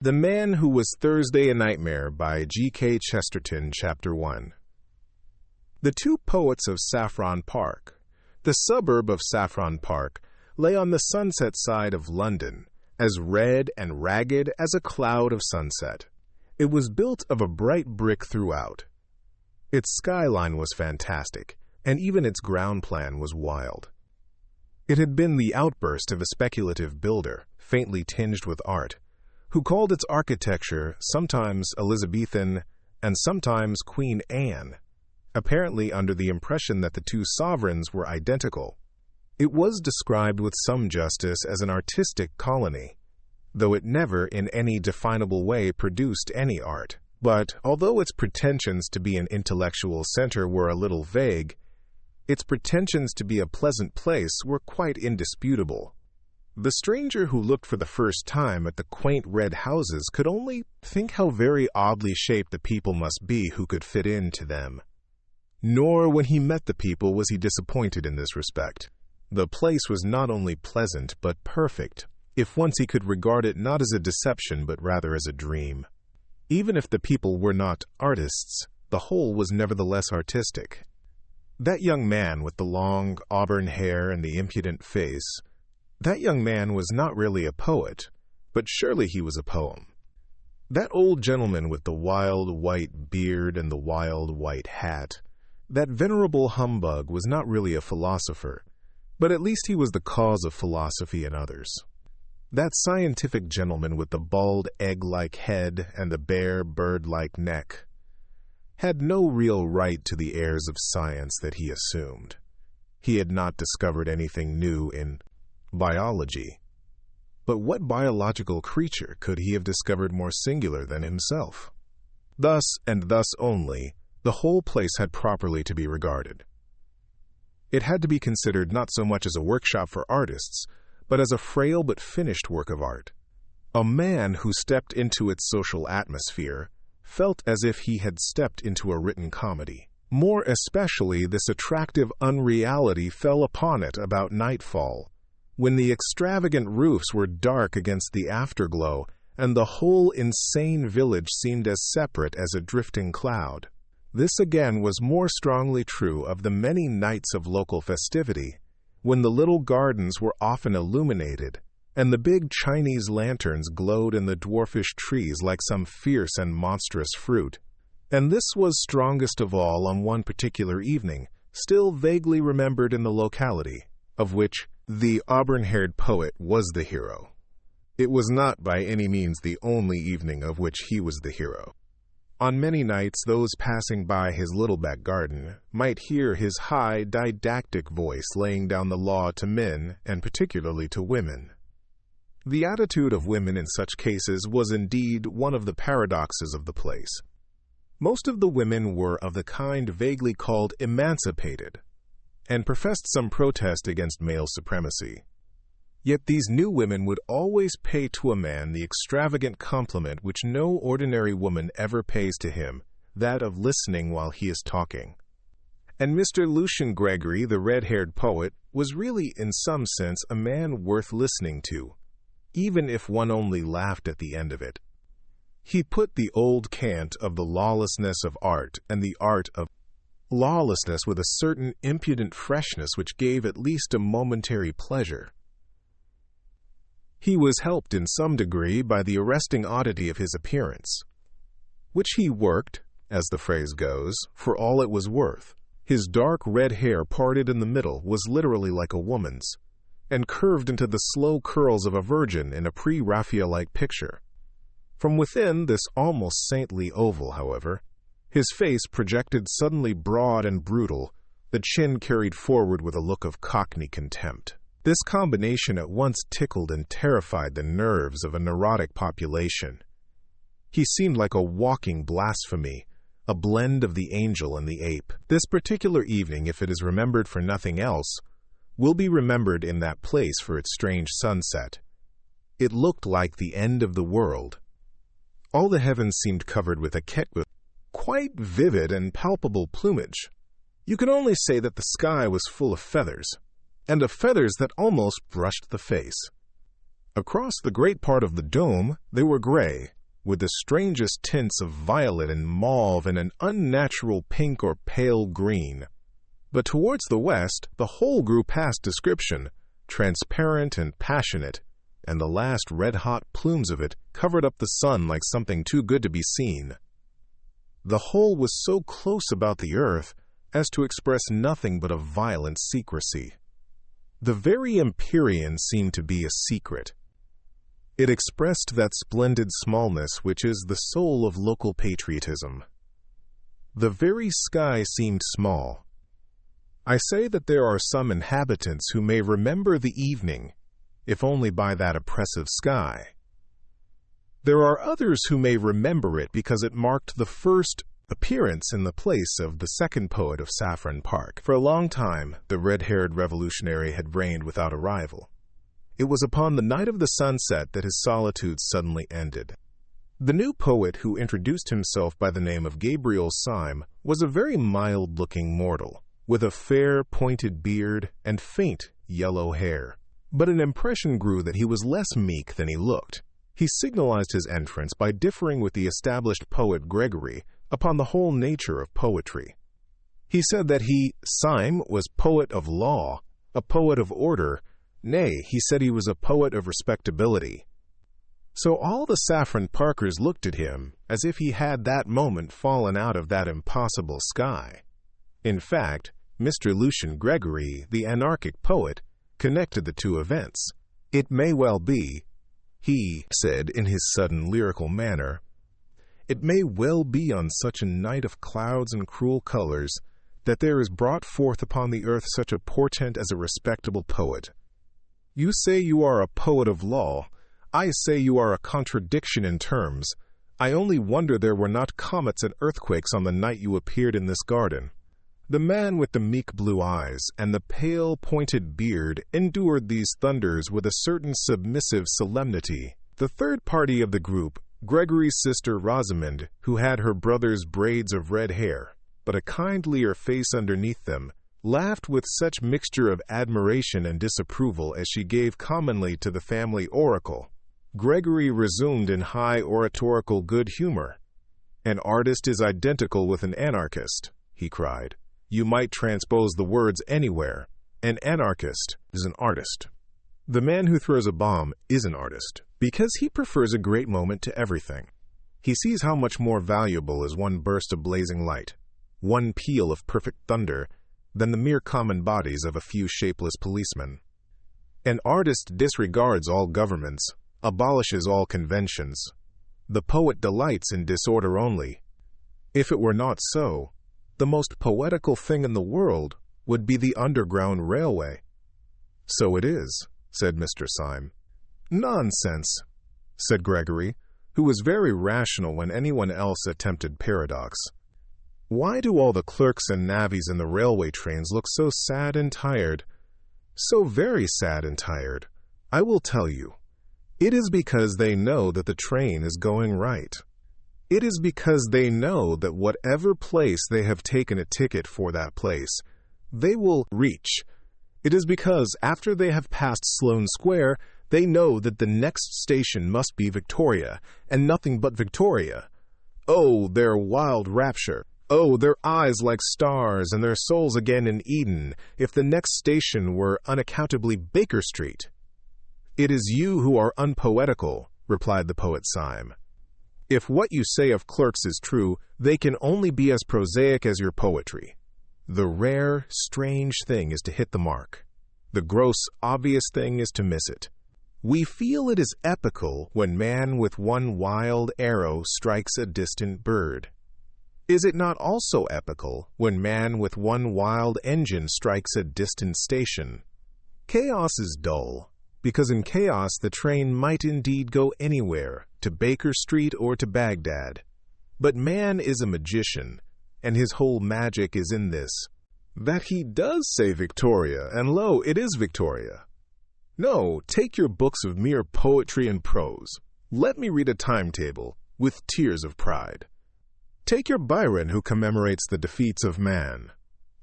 The Man Who Was Thursday a Nightmare by G.K. Chesterton, Chapter 1. The two poets of Saffron Park. The suburb of Saffron Park lay on the sunset side of London, as red and ragged as a cloud of sunset. It was built of a bright brick throughout. Its skyline was fantastic, and even its ground plan was wild. It had been the outburst of a speculative builder, faintly tinged with art, who called its architecture sometimes Elizabethan and sometimes Queen Anne, apparently under the impression that the two sovereigns were identical. It was described with some justice as an artistic colony, though it never in any definable way produced any art. But although its pretensions to be an intellectual center were a little vague, its pretensions to be a pleasant place were quite indisputable. The stranger who looked for the first time at the quaint red houses could only think how very oddly shaped the people must be who could fit into them. Nor when he met the people was he disappointed in this respect. The place was not only pleasant but perfect, if once he could regard it not as a deception but rather as a dream. Even if the people were not artists, the whole was nevertheless artistic. That young man with the long auburn hair and the impudent face, that young man was not really a poet, but surely he was a poem. That old gentleman with the wild white beard and the wild white hat, that venerable humbug was not really a philosopher, but at least he was the cause of philosophy in others. That scientific gentleman with the bald egg-like head and the bare bird-like neck had no real right to the airs of science that he assumed. He had not discovered anything new in biology. But what biological creature could he have discovered more singular than himself? Thus, and thus only, the whole place had properly to be regarded. It had to be considered not so much as a workshop for artists, but as a frail but finished work of art. A man who stepped into its social atmosphere felt as if he had stepped into a written comedy. More especially, this attractive unreality fell upon it about nightfall, when the extravagant roofs were dark against the afterglow, and the whole insane village seemed as separate as a drifting cloud. This again was more strongly true of the many nights of local festivity, when the little gardens were often illuminated, and the big Chinese lanterns glowed in the dwarfish trees like some fierce and monstrous fruit. And this was strongest of all on one particular evening, still vaguely remembered in the locality, of which the auburn-haired poet was the hero. It was not by any means the only evening of which he was the hero. On many nights, those passing by his little back garden might hear his high, didactic voice laying down the law to men, and particularly to women. The attitude of women in such cases was indeed one of the paradoxes of the place. Most of the women were of the kind vaguely called emancipated, and professed some protest against male supremacy. Yet these new women would always pay to a man the extravagant compliment which no ordinary woman ever pays to him, that of listening while he is talking. And Mr. Lucian Gregory, the red-haired poet, was really in some sense a man worth listening to, even if one only laughed at the end of it. He put the old cant of the lawlessness of art and the art of lawlessness with a certain impudent freshness which gave at least a momentary pleasure. He was helped in some degree by the arresting oddity of his appearance, which he worked, as the phrase goes, for all it was worth. His dark red hair parted in the middle was literally like a woman's, and curved into the slow curls of a virgin in a pre-Raphaelite picture. From within this almost saintly oval, however, his face projected suddenly broad and brutal, the chin carried forward with a look of cockney contempt. This combination at once tickled and terrified the nerves of a neurotic population. He seemed like a walking blasphemy, a blend of the angel and the ape. This particular evening, if it is remembered for nothing else, will be remembered in that place for its strange sunset. It looked like the end of the world. All the heavens seemed covered with a quite vivid and palpable plumage. You could only say that the sky was full of feathers, and of feathers that almost brushed the face. Across the great part of the dome, they were gray, with the strangest tints of violet and mauve and an unnatural pink or pale green. But towards the west, the whole grew past description, transparent and passionate, and the last red-hot plumes of it covered up the sun like something too good to be seen. The whole was so close about the earth as to express nothing but a violent secrecy. The very empyrean seemed to be a secret. It expressed that splendid smallness which is the soul of local patriotism. The very sky seemed small. I say that there are some inhabitants who may remember the evening, if only by that oppressive sky. There are others who may remember it because it marked the first appearance in the place of the second poet of Saffron Park. For a long time, the red-haired revolutionary had reigned without a rival. It was upon the night of the sunset that his solitude suddenly ended. The new poet who introduced himself by the name of Gabriel Syme was a very mild-looking mortal, with a fair, pointed beard and faint yellow hair. But an impression grew that he was less meek than he looked. He signalized his entrance by differing with the established poet Gregory upon the whole nature of poetry. He said that he, Syme, was poet of law, a poet of order. Nay, he said he was a poet of respectability. So all the Saffron Parkers looked at him as if he had that moment fallen out of that impossible sky. In fact, Mr. Lucian Gregory, the anarchic poet, connected the two events. It may well be, he said in his sudden lyrical manner, it may well be on such a night of clouds and cruel colors that there is brought forth upon the earth such a portent as a respectable poet. You say you are a poet of law. I say you are a contradiction in terms. I only wonder there were not comets and earthquakes on the night you appeared in this garden. The man with the meek blue eyes and the pale, pointed beard endured these thunders with a certain submissive solemnity. The third party of the group, Gregory's sister Rosamond, who had her brother's braids of red hair, but a kindlier face underneath them, laughed with such mixture of admiration and disapproval as she gave commonly to the family oracle. Gregory resumed in high oratorical good humor. An artist is identical with an anarchist, he cried. You might transpose the words anywhere. An anarchist is an artist. The man who throws a bomb is an artist, because he prefers a great moment to everything. He sees how much more valuable is one burst of blazing light, one peal of perfect thunder, than the mere common bodies of a few shapeless policemen. An artist disregards all governments, abolishes all conventions. The poet delights in disorder only. If it were not so, the most poetical thing in the world would be the Underground Railway. So it is, said Mr. Syme. Nonsense, said Gregory, who was very rational when anyone else attempted paradox. Why do all the clerks and navvies in the railway trains look so sad and tired? So very sad and tired. I will tell you. It is because they know that the train is going right. It is because they know that whatever place they have taken a ticket for that place, they will reach. It is because after they have passed Sloane Square, they know that the next station must be Victoria, and nothing but Victoria. Oh, their wild rapture! Oh, their eyes like stars and their souls again in Eden, if the next station were unaccountably Baker Street. It is you who are unpoetical, replied the poet Syme. If what you say of clerks is true, they can only be as prosaic as your poetry. The rare, strange thing is to hit the mark. The gross, obvious thing is to miss it. We feel it is epical when man with one wild arrow strikes a distant bird. Is it not also epical when man with one wild engine strikes a distant station? Chaos is dull, because in chaos the train might indeed go anywhere, to Baker Street or to Baghdad. But man is a magician, and his whole magic is in this, that he does say Victoria, and lo, it is Victoria. No, take your books of mere poetry and prose. Let me read a timetable, with tears of pride. Take your Byron, who commemorates the defeats of man.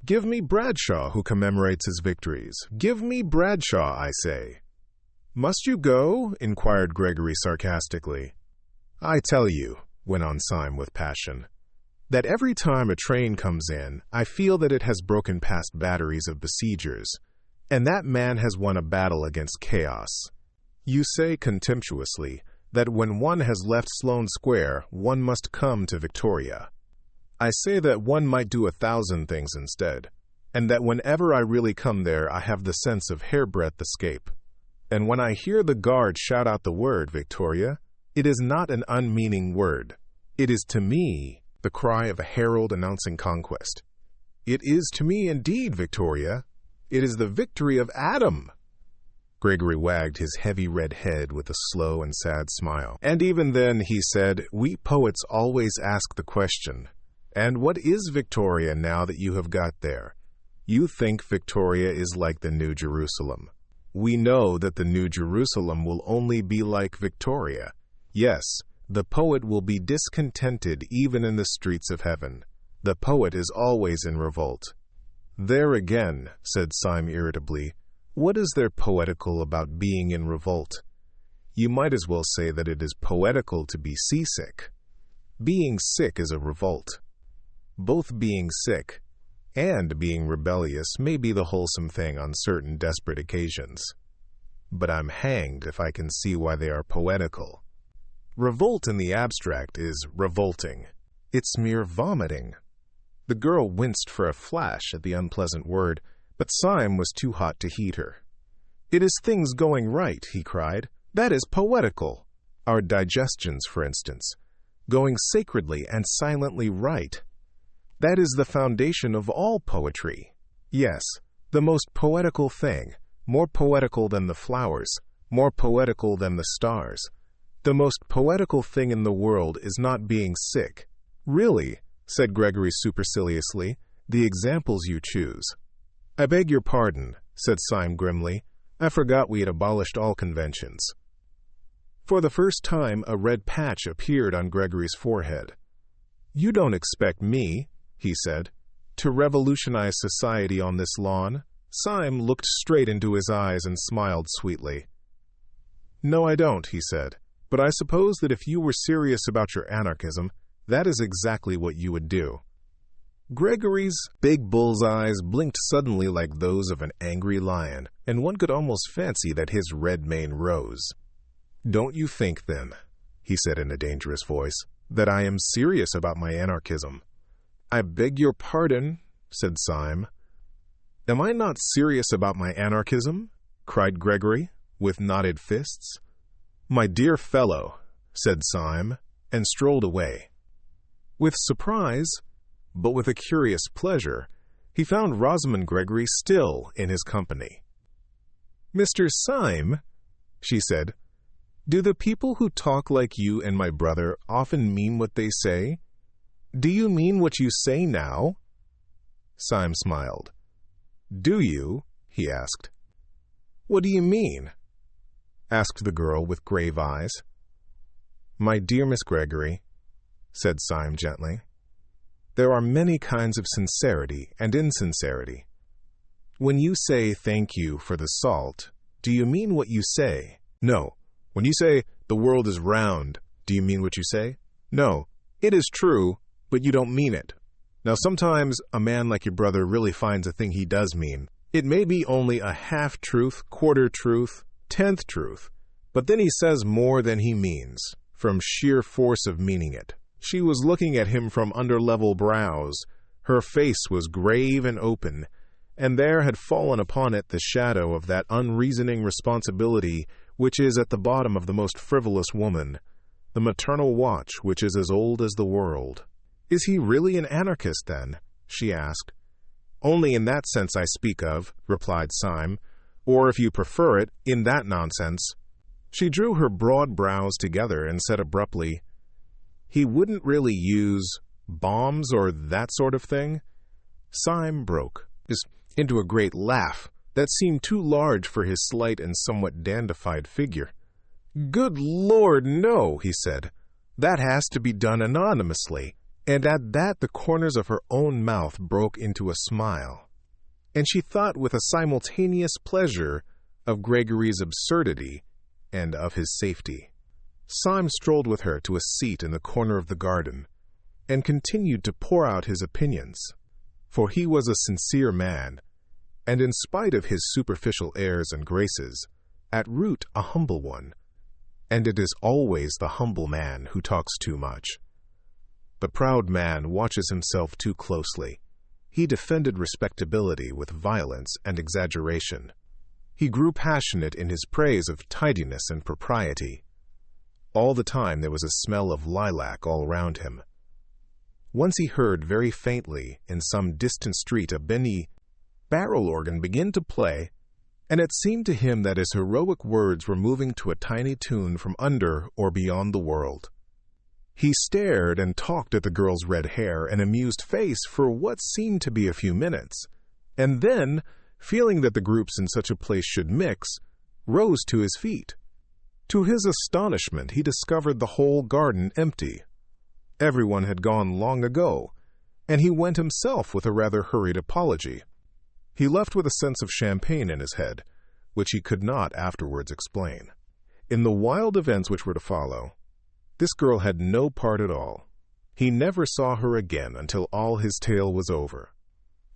Give me Bradshaw, who commemorates his victories. Give me Bradshaw, I say. "Must you go?" inquired Gregory sarcastically. "I tell you," went on Syme with passion, "that every time a train comes in, I feel that it has broken past batteries of besiegers, and that man has won a battle against chaos. You say contemptuously that when one has left Sloane Square, one must come to Victoria. I say that one might do 1,000 things instead, and that whenever I really come there, I have the sense of hairbreadth escape. And when I hear the guard shout out the word Victoria, it is not an unmeaning word. It is to me the cry of a herald announcing conquest. It is to me indeed Victoria. It is the victory of Adam." Gregory wagged his heavy red head with a slow and sad smile. "And even then," he said, "we poets always ask the question, and what is Victoria now that you have got there? You think Victoria is like the New Jerusalem. We know that the New Jerusalem will only be like Victoria. Yes, the poet will be discontented even in the streets of heaven. The poet is always in revolt." "There again," said Syme irritably, "what is there poetical about being in revolt? You might as well say that it is poetical to be seasick. Being sick is a revolt. Both being sick and being rebellious may be the wholesome thing on certain desperate occasions. But I'm hanged if I can see why they are poetical. Revolt in the abstract is revolting. It's mere vomiting." The girl winced for a flash at the unpleasant word, but Syme was too hot to heed her. "It is things going right," he cried. "That is poetical. Our digestions, for instance, going sacredly and silently right. That is the foundation of all poetry. Yes, the most poetical thing, more poetical than the flowers, more poetical than the stars. The most poetical thing in the world is not being sick." "Really," said Gregory superciliously, "the examples you choose." "I beg your pardon," said Syme grimly. "I forgot we had abolished all conventions." For the first time, a red patch appeared on Gregory's forehead. "You don't expect me," he said, "to revolutionize society on this lawn?" Syme looked straight into his eyes and smiled sweetly. "No, I don't," he said, "but I suppose that if you were serious about your anarchism, that is exactly what you would do." Gregory's big bull's eyes blinked suddenly like those of an angry lion, and one could almost fancy that his red mane rose. "Don't you think, then," he said in a dangerous voice, "that I am serious about my anarchism?" "I beg your pardon," said Syme. "Am I not serious about my anarchism?" cried Gregory, with knotted fists. "My dear fellow," said Syme, and strolled away. With surprise, but with a curious pleasure, he found Rosamond Gregory still in his company. "Mr. Syme," she said, "do the people who talk like you and my brother often mean what they say? Do you mean what you say now?" Syme smiled. "Do you?" he asked. "What do you mean?" asked the girl with grave eyes. "My dear Miss Gregory," said Syme gently, "there are many kinds of sincerity and insincerity. When you say thank you for the salt, do you mean what you say? No. When you say the world is round, do you mean what you say? No. It is true, but you don't mean it. Now sometimes a man like your brother really finds a thing he does mean. It may be only a half-truth, quarter-truth, 10th truth, but then he says more than he means, from sheer force of meaning it." She was looking at him from under level brows. Her face was grave and open, and there had fallen upon it the shadow of that unreasoning responsibility which is at the bottom of the most frivolous woman, the maternal watch which is as old as the world. "Is he really an anarchist, then?" she asked. "Only in that sense I speak of," replied Syme, "or, if you prefer it, in that nonsense." She drew her broad brows together and said abruptly, "He wouldn't really use bombs or that sort of thing?" Syme broke into a great laugh that seemed too large for his slight and somewhat dandified figure. "Good Lord, no," he said. "That has to be done anonymously." And at that the corners of her own mouth broke into a smile, and she thought with a simultaneous pleasure of Gregory's absurdity and of his safety. Syme strolled with her to a seat in the corner of the garden, and continued to pour out his opinions, for he was a sincere man, and in spite of his superficial airs and graces, at root a humble one, and it is always the humble man who talks too much. The proud man watches himself too closely. He defended respectability with violence and exaggeration. He grew passionate in his praise of tidiness and propriety. All the time there was a smell of lilac all round him. Once he heard very faintly in some distant street a Benny barrel organ begin to play, and it seemed to him that his heroic words were moving to a tiny tune from under or beyond the world. He stared and talked at the girl's red hair and amused face for what seemed to be a few minutes, and then, feeling that the groups in such a place should mix, rose to his feet. To his astonishment, he discovered the whole garden empty. Everyone had gone long ago, and he went himself with a rather hurried apology. He left with a sense of champagne in his head, which he could not afterwards explain. In the wild events which were to follow, this girl had no part at all. He never saw her again until all his tale was over.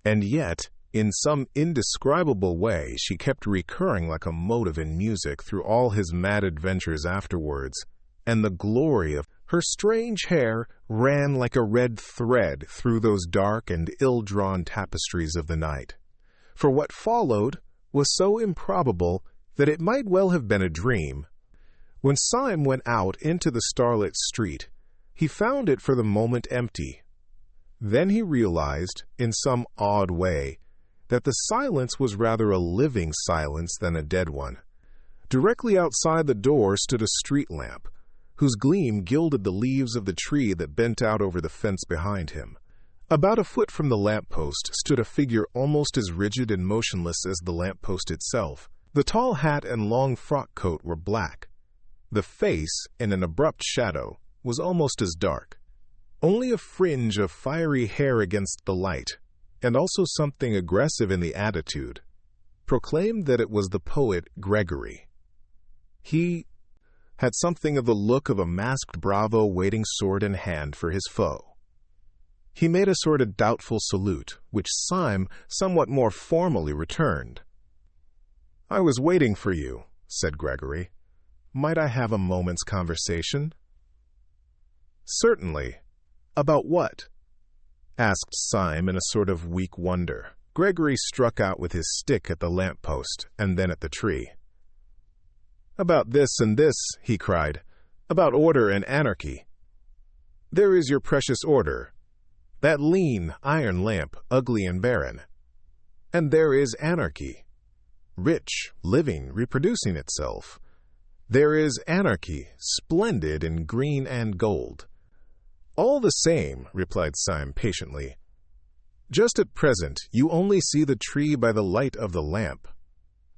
And yet, in some indescribable way, she kept recurring like a motive in music through all his mad adventures afterwards, and the glory of her strange hair ran like a red thread through those dark and ill-drawn tapestries of the night. For what followed was so improbable that it might well have been a dream. When Syme went out into the starlit street, he found it for the moment empty. Then he realized, in some odd way, that the silence was rather a living silence than a dead one. Directly outside the door stood a street lamp, whose gleam gilded the leaves of the tree that bent out over the fence behind him. About a foot from the lamp-post stood a figure almost as rigid and motionless as the lamp-post itself. The tall hat and long frock-coat were black. The face, in an abrupt shadow, was almost as dark. Only a fringe of fiery hair against the light, and also something aggressive in the attitude, proclaimed that it was the poet Gregory. He had something of the look of a masked bravo waiting sword in hand for his foe. He made a sort of doubtful salute, which Syme somewhat more formally returned. "I was waiting for you," said Gregory. "Might I have a moment's conversation?" "Certainly. About what?" asked Syme in a sort of weak wonder. Gregory struck out with his stick at the lamp-post and then at the tree. "About this and this," he cried. "About order and anarchy. There is your precious order, that lean iron lamp, ugly and barren. And there is anarchy, rich, living, reproducing itself. There is anarchy, splendid in green and gold." "All the same," replied Syme patiently, "just at present you only see the tree by the light of the lamp.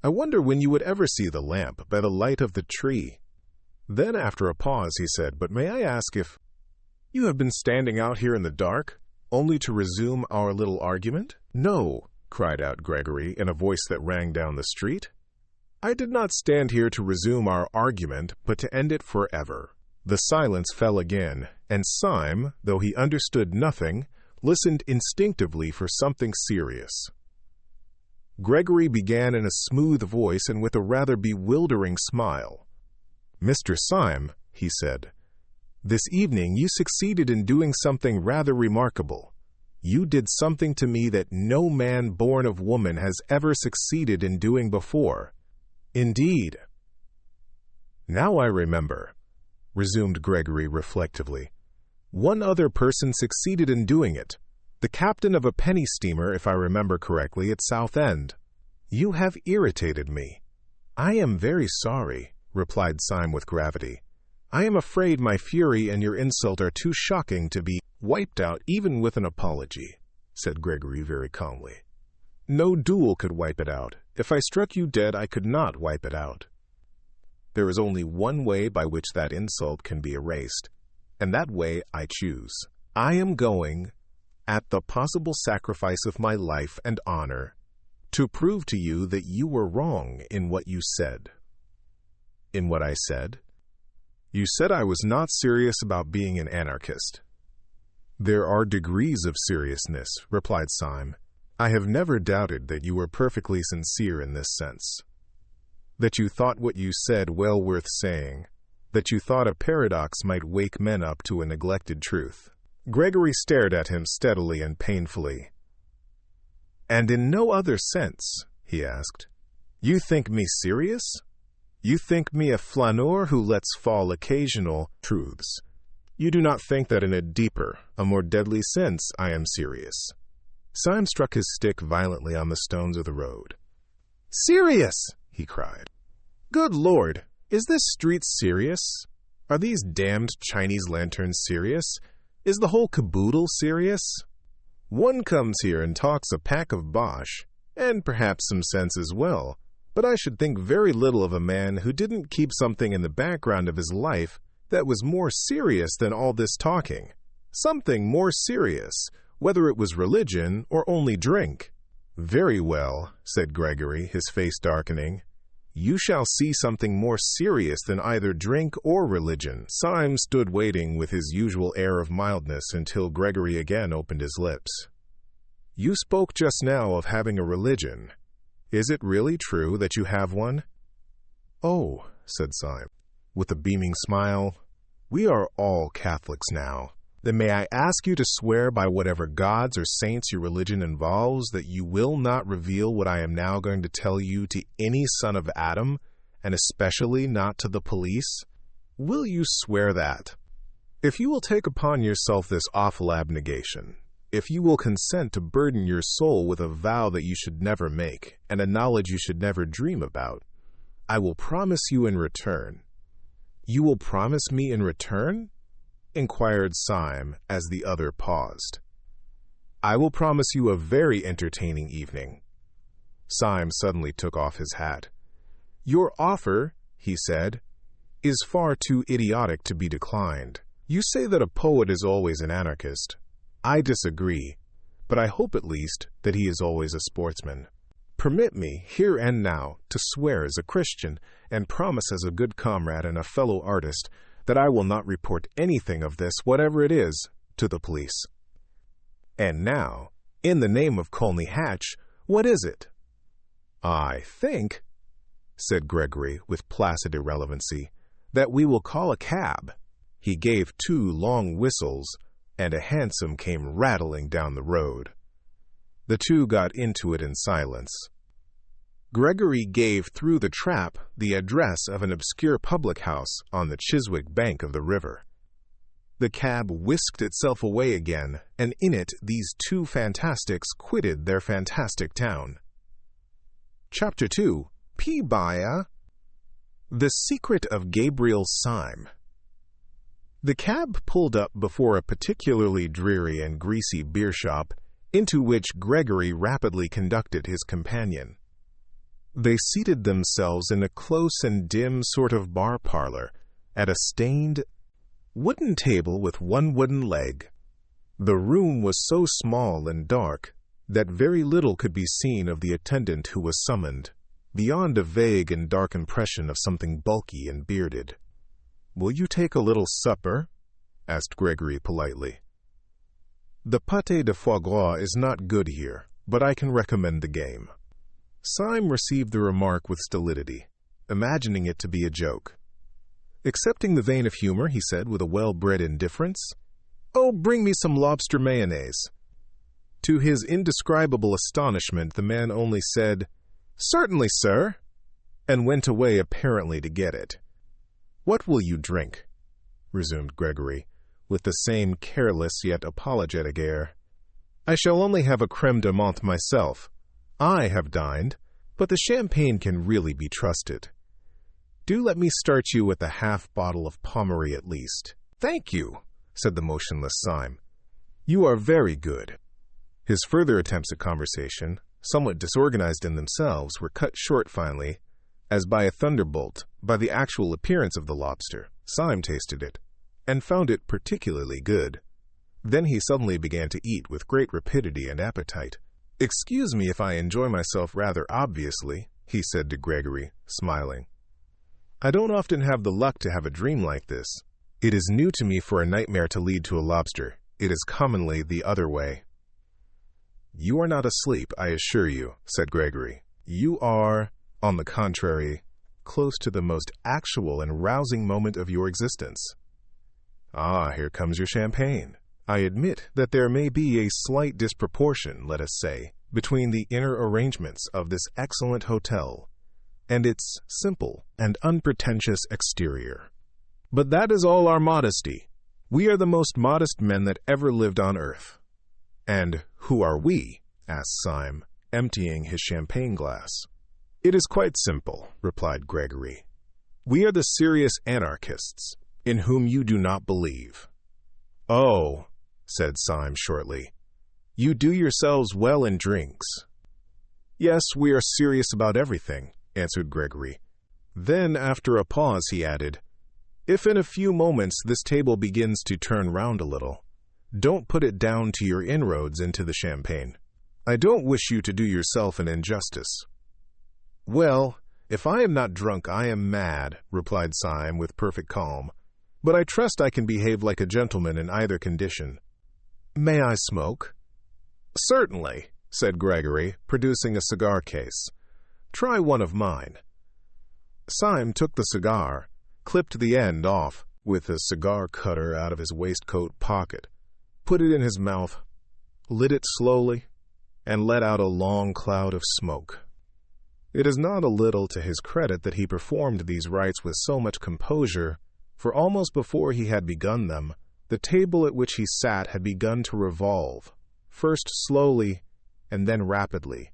I wonder when you would ever see the lamp by the light of the tree." Then, after a pause, he said, "But may I ask if you have been standing out here in the dark, only to resume our little argument?" "No," cried out Gregory in a voice that rang down the street. "I did not stand here to resume our argument, but to end it forever." The silence fell again, and Syme, though he understood nothing, listened instinctively for something serious. Gregory began in a smooth voice and with a rather bewildering smile. "Mr. Syme," he said, "this evening you succeeded in doing something rather remarkable. You did something to me that no man born of woman has ever succeeded in doing before. Indeed." "Now I remember," resumed Gregory reflectively. "One other person succeeded in doing it, the captain of a penny steamer, if I remember correctly, at Southend. You have irritated me." "I am very sorry," replied Syme with gravity. "I am afraid my fury and your insult are too shocking to be wiped out even with an apology," said Gregory very calmly. "No duel could wipe it out. If I struck you dead, I could not wipe it out. There is only one way by which that insult can be erased, and that way I choose. I am going, at the possible sacrifice of my life and honor, to prove to you that you were wrong in what you said." In what I said? You said I was not serious about being an anarchist. There are degrees of seriousness, replied Syme. I have never doubted that you were perfectly sincere in this sense. That you thought what you said well worth saying. That you thought a paradox might wake men up to a neglected truth. Gregory stared at him steadily and painfully. And in no other sense, he asked. You think me serious? You think me a flaneur who lets fall occasional truths. You do not think that in a deeper, a more deadly sense I am serious. Syme struck his stick violently on the stones of the road. Serious! He cried. Good Lord, is this street serious? Are these damned Chinese lanterns serious? Is the whole caboodle serious? One comes here and talks a pack of bosh, and perhaps some sense as well, but I should think very little of a man who didn't keep something in the background of his life that was more serious than all this talking. Something more serious, whether it was religion or only drink. Very well, said Gregory, his face darkening. You shall see something more serious than either drink or religion. Syme stood waiting with his usual air of mildness until Gregory again opened his lips. You spoke just now of having a religion. Is it really true that you have one? Oh, said Syme, with a beaming smile, we are all Catholics now. Then may I ask you to swear by whatever gods or saints your religion involves that you will not reveal what I am now going to tell you to any son of Adam, and especially not to the police? Will you swear that? If you will take upon yourself this awful abnegation, if you will consent to burden your soul with a vow that you should never make, and a knowledge you should never dream about, I will promise you in return. You will promise me in return? Inquired Syme as the other paused. I will promise you a very entertaining evening. Syme suddenly took off his hat. Your offer, he said, is far too idiotic to be declined. You say that a poet is always an anarchist. I disagree, but I hope at least that he is always a sportsman. Permit me, here and now, to swear as a Christian and promise as a good comrade and a fellow artist that I will not report anything of this, whatever it is, to the police. And now, in the name of Colney Hatch, what is it? I think, said Gregory with placid irrelevancy, that we will call a cab. He gave 2 long whistles, and a hansom came rattling down the road. The 2 got into it in silence. Gregory gave through the trap the address of an obscure public house on the Chiswick bank of the river. The cab whisked itself away again, and in it these 2 fantastics quitted their fantastic town. Chapter 2. P-Baya. The Secret of Gabriel Syme. The cab pulled up before a particularly dreary and greasy beer shop, into which Gregory rapidly conducted his companion. They seated themselves in a close and dim sort of bar parlor, at a stained wooden table with 1 wooden leg. The room was so small and dark that very little could be seen of the attendant who was summoned, beyond a vague and dark impression of something bulky and bearded. "Will you take a little supper?" asked Gregory politely. "The pâté de foie gras is not good here, but I can recommend the game." Syme received the remark with stolidity, imagining it to be a joke. Accepting the vein of humor, he said with a well-bred indifference, "Oh, bring me some lobster mayonnaise." To his indescribable astonishment, the man only said, "Certainly, sir," and went away apparently to get it. "What will you drink?" resumed Gregory, with the same careless yet apologetic air. "I shall only have a crème de menthe myself. I have dined, but the champagne can really be trusted. Do let me start you with a half-bottle of Pommery at least." "Thank you," said the motionless Syme. "You are very good." His further attempts at conversation, somewhat disorganized in themselves, were cut short finally, as by a thunderbolt, by the actual appearance of the lobster. Syme tasted it, and found it particularly good. Then he suddenly began to eat with great rapidity and appetite. "Excuse me if I enjoy myself rather obviously," he said to Gregory, smiling. I don't often have the luck to have a dream like this. It is new to me for a nightmare to lead to a lobster. It is commonly the other way." "You are not asleep, I assure you," said Gregory. "You are, on the contrary, close to the most actual and rousing moment of your existence. Ah, here comes your champagne. I admit that there may be a slight disproportion, let us say, between the inner arrangements of this excellent hotel and its simple and unpretentious exterior. But that is all our modesty. We are the most modest men that ever lived on earth." "And who are we?" asked Syme, emptying his champagne glass. "It is quite simple," replied Gregory. "We are the serious anarchists, in whom you do not believe." "Oh," said Syme shortly, "you do yourselves well in drinks." "Yes, we are serious about everything," answered Gregory. Then, after a pause, he added, "If in a few moments this table begins to turn round a little, don't put it down to your inroads into the champagne. I don't wish you to do yourself an injustice." "Well, if I am not drunk, I am mad," replied Syme with perfect calm. "But I trust I can behave like a gentleman in either condition." "May I smoke?" "Certainly," said Gregory, producing a cigar case. "Try one of mine." Syme took the cigar, clipped the end off with a cigar cutter out of his waistcoat pocket, put it in his mouth, lit it slowly, and let out a long cloud of smoke. It is not a little to his credit that he performed these rites with so much composure, for almost before he had begun them, the table at which he sat had begun to revolve, first slowly and then rapidly,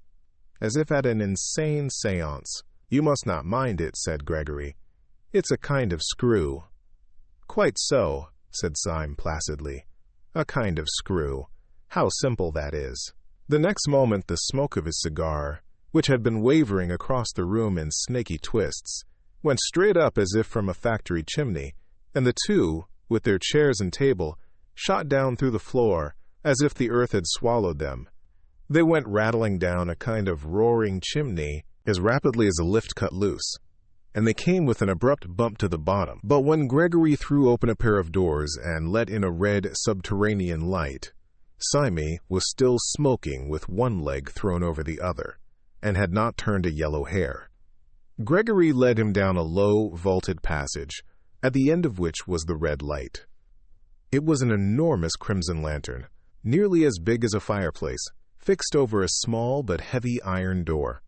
as if at an insane séance. "You must not mind it," said Gregory. "It's a kind of screw." "Quite so," said Syme placidly. "A kind of screw. How simple that is." The next moment the smoke of his cigar, which had been wavering across the room in snaky twists, went straight up as if from a factory chimney, and the two, with their chairs and table, shot down through the floor as if the earth had swallowed them. They went rattling down a kind of roaring chimney as rapidly as a lift cut loose, and they came with an abrupt bump to the bottom. But when Gregory threw open a pair of doors and let in a red subterranean light, Syme was still smoking with one leg thrown over the other, and had not turned a yellow hair. Gregory led him down a low, vaulted passage, at the end of which was the red light. It was an enormous crimson lantern, nearly as big as a fireplace, fixed over a small but heavy iron door.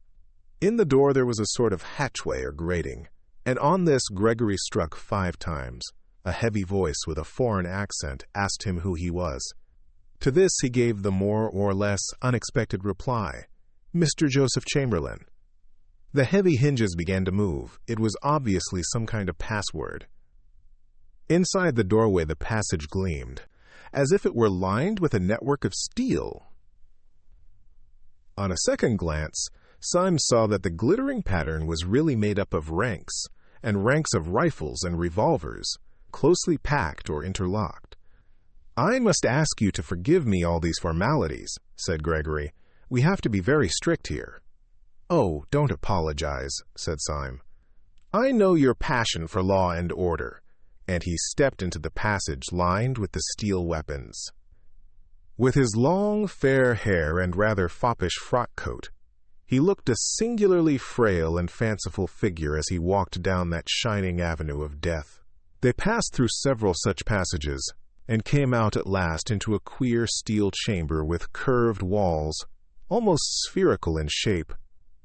In the door there was a sort of hatchway or grating, and on this Gregory struck 5 times. A heavy voice with a foreign accent asked him who he was. To this he gave the more or less unexpected reply, "Mr. Joseph Chamberlain." The heavy hinges began to move. It was obviously some kind of password. Inside the doorway the passage gleamed, as if it were lined with a network of steel. On a second glance, Syme saw that the glittering pattern was really made up of ranks, and ranks of rifles and revolvers, closely packed or interlocked. "I must ask you to forgive me all these formalities," said Gregory. "We have to be very strict here." "Oh, don't apologize," said Syme. "I know your passion for law and order," and he stepped into the passage lined with the steel weapons. With his long, fair hair and rather foppish frock coat, he looked a singularly frail and fanciful figure as he walked down that shining avenue of death. They passed through several such passages, and came out at last into a queer steel chamber with curved walls, almost spherical in shape,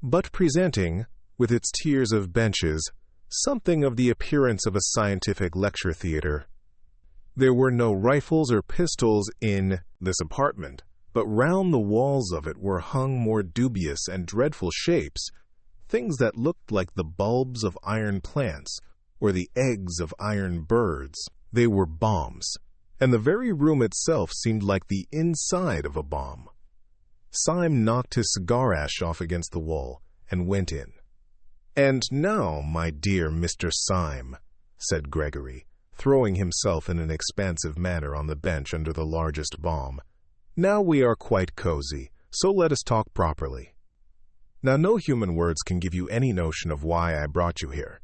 but presenting, with its tiers of benches, something of the appearance of a scientific lecture theater. There were no rifles or pistols in this apartment, but round the walls of it were hung more dubious and dreadful shapes, things that looked like the bulbs of iron plants or the eggs of iron birds. They were bombs, and the very room itself seemed like the inside of a bomb. Syme knocked his cigar ash off against the wall and went in. "And now, my dear Mr. Syme," said Gregory, throwing himself in an expansive manner on the bench under the largest bomb, "now we are quite cozy, so let us talk properly. Now, no human words can give you any notion of why I brought you here.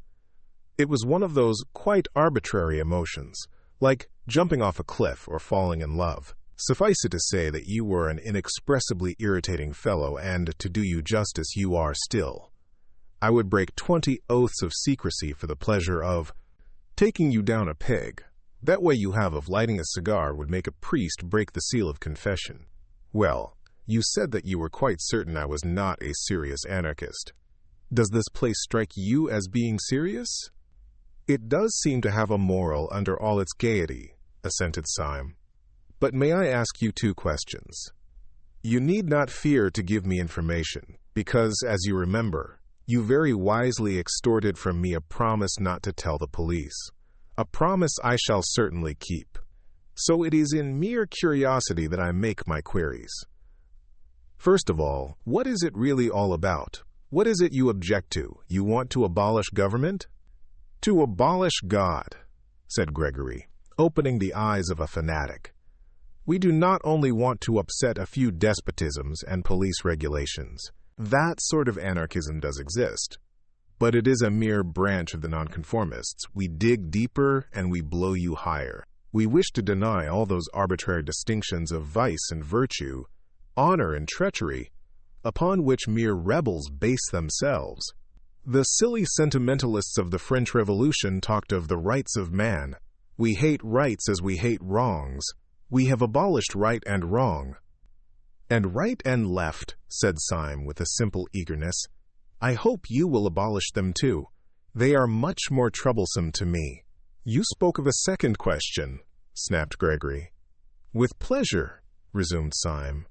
It was one of those quite arbitrary emotions, like jumping off a cliff or falling in love. Suffice it to say that you were an inexpressibly irritating fellow, and, to do you justice, you are still. I would break 20 oaths of secrecy for the pleasure of taking you down a peg. That way you have of lighting a cigar would make a priest break the seal of confession. Well, you said that you were quite certain I was not a serious anarchist. Does this place strike you as being serious? It does seem to have a moral under all its gaiety, assented Syme. But may I ask you 2 questions? You need not fear to give me information, because, as you remember, you very wisely extorted from me a promise not to tell the police. A promise I shall certainly keep. So it is in mere curiosity that I make my queries. First of all, what is it really all about? What is it you object to? You want to abolish government? To abolish God, said Gregory, opening the eyes of a fanatic. We do not only want to upset a few despotisms and police regulations. That sort of anarchism does exist. But it is a mere branch of the nonconformists. We dig deeper and we blow you higher. We wish to deny all those arbitrary distinctions of vice and virtue, honor and treachery, upon which mere rebels base themselves. The silly sentimentalists of the French Revolution talked of the rights of man. We hate rights as we hate wrongs. We have abolished right and wrong. And right and left, said Syme with a simple eagerness. I hope you will abolish them too. They are much more troublesome to me. You spoke of a second question, snapped Gregory. With pleasure, resumed Syme.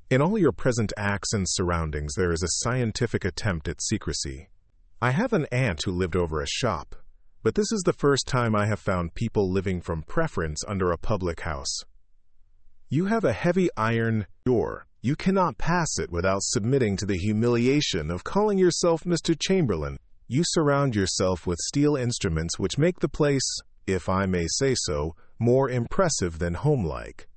In all your present acts and surroundings there is a scientific attempt at secrecy. I have an aunt who lived over a shop, but this is the first time I have found people living from preference under a public house. You have a heavy iron door. You cannot pass it without submitting to the humiliation of calling yourself Mr. Chamberlain. You surround yourself with steel instruments which make the place, if I may say so, more impressive than homelike.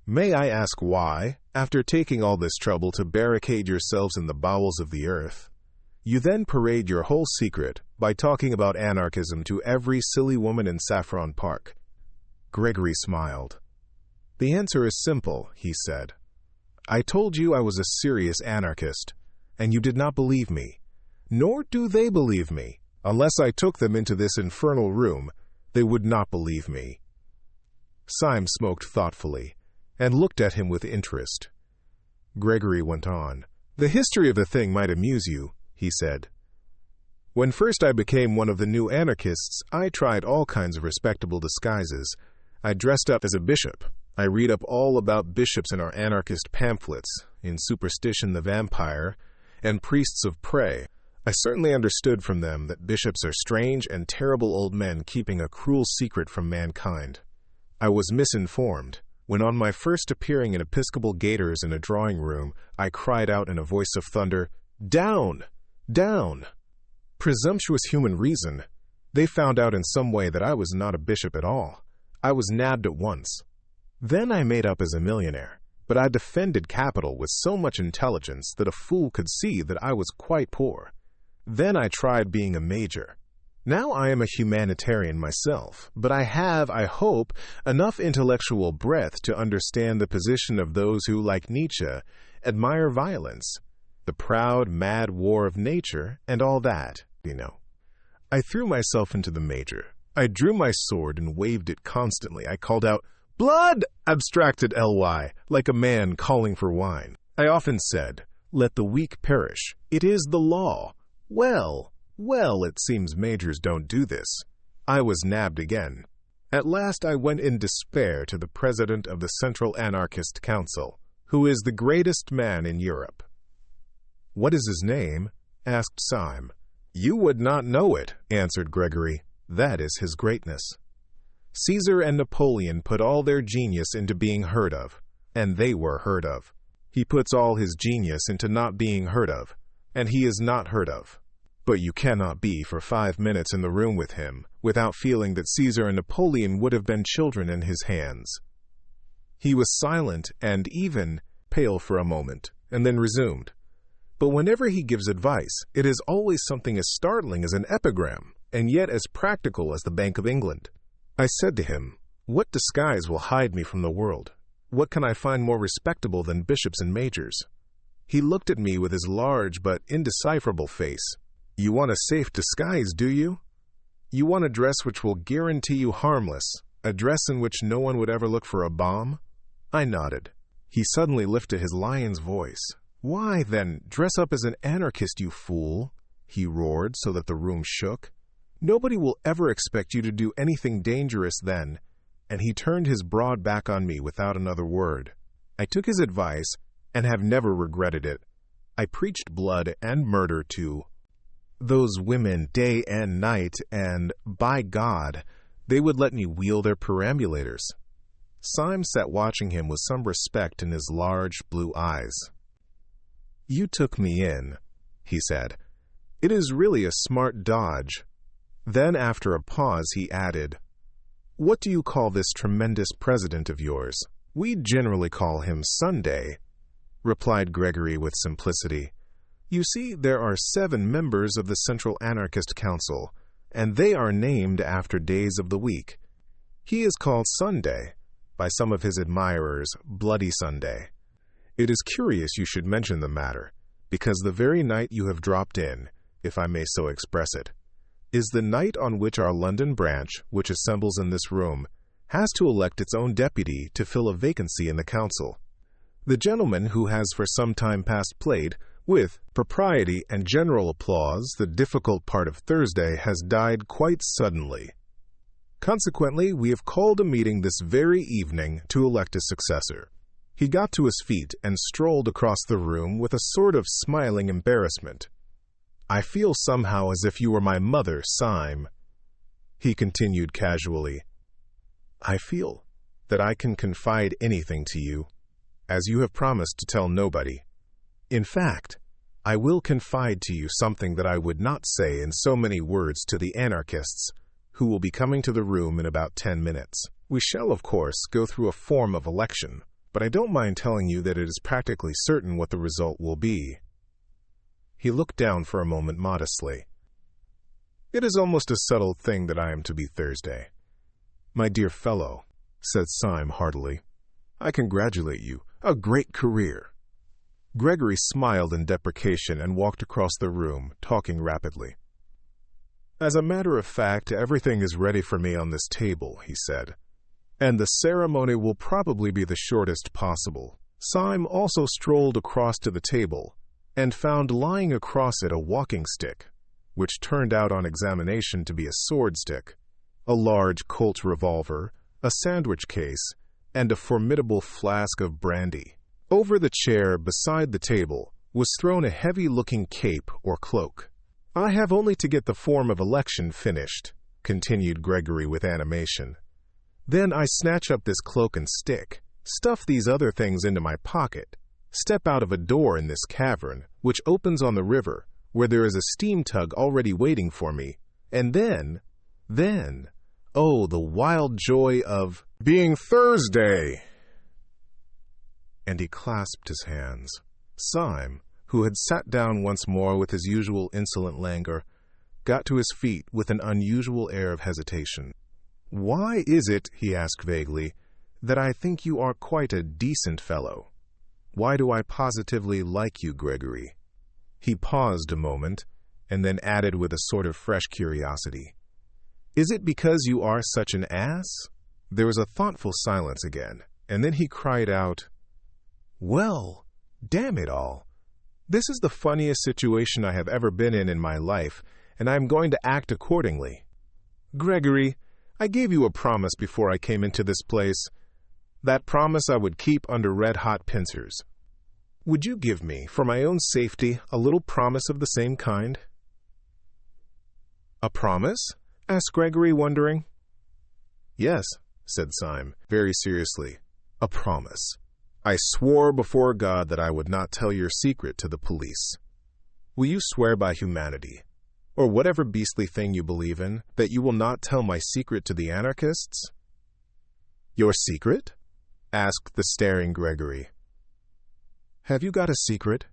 May I ask why, after taking all this trouble to barricade yourselves in the bowels of the earth, you then parade your whole secret by talking about anarchism to every silly woman in Saffron Park? Gregory smiled. The answer is simple, he said. I told you I was a serious anarchist, and you did not believe me. Nor do they believe me. Unless I took them into this infernal room, they would not believe me. Syme smoked thoughtfully, and looked at him with interest. Gregory went on. The history of the thing might amuse you, he said. When first I became one of the new anarchists, I tried all kinds of respectable disguises. I dressed up as a bishop. I read up all about bishops in our anarchist pamphlets, in Superstition the Vampire, and Priests of Prey. I certainly understood from them that bishops are strange and terrible old men keeping a cruel secret from mankind. I was misinformed. When on my first appearing in Episcopal gaiters in a drawing room, I cried out in a voice of thunder, "Down! Down!" Presumptuous human reason. They found out in some way that I was not a bishop at all. I was nabbed at once. Then I made up as a millionaire, but I defended capital with so much intelligence that a fool could see that I was quite poor. Then I tried being a major. Now I am a humanitarian myself, but I have, I hope, enough intellectual breadth to understand the position of those who, like Nietzsche, admire violence, the proud, mad war of nature, and all that, you know. I threw myself into the major. I drew my sword and waved it constantly. I called out, "Blood!" abstracted ly, like a man calling for wine. I often said, "Let the weak perish. It is the law." Well, it seems majors don't do this. I was nabbed again. At last I went in despair to the president of the Central Anarchist Council, who is the greatest man in Europe. "What is his name?" asked Syme. "You would not know it," answered Gregory. "That is his greatness. Caesar and Napoleon put all their genius into being heard of, and they were heard of. He puts all his genius into not being heard of, and he is not heard of. But you cannot be for 5 minutes in the room with him without feeling that Caesar and Napoleon would have been children in his hands." He was silent and even pale for a moment, and then resumed. "But whenever he gives advice, it is always something as startling as an epigram. and yet as practical as the Bank of England. I said to him, "What disguise will hide me from the world? What can I find more respectable than bishops and majors?" He looked at me with his large but indecipherable face. "You want a safe disguise, do you? You want a dress which will guarantee you harmless, a dress in which no one would ever look for a bomb?" I nodded. He suddenly lifted his lion's voice. "Why, then, dress up as an anarchist, you fool!" he roared so that the room shook. "Nobody will ever expect you to do anything dangerous then." And he turned his broad back on me without another word. I took his advice and have never regretted it. I preached blood and murder to those women day and night, and, by God, they would let me wheel their perambulators. Syme sat watching him with some respect in his large blue eyes. "You took me in," he said. "It is really a smart dodge." Then, after a pause, he added, "What do you call this tremendous president of yours?" "We generally call him Sunday," replied Gregory with simplicity. "You see, there are 7 members of the Central Anarchist Council, and they are named after days of the week. He is called Sunday, by some of his admirers, Bloody Sunday. It is curious you should mention the matter, because the very night you have dropped in, if I may so express it, is the night on which our London branch, which assembles in this room, has to elect its own deputy to fill a vacancy in the council. The gentleman who has for some time past played, with propriety and general applause, the difficult part of Thursday, has died quite suddenly. Consequently, we have called a meeting this very evening to elect a successor." He got to his feet and strolled across the room with a sort of smiling embarrassment. "I feel somehow as if you were my mother, Syme," he continued casually. "I feel that I can confide anything to you, as you have promised to tell nobody. In fact, I will confide to you something that I would not say in so many words to the anarchists, who will be coming to the room in about 10 minutes. We shall, of course, go through a form of election, but I don't mind telling you that it is practically certain what the result will be." He looked down for a moment modestly. "It is almost a settled thing that I am to be Thursday." "My dear fellow," said Syme heartily, "I congratulate you. A great career." Gregory smiled in deprecation and walked across the room, talking rapidly. "As a matter of fact, everything is ready for me on this table," he said, "and the ceremony will probably be the shortest possible." Syme also strolled across to the table and found lying across it a walking stick, which turned out on examination to be a sword stick, a large Colt revolver, a sandwich case, and a formidable flask of brandy. Over the chair beside the table was thrown a heavy-looking cape or cloak. "I have only to get the form of election finished," continued Gregory with animation. "Then I snatch up this cloak and stick, stuff these other things into my pocket, step out of a door in this cavern, which opens on the river, where there is a steam tug already waiting for me, and then, oh, the wild joy of being Thursday!" And he clasped his hands. Syme, who had sat down once more with his usual insolent languor, got to his feet with an unusual air of hesitation. "Why is it," he asked vaguely, "that I think you are quite a decent fellow? Why do I positively like you, Gregory?" He paused a moment, and then added with a sort of fresh curiosity, "Is it because you are such an ass?" There was a thoughtful silence again, and then he cried out, "Well, damn it all! This is the funniest situation I have ever been in my life, and I am going to act accordingly. Gregory, I gave you a promise before I came into this place. That promise I would keep under red-hot pincers. Would you give me, for my own safety, a little promise of the same kind?" "A promise?" asked Gregory, wondering. "Yes," said Syme, very seriously, "a promise. I swore before God that I would not tell your secret to the police. Will you swear by humanity, or whatever beastly thing you believe in, that you will not tell my secret to the anarchists?" "Your secret?" asked the staring Gregory. "Have you got a secret?"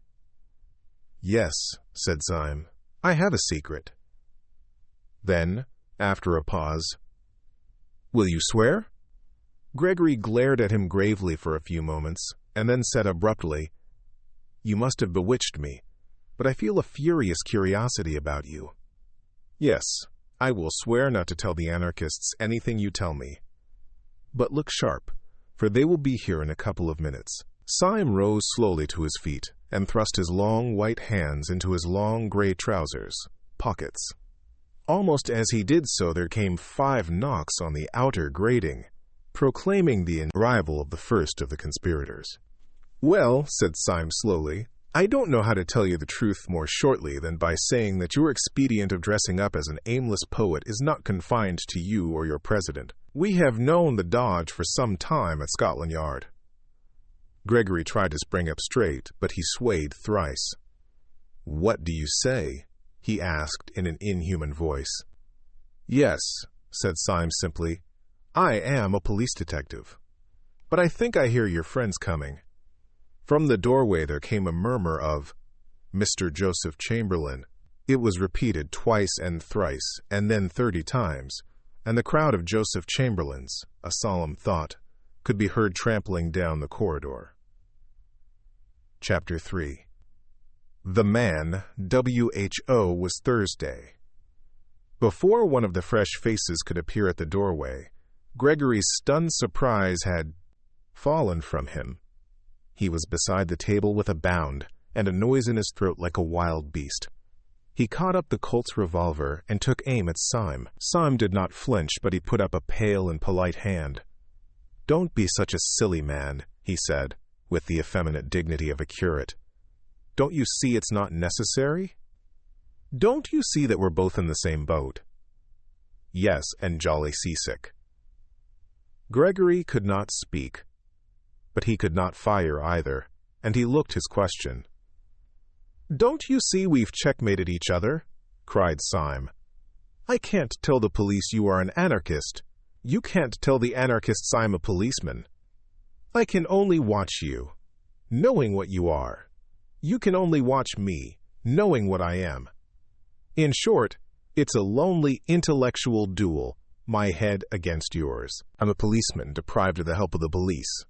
"Yes," said Syme, "I have a secret." Then, after a pause, "Will you swear?" Gregory glared at him gravely for a few moments, and then said abruptly, "You must have bewitched me, but I feel a furious curiosity about you. Yes, I will swear not to tell the anarchists anything you tell me. But look sharp, for they will be here in a couple of minutes." Syme rose slowly to his feet and thrust his long white hands into his long gray trousers pockets. Almost as he did so, there came 5 knocks on the outer grating, proclaiming the arrival of the first of the conspirators. "Well," said Syme slowly, "I don't know how to tell you the truth more shortly than by saying that your expedient of dressing up as an aimless poet is not confined to you or your president. We have known the dodge for some time at Scotland Yard." Gregory tried to spring up straight, but he swayed thrice. "What do you say?" he asked in an inhuman voice. "Yes," said Syme simply, "I am a police detective. But I think I hear your friends coming." From the doorway there came a murmur of, "Mr. Joseph Chamberlain." It was repeated twice and thrice, and then 30 times, and the crowd of Joseph Chamberlains, a solemn thought, could be heard trampling down the corridor. Chapter 3. The man, WHO, was Thursday. Before one of the fresh faces could appear at the doorway, Gregory's stunned surprise had fallen from him. He was beside the table with a bound, and a noise in his throat like a wild beast. He caught up the Colt's revolver and took aim at Syme. Syme did not flinch, but he put up a pale and polite hand. "Don't be such a silly man," he said, with the effeminate dignity of a curate. "Don't you see it's not necessary? Don't you see that we're both in the same boat?" "Yes, and jolly seasick." Gregory could not speak, but he could not fire either, and he looked his question. "Don't you see we've checkmated each other?" cried Syme. "I can't tell the police you are an anarchist. You can't tell the anarchists I'm a policeman. I can only watch you, knowing what you are. You can only watch me, knowing what I am. In short, it's a lonely intellectual duel, my head against yours. I'm a policeman deprived of the help of the police.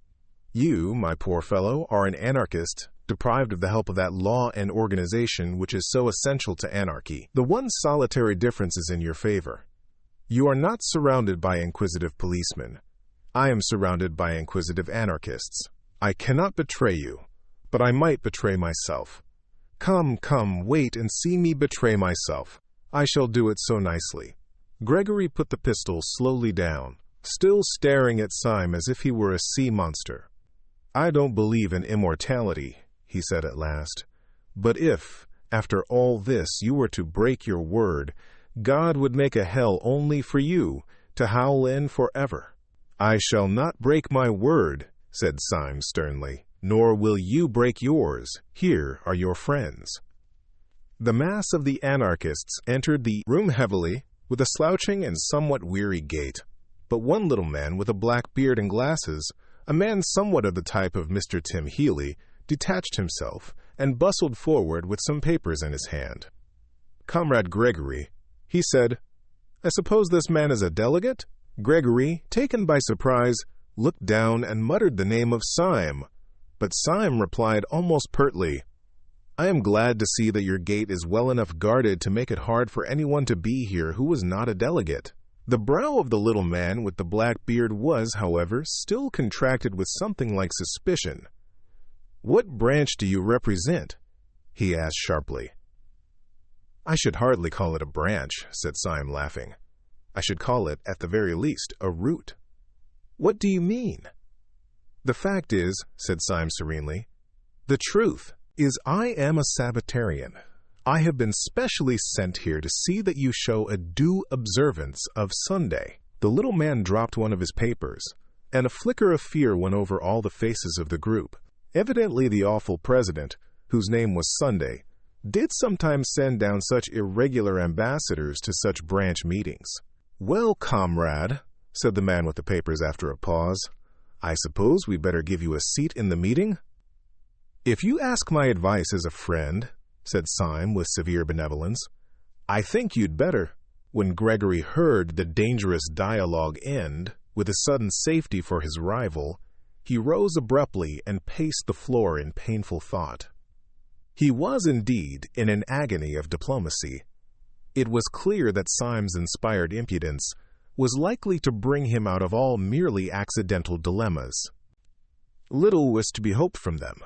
You, my poor fellow, are an anarchist deprived of the help of that law and organization which is so essential to anarchy. The one solitary difference is in your favor. You are not surrounded by inquisitive policemen. I am surrounded by inquisitive anarchists. I cannot betray you, but I might betray myself. Come, wait and see me betray myself. I shall do it so nicely." Gregory put the pistol slowly down, still staring at Syme as if he were a sea monster. "I don't believe in immortality," he said at last. "But if, after all this, you were to break your word, God would make a hell only for you, to howl in forever." "I shall not break my word," said Syme sternly, "nor will you break yours. Here are your friends." The mass of the anarchists entered the room heavily, with a slouching and somewhat weary gait. But one little man with a black beard and glasses, a man somewhat of the type of Mr. Tim Healy, detached himself and bustled forward with some papers in his hand. "Comrade Gregory," he said, "I suppose this man is a delegate?" Gregory, taken by surprise, looked down and muttered the name of Syme, but Syme replied almost pertly, "I am glad to see that your gate is well enough guarded to make it hard for anyone to be here who was not a delegate." The brow of the little man with the black beard was, however, still contracted with something like suspicion. "What branch do you represent?" he asked sharply. "I should hardly call it a branch," said Syme, laughing. "I should call it, at the very least, a root." "What do you mean?" "The fact is," said Syme serenely, "the truth is I am a Sabbatarian. I have been specially sent here to see that you show a due observance of Sunday." The little man dropped one of his papers, and a flicker of fear went over all the faces of the group. Evidently the awful president, whose name was Sunday, did sometimes send down such irregular ambassadors to such branch meetings. "Well, comrade," said the man with the papers after a pause, "I suppose we better give you a seat in the meeting?" "If you ask my advice as a friend," said Syme with severe benevolence, "I think you'd better." When Gregory heard the dangerous dialogue end with a sudden safety for his rival, he rose abruptly and paced the floor in painful thought. He was indeed in an agony of diplomacy. It was clear that Syme's inspired impudence was likely to bring him out of all merely accidental dilemmas. Little was to be hoped from them.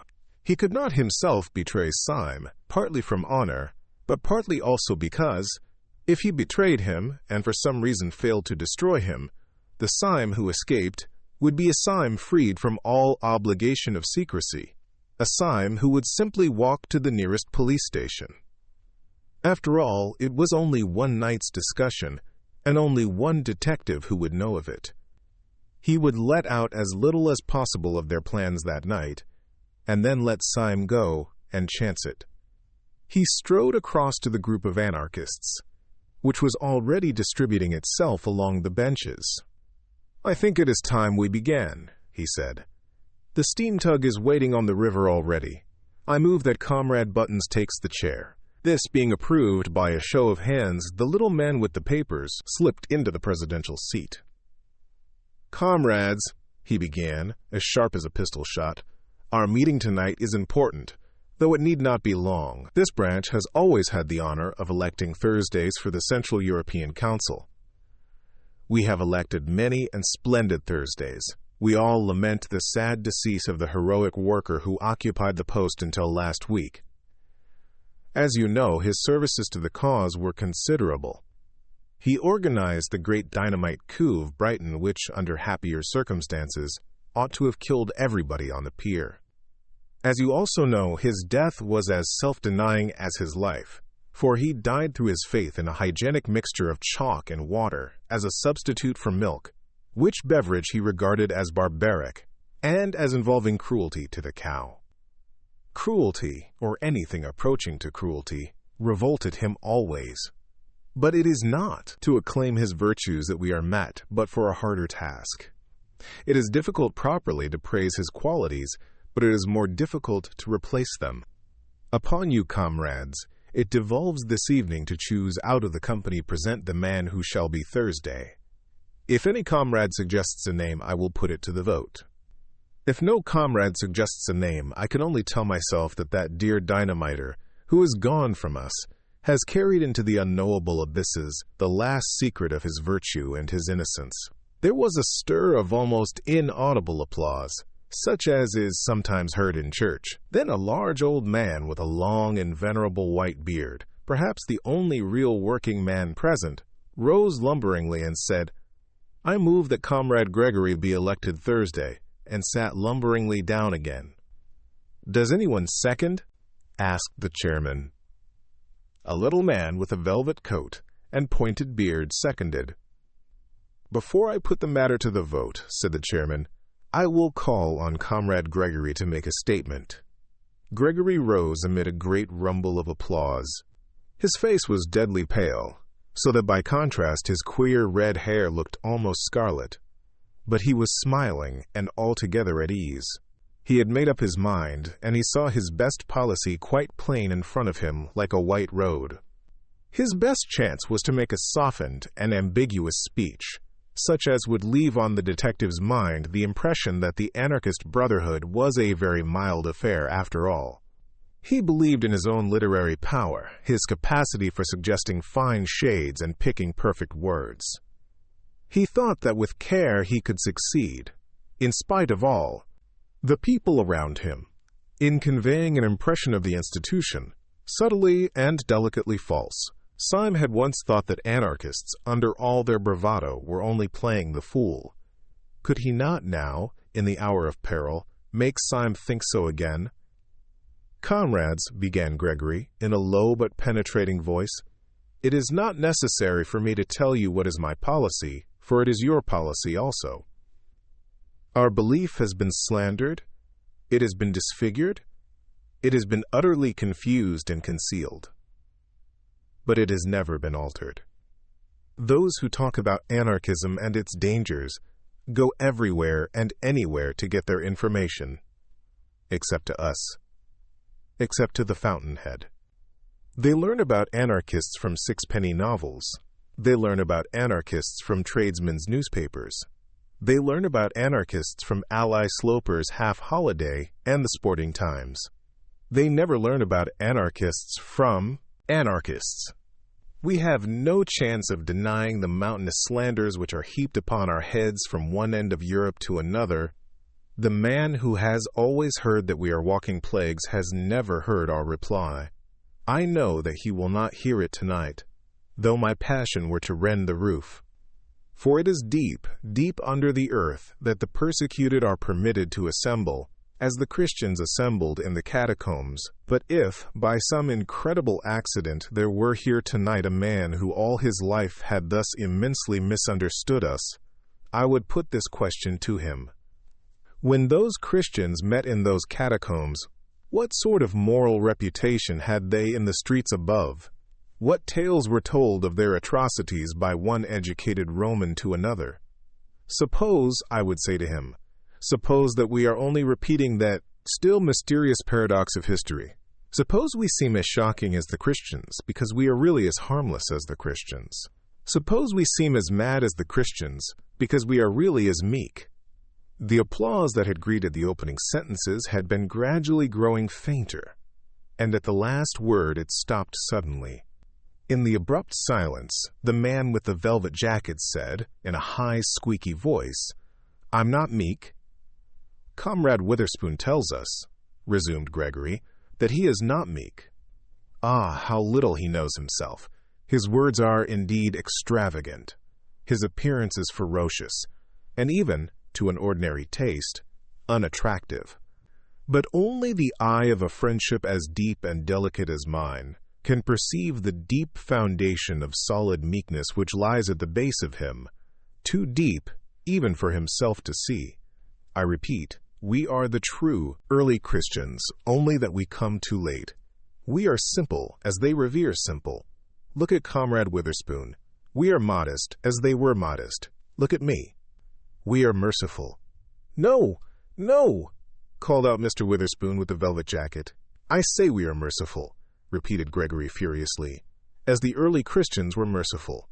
He could not himself betray Syme, partly from honor, but partly also because, if he betrayed him and for some reason failed to destroy him, the Syme who escaped would be a Syme freed from all obligation of secrecy, a Syme who would simply walk to the nearest police station. After all, it was only one night's discussion, and only one detective who would know of it. He would let out as little as possible of their plans that night, and then let Syme go and chance it. He strode across to the group of anarchists, which was already distributing itself along the benches. "I think it is time we began," he said. "The steam tug is waiting on the river already. I move that Comrade Buttons takes the chair." This being approved by a show of hands, the little man with the papers slipped into the presidential seat. "Comrades," he began, as sharp as a pistol shot, "our meeting tonight is important, though it need not be long. This branch has always had the honor of electing Thursdays for the Central European Council. We have elected many and splendid Thursdays. We all lament the sad decease of the heroic worker who occupied the post until last week. As you know, his services to the cause were considerable. He organized the great dynamite coup of Brighton, which, under happier circumstances, ought to have killed everybody on the pier. As you also know, his death was as self-denying as his life, for he died through his faith in a hygienic mixture of chalk and water as a substitute for milk, which beverage he regarded as barbaric and as involving cruelty to the cow. Cruelty, or anything approaching to cruelty, revolted him always. But it is not to acclaim his virtues that we are met, but for a harder task. It is difficult properly to praise his qualities, but it is more difficult to replace them. Upon you, comrades, it devolves this evening to choose out of the company present the man who shall be Thursday. If any comrade suggests a name, I will put it to the vote. If no comrade suggests a name, I can only tell myself that that dear dynamiter, who is gone from us, has carried into the unknowable abysses the last secret of his virtue and his innocence." There was a stir of almost inaudible applause, such as is sometimes heard in church. Then a large old man with a long and venerable white beard, perhaps the only real working man present, rose lumberingly and said, "I move that Comrade Gregory be elected Thursday," and sat lumberingly down again. "Does anyone second?" asked the chairman. A little man with a velvet coat and pointed beard seconded. "Before I put the matter to the vote," said the chairman, "I will call on Comrade Gregory to make a statement." Gregory rose amid a great rumble of applause. His face was deadly pale, so that by contrast his queer red hair looked almost scarlet. But he was smiling and altogether at ease. He had made up his mind, and he saw his best policy quite plain in front of him like a white road. His best chance was to make a softened and ambiguous speech, such as would leave on the detective's mind the impression that the anarchist brotherhood was a very mild affair after all. He believed in his own literary power, his capacity for suggesting fine shades and picking perfect words. He thought that with care he could succeed, in spite of all, the people around him, in conveying an impression of the institution, subtly and delicately false. Syme had once thought that anarchists, under all their bravado, were only playing the fool. Could he not now, in the hour of peril, make Syme think so again? "Comrades," began Gregory, in a low but penetrating voice, "it is not necessary for me to tell you what is my policy, for it is your policy also. Our belief has been slandered, it has been disfigured, it has been utterly confused and concealed. But it has never been altered. Those who talk about anarchism and its dangers go everywhere and anywhere to get their information, except to us, except to the fountainhead. They learn about anarchists from sixpenny novels, They learn about anarchists from tradesmen's newspapers. They learn about anarchists from Ally Sloper's Half Holiday and the Sporting Times. They never learn about anarchists from anarchists. We have no chance of denying the mountainous slanders which are heaped upon our heads from one end of Europe to another. The man who has always heard that we are walking plagues has never heard our reply. I know that he will not hear it tonight, though my passion were to rend the roof. For it is deep, deep under the earth that the persecuted are permitted to assemble, as the Christians assembled in the catacombs. But if, by some incredible accident, there were here tonight a man who all his life had thus immensely misunderstood us, I would put this question to him. When those Christians met in those catacombs, what sort of moral reputation had they in the streets above? What tales were told of their atrocities by one educated Roman to another? Suppose, I would say to him, suppose that we are only repeating that still mysterious paradox of history. Suppose we seem as shocking as the Christians, because we are really as harmless as the Christians. Suppose we seem as mad as the Christians, because we are really as meek. The applause that had greeted the opening sentences had been gradually growing fainter, and at the last word it stopped suddenly. In the abrupt silence, the man with the velvet jacket said, in a high, squeaky voice, "I'm not meek." "Comrade Witherspoon tells us," resumed Gregory, "that he is not meek. Ah, how little he knows himself. His words are, indeed, extravagant. His appearance is ferocious, and even, to an ordinary taste, unattractive. But only the eye of a friendship as deep and delicate as mine can perceive the deep foundation of solid meekness which lies at the base of him, too deep even for himself to see. I repeat, we are the true early Christians, only that we come too late. We are simple as they revere simple. Look at Comrade Witherspoon. We are modest as they were modest. Look at me. We are merciful." "No, no," called out Mr. Witherspoon with the velvet jacket. "I say we are merciful," repeated Gregory furiously, "as the early Christians were merciful.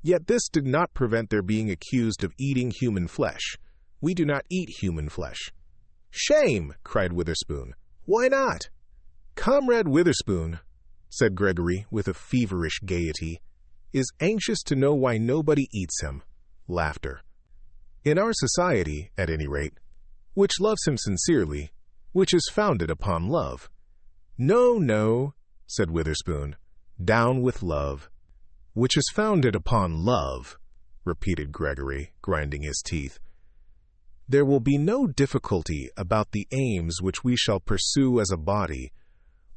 Yet this did not prevent their being accused of eating human flesh. We do not eat human flesh." "Shame!" cried Witherspoon. "Why not?" "Comrade Witherspoon," said Gregory with a feverish gaiety, "is anxious to know why nobody eats him." Laughter. "In our society, at any rate, which loves him sincerely, which is founded upon love." "No, no," said Witherspoon. "Down with love." "Which is founded upon love," repeated Gregory, grinding his teeth. "There will be no difficulty about the aims which we shall pursue as a body,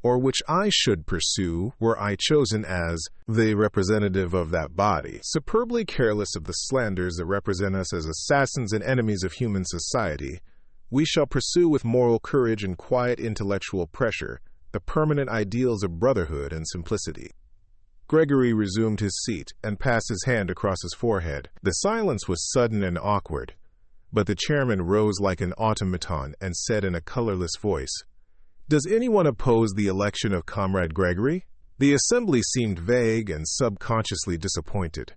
or which I should pursue were I chosen as the representative of that body, superbly careless of the slanders that represent us as assassins and enemies of human society. We shall pursue with moral courage and quiet intellectual pressure the permanent ideals of brotherhood and simplicity." Gregory resumed his seat and passed his hand across his forehead. The silence was sudden and awkward, but the chairman rose like an automaton and said in a colorless voice, "Does anyone oppose the election of Comrade Gregory?" The assembly seemed vague and subconsciously disappointed,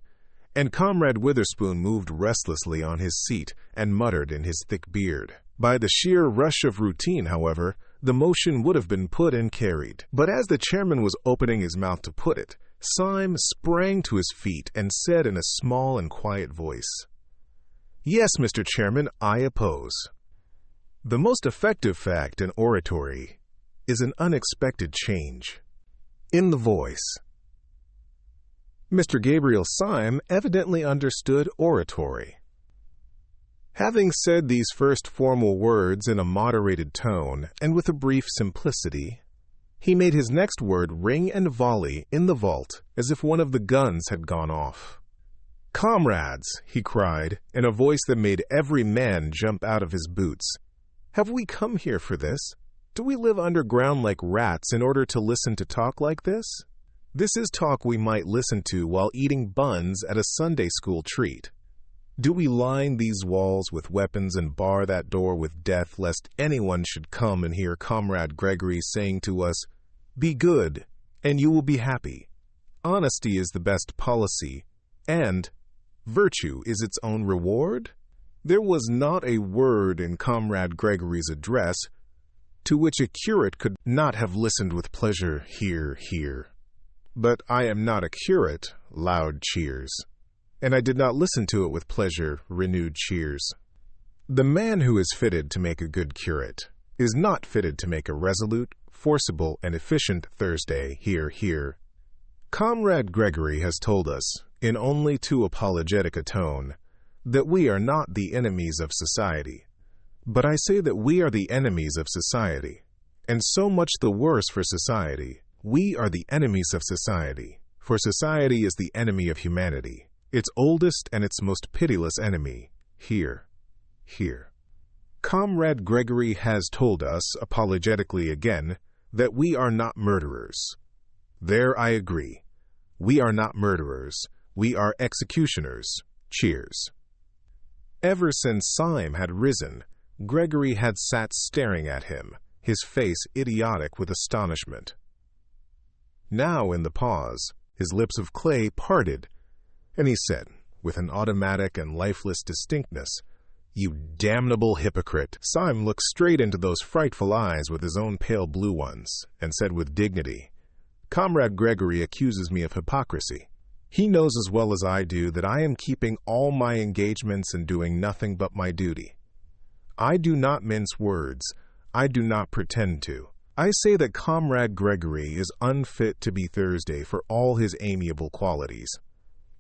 and Comrade Witherspoon moved restlessly on his seat and muttered in his thick beard. By the sheer rush of routine, however, the motion would have been put and carried. But as the chairman was opening his mouth to put it, Syme sprang to his feet and said in a small and quiet voice, "Yes, Mr. Chairman, I oppose." The most effective fact in oratory is an unexpected change in the voice. Mr. Gabriel Syme evidently understood oratory. Having said these first formal words in a moderated tone and with a brief simplicity, he made his next word ring and volley in the vault as if one of the guns had gone off. "Comrades," he cried, in a voice that made every man jump out of his boots, "have we come here for this? Do we live underground like rats in order to listen to talk like this? This is talk we might listen to while eating buns at a Sunday school treat. Do we line these walls with weapons and bar that door with death lest anyone should come and hear Comrade Gregory saying to us, 'Be good, and you will be happy. Honesty is the best policy. And virtue is its own reward? There was not a word in Comrade Gregory's address to which a curate could not have listened with pleasure. Hear, hear. But I am not a curate, loud cheers. And I did not listen to it with pleasure, renewed cheers. The man who is fitted to make a good curate is not fitted to make a resolute, forcible, and efficient Thursday. Hear, hear. Comrade Gregory has told us, in only too apologetic a tone, that we are not the enemies of society. But I say that we are the enemies of society, and so much the worse for society. We are the enemies of society, for society is the enemy of humanity, its oldest and its most pitiless enemy. Hear, hear. Comrade Gregory has told us, apologetically again, that we are not murderers. There I agree. We are not murderers. We are executioners. Cheers. Ever since Syme had risen, Gregory had sat staring at him, his face idiotic with astonishment. Now, in the pause, his lips of clay parted, and he said, with an automatic and lifeless distinctness, "You damnable hypocrite!" Syme looked straight into those frightful eyes with his own pale blue ones, and said with dignity, "Comrade Gregory accuses me of hypocrisy. He knows as well as I do that I am keeping all my engagements and doing nothing but my duty. I do not mince words. I do not pretend to. I say that Comrade Gregory is unfit to be Thursday for all his amiable qualities.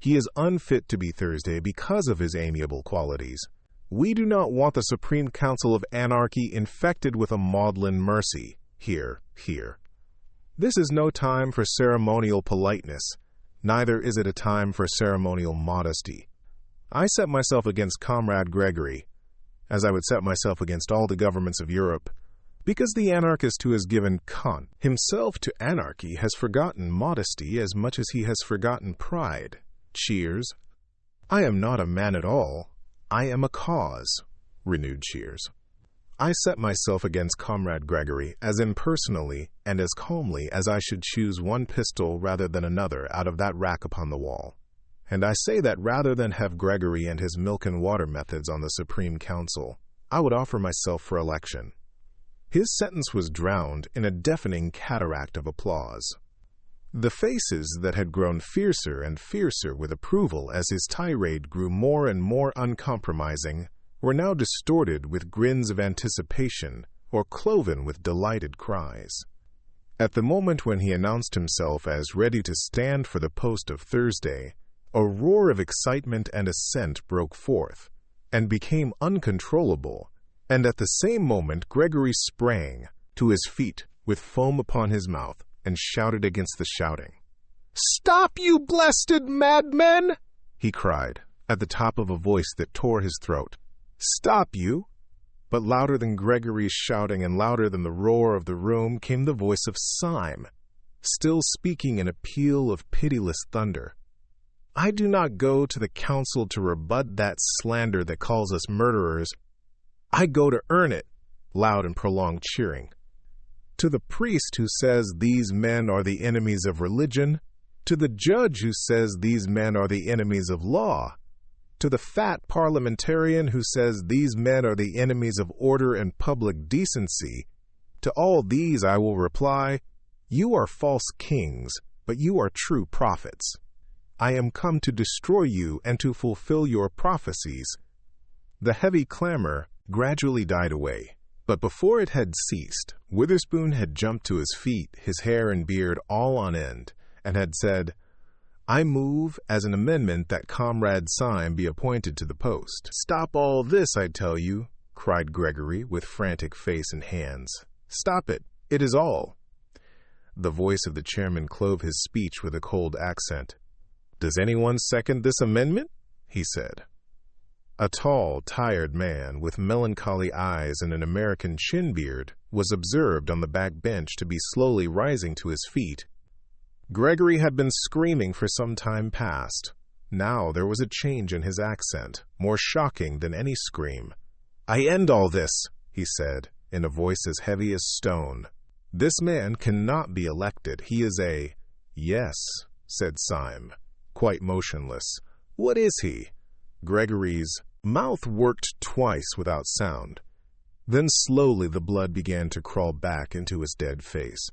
He is unfit to be Thursday because of his amiable qualities. We do not want the Supreme Council of Anarchy infected with a maudlin mercy. Hear, hear. This is no time for ceremonial politeness. Neither is it a time for ceremonial modesty. I set myself against Comrade Gregory, as I would set myself against all the governments of Europe, because the anarchist who has given Kant himself to anarchy has forgotten modesty as much as he has forgotten pride. Cheers. I am not a man at all. I am a cause. Renewed cheers. I set myself against Comrade Gregory as impersonally and as calmly as I should choose one pistol rather than another out of that rack upon the wall. And I say that rather than have Gregory and his milk and water methods on the Supreme Council, I would offer myself for election. His sentence was drowned in a deafening cataract of applause. The faces that had grown fiercer and fiercer with approval as his tirade grew more and more uncompromising were now distorted with grins of anticipation or cloven with delighted cries. At the moment when he announced himself as ready to stand for the post of Thursday, a roar of excitement and assent broke forth and became uncontrollable, and at the same moment Gregory sprang to his feet with foam upon his mouth and shouted against the shouting. "Stop, you blasted madmen!" he cried, at the top of a voice that tore his throat. "Stop you!" But louder than Gregory's shouting and louder than the roar of the room came the voice of Syme, still speaking in a peal of pitiless thunder. "I do not go to the council to rebut that slander that calls us murderers. I go to earn it." Loud and prolonged cheering. To the priest who says these men are the enemies of religion, to the judge who says these men are the enemies of law, to the fat parliamentarian who says these men are the enemies of order and public decency, to all these I will reply, you are false kings, but you are true prophets. I am come to destroy you and to fulfill your prophecies. The heavy clamor gradually died away. But before it had ceased, Witherspoon had jumped to his feet, his hair and beard all on end, and had said, "I move as an amendment that Comrade Syme be appointed to the post." "Stop all this, I tell you," cried Gregory with frantic face and hands. "Stop it. It is all." The voice of the chairman clove his speech with a cold accent. "Does anyone second this amendment?" he said. A tall, tired man with melancholy eyes and an American chin beard was observed on the back bench to be slowly rising to his feet. Gregory had been screaming for some time past. Now there was a change in his accent, more shocking than any scream. "I end all this," he said, in a voice as heavy as stone. "This man cannot be elected. He is a—" "Yes," said Syme, quite motionless, What is he? Gregory's mouth worked twice without sound. Then slowly the blood began to crawl back into his dead face.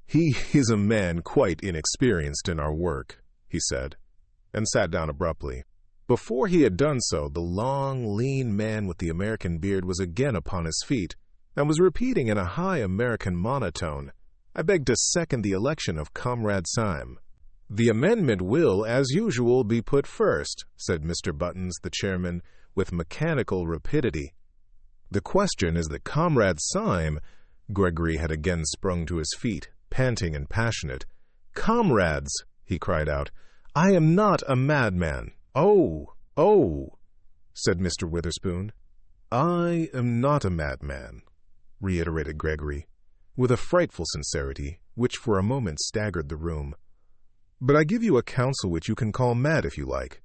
He is a man quite inexperienced in our work, he said, and sat down abruptly. Before he had done so, the long, lean man with the American beard was again upon his feet, and was repeating in a high American monotone, "I beg to second the election of Comrade Syme." "The amendment will, as usual, be put first," said Mr. Buttons, the chairman, with mechanical rapidity. "The question is that Comrade Syme—" Gregory had again sprung to his feet, panting and passionate. "Comrades," he cried out, "I am not a madman." Oh, said Mr. Witherspoon. "I am not a madman," reiterated Gregory, with a frightful sincerity, which for a moment staggered the room. "But I give you a counsel which you can call mad if you like."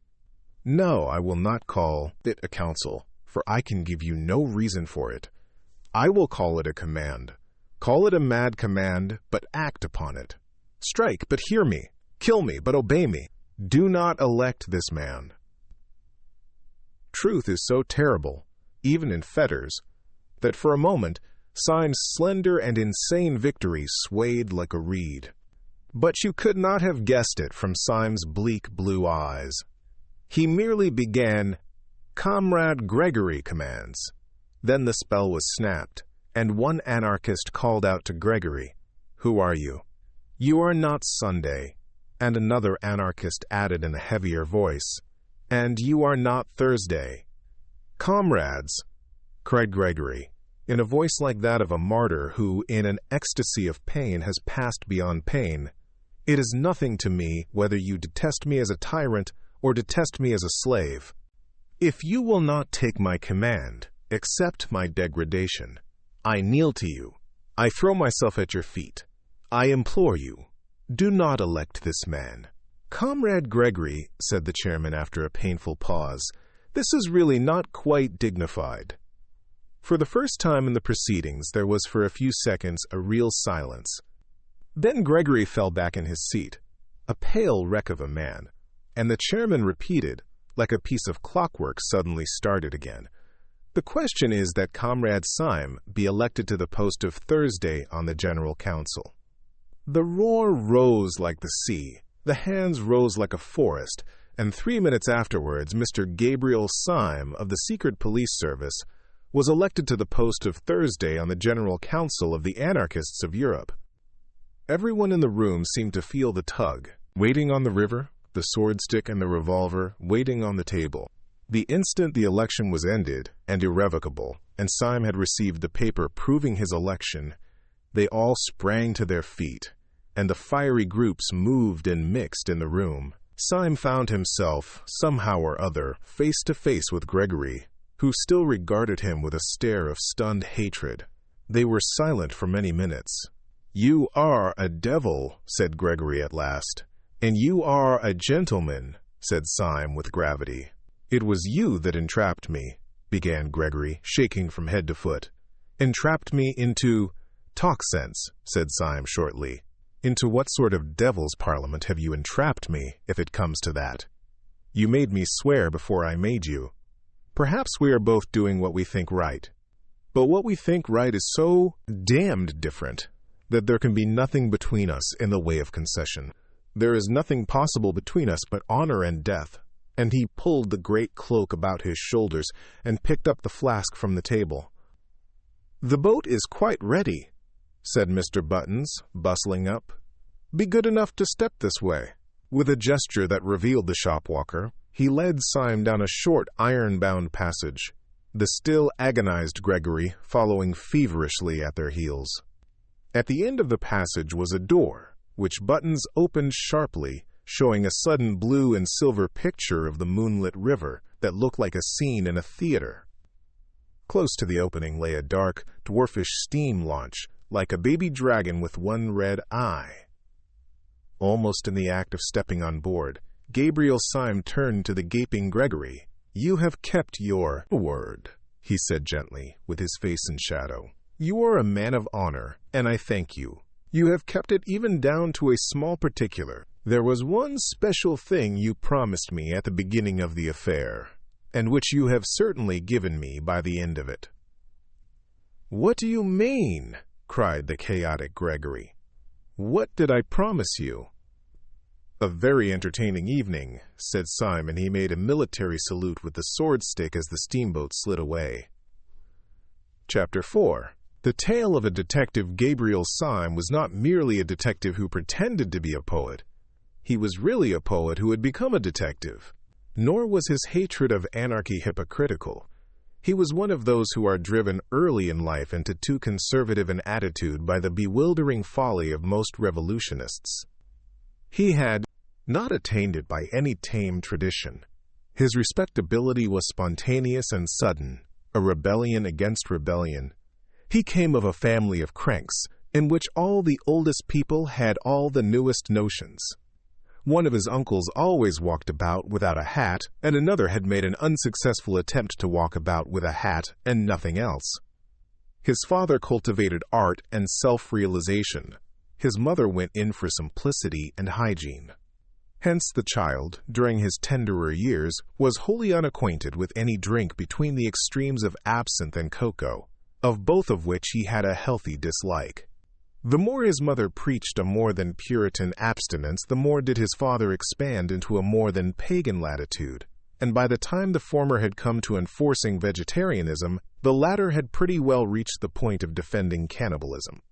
"No, I will not call it a counsel, for I can give you no reason for it. I will call it a command. Call it a mad command, but act upon it. Strike, but hear me. Kill me, but obey me. Do not elect this man." Truth is so terrible, even in fetters, that for a moment Syme's slender and insane victory swayed like a reed. But you could not have guessed it from Syme's bleak blue eyes. He merely began, "Comrade Gregory commands." Then the spell was snapped, and one anarchist called out to Gregory, "Who are you?" "You are not Sunday," and another anarchist added in a heavier voice, "And you are not Thursday." "Comrades," cried Gregory, in a voice like that of a martyr who, in an ecstasy of pain, has passed beyond pain, "it is nothing to me whether you detest me as a tyrant or detest me as a slave. If you will not take my command, accept my degradation. I kneel to you. I throw myself at your feet. I implore you, do not elect this man." "Comrade Gregory," said the chairman after a painful pause, "this is really not quite dignified." For the first time in the proceedings, there was for a few seconds a real silence. Then Gregory fell back in his seat, a pale wreck of a man, and the chairman repeated, like a piece of clockwork suddenly started again, "The question is that Comrade Syme be elected to the post of Thursday on the General Council." The roar rose like the sea, the hands rose like a forest, and 3 minutes afterwards Mr. Gabriel Syme of the Secret Police Service was elected to the post of Thursday on the General Council of the Anarchists of Europe. Everyone in the room seemed to feel the tug, waiting on the river, the sword-stick and the revolver waiting on the table. The instant the election was ended and irrevocable, and Syme had received the paper proving his election, they all sprang to their feet, and the fiery groups moved and mixed in the room. Syme found himself, somehow or other, face to face with Gregory, who still regarded him with a stare of stunned hatred. They were silent for many minutes. "You are a devil," said Gregory at last. "And you are a gentleman," said Syme with gravity. "It was you that entrapped me," began Gregory, shaking from head to foot. "Entrapped me into—" "Talk sense," said Syme shortly. "Into what sort of devil's parliament have you entrapped me, if it comes to that? You made me swear before I made you. Perhaps we are both doing what we think right. But what we think right is so damned different that there can be nothing between us in the way of concession. There is nothing possible between us but honor and death." And he pulled the great cloak about his shoulders and picked up the flask from the table. "The boat is quite ready," said Mr. Buttons, bustling up. "Be good enough to step this way." With a gesture that revealed the shopwalker, he led Syme down a short iron-bound passage, the still agonized Gregory following feverishly at their heels. At the end of the passage was a door, which Buttons opened sharply, showing a sudden blue and silver picture of the moonlit river that looked like a scene in a theater. Close to the opening lay a dark, dwarfish steam launch, like a baby dragon with one red eye. Almost in the act of stepping on board, Gabriel Syme turned to the gaping Gregory. "You have kept your word," he said gently, with his face in shadow. "You are a man of honor, and I thank you. You have kept it even down to a small particular. There was one special thing you promised me at the beginning of the affair, and which you have certainly given me by the end of it." "What do you mean?" cried the chaotic Gregory. "What did I promise you?" "A very entertaining evening," said Syme, and he made a military salute with the sword stick as the steamboat slid away. Chapter 4. The tale of a detective Gabriel Syme was not merely a detective who pretended to be a poet. He was really a poet who had become a detective. Nor was his hatred of anarchy hypocritical. He was one of those who are driven early in life into too conservative an attitude by the bewildering folly of most revolutionists. He had not attained it by any tame tradition. His respectability was spontaneous and sudden, a rebellion against rebellion. He came of a family of cranks, in which all the oldest people had all the newest notions. One of his uncles always walked about without a hat, and another had made an unsuccessful attempt to walk about with a hat and nothing else. His father cultivated art and self-realization. His mother went in for simplicity and hygiene. Hence the child, during his tenderer years, was wholly unacquainted with any drink between the extremes of absinthe and cocoa, of both of which he had a healthy dislike. The more his mother preached a more than Puritan abstinence, the more did his father expand into a more than pagan latitude, and by the time the former had come to enforcing vegetarianism, the latter had pretty well reached the point of defending cannibalism.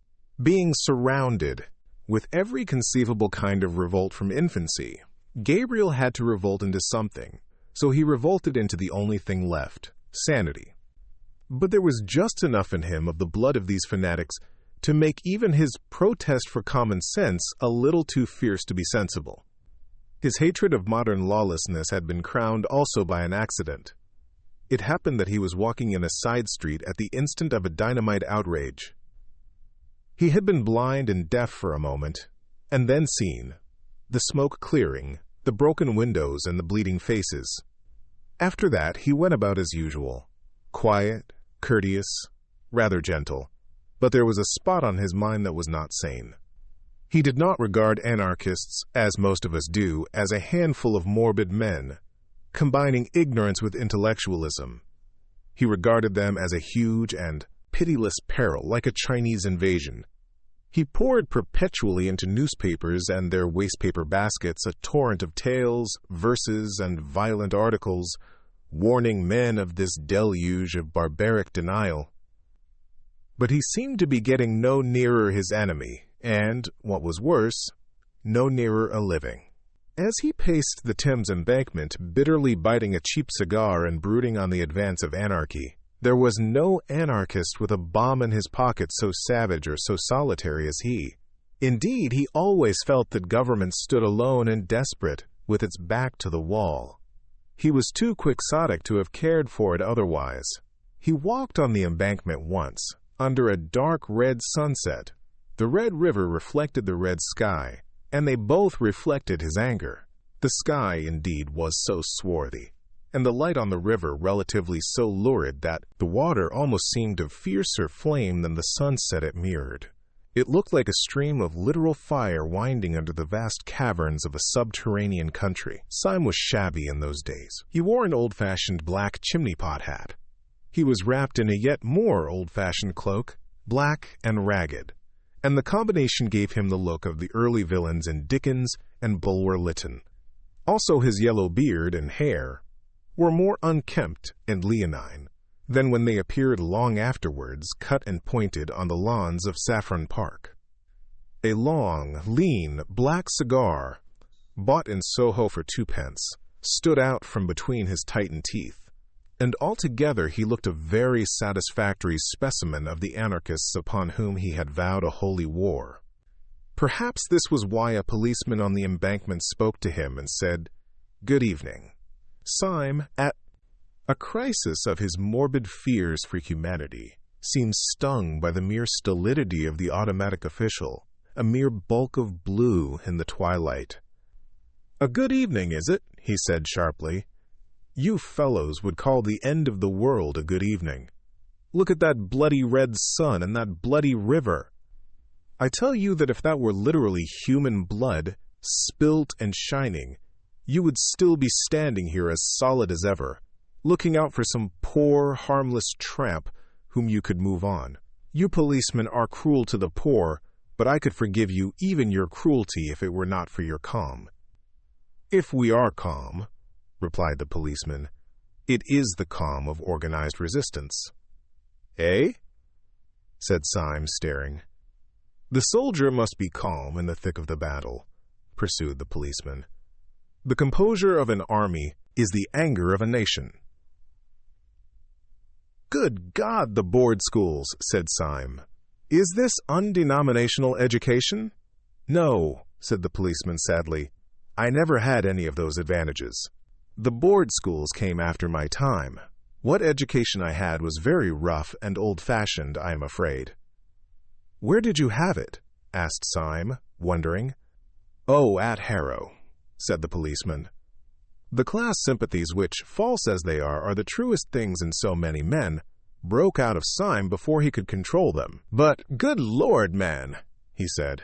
Being surrounded with every conceivable kind of revolt from infancy, Gabriel had to revolt into something, so he revolted into the only thing left, sanity. But there was just enough in him of the blood of these fanatics to make even his protest for common sense a little too fierce to be sensible. His hatred of modern lawlessness had been crowned also by an accident. It happened that he was walking in a side street at the instant of a dynamite outrage. He had been blind and deaf for a moment, and then seen, the smoke clearing, the broken windows and the bleeding faces. After that, he went about as usual, quiet, courteous, rather gentle. But there was a spot on his mind that was not sane. He did not regard anarchists, as most of us do, as a handful of morbid men, combining ignorance with intellectualism. He regarded them as a huge and pitiless peril, like a Chinese invasion. He poured perpetually into newspapers and their wastepaper baskets a torrent of tales, verses, and violent articles, warning men of this deluge of barbaric denial. But he seemed to be getting no nearer his enemy, and, what was worse, no nearer a living. As he paced the Thames embankment, bitterly biting a cheap cigar and brooding on the advance of anarchy, there was no anarchist with a bomb in his pocket so savage or so solitary as he. Indeed, he always felt that government stood alone and desperate, with its back to the wall. He was too quixotic to have cared for it otherwise. He walked on the embankment once, under a dark red sunset. The red river reflected the red sky, and they both reflected his anger. The sky, indeed, was so swarthy, and the light on the river relatively so lurid that the water almost seemed of fiercer flame than the sunset it mirrored. It looked like a stream of literal fire winding under the vast caverns of a subterranean country. Syme was shabby in those days. He wore an old-fashioned black chimney-pot hat. He was wrapped in a yet more old-fashioned cloak, black and ragged, and the combination gave him the look of the early villains in Dickens and Bulwer Lytton. Also his yellow beard and hair were more unkempt and leonine than when they appeared long afterwards cut and pointed on the lawns of Saffron Park. A long, lean, black cigar, bought in Soho for 2d, stood out from between his tightened teeth, and altogether he looked a very satisfactory specimen of the anarchists upon whom he had vowed a holy war. Perhaps this was why a policeman on the embankment spoke to him and said, "Good evening." Syme, at a crisis of his morbid fears for humanity, seemed stung by the mere stolidity of the automatic official, a mere bulk of blue in the twilight. "A good evening, is it?" he said sharply. "You fellows would call the end of the world a good evening. Look at that bloody red sun and that bloody river. I tell you that if that were literally human blood, spilt and shining, you would still be standing here as solid as ever, looking out for some poor, harmless tramp whom you could move on. You policemen are cruel to the poor, but I could forgive you even your cruelty if it were not for your calm. If we are calm, replied the policeman, it is the calm of organized resistance. Eh? Said Syme, staring. The soldier must be calm in the thick of the battle, pursued the policeman. The composure of an army is the anger of a nation. Good God, the board schools, said Syme. Is this undenominational education? No, said the policeman sadly. I never had any of those advantages. The board schools came after my time. What education I had was very rough and old-fashioned, I am afraid. Where did you have it? Asked Syme, wondering. Oh, at Harrow, said the policeman. The class sympathies which, false as they are the truest things in so many men, broke out of Syme before he could control them. But, good Lord, man, he said,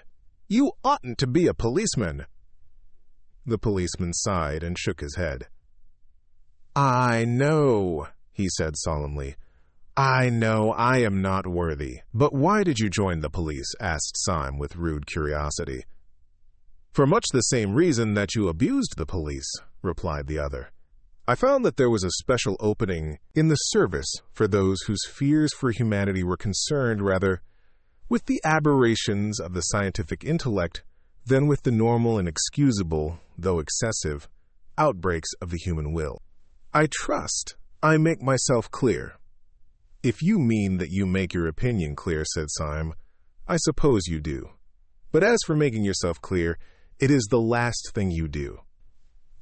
you oughtn't to be a policeman. The policeman sighed and shook his head. I know, he said solemnly. I know I am not worthy. But why did you join the police? Asked Syme with rude curiosity. For much the same reason that you abused the police, replied the other. I found that there was a special opening in the service for those whose fears for humanity were concerned rather with the aberrations of the scientific intellect than with the normal and excusable, though excessive, outbreaks of the human will. I trust I make myself clear. If you mean that you make your opinion clear, said Syme, I suppose you do. But as for making yourself clear, it is the last thing you do.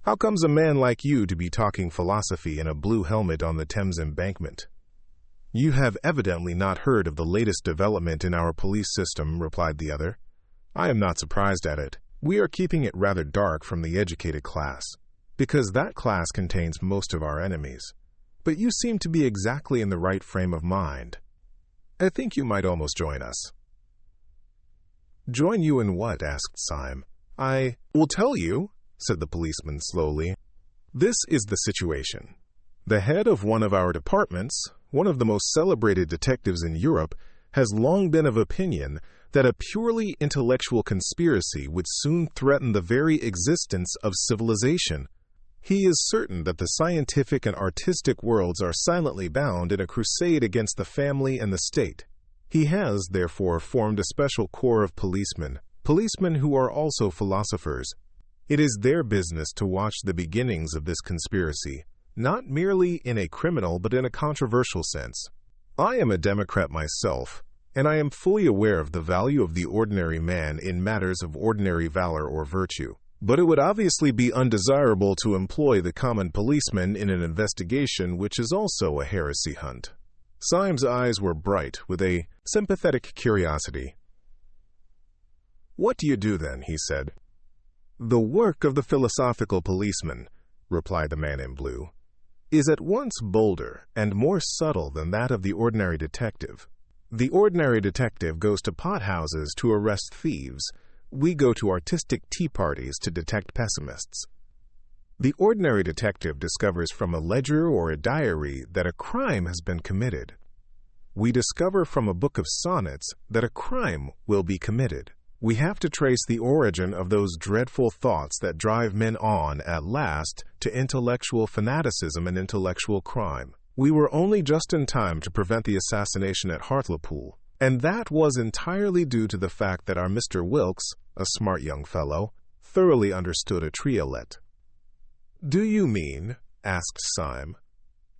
How comes a man like you to be talking philosophy in a blue helmet on the Thames embankment? You have evidently not heard of the latest development in our police system, replied the other. I am not surprised at it. We are keeping it rather dark from the educated class, because that class contains most of our enemies. But you seem to be exactly in the right frame of mind. I think you might almost join us. Join you in what? Asked Syme. I will tell you, said the policeman slowly. This is the situation. The head of one of our departments, one of the most celebrated detectives in Europe, has long been of opinion that a purely intellectual conspiracy would soon threaten the very existence of civilization. He is certain that the scientific and artistic worlds are silently bound in a crusade against the family and the state. He has, therefore, formed a special corps of policemen who are also philosophers. It is their business to watch the beginnings of this conspiracy, not merely in a criminal but in a controversial sense. I am a Democrat myself, and I am fully aware of the value of the ordinary man in matters of ordinary valor or virtue. But it would obviously be undesirable to employ the common policeman in an investigation which is also a heresy hunt. Syme's eyes were bright with a sympathetic curiosity. What do you do then? He said. The work of the philosophical policeman, replied the man in blue, is at once bolder and more subtle than that of the ordinary detective. The ordinary detective goes to pothouses to arrest thieves. We go to artistic tea parties to detect pessimists. The ordinary detective discovers from a ledger or a diary that a crime has been committed. We discover from a book of sonnets that a crime will be committed. We have to trace the origin of those dreadful thoughts that drive men on, at last, to intellectual fanaticism and intellectual crime. We were only just in time to prevent the assassination at Hartlepool, and that was entirely due to the fact that our Mr. Wilkes, a smart young fellow, thoroughly understood a triolet. Do you mean, asked Syme,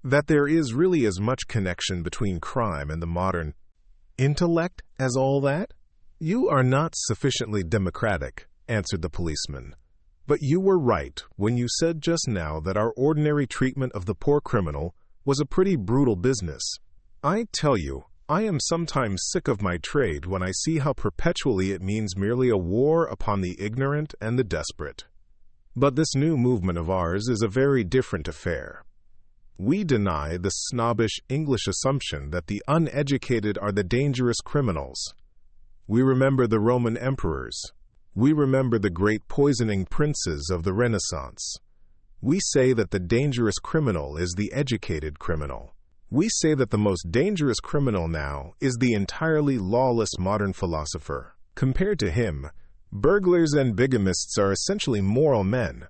that there is really as much connection between crime and the modern intellect as all that? You are not sufficiently democratic, answered the policeman. But you were right when you said just now that our ordinary treatment of the poor criminal was a pretty brutal business. I tell you, I am sometimes sick of my trade when I see how perpetually it means merely a war upon the ignorant and the desperate. But this new movement of ours is a very different affair. We deny the snobbish English assumption that the uneducated are the dangerous criminals. We remember the Roman emperors. We remember the great poisoning princes of the Renaissance. We say that the dangerous criminal is the educated criminal. We say that the most dangerous criminal now is the entirely lawless modern philosopher. Compared to him, burglars and bigamists are essentially moral men.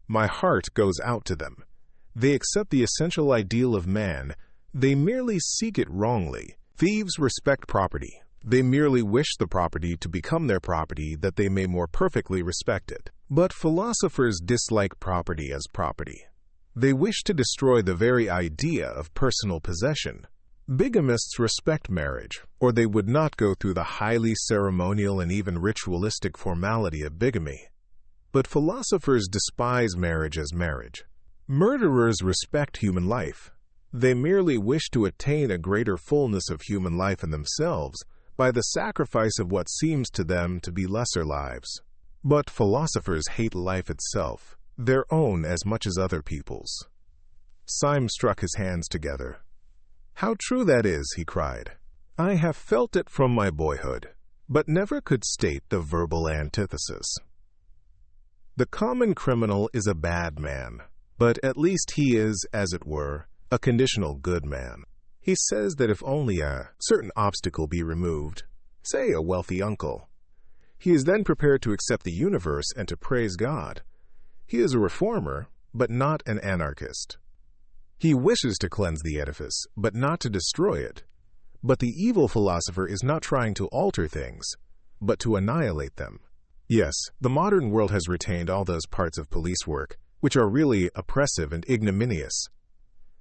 My heart goes out to them. They accept the essential ideal of man. They merely seek it wrongly. Thieves respect property. They merely wish the property to become their property that they may more perfectly respect it. But philosophers dislike property as property. They wish to destroy the very idea of personal possession. Bigamists respect marriage, or they would not go through the highly ceremonial and even ritualistic formality of bigamy. But philosophers despise marriage as marriage. Murderers respect human life. They merely wish to attain a greater fullness of human life in themselves by the sacrifice of what seems to them to be lesser lives. But philosophers hate life itself, their own as much as other people's. Syme struck his hands together. "How true that is," he cried. "I have felt it from my boyhood, but never could state the verbal antithesis. The common criminal is a bad man, but at least he is, as it were, a conditional good man. He says that if only a certain obstacle be removed, say a wealthy uncle, he is then prepared to accept the universe and to praise God. He is a reformer, but not an anarchist. He wishes to cleanse the edifice, but not to destroy it. But the evil philosopher is not trying to alter things, but to annihilate them. Yes, the modern world has retained all those parts of police work, which are really oppressive and ignominious.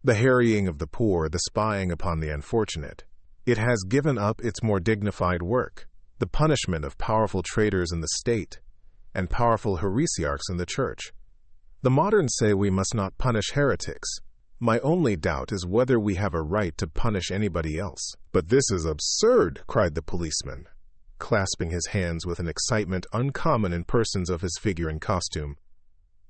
The harrying of the poor, the spying upon the unfortunate. It has given up its more dignified work, the punishment of powerful traitors in the state, and powerful heresiarchs in the church. The moderns say we must not punish heretics. My only doubt is whether we have a right to punish anybody else." "But this is absurd," cried the policeman, clasping his hands with an excitement uncommon in persons of his figure and costume.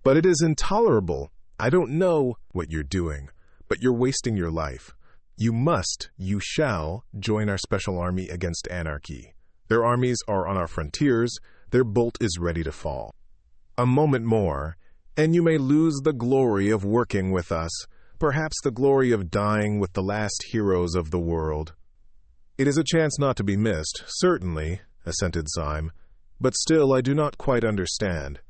"But it is intolerable. I don't know what you're doing, but you're wasting your life. You shall join our special army against anarchy. Their armies are on our frontiers. Their bolt is ready to fall. A moment more, and you may lose the glory of working with us, perhaps the glory of dying with the last heroes of the world." "It is a chance not to be missed, certainly," assented Syme, "but still I do not quite understand.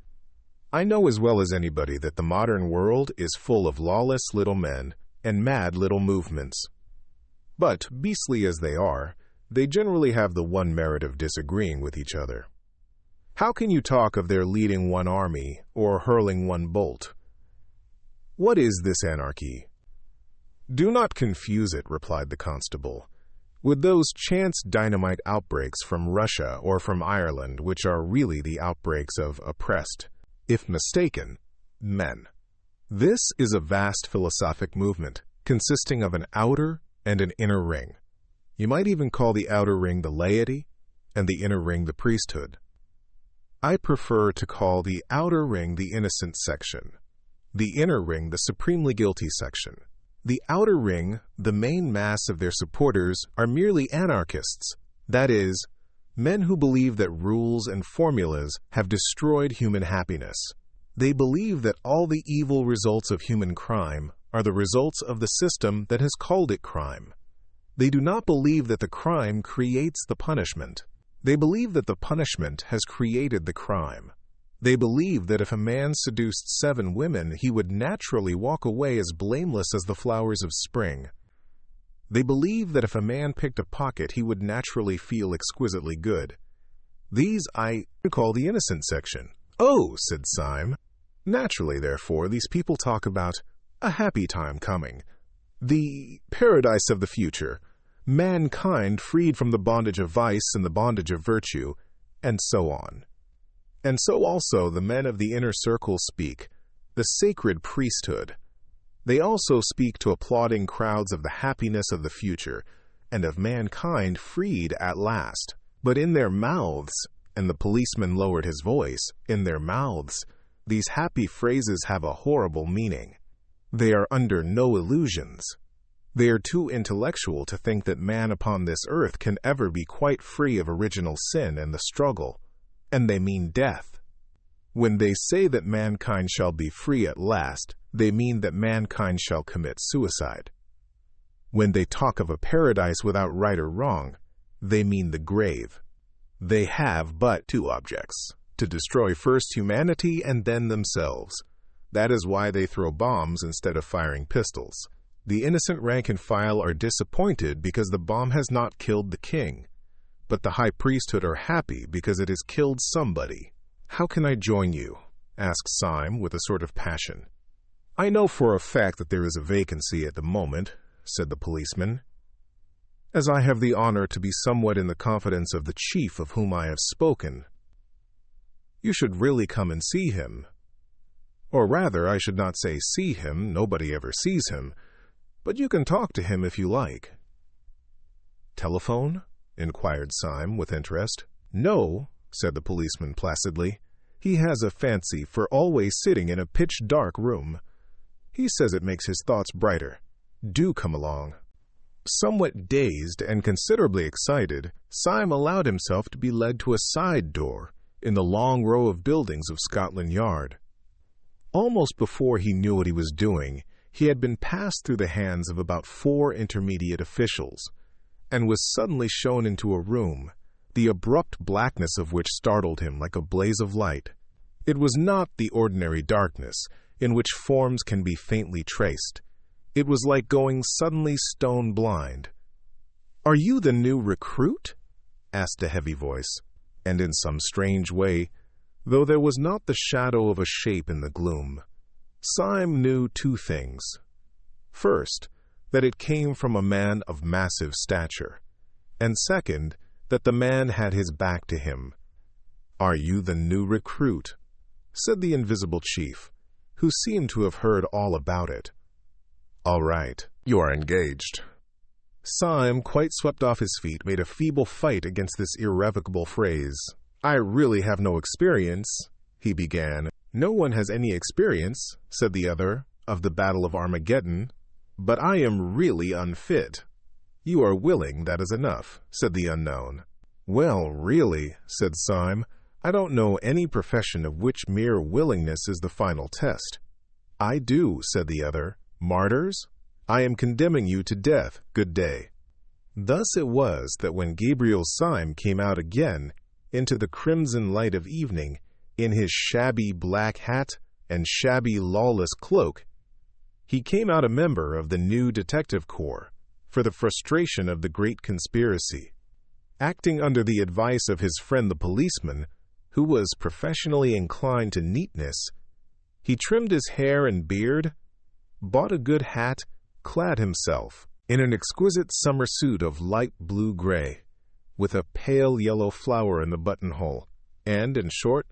I know as well as anybody that the modern world is full of lawless little men and mad little movements. But, beastly as they are, they generally have the one merit of disagreeing with each other. How can you talk of their leading one army or hurling one bolt? What is this anarchy?" "Do not confuse it," replied the constable, "with those chance dynamite outbreaks from Russia or from Ireland which are really the outbreaks of oppressed, if mistaken, men. This is a vast philosophic movement, consisting of an outer and an inner ring. You might even call the outer ring the laity, and the inner ring the priesthood. I prefer to call the outer ring the innocent section, the inner ring the supremely guilty section. The outer ring, the main mass of their supporters, are merely anarchists, that is, men who believe that rules and formulas have destroyed human happiness. They believe that all the evil results of human crime are the results of the system that has called it crime. They do not believe that the crime creates the punishment. They believe that the punishment has created the crime. They believe that if a man seduced 7 women, he would naturally walk away as blameless as the flowers of spring. They believe that if a man picked a pocket, he would naturally feel exquisitely good. These I call the innocent section." "Oh," said Syme. "Naturally, therefore, these people talk about a happy time coming, the paradise of the future, mankind freed from the bondage of vice and the bondage of virtue, and so on. And so also the men of the inner circle speak, the sacred priesthood. They also speak to applauding crowds of the happiness of the future, and of mankind freed at last. But in their mouths," and the policeman lowered his voice, "in their mouths, these happy phrases have a horrible meaning. They are under no illusions. They are too intellectual to think that man upon this earth can ever be quite free of original sin and the struggle, and they mean death. When they say that mankind shall be free at last, they mean that mankind shall commit suicide. When they talk of a paradise without right or wrong, they mean the grave. They have but two objects: to destroy first humanity and then themselves. That is why they throw bombs instead of firing pistols. The innocent rank and file are disappointed because the bomb has not killed the king, but the high priesthood are happy because it has killed somebody. "How can I join you?" asked Syme with a sort of passion. "I know for a fact that there is a vacancy at the moment," said the policeman, "as I have the honor to be somewhat in the confidence of the chief of whom I have spoken. You should really come and see him. Or rather, I should not say see him, nobody ever sees him, but you can talk to him if you like." "Telephone?" inquired Syme with interest. "No," said the policeman placidly. "He has a fancy for always sitting in a pitch-dark room. He says it makes his thoughts brighter. Do come along." Somewhat dazed and considerably excited, Syme allowed himself to be led to a side door in the long row of buildings of Scotland Yard. Almost before he knew what he was doing, he had been passed through the hands of about 4 intermediate officials, and was suddenly shown into a room, the abrupt blackness of which startled him like a blaze of light. It was not the ordinary darkness, in which forms can be faintly traced. It was like going suddenly stone blind. "Are you the new recruit?" asked a heavy voice, and in some strange way, though there was not the shadow of a shape in the gloom, Syme knew 2 things. First, that it came from a man of massive stature, and second, that the man had his back to him. "Are you the new recruit?" said the invisible chief, who seemed to have heard all about it. "All right, you are engaged." Syme, quite swept off his feet, made a feeble fight against this irrevocable phrase. "I really have no experience," he began. "No one has any experience," said the other, "of the Battle of Armageddon, but I am really unfit." "You are willing, that is enough," said the unknown. "Well, really," said Syme, "I don't know any profession of which mere willingness is the final test." "I do," said the other. "Martyrs? I am condemning you to death. Good day." Thus it was that when Gabriel Syme came out again into the crimson light of evening, in his shabby black hat and shabby lawless cloak, he came out a member of the new detective corps for the frustration of the great conspiracy. Acting under the advice of his friend the policeman, who was professionally inclined to neatness, he trimmed his hair and beard, bought a good hat, clad himself in an exquisite summer suit of light blue-gray, with a pale yellow flower in the buttonhole, and, in short,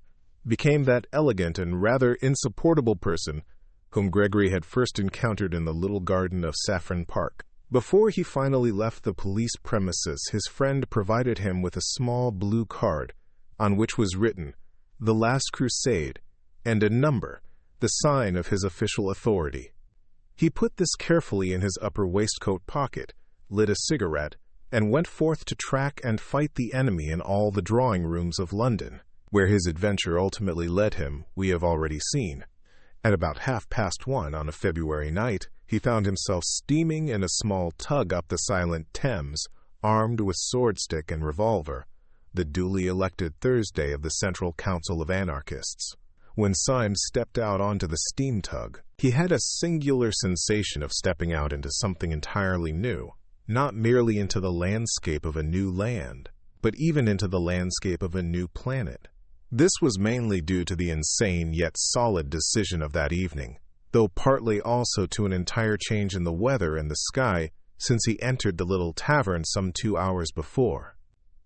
became that elegant and rather insupportable person whom Gregory had first encountered in the little garden of Saffron Park. Before he finally left the police premises, his friend provided him with a small blue card on which was written, "The Last Crusade," and a number, the sign of his official authority. He put this carefully in his upper waistcoat pocket, lit a cigarette, and went forth to track and fight the enemy in all the drawing-rooms of London. Where his adventure ultimately led him, we have already seen. At about 1:30 on a February night, he found himself steaming in a small tug up the silent Thames, armed with sword-stick and revolver, the duly elected Thursday of the Central Council of Anarchists. When Syme stepped out onto the steam tug, he had a singular sensation of stepping out into something entirely new, not merely into the landscape of a new land, but even into the landscape of a new planet. This was mainly due to the insane yet solid decision of that evening, though partly also to an entire change in the weather and the sky since he entered the little tavern some 2 hours before.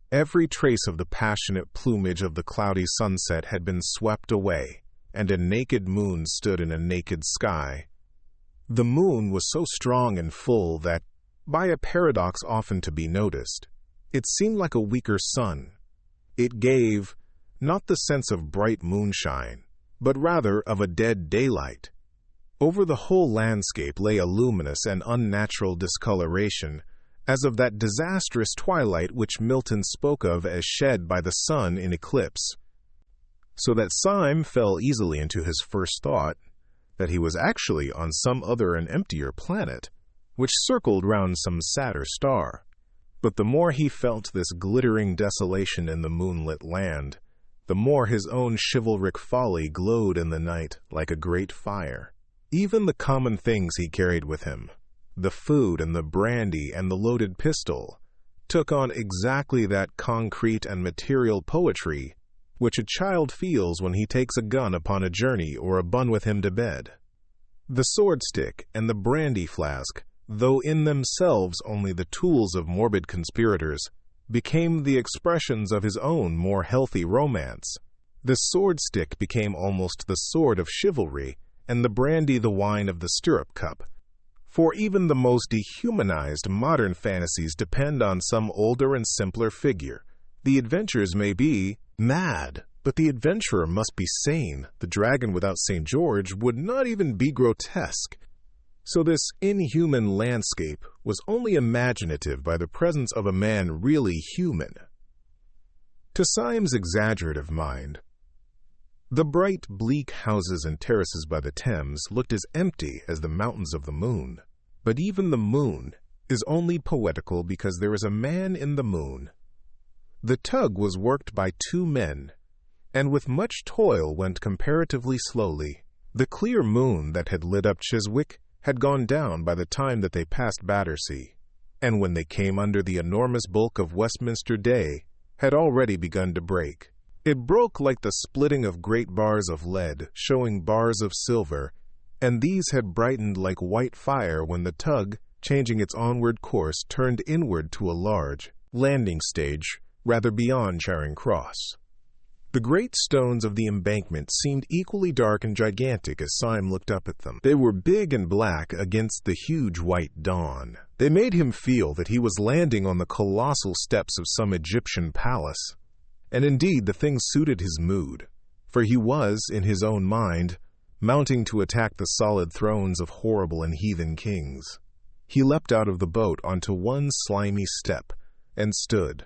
Every trace of the passionate plumage of the cloudy sunset had been swept away, and a naked moon stood in a naked sky. The moon was so strong and full that, by a paradox often to be noticed, it seemed like a weaker sun. It gave, not the sense of bright moonshine, but rather of a dead daylight. Over the whole landscape lay a luminous and unnatural discoloration, as of that disastrous twilight which Milton spoke of as shed by the sun in eclipse, so that Syme fell easily into his first thought, that he was actually on some other and emptier planet, which circled round some sadder star. But the more he felt this glittering desolation in the moonlit land, the more his own chivalric folly glowed in the night like a great fire. Even the common things he carried with him, the food and the brandy and the loaded pistol, took on exactly that concrete and material poetry which a child feels when he takes a gun upon a journey or a bun with him to bed. The sword-stick and the brandy flask, though in themselves only the tools of morbid conspirators, became the expressions of his own more healthy romance. The sword-stick became almost the sword of chivalry, and the brandy the wine of the stirrup-cup. For even the most dehumanized modern fantasies depend on some older and simpler figure. The adventures may be mad, but the adventurer must be sane. The dragon without St. George would not even be grotesque. So this inhuman landscape was only imaginative by the presence of a man really human. To Syme's exaggerative mind, the bright, bleak houses and terraces by the Thames looked as empty as the mountains of the moon. But even the moon is only poetical because there is a man in the moon. The tug was worked by 2 men, and with much toil went comparatively slowly. The clear moon that had lit up Chiswick had gone down by the time that they passed Battersea, and when they came under the enormous bulk of Westminster Day, had already begun to break. It broke like the splitting of great bars of lead, showing bars of silver, and these had brightened like white fire when the tug, changing its onward course, turned inward to a large landing stage rather beyond Charing Cross. The great stones of the embankment seemed equally dark and gigantic as Syme looked up at them. They were big and black against the huge white dawn. They made him feel that he was landing on the colossal steps of some Egyptian palace. And indeed the thing suited his mood, for he was, in his own mind, mounting to attack the solid thrones of horrible and heathen kings. He leapt out of the boat onto one slimy step and stood,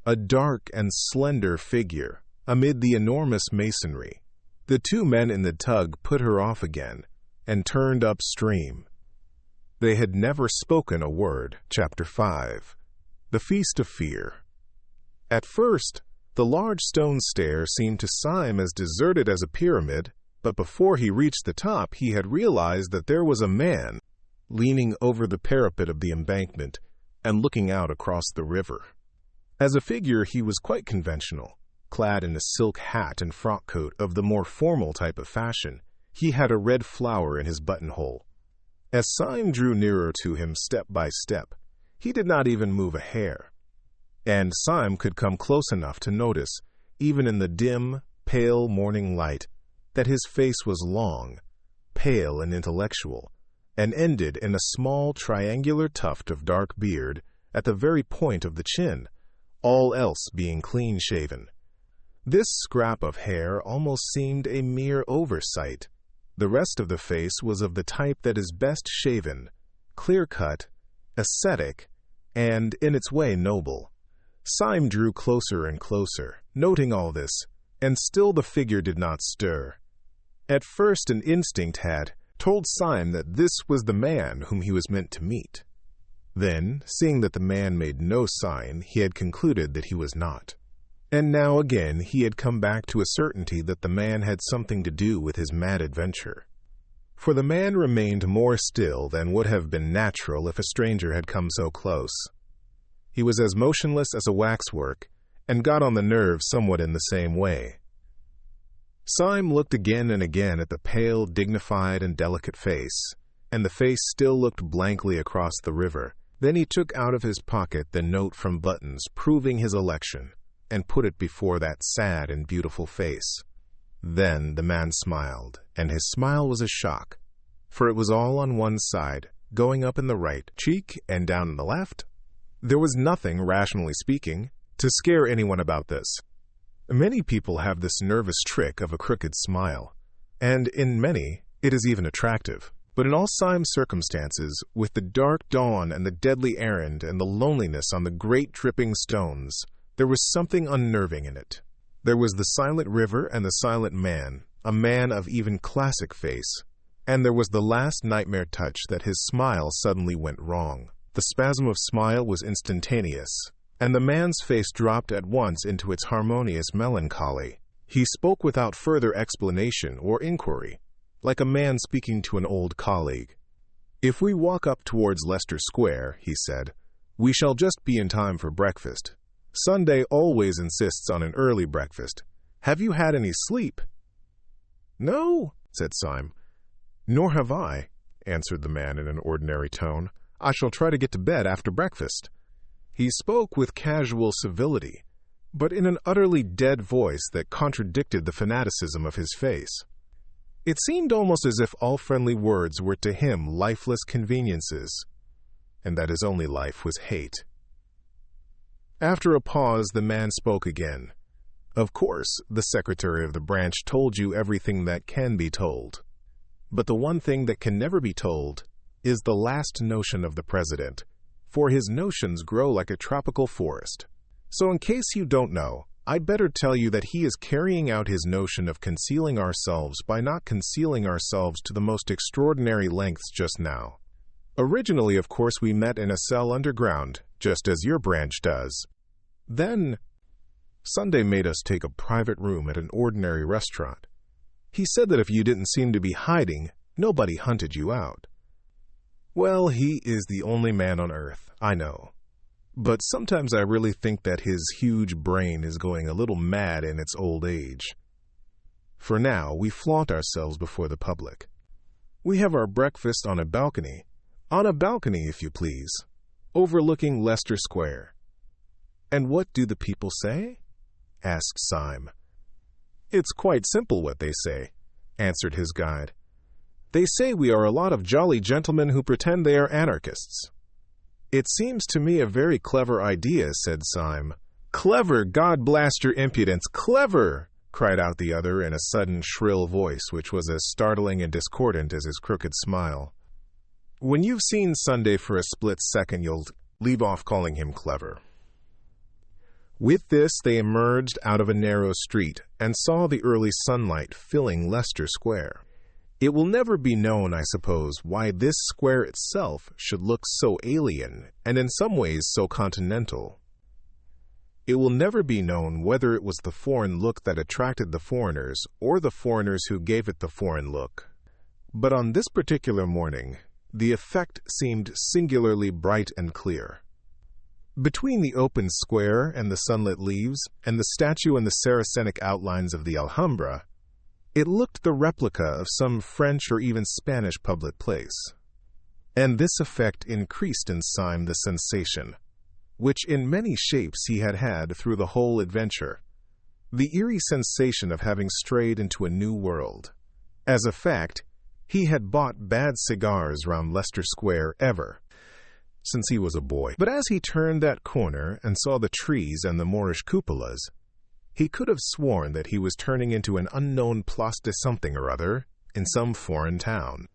a dark and slender figure, amid the enormous masonry. The 2 men in the tug put her off again and turned upstream. They had never spoken a word. Chapter 5. The Feast of Fear. At first, the large stone stair seemed to Syme as deserted as a pyramid, but before he reached the top he had realized that there was a man leaning over the parapet of the embankment and looking out across the river. As a figure he was quite conventional. Clad in a silk hat and frock coat of the more formal type of fashion, he had a red flower in his buttonhole. As Syme drew nearer to him step by step, he did not even move a hair. And Syme could come close enough to notice, even in the dim, pale morning light, that his face was long, pale and intellectual, and ended in a small triangular tuft of dark beard at the very point of the chin, all else being clean-shaven. This scrap of hair almost seemed a mere oversight. The rest of the face was of the type that is best shaven, clear-cut, ascetic, and, in its way, noble. Syme drew closer and closer, noting all this, and still the figure did not stir. At first an instinct had told Syme that this was the man whom he was meant to meet. Then, seeing that the man made no sign, he had concluded that he was not. And now again he had come back to a certainty that the man had something to do with his mad adventure. For the man remained more still than would have been natural if a stranger had come so close. He was as motionless as a waxwork, and got on the nerves somewhat in the same way. Syme looked again and again at the pale, dignified, and delicate face, and the face still looked blankly across the river. Then he took out of his pocket the note from Buttons proving his election, and put it before that sad and beautiful face. Then the man smiled, and his smile was a shock, for it was all on one side, going up in the right cheek and down in the left. There was nothing, rationally speaking, to scare anyone about this. Many people have this nervous trick of a crooked smile, and in many, It is even attractive. But in all Syme's circumstances, with the dark dawn and the deadly errand and the loneliness on the great dripping stones, there was something unnerving in it. There was the silent river and the silent man, a man of even classic face. And there was the last nightmare touch that his smile suddenly went wrong. The spasm of smile was instantaneous, and the man's face dropped at once into its harmonious melancholy. He spoke without further explanation or inquiry, like a man speaking to an old colleague. "If we walk up towards Leicester Square," he said, "we shall just be in time for breakfast. Sunday always insists on an early breakfast. Have you had any sleep?" "No," said Syme. "Nor have I," answered the man in an ordinary tone. "I shall try to get to bed after breakfast." He spoke with casual civility, but in an utterly dead voice that contradicted the fanaticism of his face. It seemed almost as if all friendly words were to him lifeless conveniences, and that his only life was hate. After a pause, the man spoke again. "Of course, the secretary of the branch told you everything that can be told. But the one thing that can never be told is the last notion of the president, for his notions grow like a tropical forest. So in case you don't know, I'd better tell you that he is carrying out his notion of concealing ourselves by not concealing ourselves to the most extraordinary lengths just now. Originally, of course, we met in a cell underground, just as your branch does. Then, Sunday made us take a private room at an ordinary restaurant. He said that if you didn't seem to be hiding, nobody hunted you out. Well, he is the only man on earth, I know. But sometimes I really think that his huge brain is going a little mad in its old age. For now, we flaunt ourselves before the public. We have our breakfast on a balcony, if you please, overlooking Leicester Square. And what do the people say?" asked Syme. "It's quite simple what they say," answered his guide. "They say we are a lot of jolly gentlemen who pretend they are anarchists." "It seems to me a very clever idea," said Syme. "Clever, God blast your impudence, clever!" cried out the other in a sudden shrill voice which was as startling and discordant as his crooked smile. "When you've seen Sunday for a split second, you'll leave off calling him clever." With this, they emerged out of a narrow street and saw the early sunlight filling Leicester Square. It will never be known, I suppose, why this square itself should look so alien and in some ways so continental. It will never be known whether it was the foreign look that attracted the foreigners or the foreigners who gave it the foreign look. But on this particular morning, the effect seemed singularly bright and clear. Between the open square and the sunlit leaves and the statue and the Saracenic outlines of the Alhambra, it looked the replica of some French or even Spanish public place. And this effect increased in Syme the sensation, which in many shapes he had had through the whole adventure, the eerie sensation of having strayed into a new world. As a fact, he had bought bad cigars round Leicester Square ever since he was a boy. But as he turned that corner and saw the trees and the Moorish cupolas, he could have sworn that he was turning into an unknown place de something or other in some foreign town.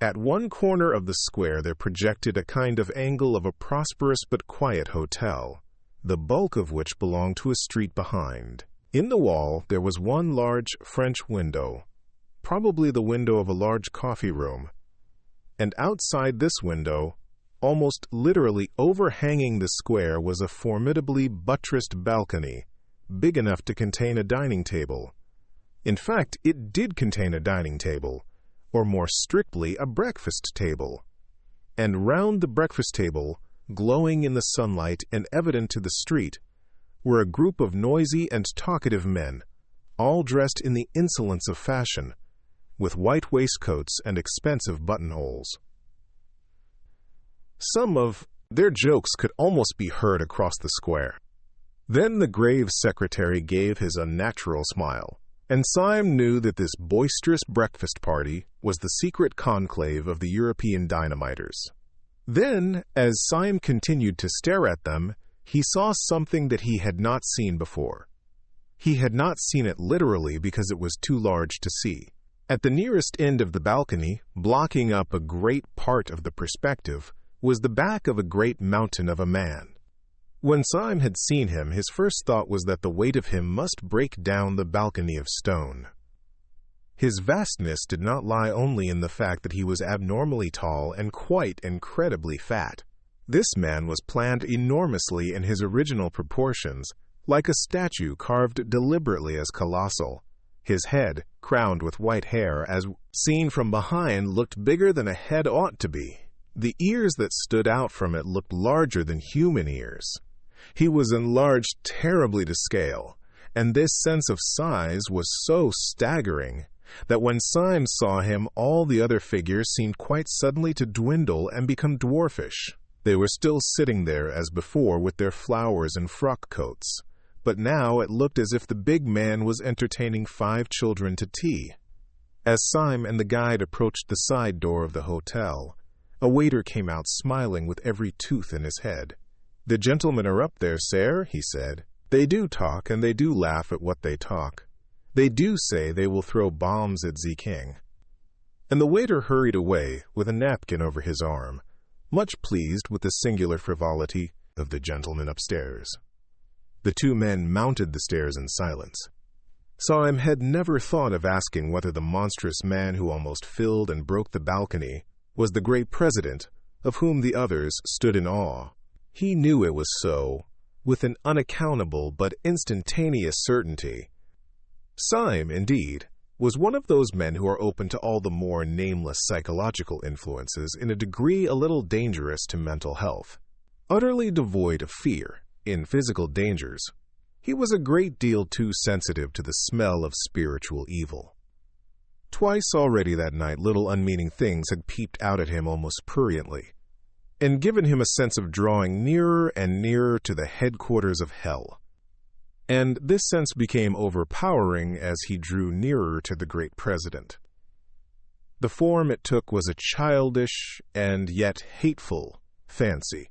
At one corner of the square there projected a kind of angle of a prosperous but quiet hotel, the bulk of which belonged to a street behind. In the wall there was one large French window, probably the window of a large coffee room, and outside this window, almost literally overhanging the square, was a formidably buttressed balcony, big enough to contain a dining table. In fact, it did contain a dining table, or more strictly, a breakfast table. And round the breakfast table, glowing in the sunlight and evident to the street, were a group of noisy and talkative men, all dressed in the insolence of fashion, with white waistcoats and expensive buttonholes. Some of their jokes could almost be heard across the square. Then the grave secretary gave his unnatural smile, and Syme knew that this boisterous breakfast party was the secret conclave of the European dynamiters. Then, as Syme continued to stare at them, he saw something that he had not seen before. He had not seen it literally because it was too large to see, At the nearest end of the balcony, blocking up a great part of the perspective, was the back of a great mountain of a man. When Syme had seen him, his first thought was that the weight of him must break down the balcony of stone. His vastness did not lie only in the fact that he was abnormally tall and quite incredibly fat. This man was planned enormously in his original proportions, like a statue carved deliberately as colossal. His head, crowned with white hair, as seen from behind, looked bigger than a head ought to be. The ears that stood out from it looked larger than human ears. He was enlarged terribly to scale, and this sense of size was so staggering that when Syme saw him, all the other figures seemed quite suddenly to dwindle and become dwarfish. They were still sitting there as before with their flowers and frock coats, but now it looked as if the big man was entertaining 5 children to tea. As Syme and the guide approached the side door of the hotel, a waiter came out smiling with every tooth in his head. "The gentlemen are up there, sir," he said. "They do talk, and they do laugh at what they talk. They do say they will throw bombs at the king." And the waiter hurried away with a napkin over his arm, much pleased with the singular frivolity of the gentleman upstairs. The 2 men mounted the stairs in silence. Syme had never thought of asking whether the monstrous man who almost filled and broke the balcony was the great president, of whom the others stood in awe. He knew it was so, with an unaccountable but instantaneous certainty. Syme, indeed, was one of those men who are open to all the more nameless psychological influences in a degree a little dangerous to mental health. Utterly devoid of fear in physical dangers, he was a great deal too sensitive to the smell of spiritual evil. Twice already that night little unmeaning things had peeped out at him almost pruriently, and given him a sense of drawing nearer and nearer to the headquarters of hell. And this sense became overpowering as he drew nearer to the great president. The form it took was a childish and yet hateful fancy.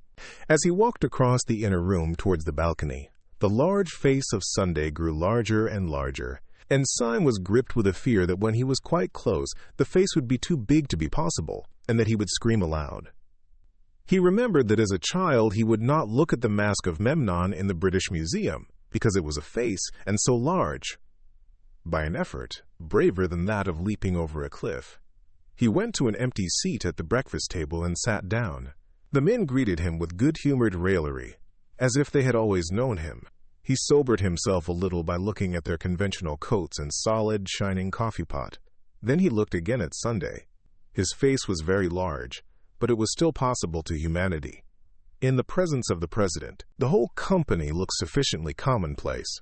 As he walked across the inner room towards the balcony, the large face of Sunday grew larger and larger, and Syme was gripped with a fear that when he was quite close, the face would be too big to be possible, and that he would scream aloud. He remembered that as a child he would not look at the Mask of Memnon in the British Museum, because it was a face and so large. By an effort, braver than that of leaping over a cliff, he went to an empty seat at the breakfast table and sat down. The men greeted him with good-humored raillery, as if they had always known him. He sobered himself a little by looking at their conventional coats and solid, shining coffee pot. Then he looked again at Sunday. His face was very large, but it was still possible to humanity. In the presence of the president, the whole company looked sufficiently commonplace.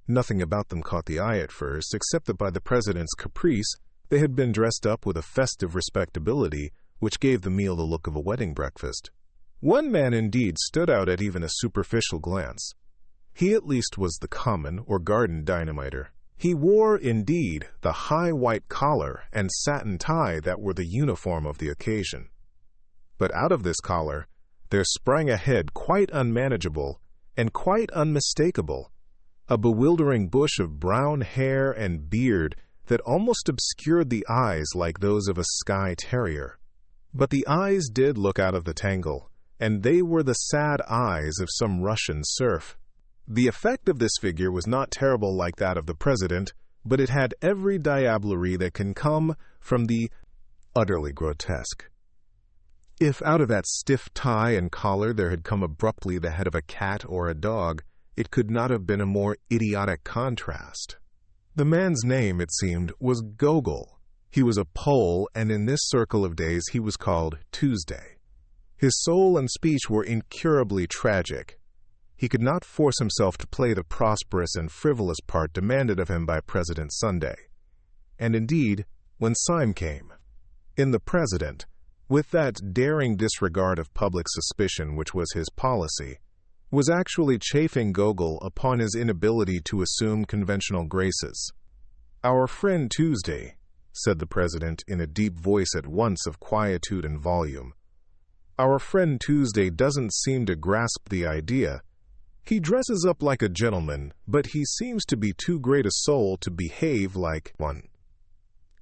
Nothing about them caught the eye at first, except that by the president's caprice, they had been dressed up with a festive respectability which gave the meal the look of a wedding breakfast. One man indeed stood out at even a superficial glance. He at least was the common or garden dynamiter. He wore, indeed, the high white collar and satin tie that were the uniform of the occasion. But out of this collar, there sprang a head quite unmanageable and quite unmistakable, a bewildering bush of brown hair and beard that almost obscured the eyes like those of a Skye terrier. But the eyes did look out of the tangle, and they were the sad eyes of some Russian serf. The effect of this figure was not terrible like that of the president, but it had every diablerie that can come from the utterly grotesque. If out of that stiff tie and collar there had come abruptly the head of a cat or a dog, it could not have been a more idiotic contrast. The man's name, it seemed, was Gogol. He was a Pole, and in this circle of days he was called Tuesday. His soul and speech were incurably tragic. He could not force himself to play the prosperous and frivolous part demanded of him by President Sunday. And indeed, when Syme came, in the president, with that daring disregard of public suspicion which was his policy, was actually chafing Gogol upon his inability to assume conventional graces. "Our friend Tuesday," said the president in a deep voice at once of quietude and volume, "our friend Tuesday doesn't seem to grasp the idea. He dresses up like a gentleman, but he seems to be too great a soul to behave like one.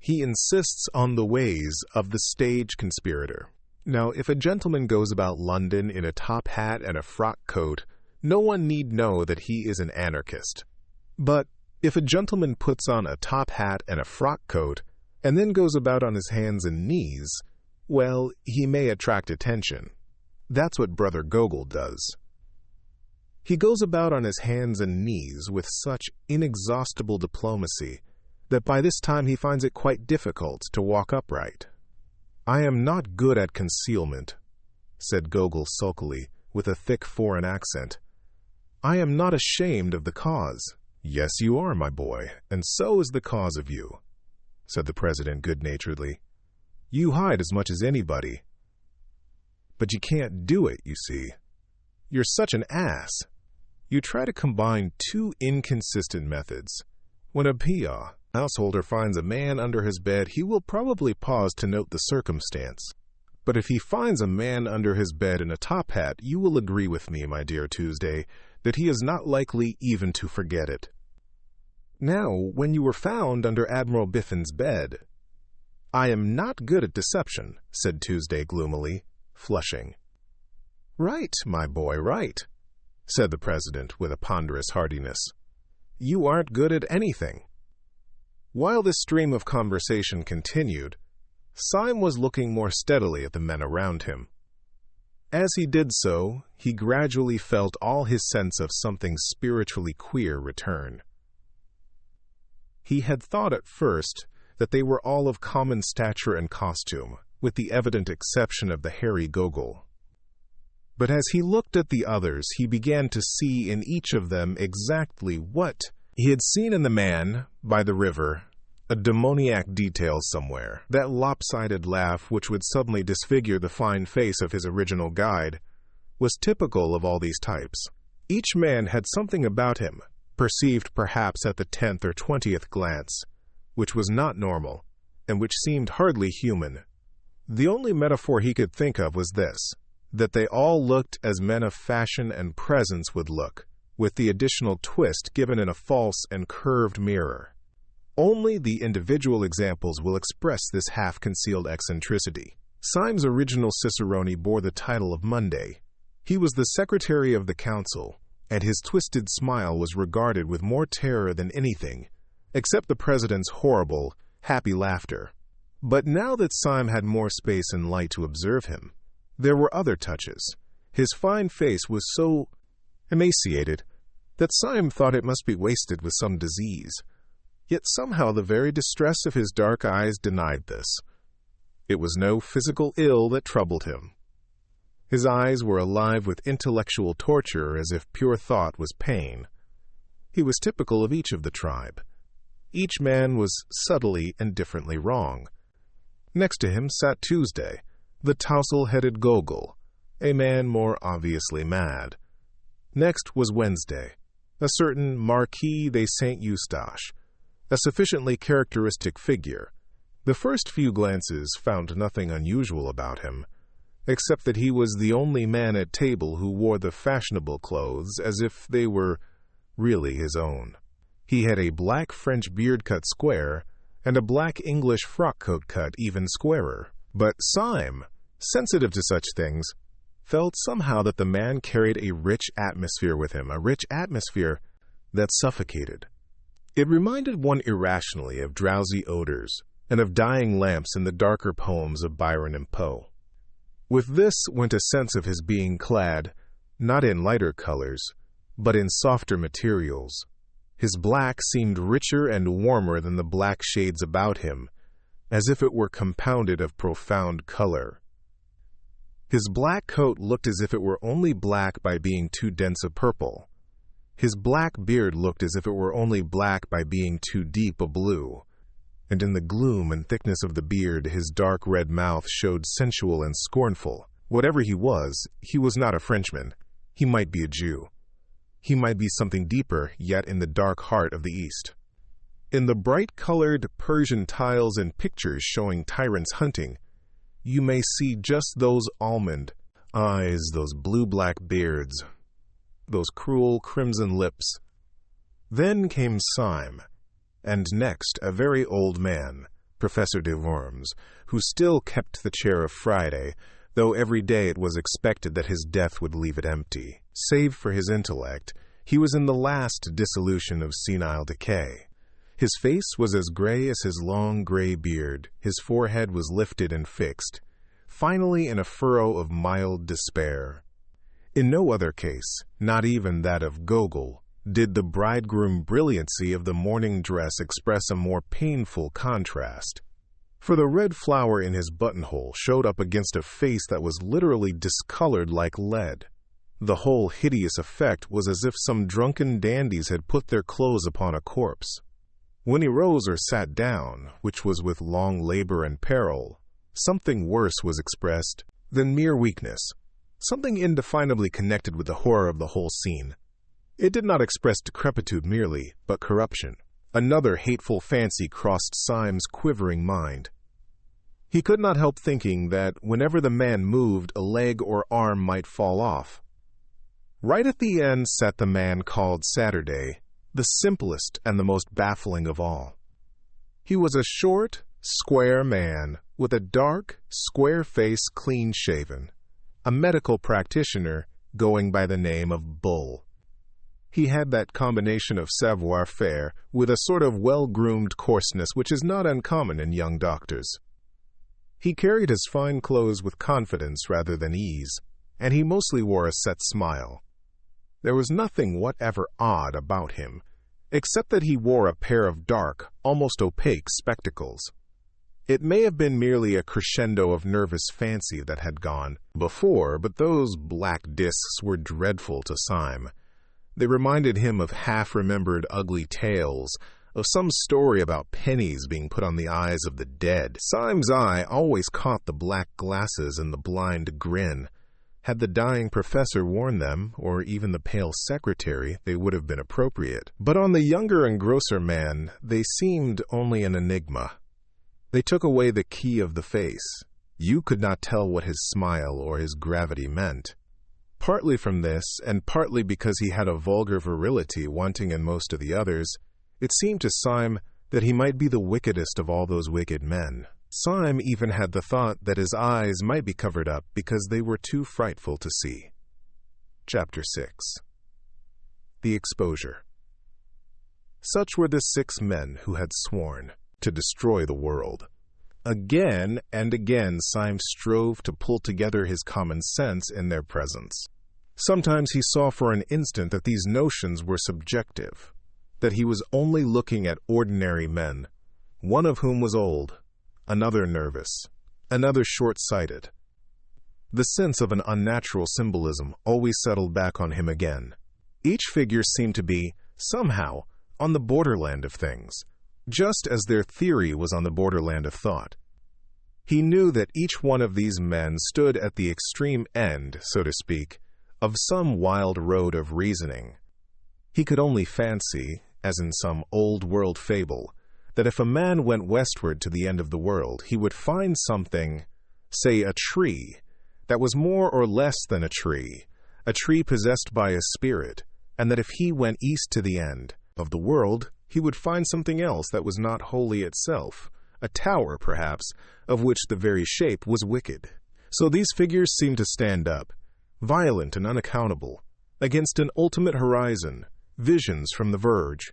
He insists on the ways of the stage conspirator. Now, if a gentleman goes about London in a top hat and a frock coat, no one need know that he is an anarchist. But if a gentleman puts on a top hat and a frock coat, and then goes about on his hands and knees, well, he may attract attention. That's what Brother Gogol does. He goes about on his hands and knees with such inexhaustible diplomacy that by this time he finds it quite difficult to walk upright. "I am not good at concealment," said Gogol sulkily, with a thick foreign accent. "I am not ashamed of the cause." "Yes, you are, my boy, and so is the cause of you," said the president good-naturedly. "You hide as much as anybody. But you can't do it, you see. You're such an ass. You try to combine two inconsistent methods. When a P.A. householder finds a man under his bed, he will probably pause to note the circumstance. But if he finds a man under his bed in a top hat, you will agree with me, my dear Tuesday, that he is not likely even to forget it. Now, when you were found under Admiral Biffin's bed—" "I am not good at deception," said Tuesday gloomily, flushing. "Right, my boy, right," said the president with a ponderous heartiness. "You aren't good at anything." While this stream of conversation continued, Syme was looking more steadily at the men around him. As he did so, he gradually felt all his sense of something spiritually queer return. He had thought at first that they were all of common stature and costume, with the evident exception of the hairy Gogol. But as he looked at the others, he began to see in each of them exactly what he had seen in the man by the river, a demoniac detail somewhere. That lopsided laugh, which would suddenly disfigure the fine face of his original guide, was typical of all these types. Each man had something about him, perceived perhaps at the 10th or 20th glance, which was not normal, and which seemed hardly human. The only metaphor he could think of was this, that they all looked as men of fashion and presence would look, with the additional twist given in a false and curved mirror. Only the individual examples will express this half-concealed eccentricity. Syme's original cicerone bore the title of Monday. He was the secretary of the council, and his twisted smile was regarded with more terror than anything, except the president's horrible, happy laughter. But now that Syme had more space and light to observe him, there were other touches. His fine face was so emaciated that Syme thought it must be wasted with some disease. Yet somehow the very distress of his dark eyes denied this. It was no physical ill that troubled him. His eyes were alive with intellectual torture, as if pure thought was pain. He was typical of each of the tribe. Each man was subtly and differently wrong. Next to him sat Tuesday, the tousle-headed Gogol, a man more obviously mad. Next was Wednesday, a certain Marquis de Saint-Eustache, a sufficiently characteristic figure. The first few glances found nothing unusual about him, except that he was the only man at table who wore the fashionable clothes as if they were really his own. He had a black French beard cut square, and a black English frock-coat cut even squarer. But Syme, sensitive to such things, felt somehow that the man carried a rich atmosphere with him, a rich atmosphere that suffocated. It reminded one irrationally of drowsy odors and of dying lamps in the darker poems of Byron and Poe. With this went a sense of his being clad, not in lighter colors, but in softer materials. His black seemed richer and warmer than the black shades about him, as if it were compounded of profound color. His black coat looked as if it were only black by being too dense a purple. His black beard looked as if it were only black by being too deep a blue. And in the gloom and thickness of the beard, his dark red mouth showed sensual and scornful. Whatever he was not a Frenchman. He might be a Jew. He might be something deeper, yet in the dark heart of the East. In the bright-colored Persian tiles and pictures showing tyrants hunting, you may see just those almond eyes, those blue-black beards, those cruel crimson lips. Then came Syme, and next a very old man, Professor de Worms, who still kept the chair of Friday, though every day it was expected that his death would leave it empty. Save for his intellect, he was in the last dissolution of senile decay. His face was as gray as his long gray beard, his forehead was lifted and fixed, finally in a furrow of mild despair. In no other case, not even that of Gogol, did the bridegroom brilliancy of the morning dress express a more painful contrast. For the red flower in his buttonhole showed up against a face that was literally discolored like lead. The whole hideous effect was as if some drunken dandies had put their clothes upon a corpse. When he rose or sat down, which was with long labor and peril, something worse was expressed than mere weakness, something indefinably connected with the horror of the whole scene. It did not express decrepitude merely, but corruption. Another hateful fancy crossed Syme's quivering mind. He could not help thinking that whenever the man moved, a leg or arm might fall off. Right at the end sat the man called Saturday, the simplest and the most baffling of all. He was a short, square man with a dark, square face clean-shaven, a medical practitioner going by the name of Bull. He had that combination of savoir-faire with a sort of well-groomed coarseness which is not uncommon in young doctors. He carried his fine clothes with confidence rather than ease, and he mostly wore a set smile. There was nothing whatever odd about him, except that he wore a pair of dark, almost opaque spectacles. It may have been merely a crescendo of nervous fancy that had gone before, but those black discs were dreadful to Syme. They reminded him of half-remembered ugly tales, of some story about pennies being put on the eyes of the dead. Syme's eye always caught the black glasses and the blind grin. Had the dying professor worn them, or even the pale secretary, they would have been appropriate. But on the younger and grosser man, they seemed only an enigma. They took away the key of the face. You could not tell what his smile or his gravity meant. Partly from this, and partly because he had a vulgar virility wanting in most of the others, it seemed to Syme that he might be the wickedest of all those wicked men. Syme even had the thought that his eyes might be covered up because they were too frightful to see. Chapter 6. The Exposure. Such were the 6 men who had sworn to destroy the world. Again and again Syme strove to pull together his common sense in their presence. Sometimes he saw for an instant that these notions were subjective, that he was only looking at ordinary men, one of whom was old, another nervous, another short-sighted. The sense of an unnatural symbolism always settled back on him again. Each figure seemed to be, somehow, on the borderland of things, just as their theory was on the borderland of thought. He knew that each one of these men stood at the extreme end, so to speak, of some wild road of reasoning. He could only fancy, as in some old-world fable, that if a man went westward to the end of the world, he would find something, say a tree, that was more or less than a tree possessed by a spirit, and that if he went east to the end of the world, he would find something else that was not wholly itself, a tower, perhaps, of which the very shape was wicked. So these figures seemed to stand up, violent and unaccountable, against an ultimate horizon, visions from the verge.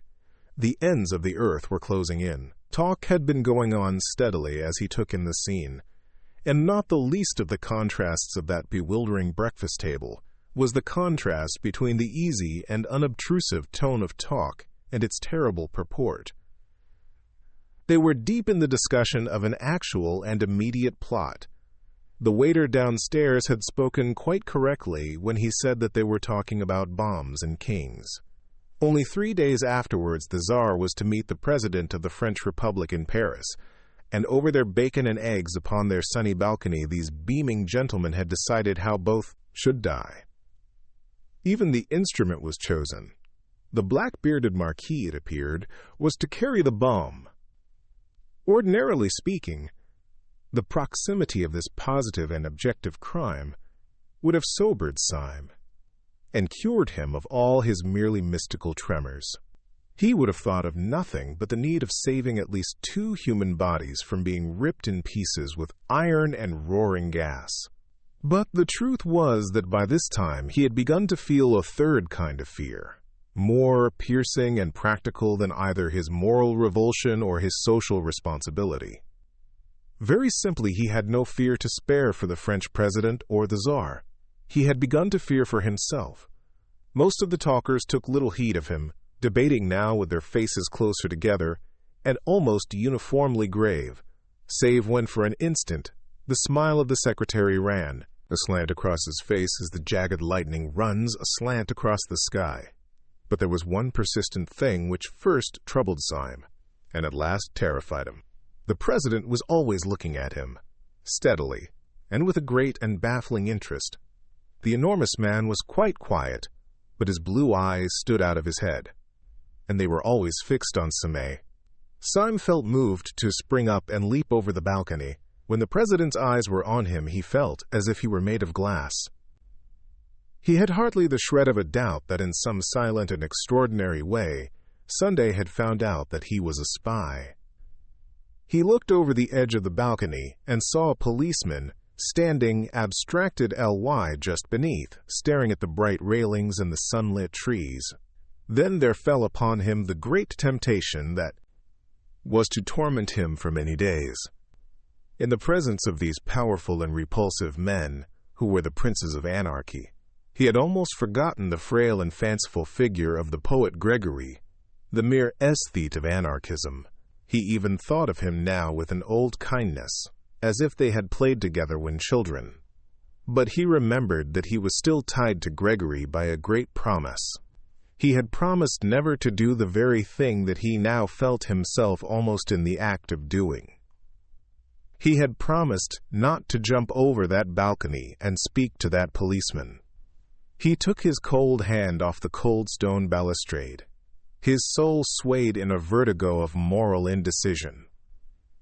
The ends of the earth were closing in. Talk had been going on steadily as he took in the scene, and not the least of the contrasts of that bewildering breakfast table was the contrast between the easy and unobtrusive tone of talk and its terrible purport. They were deep in the discussion of an actual and immediate plot. The waiter downstairs had spoken quite correctly when he said that they were talking about bombs and kings. Only 3 days afterwards the Tsar was to meet the President of the French Republic in Paris, and over their bacon and eggs upon their sunny balcony these beaming gentlemen had decided how both should die. Even the instrument was chosen. The black-bearded marquis, it appeared, was to carry the bomb. Ordinarily speaking, the proximity of this positive and objective crime would have sobered Syme and cured him of all his merely mystical tremors. He would have thought of nothing but the need of saving at least 2 human bodies from being ripped in pieces with iron and roaring gas. But the truth was that by this time he had begun to feel a third kind of fear, more piercing and practical than either his moral revulsion or his social responsibility. Very simply, he had no fear to spare for the French president or the Tsar. He had begun to fear for himself. Most of the talkers took little heed of him, debating now with their faces closer together and almost uniformly grave, save when for an instant the smile of the secretary ran aslant across his face as the jagged lightning runs aslant across the sky. But there was one persistent thing which first troubled Syme, and at last terrified him. The president was always looking at him, steadily, and with a great and baffling interest. The enormous man was quite quiet, but his blue eyes stood out of his head, and they were always fixed on Syme. Syme felt moved to spring up and leap over the balcony. When the president's eyes were on him, he felt as if he were made of glass. He had hardly the shred of a doubt that in some silent and extraordinary way, Sunday had found out that he was a spy. He looked over the edge of the balcony and saw a policeman standing abstracted ly just beneath, staring at the bright railings and the sunlit trees. Then there fell upon him the great temptation that was to torment him for many days. In the presence of these powerful and repulsive men, who were the princes of anarchy, he had almost forgotten the frail and fanciful figure of the poet Gregory, the mere aesthete of anarchism. He even thought of him now with an old kindness, as if they had played together when children. But he remembered that he was still tied to Gregory by a great promise. He had promised never to do the very thing that he now felt himself almost in the act of doing. He had promised not to jump over that balcony and speak to that policeman. He took his cold hand off the cold stone balustrade. His soul swayed in a vertigo of moral indecision.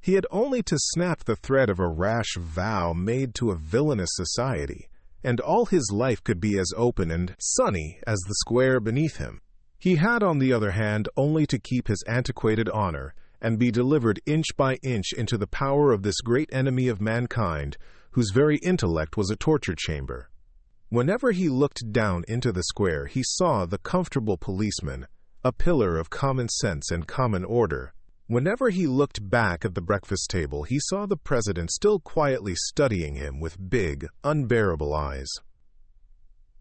He had only to snap the thread of a rash vow made to a villainous society, and all his life could be as open and sunny as the square beneath him. He had, on the other hand, only to keep his antiquated honor and be delivered inch by inch into the power of this great enemy of mankind, whose very intellect was a torture chamber. Whenever he looked down into the square, he saw the comfortable policeman, a pillar of common sense and common order. Whenever he looked back at the breakfast table, he saw the president still quietly studying him with big, unbearable eyes.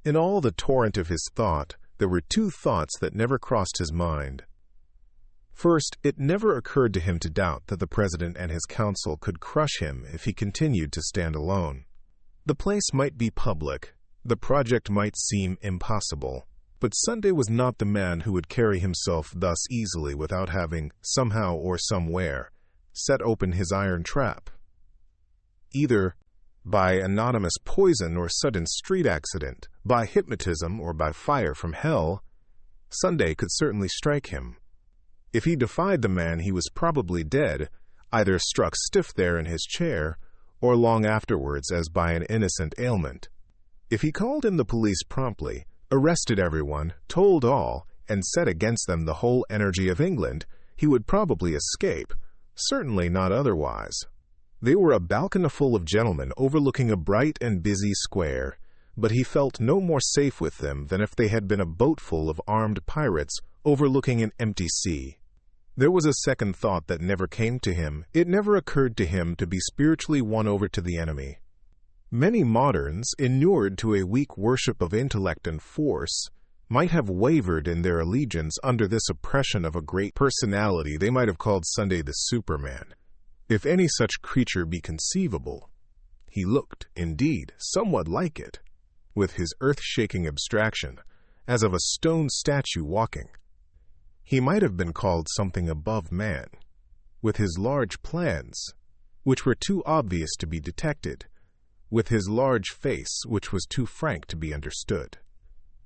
In all the torrent of his thought, there were 2 thoughts that never crossed his mind. First, it never occurred to him to doubt that the president and his council could crush him if he continued to stand alone. The place might be public, the project might seem impossible, but Sunday was not the man who would carry himself thus easily without having, somehow or somewhere, set open his iron trap. Either by anonymous poison or sudden street accident, by hypnotism or by fire from hell, Sunday could certainly strike him. If he defied the man, he was probably dead, either struck stiff there in his chair, or long afterwards as by an innocent ailment. If he called in the police promptly, arrested everyone, told all, and set against them the whole energy of England, he would probably escape, certainly not otherwise. They were a balconyful of gentlemen overlooking a bright and busy square, but he felt no more safe with them than if they had been a boatful of armed pirates overlooking an empty sea. There was a second thought that never came to him. It never occurred to him to be spiritually won over to the enemy. Many moderns, inured to a weak worship of intellect and force, might have wavered in their allegiance under this oppression of a great personality. They might have called Sunday the Superman, if any such creature be conceivable. He looked, indeed, somewhat like it, with his earth-shaking abstraction, as of a stone statue walking. He might have been called something above man, with his large plans, which were too obvious to be detected, with his large face, which was too frank to be understood.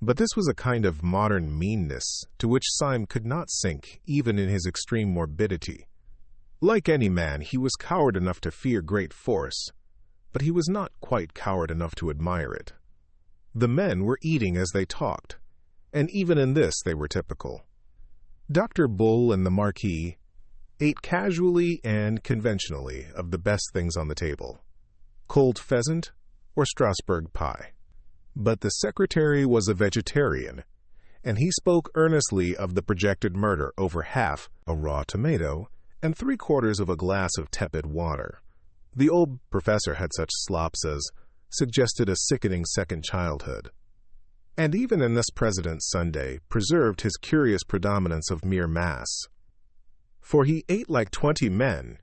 But this was a kind of modern meanness to which Syme could not sink even in his extreme morbidity. Like any man, he was coward enough to fear great force, but he was not quite coward enough to admire it. The men were eating as they talked, and even in this they were typical. Dr. Bull and the Marquis ate casually and conventionally of the best things on the table, cold pheasant or Strasbourg pie. But the secretary was a vegetarian, and he spoke earnestly of the projected murder over half a raw tomato and 3/4 of a glass of tepid water. The old professor had such slops as suggested a sickening second childhood. And even in this President's Sunday preserved his curious predominance of mere mass. For he ate like 20 men.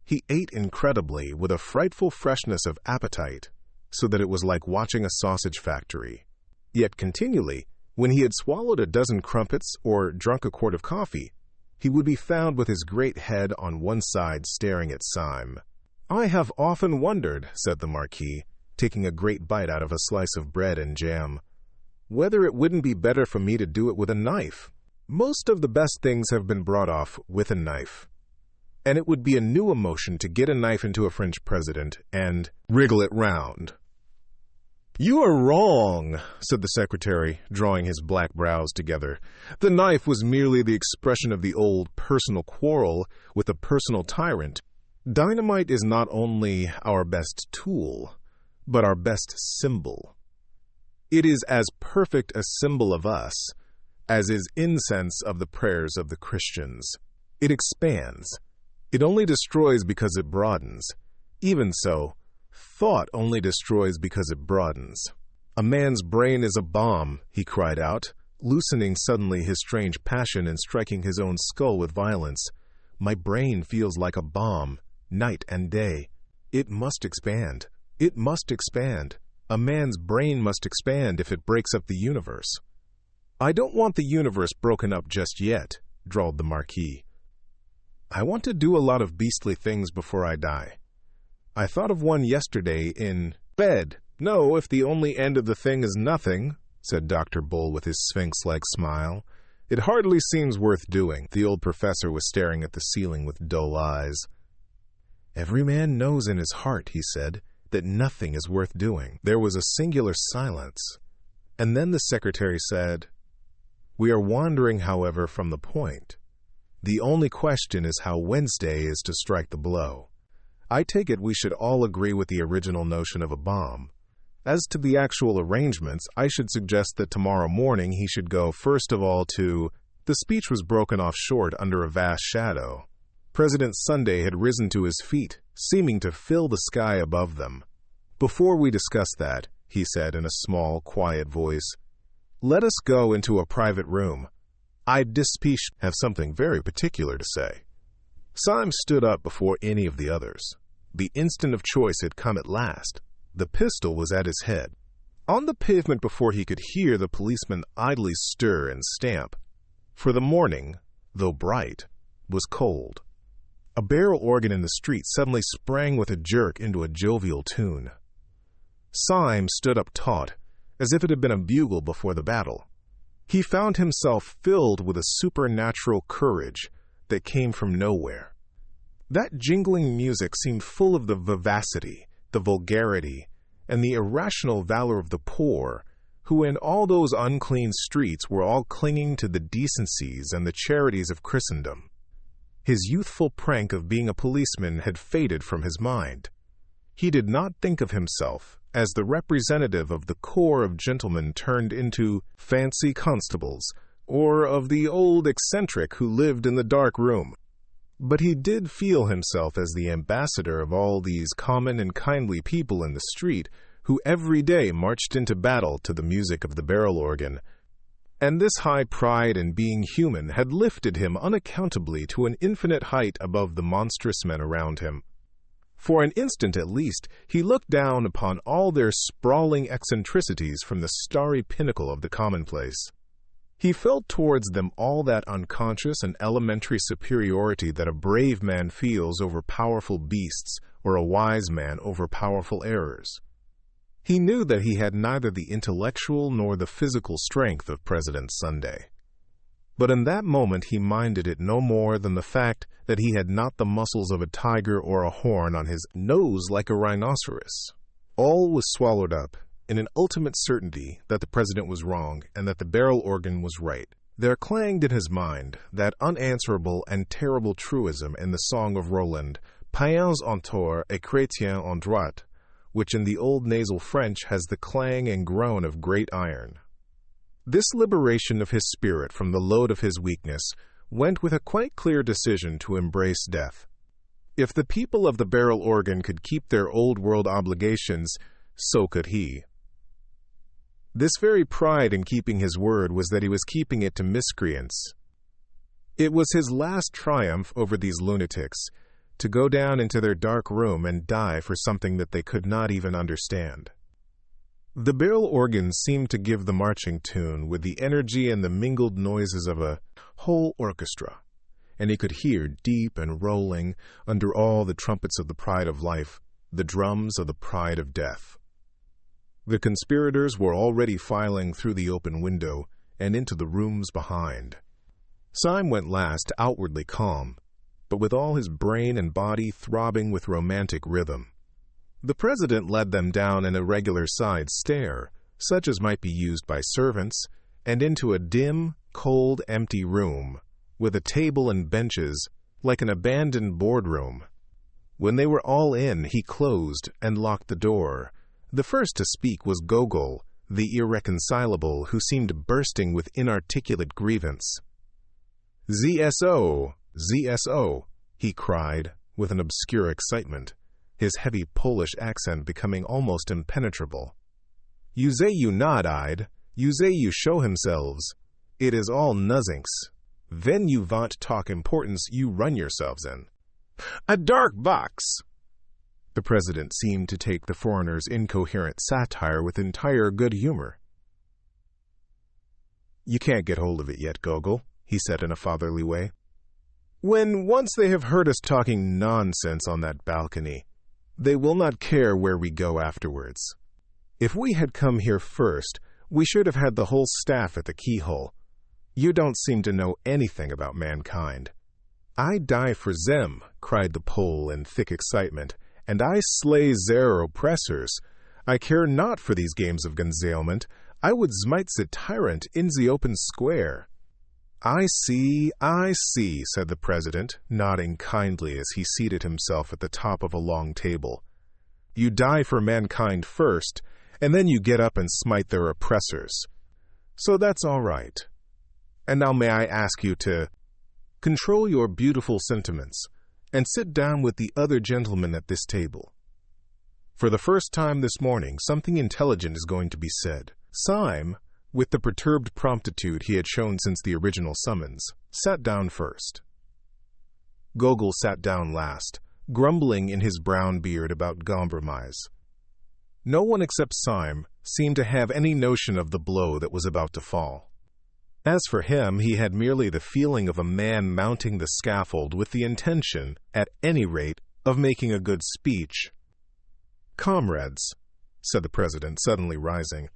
He ate incredibly with a frightful freshness of appetite, so that it was like watching a sausage factory. Yet continually, when he had swallowed a dozen crumpets or drunk a quart of coffee, he would be found with his great head on one side staring at Syme. "I have often wondered," said the Marquis, taking a great bite out of a slice of bread and jam, "whether it wouldn't be better for me to do it with a knife. Most of the best things have been brought off with a knife. And it would be a new emotion to get a knife into a French president and wriggle it round." "You are wrong," said the secretary, drawing his black brows together. "The knife was merely the expression of the old personal quarrel with a personal tyrant. Dynamite is not only our best tool, but our best symbol. It is as perfect a symbol of us as is incense of the prayers of the Christians. It expands. It only destroys because it broadens. Even so, thought only destroys because it broadens. A man's brain is a bomb," he cried out, loosening suddenly his strange passion and striking his own skull with violence. "My brain feels like a bomb, night and day. It must expand. It must expand. A man's brain must expand if it breaks up the universe." "I don't want the universe broken up just yet," drawled the Marquis. "I want to do a lot of beastly things before I die. I thought of one yesterday in bed." "No, if the only end of the thing is nothing," said Dr. Bull with his sphinx-like smile, "it hardly seems worth doing." The old professor was staring at the ceiling with dull eyes. "Every man knows in his heart," he said, "that nothing is worth doing." There was a singular silence, and then the secretary said, "We are wandering, however, from the point. The only question is how Wednesday is to strike the blow. I take it we should all agree with the original notion of a bomb. As to the actual arrangements, I should suggest that tomorrow morning he should go first of all to—" The speech was broken off short under a vast shadow. President Sunday had risen to his feet, seeming to fill the sky above them. "Before we discuss that," he said in a small, quiet voice, "let us go into a private room. I have something very particular to say." Syme stood up before any of the others. The instant of choice had come at last. The pistol was at his head. On the pavement before he could hear the policeman idly stir and stamp. For the morning, though bright, was cold. A barrel organ in the street suddenly sprang with a jerk into a jovial tune. Syme stood up taut, as if it had been a bugle before the battle. He found himself filled with a supernatural courage that came from nowhere. That jingling music seemed full of the vivacity, the vulgarity, and the irrational valor of the poor, who in all those unclean streets were all clinging to the decencies and the charities of Christendom. His youthful prank of being a policeman had faded from his mind. He did not think of himself as the representative of the corps of gentlemen turned into fancy constables, or of the old eccentric who lived in the dark room. But he did feel himself as the ambassador of all these common and kindly people in the street who every day marched into battle to the music of the barrel organ. And this high pride in being human had lifted him unaccountably to an infinite height above the monstrous men around him. For an instant at least, he looked down upon all their sprawling eccentricities from the starry pinnacle of the commonplace. He felt towards them all that unconscious and elementary superiority that a brave man feels over powerful beasts or a wise man over powerful errors. He knew that he had neither the intellectual nor the physical strength of President Sunday. But in that moment he minded it no more than the fact that he had not the muscles of a tiger or a horn on his nose like a rhinoceros. All was swallowed up in an ultimate certainty that the president was wrong and that the barrel organ was right. There clanged in his mind that unanswerable and terrible truism in the Song of Roland, Païens en tort et chrétiens en droit, which in the old nasal French has the clang and groan of great iron. This liberation of his spirit from the load of his weakness went with a quite clear decision to embrace death. If the people of the barrel organ could keep their old-world obligations, so could he. This very pride in keeping his word was that he was keeping it to miscreants. It was his last triumph over these lunatics, to go down into their dark room and die for something that they could not even understand. The barrel organ seemed to give the marching tune with the energy and the mingled noises of a whole orchestra, and he could hear, deep and rolling, under all the trumpets of the pride of life, the drums of the pride of death. The conspirators were already filing through the open window and into the rooms behind. Syme went last, outwardly calm, but with all his brain and body throbbing with romantic rhythm. The president led them down an irregular side stair, such as might be used by servants, and into a dim, cold, empty room, with a table and benches, like an abandoned boardroom. When they were all in, he closed and locked the door. The first to speak was Gogol, the irreconcilable, who seemed bursting with inarticulate grievance. "ZSO, ZSO," he cried, with an obscure excitement, his heavy Polish accent becoming almost impenetrable. "You say you not-eyed, you say you show himselves. It is all nothings. Then you want talk importance you run yourselves in. A dark box!" The president seemed to take the foreigner's incoherent satire with entire good humor. "You can't get hold of it yet, Gogol," he said in a fatherly way. "When once they have heard us talking nonsense on that balcony, they will not care where we go afterwards. If we had come here first, we should have had the whole staff at the keyhole. You don't seem to know anything about mankind." "I die for them," cried the Pole in thick excitement, "and I slay their oppressors. I care not for these games of concealment. I would smite the tyrant in the open square." I see," said the president, nodding kindly as he seated himself at the top of a long table. "You die for mankind first, and then you get up and smite their oppressors. So that's all right. And now may I ask you to control your beautiful sentiments and sit down with the other gentlemen at this table. For the first time this morning, something intelligent is going to be said." Syme, with the perturbed promptitude he had shown since the original summons, sat down first. Gogol sat down last, grumbling in his brown beard about compromise. No one except Syme seemed to have any notion of the blow that was about to fall. As for him, he had merely the feeling of a man mounting the scaffold with the intention, at any rate, of making a good speech. "Comrades," said the president, suddenly rising,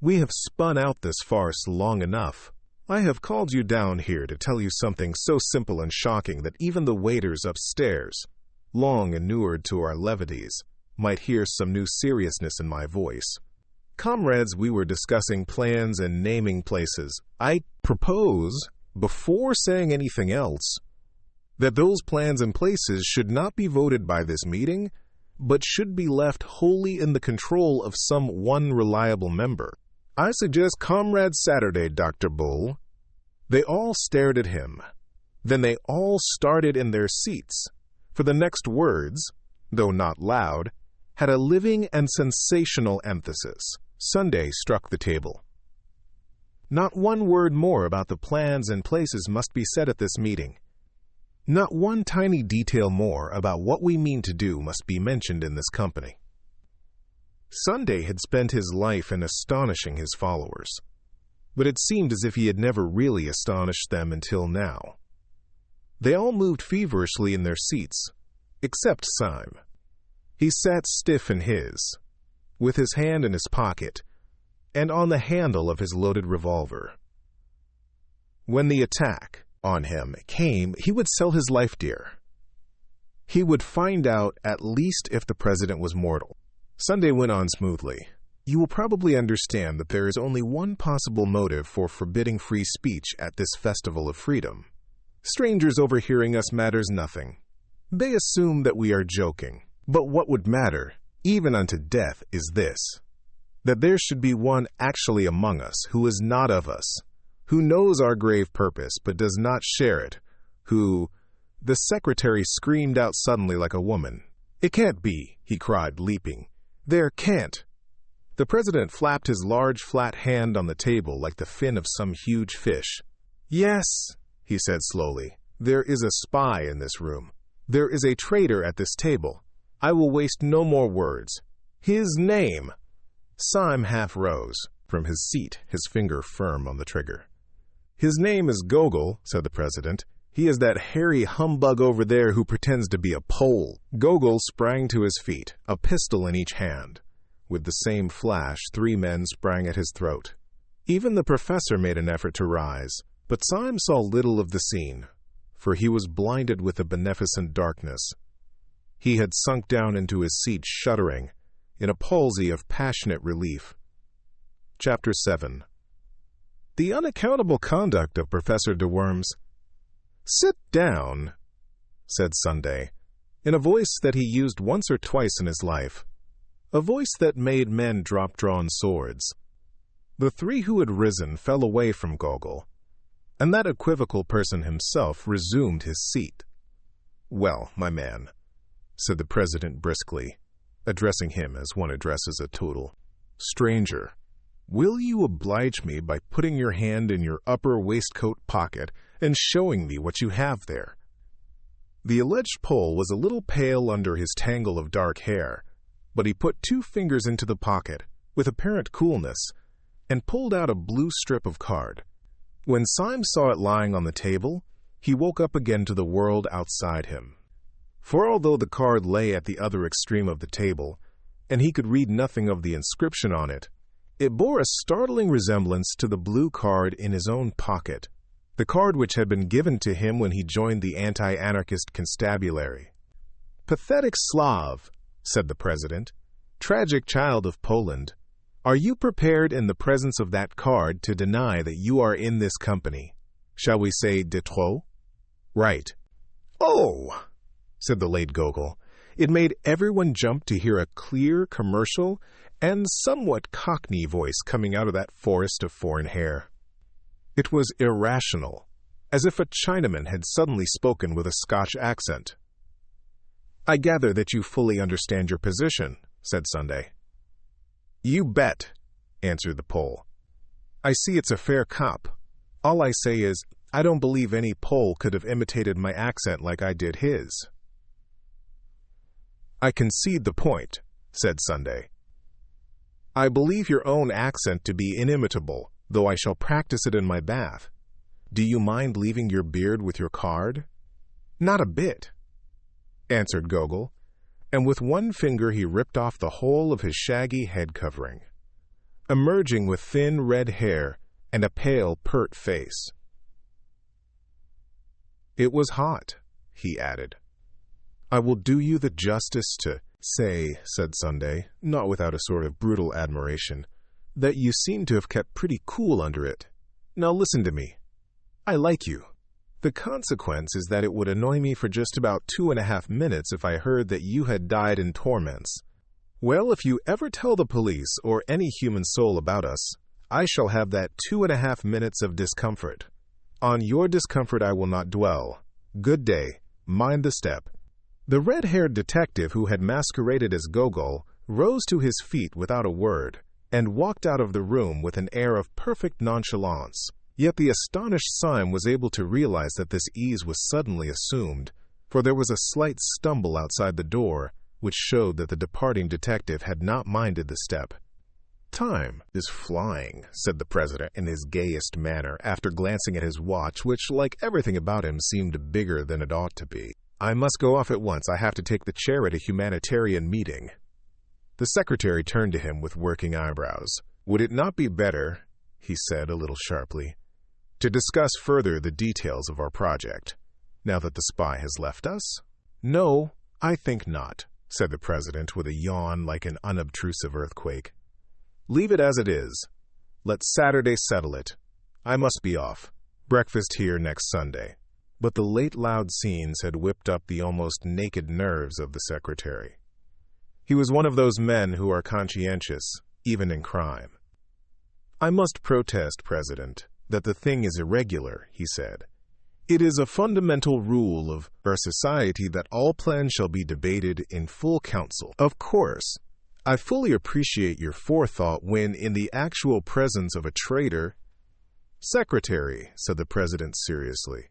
"we have spun out this farce long enough. I have called you down here to tell you something so simple and shocking that even the waiters upstairs, long inured to our levities, might hear some new seriousness in my voice. Comrades, we were discussing plans and naming places. I propose, before saying anything else, that those plans and places should not be voted by this meeting, but should be left wholly in the control of some one reliable member. I suggest Comrade Saturday, Dr. Bull." They all stared at him. Then they all started in their seats, for the next words, though not loud, had a living and sensational emphasis. Sunday struck the table. "Not one word more about the plans and places must be said at this meeting. Not one tiny detail more about what we mean to do must be mentioned in this company." Sunday had spent his life in astonishing his followers, but it seemed as if he had never really astonished them until now. They all moved feverishly in their seats, except Syme. He sat stiff in his, with his hand in his pocket, and on the handle of his loaded revolver. When the attack on him came, he would sell his life dear. He would find out at least if the president was mortal. Sunday went on smoothly. You will probably understand that there is only one possible motive for forbidding free speech at this festival of freedom. Strangers overhearing us matters nothing. They assume that we are joking. But what would matter, even unto death, is this: that there should be one actually among us who is not of us, who knows our grave purpose but does not share it, who— The secretary screamed out suddenly like a woman. "It can't be," he cried, leaping. "There can't." The president flapped his large flat hand on the table like the fin of some huge fish. "Yes," he said slowly, "there is a spy in this room. There is a traitor at this table. I will waste no more words. His name—" Syme half rose from his seat, his finger firm on the trigger. "His name is Gogol," said the president. "He is that hairy humbug over there who pretends to be a Pole." Gogol sprang to his feet, a pistol in each hand. With the same flash, 3 men sprang at his throat. Even the professor made an effort to rise, but Syme saw little of the scene, for he was blinded with a beneficent darkness. He had sunk down into his seat shuddering, in a palsy of passionate relief. Chapter 7. The unaccountable conduct of Professor de Worms. "Sit down," said Sunday, in a voice that he used once or twice in his life, a voice that made men drop drawn swords. The 3 who had risen fell away from Gogol, and that equivocal person himself resumed his seat. "Well, my man," said the president briskly, addressing him as one addresses a total stranger, "will you oblige me by putting your hand in your upper waistcoat pocket and showing me what you have there?" The alleged Pole was a little pale under his tangle of dark hair, but he put 2 fingers into the pocket, with apparent coolness, and pulled out a blue strip of card. When Syme saw it lying on the table, he woke up again to the world outside him. For although the card lay at the other extreme of the table, and he could read nothing of the inscription on it, it bore a startling resemblance to the blue card in his own pocket, the card which had been given to him when he joined the anti-anarchist constabulary. "Pathetic Slav," said the president, "tragic child of Poland, are you prepared in the presence of that card to deny that you are in this company? Shall we say de trop?" "Right." "Oh," said the late Gogol. It made everyone jump to hear a clear, commercial, and somewhat cockney voice coming out of that forest of foreign hair. It was irrational, as if a Chinaman had suddenly spoken with a Scotch accent. "I gather that you fully understand your position," said Sunday. "You bet," answered the Pole. "I see it's a fair cop. All I say is, I don't believe any Pole could have imitated my accent like I did his." "I concede the point," said Sunday. "I believe your own accent to be inimitable, though I shall practice it in my bath. Do you mind leaving your beard with your card?" "Not a bit," answered Gogol, and with one finger he ripped off the whole of his shaggy head covering, emerging with thin red hair and a pale, pert face. "It was hot," he added. "I will do you the justice to say," said Sunday, not without a sort of brutal admiration, "that you seem to have kept pretty cool under it. Now listen to me. I like you. The consequence is that it would annoy me for just about 2.5 minutes if I heard that you had died in torments. Well, if you ever tell the police or any human soul about us, I shall have that 2.5 minutes of discomfort. On your discomfort I will not dwell. Good day. Mind the step." The red-haired detective who had masqueraded as Gogol rose to his feet without a word, and walked out of the room with an air of perfect nonchalance. Yet the astonished Syme was able to realize that this ease was suddenly assumed, for there was a slight stumble outside the door, which showed that the departing detective had not minded the step. "Time is flying," said the president in his gayest manner, after glancing at his watch, which, like everything about him, seemed bigger than it ought to be. "I must go off at once. I have to take the chair at a humanitarian meeting." The secretary turned to him with working eyebrows. "Would it not be better," he said a little sharply, "to discuss further the details of our project, now that the spy has left us?" "No, I think not," said the president with a yawn like an unobtrusive earthquake. Leave it as it is. Let Saturday settle it. I must be off. Breakfast here next Sunday." But the late loud scenes had whipped up the almost naked nerves of the secretary. He was one of those men who are conscientious, even in crime. "I must protest, President, that the thing is irregular," he said. "It is a fundamental rule of our society that all plans shall be debated in full council. Of course, I fully appreciate your forethought when, in the actual presence of a traitor—" "Secretary," said the President seriously,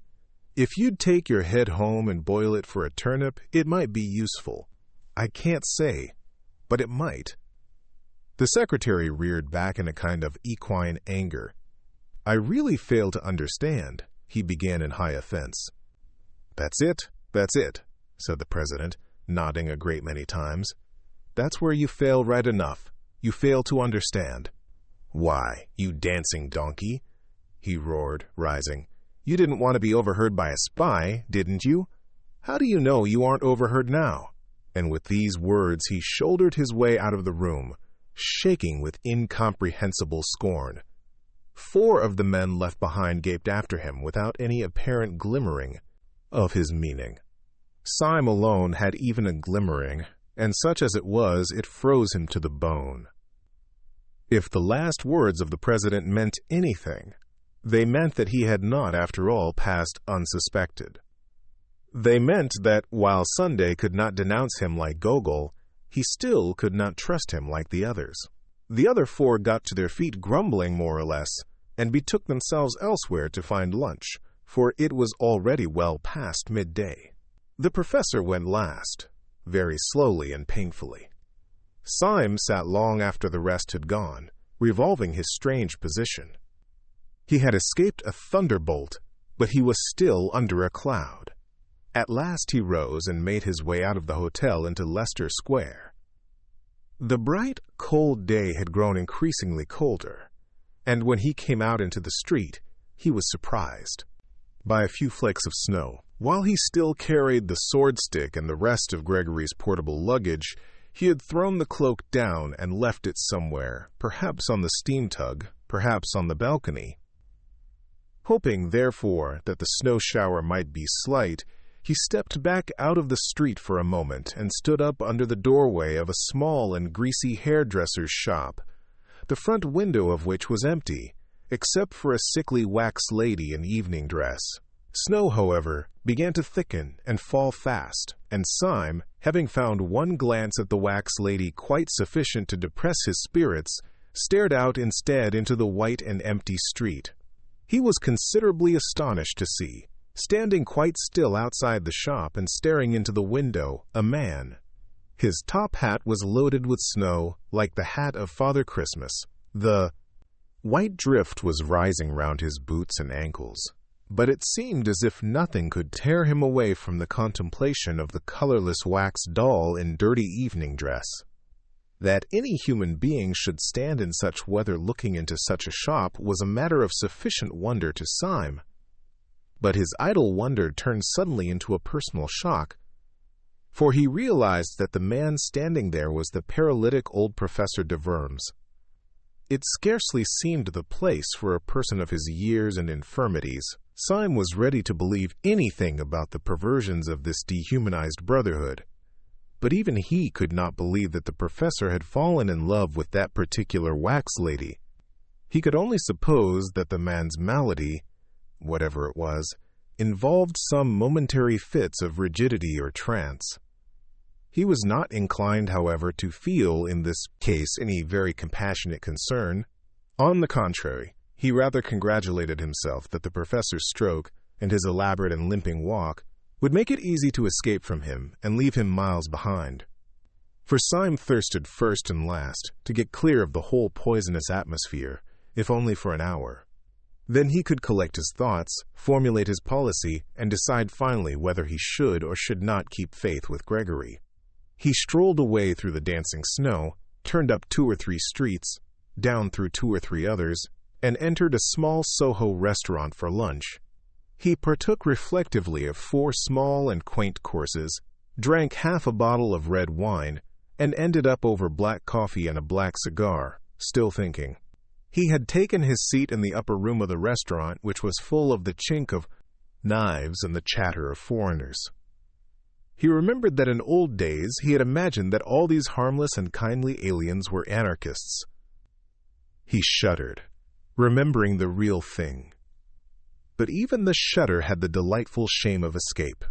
"if you'd take your head home and boil it for a turnip, it might be useful. I can't say, but it might." The secretary reared back in a kind of equine anger. "I really fail to understand," he began in high offense. That's it," said the President, nodding a great many times. "That's where you fail right enough. You fail to understand." "Why, you dancing donkey," he roared, rising. "You didn't want to be overheard by a spy, didn't you? How do you know you aren't overheard now?" And with these words he shouldered his way out of the room, shaking with incomprehensible scorn. 4 of the men left behind gaped after him without any apparent glimmering of his meaning. Syme alone had even a glimmering, and such as it was, it froze him to the bone. If the last words of the President meant anything, they meant that he had not, after all, passed unsuspected. They meant that, while Sunday could not denounce him like Gogol, he still could not trust him like the others. The other 4 got to their feet grumbling more or less, and betook themselves elsewhere to find lunch, for it was already well past midday. The professor went last, very slowly and painfully. Syme sat long after the rest had gone, revolving his strange position. He had escaped a thunderbolt, but he was still under a cloud. At last he rose and made his way out of the hotel into Leicester Square. The bright, cold day had grown increasingly colder, and when he came out into the street, he was surprised by a few flakes of snow. While he still carried the sword stick and the rest of Gregory's portable luggage, he had thrown the cloak down and left it somewhere, perhaps on the steam tug, perhaps on the balcony. Hoping, therefore, that the snow shower might be slight, he stepped back out of the street for a moment and stood up under the doorway of a small and greasy hairdresser's shop, the front window of which was empty, except for a sickly wax lady in evening dress. Snow, however, began to thicken and fall fast, and Syme, having found one glance at the wax lady quite sufficient to depress his spirits, stared out instead into the white and empty street. He was considerably astonished to see, standing quite still outside the shop and staring into the window, a man. His top hat was loaded with snow, like the hat of Father Christmas. The white drift was rising round his boots and ankles, but it seemed as if nothing could tear him away from the contemplation of the colorless wax doll in dirty evening dress. That any human being should stand in such weather looking into such a shop was a matter of sufficient wonder to Syme. But his idle wonder turned suddenly into a personal shock, for he realized that the man standing there was the paralytic old Professor de Worms. It scarcely seemed the place for a person of his years and infirmities. Syme was ready to believe anything about the perversions of this dehumanized brotherhood, but even he could not believe that the professor had fallen in love with that particular wax lady. He could only suppose that the man's malady, whatever it was, involved some momentary fits of rigidity or trance. He was not inclined, however, to feel in this case any very compassionate concern. On the contrary, he rather congratulated himself that the professor's stroke and his elaborate and limping walk would make it easy to escape from him and leave him miles behind. For Syme thirsted first and last to get clear of the whole poisonous atmosphere, if only for an hour. Then he could collect his thoughts, formulate his policy, and decide finally whether he should or should not keep faith with Gregory. He strolled away through the dancing snow, turned up 2 or 3 streets, down through 2 or 3 others, and entered a small Soho restaurant for lunch. He partook reflectively of 4 small and quaint courses, drank half a bottle of red wine, and ended up over black coffee and a black cigar, still thinking. He had taken his seat in the upper room of the restaurant, which was full of the chink of knives and the chatter of foreigners. He remembered that in old days he had imagined that all these harmless and kindly aliens were anarchists. He shuddered, remembering the real thing. But even the shudder had the delightful shame of escape.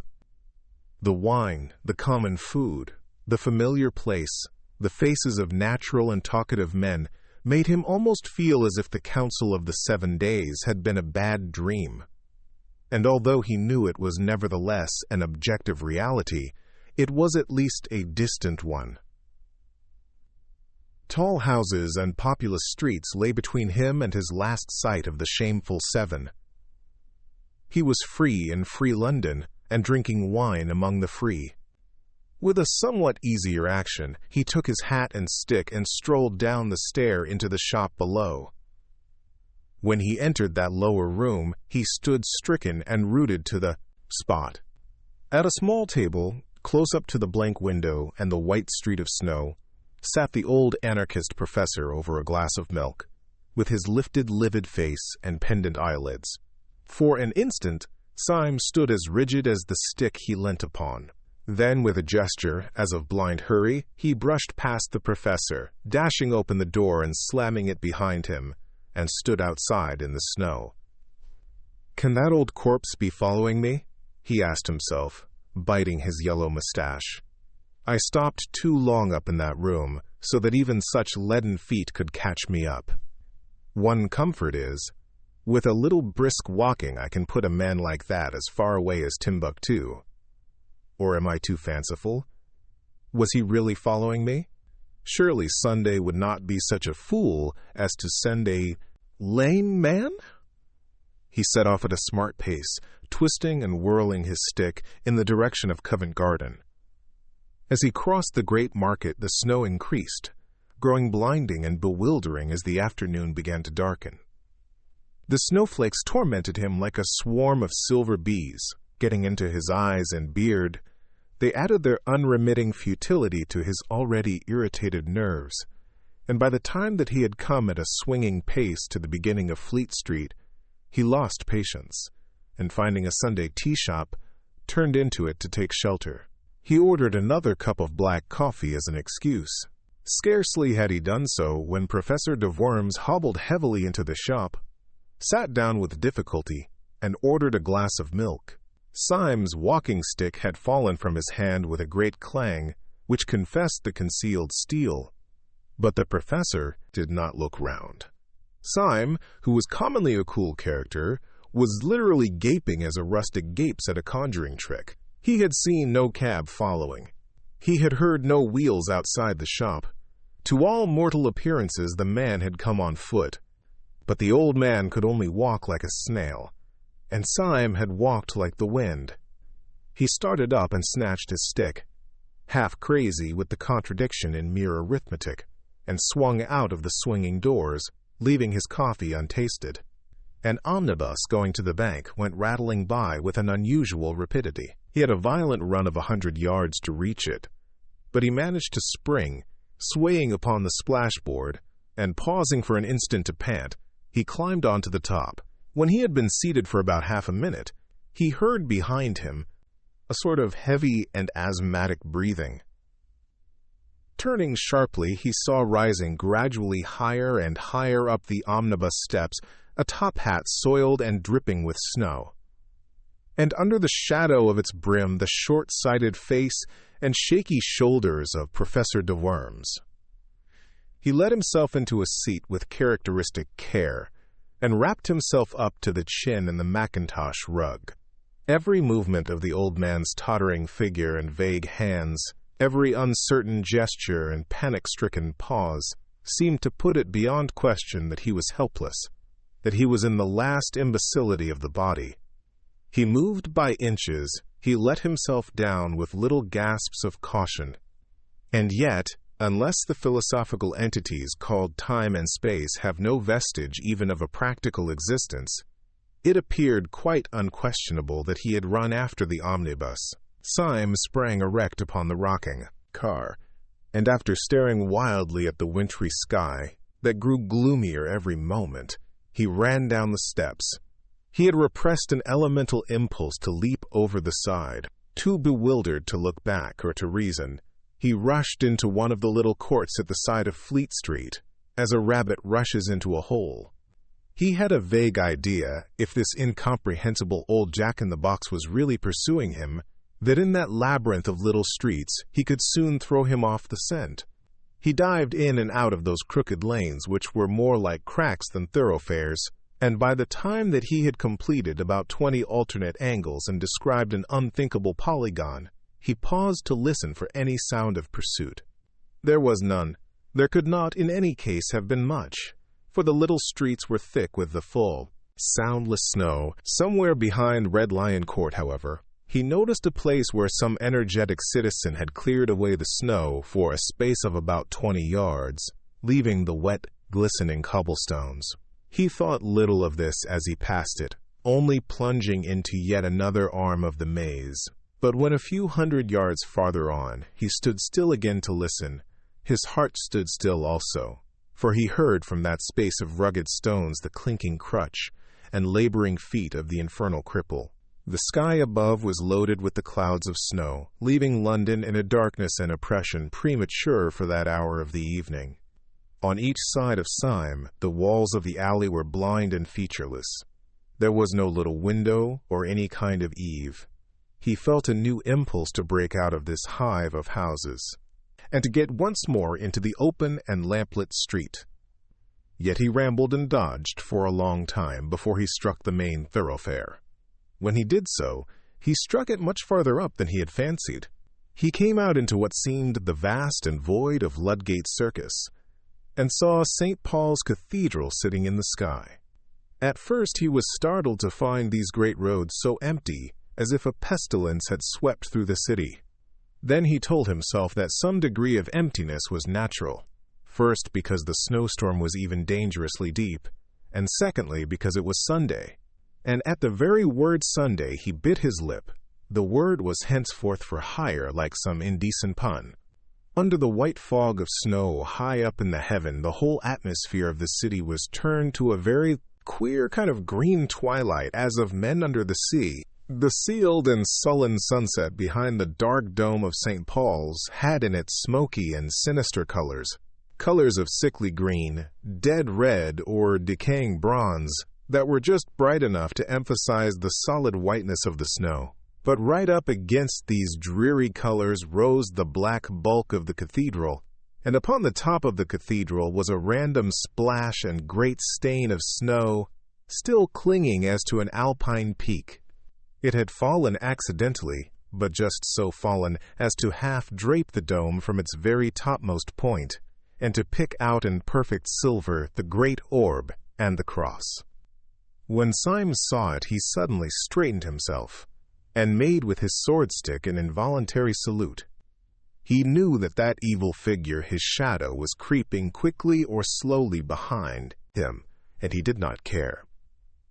The wine, the common food, the familiar place, the faces of natural and talkative men made him almost feel as if the Council of the 7 Days had been a bad dream. And although he knew it was nevertheless an objective reality, it was at least a distant one. Tall houses and populous streets lay between him and his last sight of the shameful 7. He was free in free London and drinking wine among the free. With a somewhat easier action, he took his hat and stick and strolled down the stair into the shop below. When he entered that lower room, he stood stricken and rooted to the spot. At a small table, close up to the blank window and the white street of snow, sat the old anarchist professor over a glass of milk, with his lifted, livid face and pendant eyelids. For an instant, Syme stood as rigid as the stick he leant upon. Then, with a gesture, as of blind hurry, he brushed past the professor, dashing open the door and slamming it behind him, and stood outside in the snow. "Can that old corpse be following me?" he asked himself, biting his yellow mustache. "I stopped too long up in that room, so that even such leaden feet could catch me up. One comfort is, with a little brisk walking I can put a man like that as far away as Timbuktu. Or am I too fanciful? Was he really following me? Surely Sunday would not be such a fool as to send a lame man?" He set off at a smart pace, twisting and whirling his stick in the direction of Covent Garden. As he crossed the great market, the snow increased, growing blinding and bewildering as the afternoon began to darken. The snowflakes tormented him like a swarm of silver bees, getting into his eyes and beard. They added their unremitting futility to his already irritated nerves, and by the time that he had come at a swinging pace to the beginning of Fleet Street, he lost patience, and finding a Sunday tea shop, turned into it to take shelter. He ordered another cup of black coffee as an excuse. Scarcely had he done so when Professor de Worms hobbled heavily into the shop, sat down with difficulty, and ordered a glass of milk. Syme's walking stick had fallen from his hand with a great clang, which confessed the concealed steel. But the professor did not look round. Syme, who was commonly a cool character, was literally gaping as a rustic gapes at a conjuring trick. He had seen no cab following. He had heard no wheels outside the shop. To all mortal appearances the man had come on foot. But the old man could only walk like a snail, and Syme had walked like the wind. He started up and snatched his stick, half crazy with the contradiction in mere arithmetic, and swung out of the swinging doors, leaving his coffee untasted. An omnibus going to the bank went rattling by with an unusual rapidity. He had a violent run of 100 yards to reach it, but he managed to spring, swaying upon the splashboard, and pausing for an instant to pant, he climbed onto the top. When he had been seated for about half a minute, he heard behind him a sort of heavy and asthmatic breathing. Turning sharply, he saw rising gradually higher and higher up the omnibus steps a top hat soiled and dripping with snow, and under the shadow of its brim the short-sighted face and shaky shoulders of Professor de Worms. He let himself into a seat with characteristic care, and wrapped himself up to the chin in the mackintosh rug. Every movement of the old man's tottering figure and vague hands, every uncertain gesture and panic-stricken pause, seemed to put it beyond question that he was helpless, that he was in the last imbecility of the body. He moved by inches, he let himself down with little gasps of caution, and yet, unless the philosophical entities called time and space have no vestige even of a practical existence, it appeared quite unquestionable that he had run after the omnibus. Syme sprang erect upon the rocking car, and after staring wildly at the wintry sky, that grew gloomier every moment. He ran down the steps. He had repressed an elemental impulse to leap over the side. Too bewildered to look back or to reason, he rushed into one of the little courts at the side of Fleet Street, as a rabbit rushes into a hole. He had a vague idea, if this incomprehensible old Jack-in-the-Box was really pursuing him, that in that labyrinth of little streets he could soon throw him off the scent. He dived in and out of those crooked lanes which were more like cracks than thoroughfares, and by the time that he had completed about 20 alternate angles and described an unthinkable polygon, he paused to listen for any sound of pursuit. There was none. There could not in any case have been much, for the little streets were thick with the full, soundless snow. Somewhere behind Red Lion Court, however, he noticed a place where some energetic citizen had cleared away the snow for a space of about 20 yards, leaving the wet, glistening cobblestones. He thought little of this as he passed it, only plunging into yet another arm of the maze. But when a few hundred yards farther on, he stood still again to listen. His heart stood still also, for he heard from that space of rugged stones the clinking crutch and laboring feet of the infernal cripple. The sky above was loaded with the clouds of snow, leaving London in a darkness and oppression premature for that hour of the evening. On each side of Syme, the walls of the alley were blind and featureless. There was no little window or any kind of eave. He felt a new impulse to break out of this hive of houses, and to get once more into the open and lamplit street. Yet he rambled and dodged for a long time before he struck the main thoroughfare. When he did so, he struck it much farther up than he had fancied. He came out into what seemed the vast and void of Ludgate Circus, and saw St. Paul's Cathedral sitting in the sky. At first he was startled to find these great roads so empty, as if a pestilence had swept through the city. Then he told himself that some degree of emptiness was natural, first because the snowstorm was even dangerously deep, and secondly because it was Sunday. And at the very word Sunday he bit his lip. The word was henceforth for hire, like some indecent pun. Under the white fog of snow high up in the heaven, the whole atmosphere of the city was turned to a very queer kind of green twilight, as of men under the sea. The sealed and sullen sunset behind the dark dome of St. Paul's had in it smoky and sinister colors of sickly green, dead red, or decaying bronze, that were just bright enough to emphasize the solid whiteness of the snow. But right up against these dreary colors rose the black bulk of the cathedral, and upon the top of the cathedral was a random splash and great stain of snow, still clinging as to an alpine peak. It had fallen accidentally, but just so fallen as to half drape the dome from its very topmost point, and to pick out in perfect silver the great orb and the cross. When Syme saw it, he suddenly straightened himself, and made with his sword-stick an involuntary salute. He knew that that evil figure, his shadow, was creeping quickly or slowly behind him, and he did not care.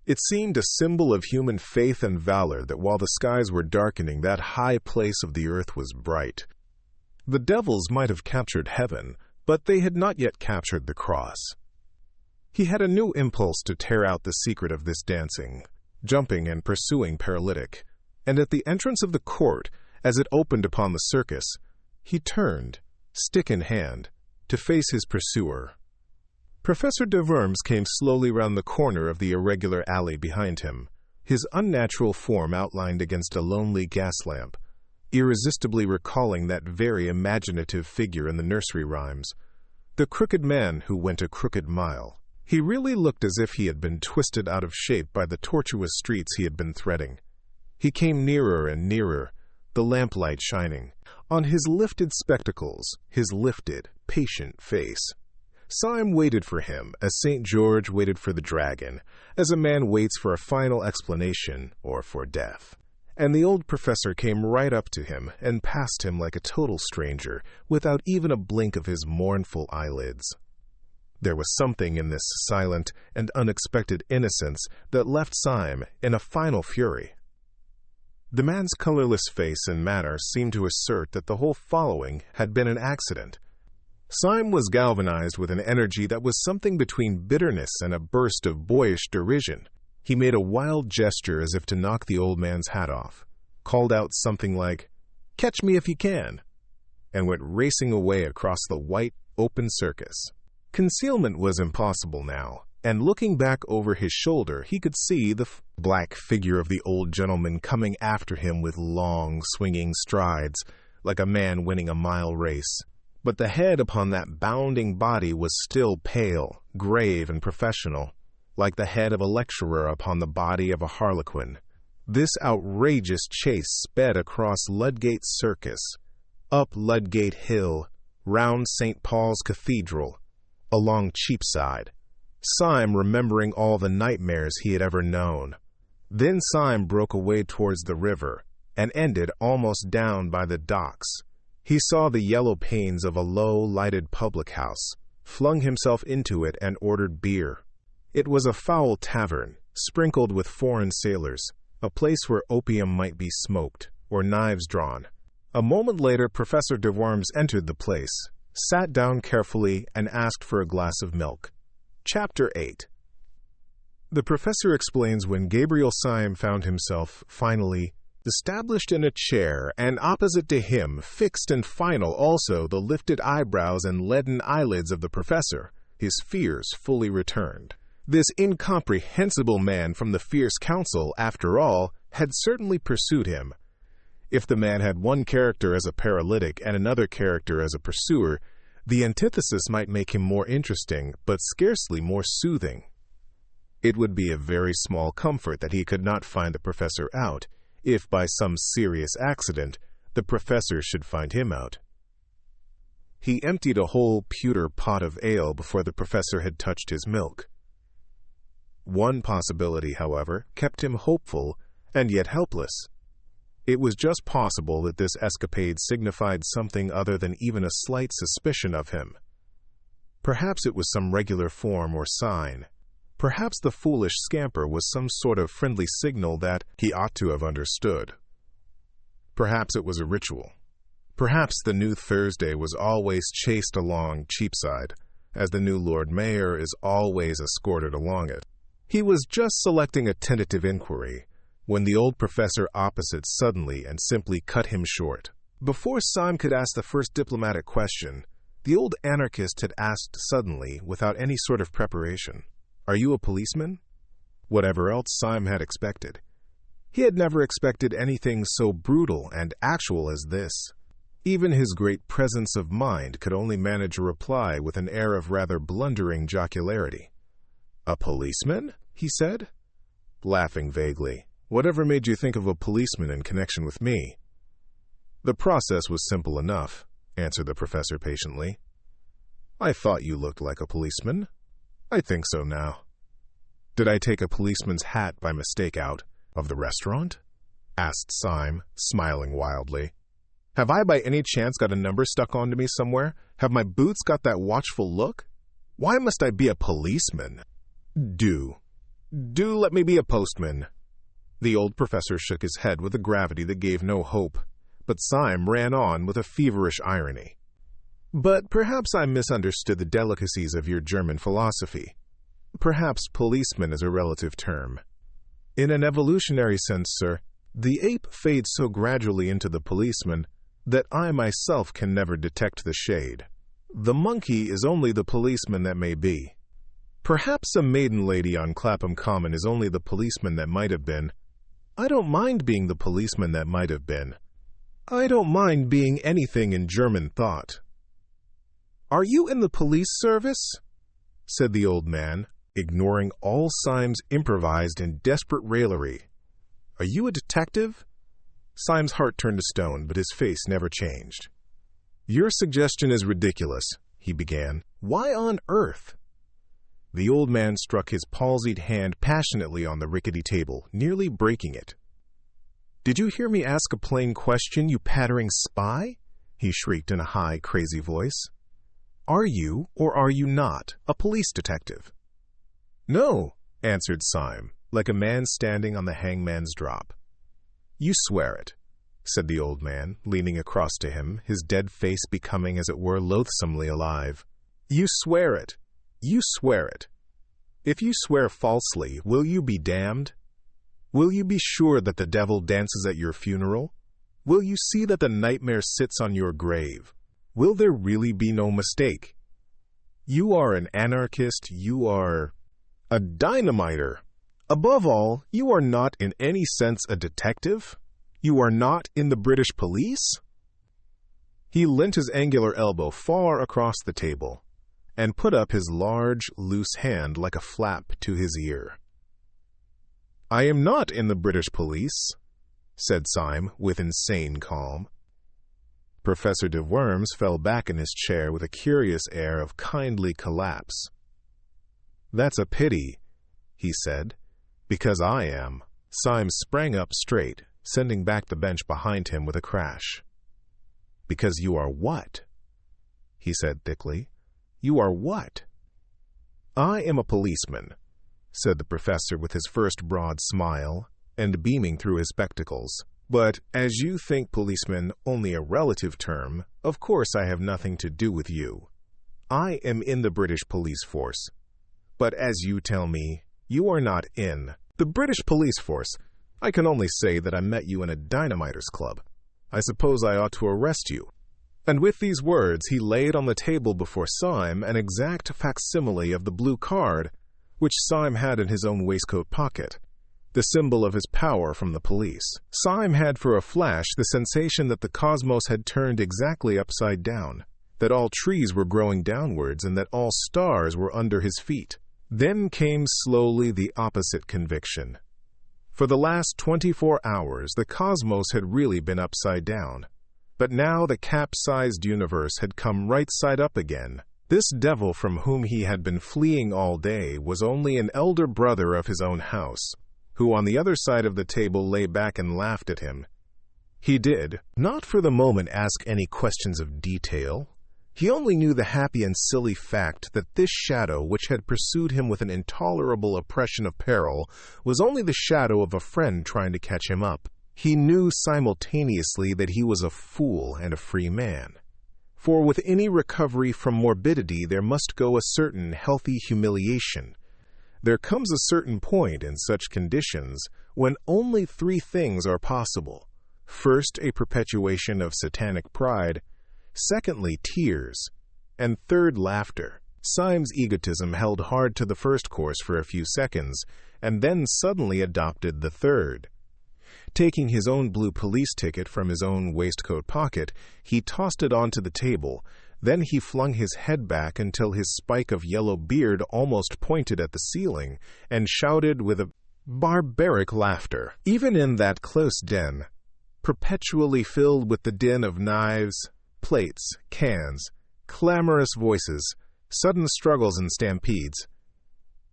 It seemed a symbol of human faith and valor that while the skies were darkening, that high place of the earth was bright. The devils might have captured heaven, but they had not yet captured the cross. He had a new impulse to tear out the secret of this dancing, jumping and pursuing paralytic, and at the entrance of the court, as it opened upon the circus, he turned, stick in hand, to face his pursuer. Professor de Worms came slowly round the corner of the irregular alley behind him, his unnatural form outlined against a lonely gas lamp, irresistibly recalling that very imaginative figure in the nursery rhymes, the crooked man who went a crooked mile. He really looked as if he had been twisted out of shape by the tortuous streets he had been threading. He came nearer and nearer, the lamplight shining on his lifted spectacles, his lifted, patient face. Syme waited for him as St. George waited for the dragon, as a man waits for a final explanation or for death. And the old professor came right up to him and passed him like a total stranger, without even a blink of his mournful eyelids. There was something in this silent and unexpected innocence that left Syme in a final fury. The man's colorless face and manner seemed to assert that the whole following had been an accident. Syme was galvanized with an energy that was something between bitterness and a burst of boyish derision. He made a wild gesture as if to knock the old man's hat off, called out something like, "Catch me if you can," and went racing away across the white, open circus. Concealment was impossible now, and looking back over his shoulder, he could see the black figure of the old gentleman coming after him with long, swinging strides, like a man winning a mile race. But the head upon that bounding body was still pale, grave, and professional, like the head of a lecturer upon the body of a harlequin. This outrageous chase sped across Ludgate Circus, up Ludgate Hill, round St. Paul's Cathedral, along Cheapside, Syme remembering all the nightmares he had ever known. Then Syme broke away towards the river, and ended almost down by the docks. He saw the yellow panes of a low, lighted public house, flung himself into it and ordered beer. It was a foul tavern, sprinkled with foreign sailors, a place where opium might be smoked, or knives drawn. A moment later, Professor de Worms entered the place, sat down carefully, and asked for a glass of milk. Chapter 8. The professor explains when Gabriel Syme found himself, finally, established in a chair, and opposite to him, fixed and final also, the lifted eyebrows and leaden eyelids of the professor, his fears fully returned. This incomprehensible man from the fierce council, after all, had certainly pursued him. If the man had one character as a paralytic and another character as a pursuer, the antithesis might make him more interesting, but scarcely more soothing. It would be a very small comfort that he could not find the professor out, if by some serious accident the professor should find him out. He emptied a whole pewter pot of ale before the professor had touched his milk. One possibility, however, kept him hopeful and yet helpless. It was just possible that this escapade signified something other than even a slight suspicion of him. Perhaps it was some regular form or sign. Perhaps the foolish scamper was some sort of friendly signal that he ought to have understood. Perhaps it was a ritual. Perhaps the new Thursday was always chased along Cheapside, as the new Lord Mayor is always escorted along it. He was just selecting a tentative inquiry, when the old professor opposite suddenly and simply cut him short. Before Syme could ask the first diplomatic question, the old anarchist had asked suddenly, without any sort of preparation, "Are you a policeman?" Whatever else Syme had expected. He had never expected anything so brutal and actual as this. Even his great presence of mind could only manage a reply with an air of rather blundering jocularity. "A policeman?" he said, laughing vaguely. "Whatever made you think of a policeman in connection with me?" "The process was simple enough," answered the professor patiently. "I thought you looked like a policeman. I think so now." "Did I take a policeman's hat by mistake out of the restaurant?" asked Syme, smiling wildly. "Have I by any chance got a number stuck onto me somewhere? Have my boots got that watchful look? Why must I be a policeman? Do let me be a postman." The old professor shook his head with a gravity that gave no hope, but Syme ran on with a feverish irony. "But perhaps I misunderstood the delicacies of your German philosophy. Perhaps policeman is a relative term. In an evolutionary sense, sir, the ape fades so gradually into the policeman that I myself can never detect the shade. The monkey is only the policeman that may be. Perhaps a maiden lady on Clapham Common is only the policeman that might have been. I don't mind being the policeman that might have been. I don't mind being anything in German thought." "Are you in the police service?" said the old man, ignoring all Syme's improvised and desperate raillery. "Are you a detective?" Syme's heart turned to stone, but his face never changed. "Your suggestion is ridiculous," he began. "Why on earth?" The old man struck his palsied hand passionately on the rickety table, nearly breaking it. "Did you hear me ask a plain question, you pattering spy?" he shrieked in a high, crazy voice. "Are you, or are you not, a police detective?" "No," answered Syme, like a man standing on the hangman's drop. "You swear it." said the old man, leaning across to him, his dead face becoming, as it were, loathsomely alive. You swear it. You swear it. If you swear falsely, will you be damned? Will you be sure that the devil dances at your funeral? Will you see that the nightmare sits on your grave? Will there really be no mistake? You are an anarchist, you are a dynamiter. Above all, you are not in any sense a detective? You are not in the British police? He leant his angular elbow far across the table and put up his large, loose hand like a flap to his ear. I am not in the British police, said Syme with insane calm. Professor de Worms fell back in his chair with a curious air of kindly collapse. That's a pity, he said, because I am. Syme sprang up straight, sending back the bench behind him with a crash. Because you are what? He said thickly. You are what? I am a policeman, said the professor with his first broad smile, and beaming through his spectacles. But as you think policeman only a relative term, of course I have nothing to do with you. I am in the British police force. But as you tell me, you are not in the British police force. I can only say that I met you in a dynamiters club. I suppose I ought to arrest you. And with these words he laid on the table before Syme an exact facsimile of the blue card which Syme had in his own waistcoat pocket, the symbol of his power from the police. Syme had for a flash the sensation that the cosmos had turned exactly upside down, that all trees were growing downwards and that all stars were under his feet. Then came slowly the opposite conviction. For the last 24 hours the cosmos had really been upside down, but now the capsized universe had come right side up again. This devil from whom he had been fleeing all day was only an elder brother of his own house, who on the other side of the table lay back and laughed at him. He did not for the moment ask any questions of detail. He only knew the happy and silly fact that this shadow, which had pursued him with an intolerable oppression of peril, was only the shadow of a friend trying to catch him up. He knew simultaneously that he was a fool and a free man. For with any recovery from morbidity there must go a certain healthy humiliation. There comes a certain point in such conditions when only three things are possible. First, a perpetuation of satanic pride. Secondly, tears. And third, laughter. Syme's egotism held hard to the first course for a few seconds, and then suddenly adopted the third. Taking his own blue police ticket from his own waistcoat pocket, he tossed it onto the table. Then he flung his head back until his spike of yellow beard almost pointed at the ceiling, and shouted with a barbaric laughter. Even in that close den, perpetually filled with the din of knives, plates, cans, clamorous voices, sudden struggles and stampedes,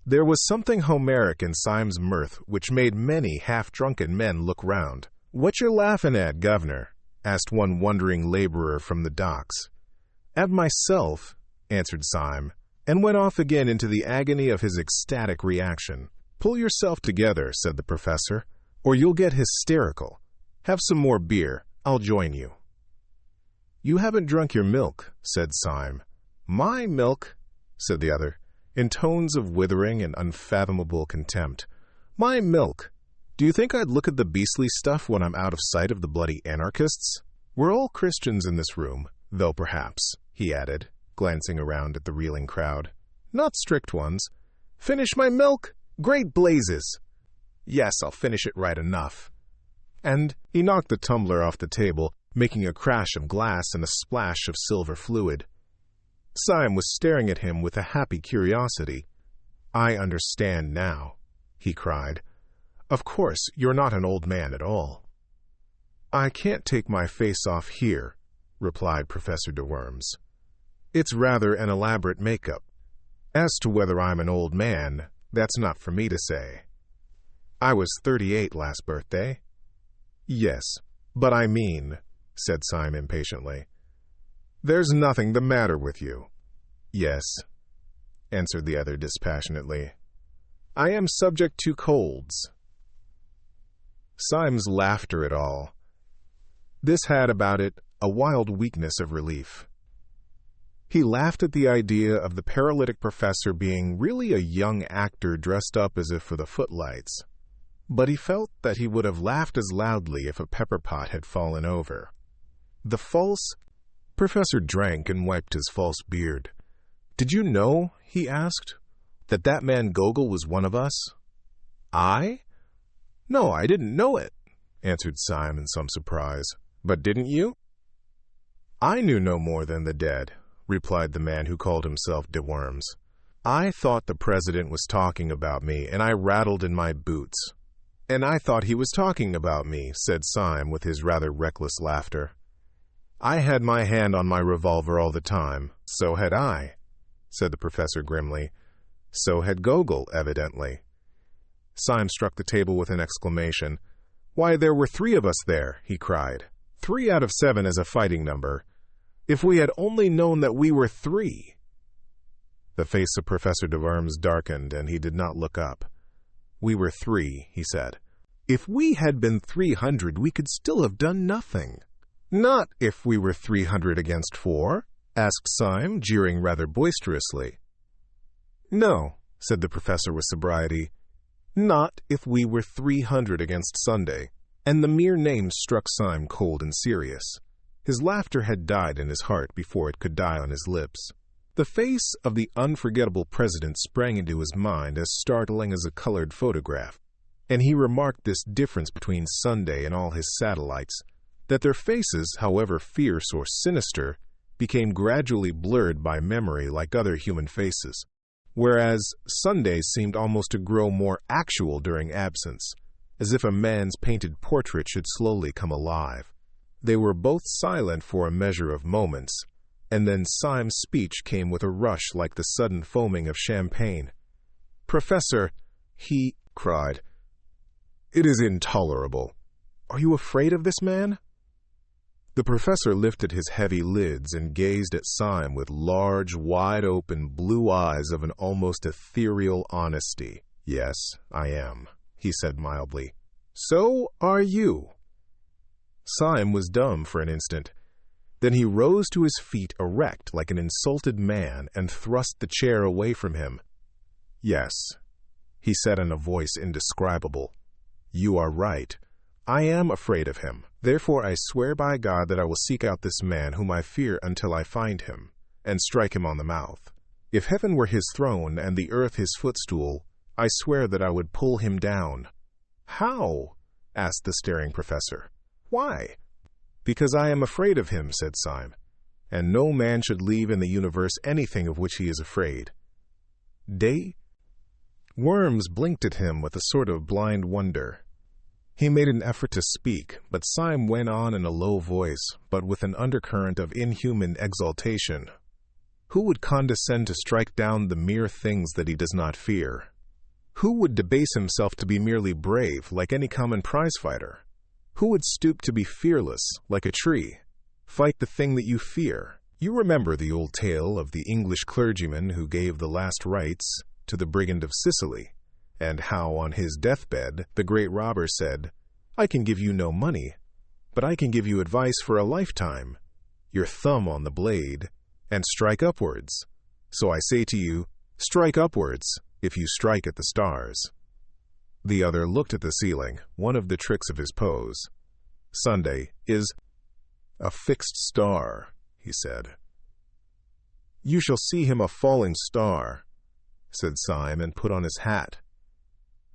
there was something Homeric in Syme's mirth which made many half-drunken men look round. "What you laughing at, governor?" asked one wondering laborer from the docks. "At myself," answered Syme, and went off again into the agony of his ecstatic reaction. "Pull yourself together," said the professor, "or you'll get hysterical. Have some more beer. I'll join you." "You haven't drunk your milk," said Syme. "My milk?" said the other, in tones of withering and unfathomable contempt. "My milk? Do you think I'd look at the beastly stuff when I'm out of sight of the bloody anarchists? We're all Christians in this room, though perhaps," he added, glancing around at the reeling crowd, "not strict ones. Finish my milk? Great blazes! Yes, I'll finish it right enough." And he knocked the tumbler off the table, making a crash of glass and a splash of silver fluid. Syme was staring at him with a happy curiosity. "I understand now," he cried. "Of course, you're not an old man at all." "I can't take my face off here," replied Professor de Worms. "It's rather an elaborate make-up. As to whether I'm an old man, that's not for me to say. I was 38 last birthday." "Yes, but I mean," said Syme impatiently, "there's nothing the matter with you." "Yes," answered the other dispassionately. "I am subject to colds." Syme's laughter at all. This had about it a wild weakness of relief. He laughed at the idea of the paralytic professor being really a young actor dressed up as if for the footlights, but he felt that he would have laughed as loudly if a pepper pot had fallen over. The false professor drank and wiped his false beard. "Did you know," he asked, "that man Gogol was one of us?" "I? No, I didn't know it," answered Syme in some surprise. "But didn't you?" "I knew no more than the dead," replied the man who called himself De Worms. "I thought the president was talking about me, and I rattled in my boots." "And I thought he was talking about me," said Syme with his rather reckless laughter. "I had my hand on my revolver all the time." "So had I," said the professor grimly. "So had Gogol, evidently." Syme struck the table with an exclamation. "Why, there were 3 of us there," he cried. 3 out of 7 is a fighting number. If we had only known that we were 3. The face of Professor de Worms darkened, and he did not look up. "We were 3, he said. "If we had been 300, we could still have done nothing." "Not if we were 300 against 4? Asked Syme, jeering rather boisterously. "No," said the professor with sobriety. "Not if we were 300 against Sunday." And the mere name struck Syme cold and serious. His laughter had died in his heart before it could die on his lips. The face of the unforgettable president sprang into his mind as startling as a colored photograph, and he remarked this difference between Sunday and all his satellites, that their faces, however fierce or sinister, became gradually blurred by memory like other human faces, whereas Sundays seemed almost to grow more actual during absence, as if a man's painted portrait should slowly come alive. They were both silent for a measure of moments, and then Syme's speech came with a rush like the sudden foaming of champagne. "Professor," he cried, "it is intolerable. Are you afraid of this man?" The professor lifted his heavy lids and gazed at Syme with large, wide-open blue eyes of an almost ethereal honesty. "Yes, I am," he said mildly. "So are you." Syme was dumb for an instant. Then he rose to his feet erect like an insulted man and thrust the chair away from him. "Yes," he said in a voice indescribable. "You are right. I am afraid of him. Therefore I swear by God that I will seek out this man whom I fear until I find him, and strike him on the mouth. If heaven were his throne and the earth his footstool, I swear that I would pull him down." "How?" asked the staring professor. "Why?" "Because I am afraid of him," said Syme, "and no man should leave in the universe anything of which he is afraid." Worms blinked at him with a sort of blind wonder. He made an effort to speak, but Syme went on in a low voice, but with an undercurrent of inhuman exultation. "Who would condescend to strike down the mere things that he does not fear? Who would debase himself to be merely brave, like any common prize-fighter? Who would stoop to be fearless, like a tree? Fight the thing that you fear. You remember the old tale of the English clergyman who gave the last rites to the brigand of Sicily, and how on his deathbed the great robber said, 'I can give you no money, but I can give you advice for a lifetime. Your thumb on the blade, and strike upwards. So I say to you, strike upwards, if you strike at the stars.'" The other looked at the ceiling, one of the tricks of his pose. "Sunday is a fixed star," he said. "You shall see him a falling star," said Syme, and put on his hat.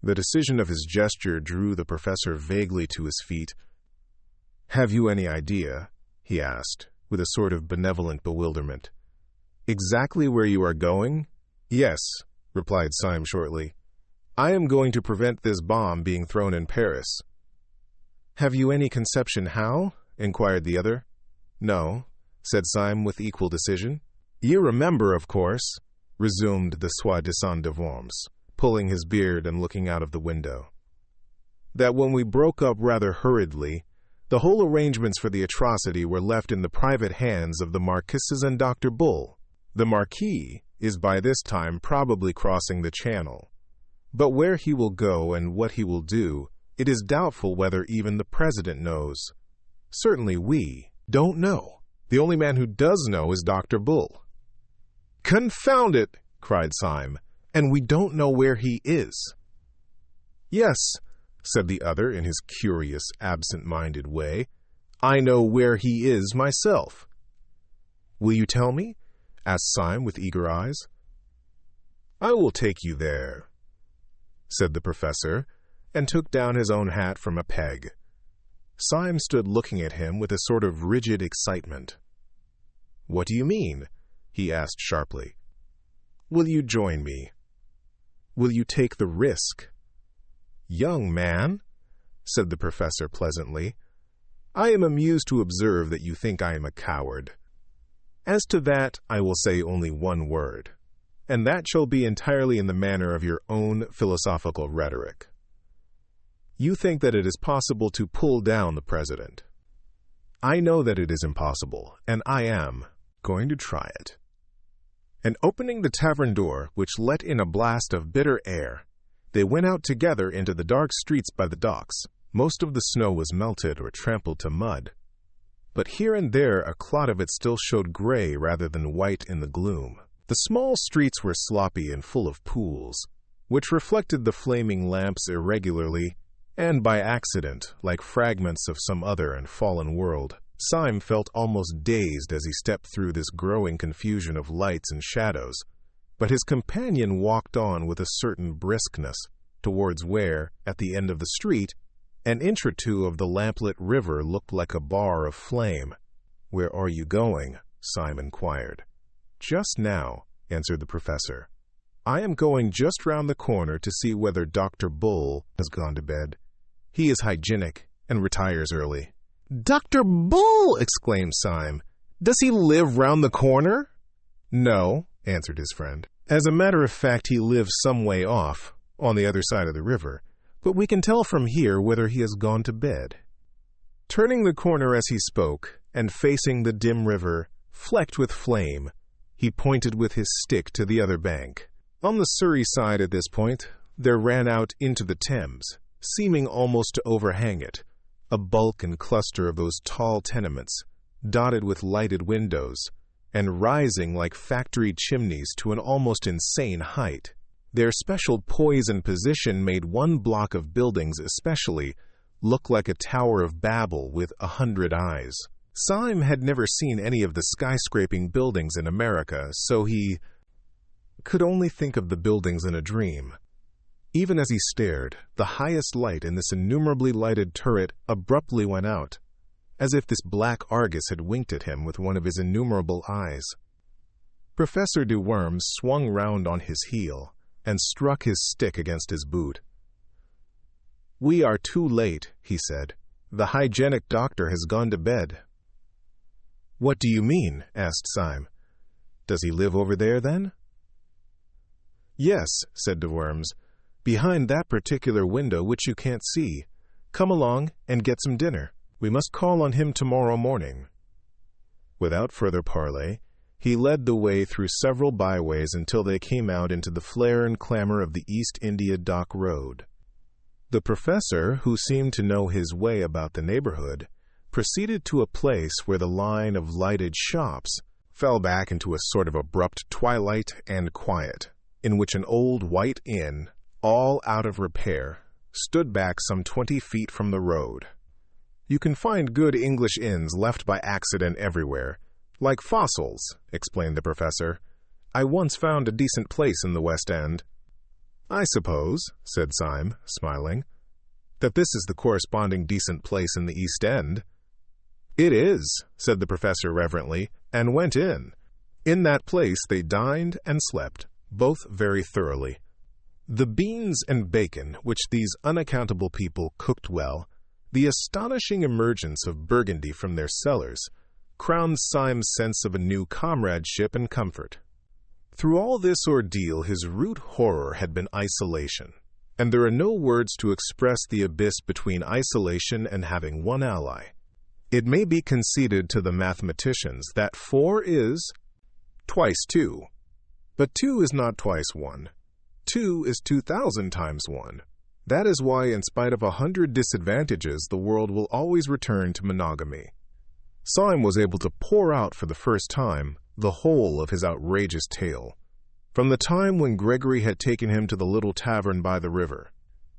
The decision of his gesture drew the professor vaguely to his feet. "Have you any idea," he asked, with a sort of benevolent bewilderment, "exactly where you are going?" "Yes," replied Syme shortly. "I am going to prevent this bomb being thrown in Paris." "Have you any conception how?" inquired the other. "No," said Syme with equal decision. "You remember, of course," resumed the soi-disant de Worms, pulling his beard and looking out of the window, "that when we broke up rather hurriedly, the whole arrangements for the atrocity were left in the private hands of the Marquises and Dr. Bull. The Marquis is by this time probably crossing the Channel, but where he will go and what he will do, it is doubtful whether even the President knows. Certainly we don't know. The only man who does know is Dr. Bull." "Confound it!" cried Syme. "And we don't know where he is." "Yes," said the other in his curious, absent-minded way. "I know where he is myself." "Will you tell me?" asked Syme with eager eyes. "I will take you there," said the professor, and took down his own hat from a peg. Syme stood looking at him with a sort of rigid excitement. "What do you mean?" he asked sharply. "Will you join me? Will you take the risk?" "Young man," said the professor pleasantly, "I am amused to observe that you think I am a coward. As to that, I will say only one word, and that shall be entirely in the manner of your own philosophical rhetoric. You think that it is possible to pull down the president. I know that it is impossible, and I am going to try it." And opening the tavern door, which let in a blast of bitter air, they went out together into the dark streets by the docks. Most of the snow was melted or trampled to mud, but here and there a clot of it still showed gray rather than white in the gloom. The small streets were sloppy and full of pools, which reflected the flaming lamps irregularly and by accident, like fragments of some other and fallen world. Syme felt almost dazed as he stepped through this growing confusion of lights and shadows, but his companion walked on with a certain briskness towards where, at the end of the street, an inch or two of the lamplit river looked like a bar of flame. "Where are you going?" Syme inquired. "Just now," answered the professor. "I am going just round the corner to see whether Dr. Bull has gone to bed. He is hygienic and retires early." "Dr. Bull!" exclaimed Syme. "Does he live round the corner?" "No," answered his friend. "As a matter of fact, he lives some way off, on the other side of the river, but we can tell from here whether he has gone to bed." Turning the corner as he spoke, and facing the dim river, flecked with flame, he pointed with his stick to the other bank. On the Surrey side at this point, there ran out into the Thames, seeming almost to overhang it, a bulk and cluster of those tall tenements, dotted with lighted windows, and rising like factory chimneys to an almost insane height. Their special poise and position made one block of buildings especially look like a Tower of Babel with 100 eyes. Syme had never seen any of the skyscraping buildings in America, so he could only think of the buildings in a dream. Even as he stared, the highest light in this innumerably lighted turret abruptly went out, as if this black Argus had winked at him with one of his innumerable eyes. Professor de Worms swung round on his heel and struck his stick against his boot. "We are too late," he said. "The hygienic doctor has gone to bed." "What do you mean?" asked Syme. "Does he live over there, then?" "Yes," said de Worms, "behind that particular window which you can't see. Come along and get some dinner. We must call on him tomorrow morning." Without further parley, he led the way through several byways until they came out into the flare and clamor of the East India Dock Road. The professor, who seemed to know his way about the neighborhood, proceeded to a place where the line of lighted shops fell back into a sort of abrupt twilight and quiet, in which an old white inn, all out of repair, stood back some 20 feet from the road. "You can find good English inns left by accident everywhere, like fossils," explained the professor. "I once found a decent place in the West End." "I suppose," said Syme, smiling, "that this is the corresponding decent place in the East End." "It is," said the professor reverently, and went in. In that place they dined and slept, both very thoroughly. The beans and bacon which these unaccountable people cooked well, the astonishing emergence of Burgundy from their cellars, crowned Syme's sense of a new comradeship and comfort. Through all this ordeal his root horror had been isolation, and there are no words to express the abyss between isolation and having one ally. It may be conceded to the mathematicians that 4 is twice 2, but 2 is not twice 1. 2 is 2,000 times 1, That is why, in spite of 100 disadvantages, the world will always return to monogamy. Syme was able to pour out for the first time the whole of his outrageous tale. From the time when Gregory had taken him to the little tavern by the river,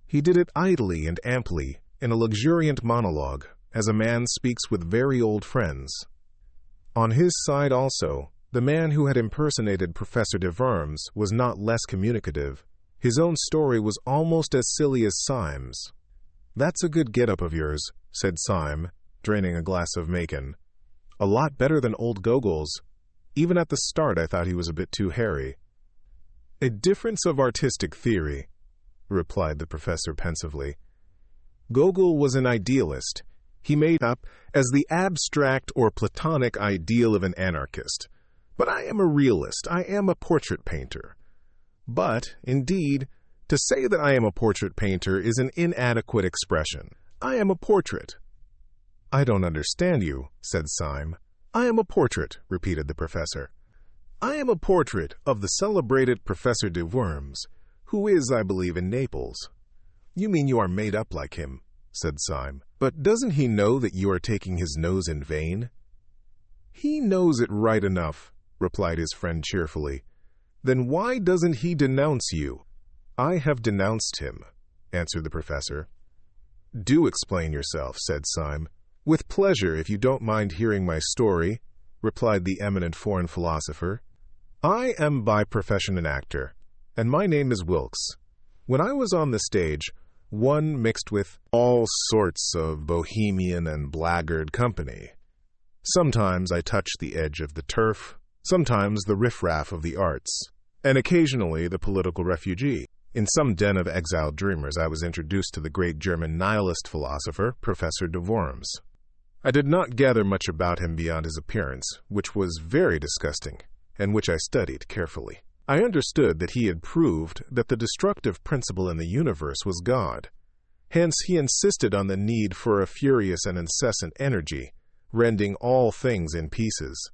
he did it idly and amply in a luxuriant monologue, as a man speaks with very old friends. On his side also, the man who had impersonated Professor de Worms was not less communicative. His own story was almost as silly as Syme's. "That's a good get-up of yours," said Syme, draining a glass of Macon. "A lot better than old Gogol's. Even at the start I thought he was a bit too hairy." "A difference of artistic theory," replied the professor pensively. "Gogol was an idealist. He made up as the abstract or platonic ideal of an anarchist. But I am a realist. I am a portrait painter. But, indeed, to say that I am a portrait painter is an inadequate expression. I am a portrait." "I don't understand you," said Syme. "I am a portrait," repeated the professor. "I am a portrait of the celebrated Professor de Worms, who is, I believe, in Naples." "You mean you are made up like him," said Syme. "But doesn't he know that you are taking his nose in vain?" "He knows it right enough," replied his friend cheerfully. "Then why doesn't he denounce you?" "I have denounced him," answered the professor. "Do explain yourself," said Syme. "With pleasure, if you don't mind hearing my story," replied the eminent foreign philosopher. "I am by profession an actor, and my name is Wilkes. When I was on the stage, one mixed with all sorts of bohemian and blackguard company. Sometimes I touched the edge of the turf, sometimes the riffraff of the arts, and occasionally the political refugee. In some den of exiled dreamers I was introduced to the great German nihilist philosopher, Professor de Worms. I did not gather much about him beyond his appearance, which was very disgusting, and which I studied carefully. I understood that he had proved that the destructive principle in the universe was God. Hence he insisted on the need for a furious and incessant energy, rending all things in pieces.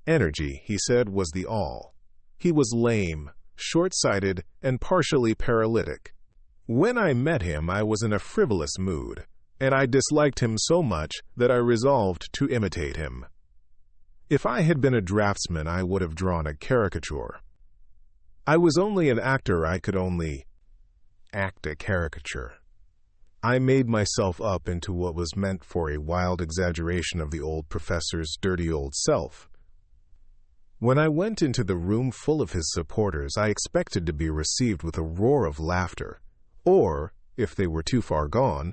Energy, he said, was the all. He was lame, short-sighted, and partially paralytic. When I met him, I was in a frivolous mood, and I disliked him so much that I resolved to imitate him. If I had been a draftsman, I would have drawn a caricature. I was only an actor, I could only act a caricature. I made myself up into what was meant for a wild exaggeration of the old professor's dirty old self. When I went into the room full of his supporters, I expected to be received with a roar of laughter, or, if they were too far gone,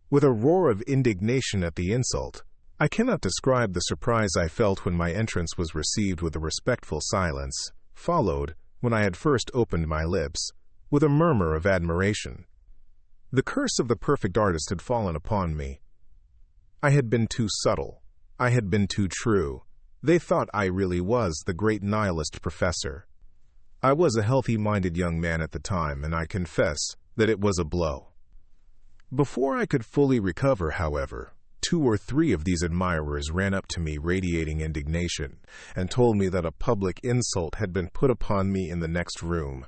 with a roar of indignation at the insult. I cannot describe the surprise I felt when my entrance was received with a respectful silence, followed, when I had first opened my lips, with a murmur of admiration. The curse of the perfect artist had fallen upon me. I had been too subtle. I had been too true. They thought I really was the great nihilist professor. I was a healthy-minded young man at the time, and I confess that it was a blow. Before I could fully recover, however, 2 or 3 of these admirers ran up to me radiating indignation, and told me that a public insult had been put upon me in the next room.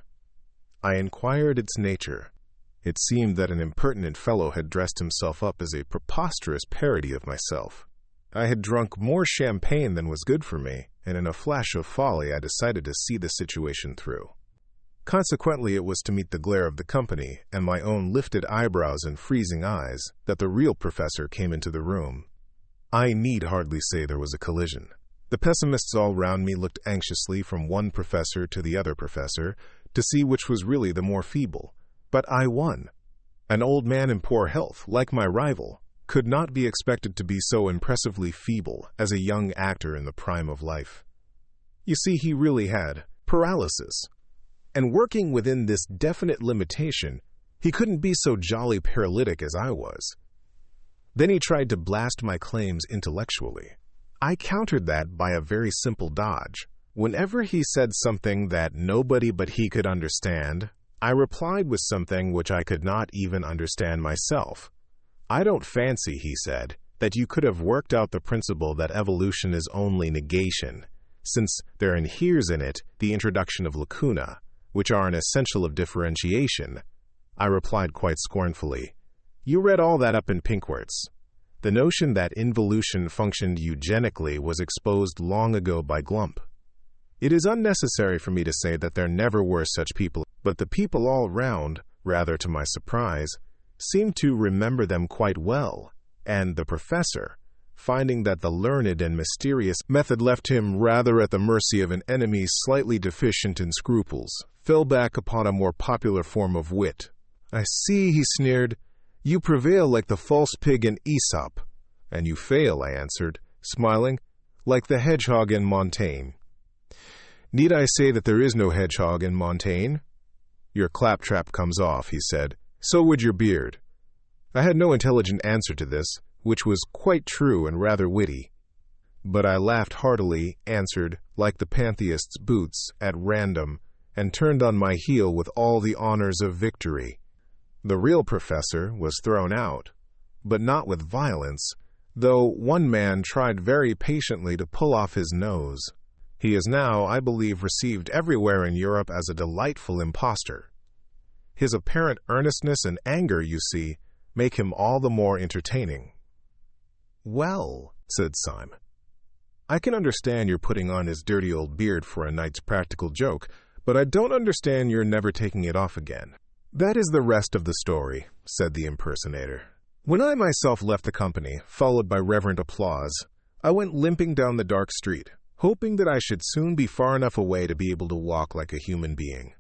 I inquired its nature. It seemed that an impertinent fellow had dressed himself up as a preposterous parody of myself. I had drunk more champagne than was good for me, and in a flash of folly I decided to see the situation through. Consequently, it was to meet the glare of the company and my own lifted eyebrows and freezing eyes that the real professor came into the room. I need hardly say there was a collision. The pessimists all round me looked anxiously from one professor to the other professor to see which was really the more feeble. But I won. An old man in poor health, like my rival, could not be expected to be so impressively feeble as a young actor in the prime of life. You see, he really had paralysis. And working within this definite limitation, he couldn't be so jolly paralytic as I was. Then he tried to blast my claims intellectually. I countered that by a very simple dodge. Whenever he said something that nobody but he could understand, I replied with something which I could not even understand myself. I don't fancy, he said, that you could have worked out the principle that evolution is only negation, since there inheres in it the introduction of lacuna, which are an essential of differentiation. I replied quite scornfully. You read all that up in Pinkworts. The notion that involution functioned eugenically was exposed long ago by Glump. It is unnecessary for me to say that there never were such people, but the people all round, rather to my surprise, seemed to remember them quite well, and the professor, finding that the learned and mysterious method left him rather at the mercy of an enemy slightly deficient in scruples, fell back upon a more popular form of wit. I see, he sneered. You prevail like the false pig in Aesop. And you fail, I answered, smiling, like the hedgehog in Montaigne. Need I say that there is no hedgehog in Montaigne? Your claptrap comes off, he said. So would your beard. I had no intelligent answer to this, which was quite true and rather witty. But I laughed heartily, answered, like the pantheist's boots, at random, and turned on my heel with all the honors of victory. The real professor was thrown out, but not with violence, though one man tried very patiently to pull off his nose. He is now, I believe, received everywhere in Europe as a delightful impostor. His apparent earnestness and anger, you see, make him all the more entertaining. Well, said Syme, I can understand your putting on his dirty old beard for a night's practical joke, but I don't understand your never taking it off again. That is the rest of the story, said the impersonator. When I myself left the company, followed by reverent applause, I went limping down the dark street, hoping that I should soon be far enough away to be able to walk like a human being.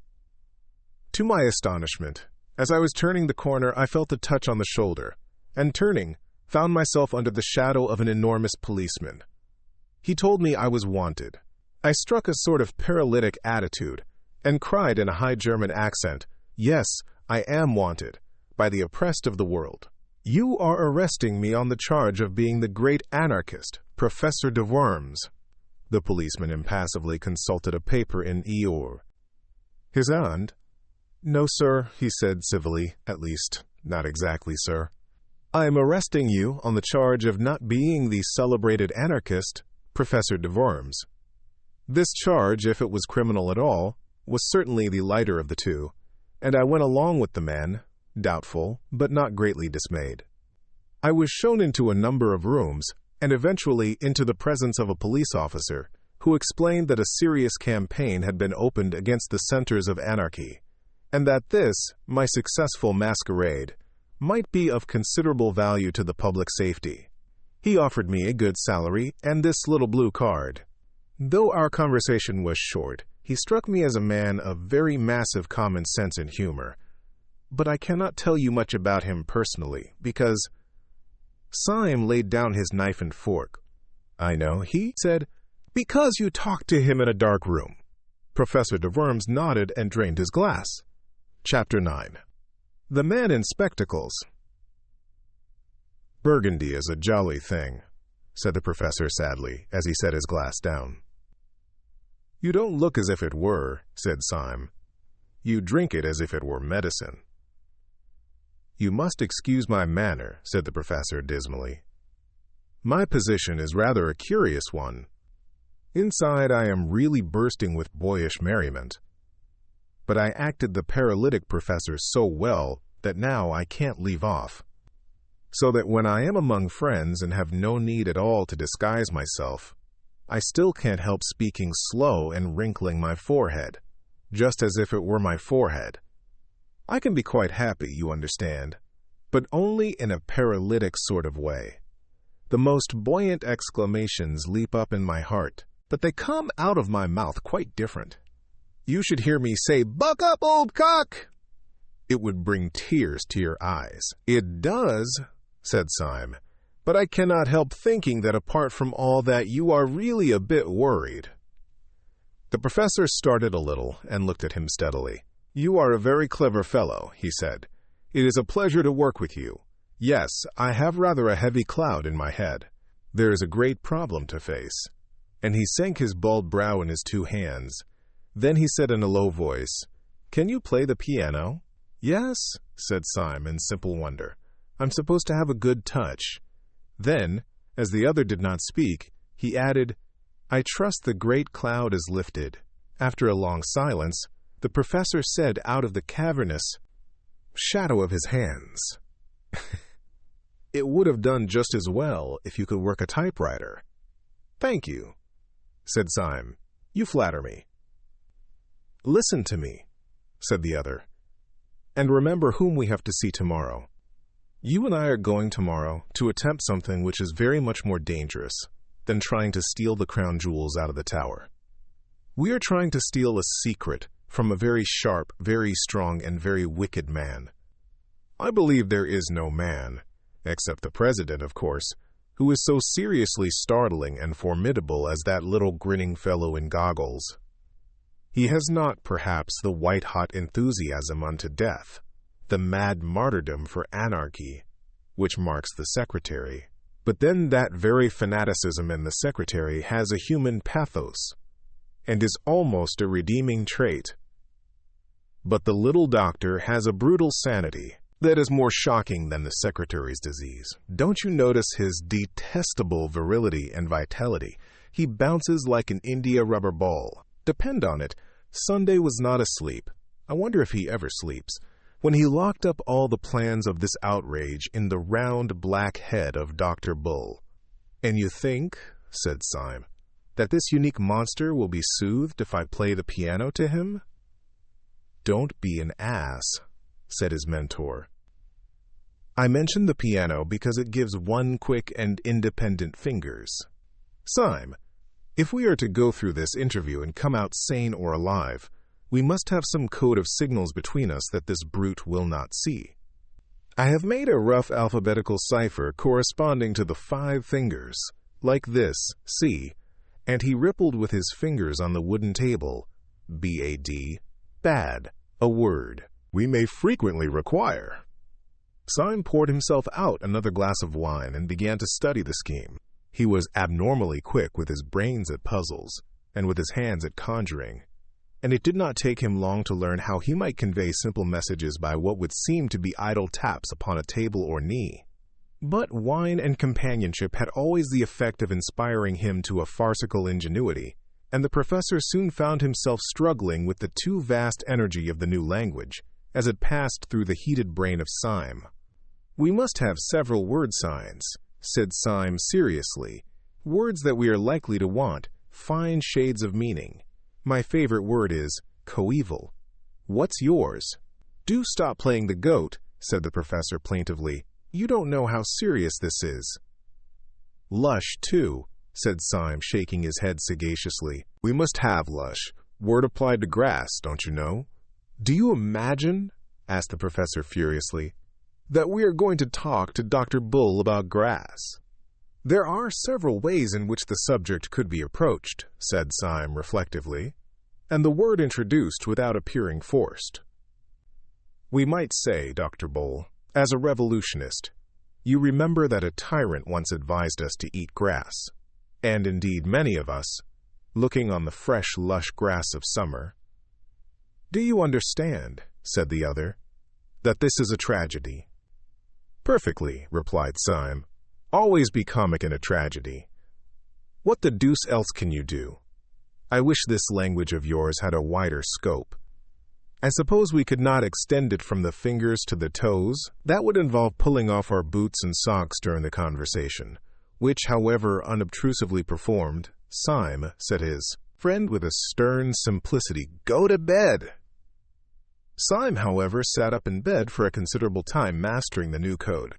To my astonishment, as I was turning the corner, I felt a touch on the shoulder, and turning, found myself under the shadow of an enormous policeman. He told me I was wanted. I struck a sort of paralytic attitude, and cried in a high German accent, Yes, I am wanted, by the oppressed of the world. You are arresting me on the charge of being the great anarchist, Professor de Worms. The policeman impassively consulted a paper in Eeyore. His aunt? No, sir, he said civilly, at least, not exactly, sir. I am arresting you on the charge of not being the celebrated anarchist, Professor de Worms. This charge, if it was criminal at all, was certainly the lighter of the two, and I went along with the man, doubtful, but not greatly dismayed. I was shown into a number of rooms, and eventually into the presence of a police officer, who explained that a serious campaign had been opened against the centers of anarchy, and that this, my successful masquerade, might be of considerable value to the public safety. He offered me a good salary and this little blue card. Though our conversation was short, he struck me as a man of very massive common sense and humor, but I cannot tell you much about him personally, because... Syme laid down his knife and fork. I know, he said, because you talked to him in a dark room. Professor de Worms nodded and drained his glass. Chapter 9. The Man in Spectacles. Burgundy is a jolly thing, said the professor sadly, as he set his glass down. You don't look as if it were, said Syme. You drink it as if it were medicine. You must excuse my manner, said the professor dismally. My position is rather a curious one. Inside I am really bursting with boyish merriment. But I acted the paralytic professor so well that now I can't leave off. So that when I am among friends and have no need at all to disguise myself, I still can't help speaking slow and wrinkling my forehead, just as if it were my forehead. I can be quite happy, you understand, but only in a paralytic sort of way. The most buoyant exclamations leap up in my heart, but they come out of my mouth quite different. You should hear me say, "Buck up, old cock!" It would bring tears to your eyes. It does, said Syme, but I cannot help thinking that apart from all that, you are really a bit worried. The professor started a little and looked at him steadily. You are a very clever fellow, he said. It is a pleasure to work with you. Yes, I have rather a heavy cloud in my head. There is a great problem to face. And he sank his bald brow in his two hands. Then he said in a low voice, Can you play the piano? Yes, said Syme in simple wonder. I'm supposed to have a good touch. Then, as the other did not speak, he added, I trust the great cloud is lifted. After a long silence, the professor said out of the cavernous, shadow of his hands. It would have done just as well if you could work a typewriter. Thank you, said Syme. You flatter me. Listen to me, said the other, and remember whom we have to see tomorrow. You and I are going tomorrow to attempt something which is very much more dangerous than trying to steal the crown jewels out of the tower. We are trying to steal a secret from a very sharp, very strong, and very wicked man. I believe there is no man, except the president, of course, who is so seriously startling and formidable as that little grinning fellow in goggles. He has not, perhaps, the white-hot enthusiasm unto death, the mad martyrdom for anarchy, which marks the secretary. But then that very fanaticism in the secretary has a human pathos, and is almost a redeeming trait. But the little doctor has a brutal sanity that is more shocking than the secretary's disease. Don't you notice his detestable virility and vitality? He bounces like an India rubber ball. Depend on it, Sunday was not asleep. I wonder if he ever sleeps. When he locked up all the plans of this outrage in the round black head of Dr. Bull. And you think, said Syme, that this unique monster will be soothed if I play the piano to him? Don't be an ass, said his mentor. I mention the piano because it gives one quick and independent fingers. Syme, if we are to go through this interview and come out sane or alive, we must have some code of signals between us that this brute will not see. I have made a rough alphabetical cipher corresponding to the 5 fingers, like this, see, and he rippled with his fingers on the wooden table, B-A-D, bad, a word we may frequently require. Syme poured himself out another glass of wine and began to study the scheme. He was abnormally quick with his brains at puzzles and with his hands at conjuring, and it did not take him long to learn how he might convey simple messages by what would seem to be idle taps upon a table or knee. But wine and companionship had always the effect of inspiring him to a farcical ingenuity, and the professor soon found himself struggling with the too vast energy of the new language as it passed through the heated brain of Syme. We must have several word signs, said Syme seriously, words that we are likely to want, fine shades of meaning. My favorite word is coeval. What's yours? Do stop playing the goat, said the professor plaintively. You don't know how serious this is. Lush, too, said Syme, shaking his head sagaciously. We must have lush. Word applied to grass, don't you know? Do you imagine, asked the professor furiously, that we are going to talk to Dr. Bull about grass? There are several ways in which the subject could be approached, said Syme reflectively, and the word introduced without appearing forced. We might say, Dr. Bull, as a revolutionist, you remember that a tyrant once advised us to eat grass, and indeed many of us, looking on the fresh, lush grass of summer. Do you understand, said the other, that this is a tragedy? Perfectly, replied Syme. Always be comic in a tragedy. What the deuce else can you do? I wish this language of yours had a wider scope. I suppose we could not extend it from the fingers to the toes. That would involve pulling off our boots and socks during the conversation, which, however unobtrusively performed, Syme, said his friend with a stern simplicity, go to bed. Syme, however, sat up in bed for a considerable time mastering the new code.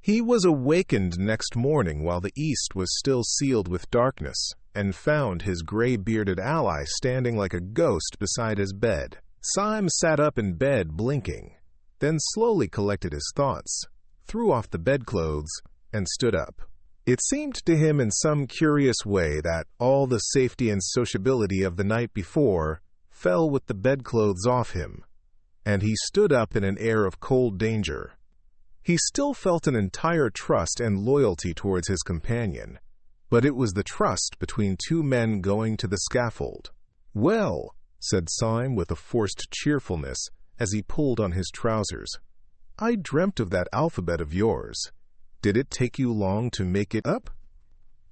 He was awakened next morning while the east was still sealed with darkness, and found his gray-bearded ally standing like a ghost beside his bed. Syme sat up in bed blinking, then slowly collected his thoughts, threw off the bedclothes, and stood up. It seemed to him in some curious way that all the safety and sociability of the night before fell with the bedclothes off him, and he stood up in an air of cold danger. He still felt an entire trust and loyalty towards his companion, but it was the trust between two men going to the scaffold. Well, said Syme with a forced cheerfulness as he pulled on his trousers, I dreamt of that alphabet of yours. Did it take you long to make it up?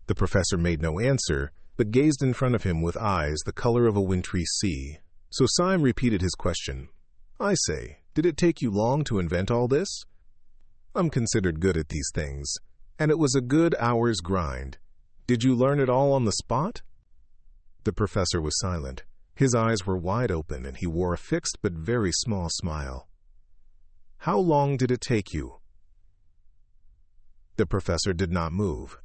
The professor made no answer, but gazed in front of him with eyes the color of a wintry sea. So Syme repeated his question. I say, Did it take you long to invent all this?" "I'm considered good at these things, and it was a good hour's grind. Did you learn it all on the spot?" The professor was silent. His eyes were wide open, and he wore a fixed but very small smile. "How long did it take you?" The professor did not move.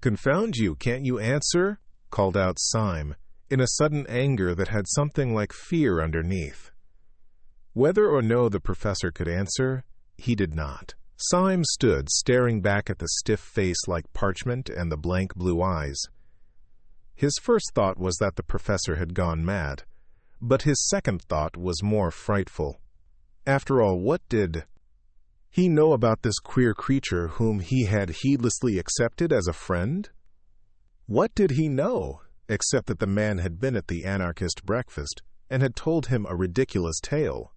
"Confound you, can't you answer?" called out Syme, in a sudden anger that had something like fear underneath. Whether or no the professor could answer, he did not. Syme stood staring back at the stiff face like parchment and the blank blue eyes. His first thought was that the professor had gone mad, but his second thought was more frightful. After all, what did he know about this queer creature whom he had heedlessly accepted as a friend? What did he know, except that the man had been at the anarchist breakfast and had told him a ridiculous tale?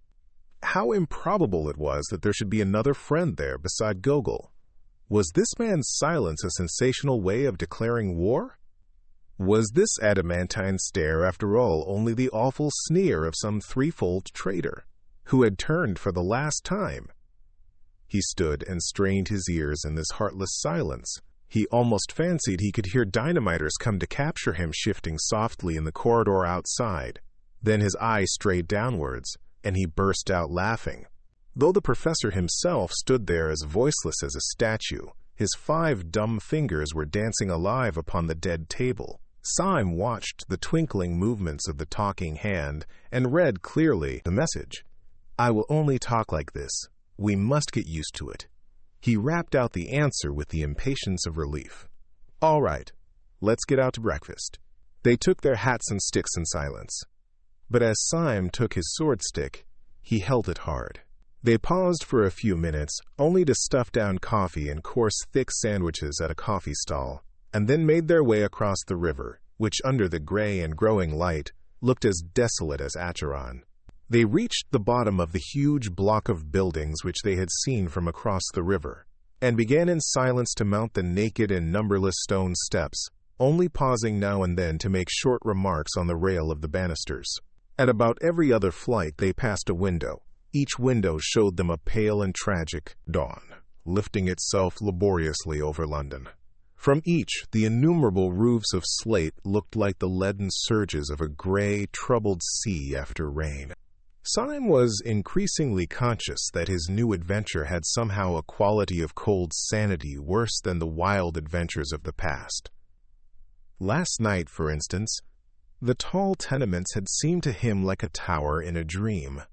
How improbable it was that there should be another friend there beside Gogol. Was this man's silence a sensational way of declaring war? Was this adamantine stare, after all, only the awful sneer of some threefold traitor, who had turned for the last time? He stood and strained his ears in this heartless silence. He almost fancied he could hear dynamiters come to capture him shifting softly in the corridor outside. Then his eye strayed downwards, and he burst out laughing. Though the professor himself stood there as voiceless as a statue, his 5 dumb fingers were dancing alive upon the dead table. Syme watched the twinkling movements of the talking hand and read clearly the message. "I will only talk like this. We must get used to it." He rapped out the answer with the impatience of relief. "All right, let's get out to breakfast." They took their hats and sticks in silence. But as Syme took his sword stick, he held it hard. They paused for a few minutes, only to stuff down coffee and coarse thick sandwiches at a coffee stall, and then made their way across the river, which under the gray and growing light looked as desolate as Acheron. They reached the bottom of the huge block of buildings which they had seen from across the river, and began in silence to mount the naked and numberless stone steps, only pausing now and then to make short remarks on the rail of the banisters. At about every other flight they passed a window. Each window showed them a pale and tragic dawn, lifting itself laboriously over London. From each, the innumerable roofs of slate looked like the leaden surges of a gray, troubled sea after rain. Syme was increasingly conscious that his new adventure had somehow a quality of cold sanity worse than the wild adventures of the past. Last night, for instance, the tall tenements had seemed to him like a tower in a dream.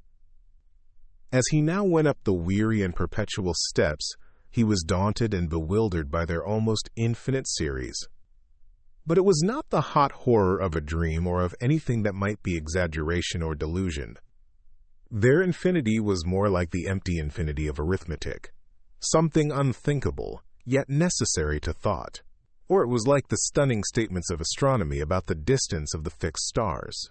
As he now went up the weary and perpetual steps, he was daunted and bewildered by their almost infinite series. But it was not the hot horror of a dream or of anything that might be exaggeration or delusion. Their infinity was more like the empty infinity of arithmetic, something unthinkable, yet necessary to thought. Or it was like the stunning statements of astronomy about the distance of the fixed stars.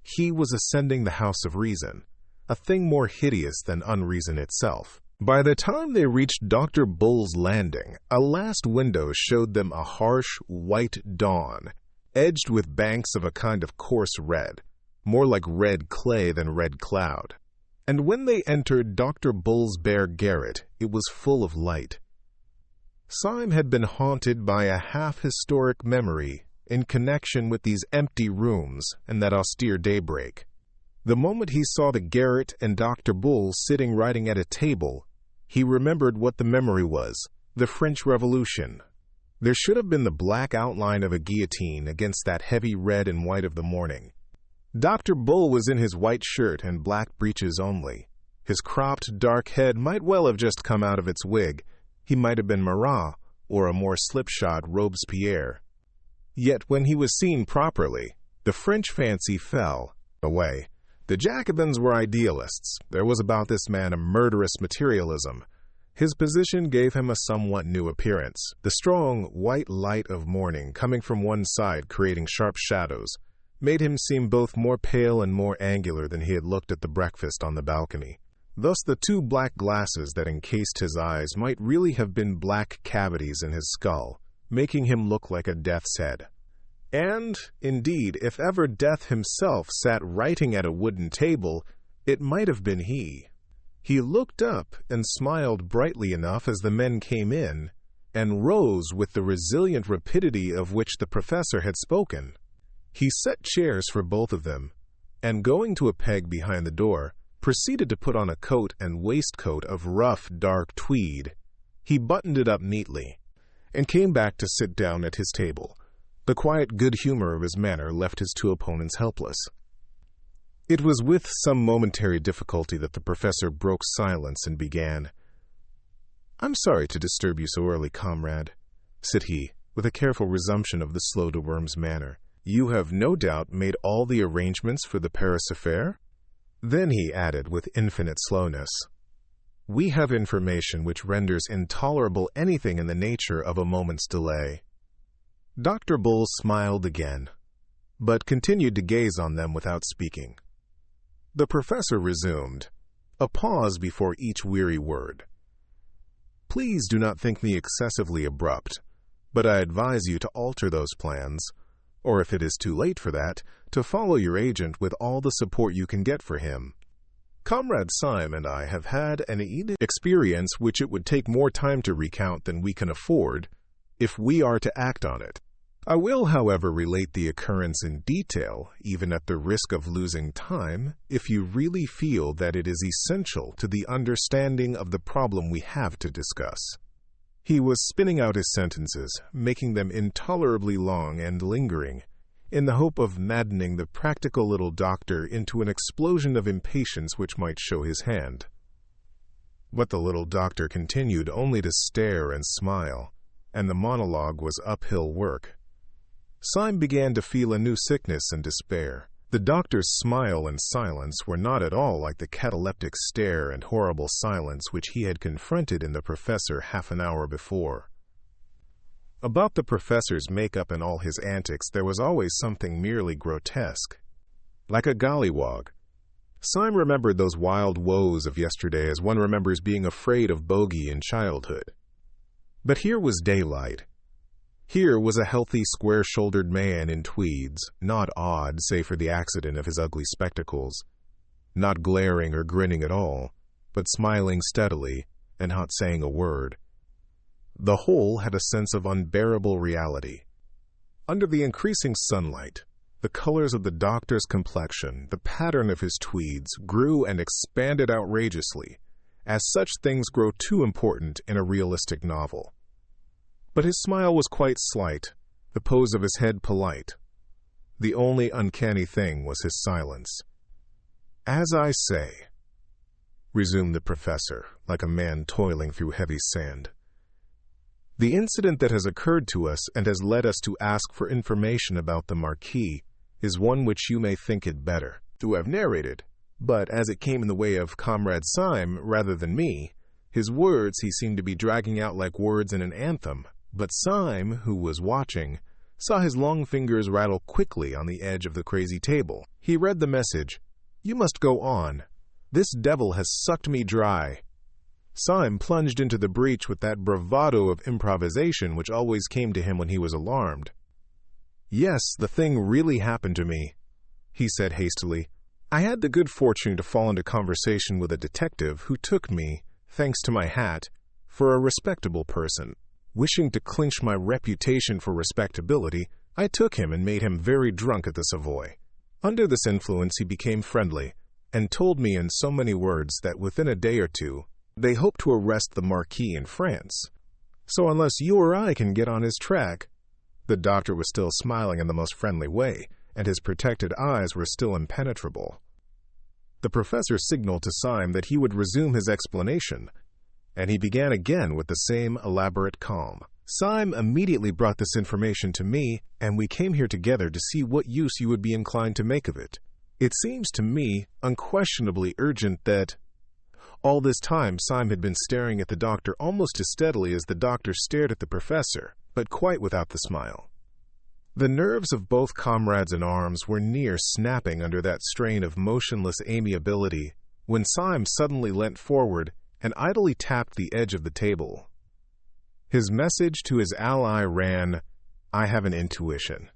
He was ascending the house of reason, a thing more hideous than unreason itself. By the time they reached Dr. Bull's landing, a last window showed them a harsh, white dawn, edged with banks of a kind of coarse red, more like red clay than red cloud. And when they entered Dr. Bull's bare garret, it was full of light. Syme had been haunted by a half-historic memory in connection with these empty rooms and that austere daybreak. The moment he saw the garret and Dr. Bull sitting writing at a table, he remembered what the memory was: the French Revolution. There should have been the black outline of a guillotine against that heavy red and white of the morning. Dr. Bull was in his white shirt and black breeches only. His cropped, dark head might well have just come out of its wig. He might have been Marat, or a more slipshod Robespierre. Yet when he was seen properly, the French fancy fell away. The Jacobins were idealists. There was about this man a murderous materialism. His position gave him a somewhat new appearance. The strong, white light of morning coming from one side, creating sharp shadows, made him seem both more pale and more angular than he had looked at the breakfast on the balcony. Thus the 2 black glasses that encased his eyes might really have been black cavities in his skull, making him look like a death's head. And, indeed, if ever Death himself sat writing at a wooden table, It might have been he. He looked up and smiled brightly enough as the men came in, and rose with the resilient rapidity of which the professor had spoken. He set chairs for both of them, and going to a peg behind the door, proceeded to put on a coat and waistcoat of rough, dark tweed. He buttoned it up neatly, and came back to sit down at his table. The quiet good humor of his manner left his two opponents helpless. It was with some momentary difficulty that the professor broke silence and began. "I'm sorry to disturb you so early, comrade," said he, with a careful resumption of the slow-to-worms manner. "You have no doubt made all the arrangements for the Paris affair?" Then he added with infinite slowness, "We have information which renders intolerable anything in the nature of a moment's delay." Dr. Bull smiled again, but continued to gaze on them without speaking. The professor resumed, a pause before each weary word. "Please do not think me excessively abrupt, but I advise you to alter those plans, or if it is too late for that, to follow your agent with all the support you can get for him. Comrade Syme and I have had an experience which it would take more time to recount than we can afford, if we are to act on it. I will, however, relate the occurrence in detail, even at the risk of losing time, if you really feel that it is essential to the understanding of the problem we have to discuss." He was spinning out his sentences, making them intolerably long and lingering, in the hope of maddening the practical little doctor into an explosion of impatience which might show his hand. But the little doctor continued only to stare and smile, and the monologue was uphill work. Syme began to feel a new sickness and despair. The doctor's smile and silence were not at all like the cataleptic stare and horrible silence which he had confronted in the professor half an hour before. About the professor's makeup and all his antics there was always something merely grotesque. Like a gollywog, Syme remembered those wild woes of yesterday as one remembers being afraid of bogey in childhood. But here was daylight. Here was a healthy, square-shouldered man in tweeds, not odd save for the accident of his ugly spectacles, not glaring or grinning at all, but smiling steadily and not saying a word. The whole had a sense of unbearable reality. Under the increasing sunlight, the colors of the doctor's complexion, the pattern of his tweeds, grew and expanded outrageously, as such things grow too important in a realistic novel. But his smile was quite slight, the pose of his head polite. The only uncanny thing was his silence. "As I say," resumed the professor, like a man toiling through heavy sand, "the incident that has occurred to us and has led us to ask for information about the Marquis is one which you may think it better to have narrated, but as it came in the way of Comrade Syme rather than me, his words he seemed to be dragging out like words in an anthem. But Syme, who was watching, saw his long fingers rattle quickly on the edge of the crazy table. He read the message, 'You must go on. This devil has sucked me dry.' Syme plunged into the breach with that bravado of improvisation which always came to him when he was alarmed. 'Yes, the thing really happened to me,' he said hastily. 'I had the good fortune to fall into conversation with a detective who took me, thanks to my hat, for a respectable person. Wishing to clinch my reputation for respectability, I took him and made him very drunk at the Savoy. Under this influence he became friendly, and told me in so many words that within a day or two they hope to arrest the Marquis in France. So unless you or I can get on his track—' The doctor was still smiling in the most friendly way, and his protected eyes were still impenetrable. The professor signaled to Syme that he would resume his explanation, and he began again with the same elaborate calm. 'Syme immediately brought this information to me, and we came here together to see what use you would be inclined to make of it. It seems to me unquestionably urgent that—' All this time Syme had been staring at the doctor almost as steadily as the doctor stared at the professor, but quite without the smile. The nerves of both comrades in arms were near snapping under that strain of motionless amiability, when Syme suddenly leant forward and idly tapped the edge of the table. His message to his ally ran, 'I have an intuition.'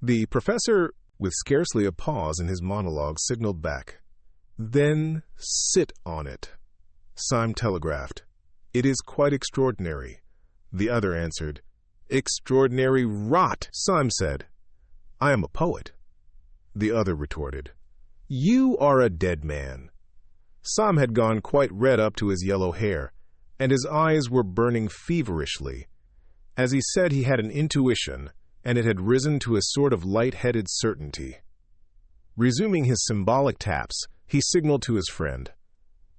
The professor, with scarcely a pause in his monologue, signaled back, "Then sit on it," Syme telegraphed. "It is quite extraordinary." The other answered. "Extraordinary rot," Syme said. "I am a poet." The other retorted. "You are a dead man." Syme had gone quite red up to his yellow hair, and his eyes were burning feverishly. As he said, he had an intuition, and it had risen to a sort of light-headed certainty. Resuming his symbolic taps, he signaled to his friend.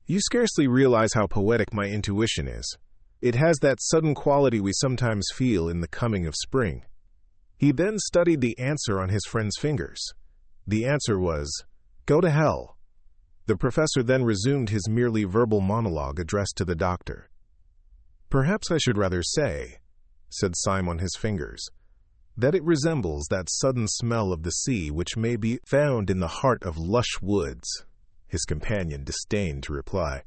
"You scarcely realize how poetic my intuition is. It has that sudden quality we sometimes feel in the coming of spring." He then studied the answer on his friend's fingers. The answer was, "Go to hell." The professor then resumed his merely verbal monologue addressed to the doctor. "Perhaps I should rather say," said Syme on his fingers, "that it resembles that sudden smell of the sea which may be found in the heart of lush woods." His companion disdained to reply.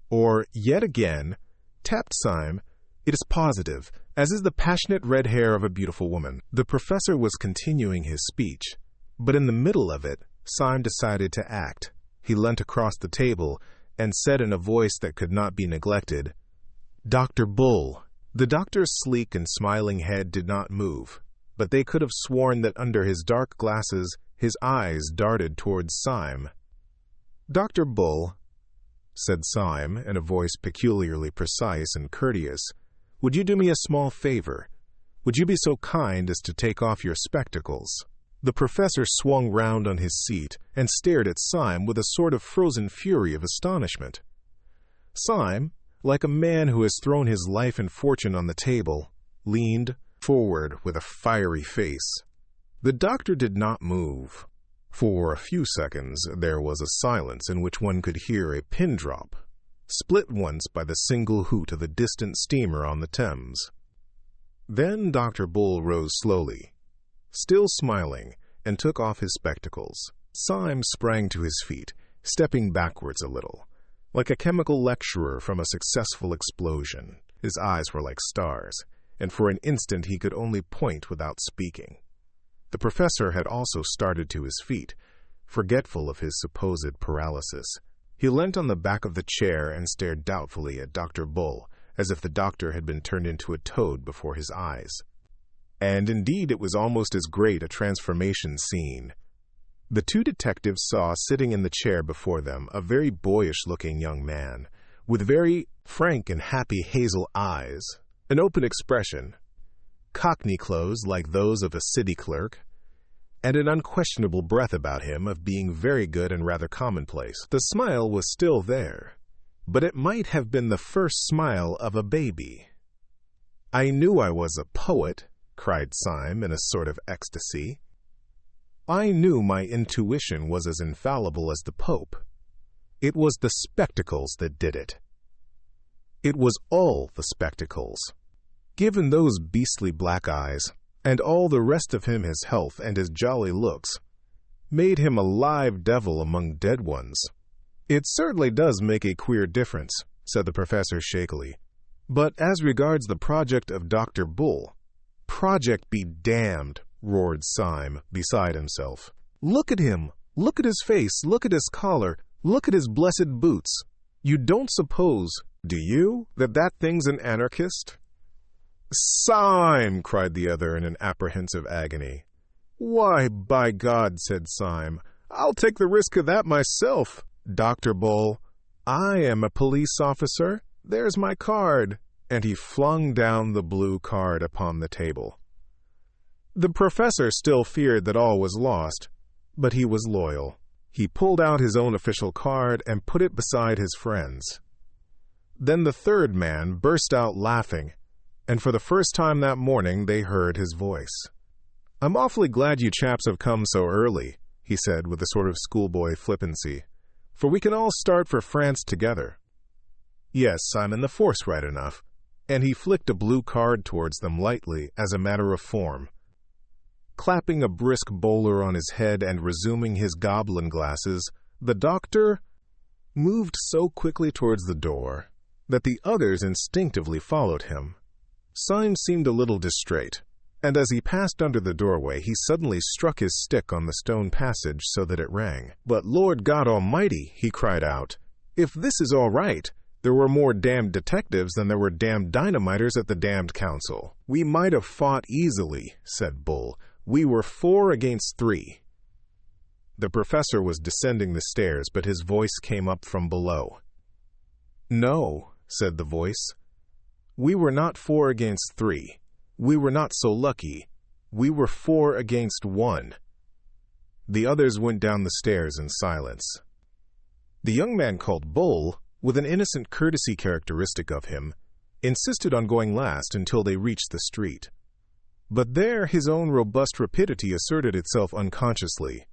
"Or, yet again," tapped Syme, "it is positive, as is the passionate red hair of a beautiful woman." The professor was continuing his speech, but in the middle of it, Syme decided to act. He leant across the table and said in a voice that could not be neglected, "Dr. Bull." The doctor's sleek and smiling head did not move, but they could have sworn that under his dark glasses his eyes darted towards Syme. "Dr. Bull," said Syme in a voice peculiarly precise and courteous, "would you do me a small favor? Would you be so kind as to take off your spectacles?" The professor swung round on his seat and stared at Syme with a sort of frozen fury of astonishment. Syme, like a man who has thrown his life and fortune on the table, leaned forward with a fiery face. The doctor did not move. For a few seconds there was a silence in which one could hear a pin drop, split once by the single hoot of a distant steamer on the Thames. Then Dr. Bull rose slowly, still smiling, and took off his spectacles. Syme sprang to his feet, stepping backwards a little, like a chemical lecturer from a successful explosion. His eyes were like stars, and for an instant he could only point without speaking. The professor had also started to his feet, forgetful of his supposed paralysis. He leant on the back of the chair and stared doubtfully at Dr. Bull, as if the doctor had been turned into a toad before his eyes. And indeed it was almost as great a transformation scene. The two detectives saw sitting in the chair before them a very boyish-looking young man, with very frank and happy hazel eyes, an open expression, cockney clothes like those of a city clerk, and an unquestionable breath about him of being very good and rather commonplace. The smile was still there, but it might have been the first smile of a baby. "I knew I was a poet," cried Syme in a sort of ecstasy. "I knew my intuition was as infallible as the Pope. It was the spectacles that did it. It was all the spectacles. Given those beastly black eyes, and all the rest of him his health and his jolly looks, made him a live devil among dead ones." "It certainly does make a queer difference," said the professor shakily. "But as regards the project of Dr. Bull—" "Project be damned," roared Syme, beside himself. "Look at him! Look at his face! Look at his collar! Look at his blessed boots! You don't suppose, do you, that that thing's an anarchist?" "Syme!" cried the other in an apprehensive agony. "Why, by God," said Syme, "I'll take the risk of that myself. Dr. Bull, I am a police officer. There's my card." And he flung down the blue card upon the table. The professor still feared that all was lost, but he was loyal. He pulled out his own official card and put it beside his friend's. Then the third man burst out laughing, and for the first time that morning they heard his voice. "I'm awfully glad you chaps have come so early," he said with a sort of schoolboy flippancy, "for we can all start for France together." "Yes, I'm in the force right enough." And he flicked a blue card towards them lightly as a matter of form. Clapping a brisk bowler on his head and resuming his goblin glasses, the doctor moved so quickly towards the door that the others instinctively followed him. Syme seemed a little distrait, And as he passed under the doorway, he suddenly struck his stick on the stone passage so that it rang. "But Lord God Almighty," he cried out, "if this is all right, there were more damned detectives than there were damned dynamiters at the damned council." "We might have fought easily," said Bull. "We were 4 against 3. The professor was descending the stairs, but his voice came up from below. "No," said the voice. "We were not 4 against 3. We were not so lucky. We were 4 against 1. The others went down the stairs in silence. The young man called Bull, with an innocent courtesy characteristic of him, insisted on going last until they reached the street. But there his own robust rapidity asserted itself unconsciously,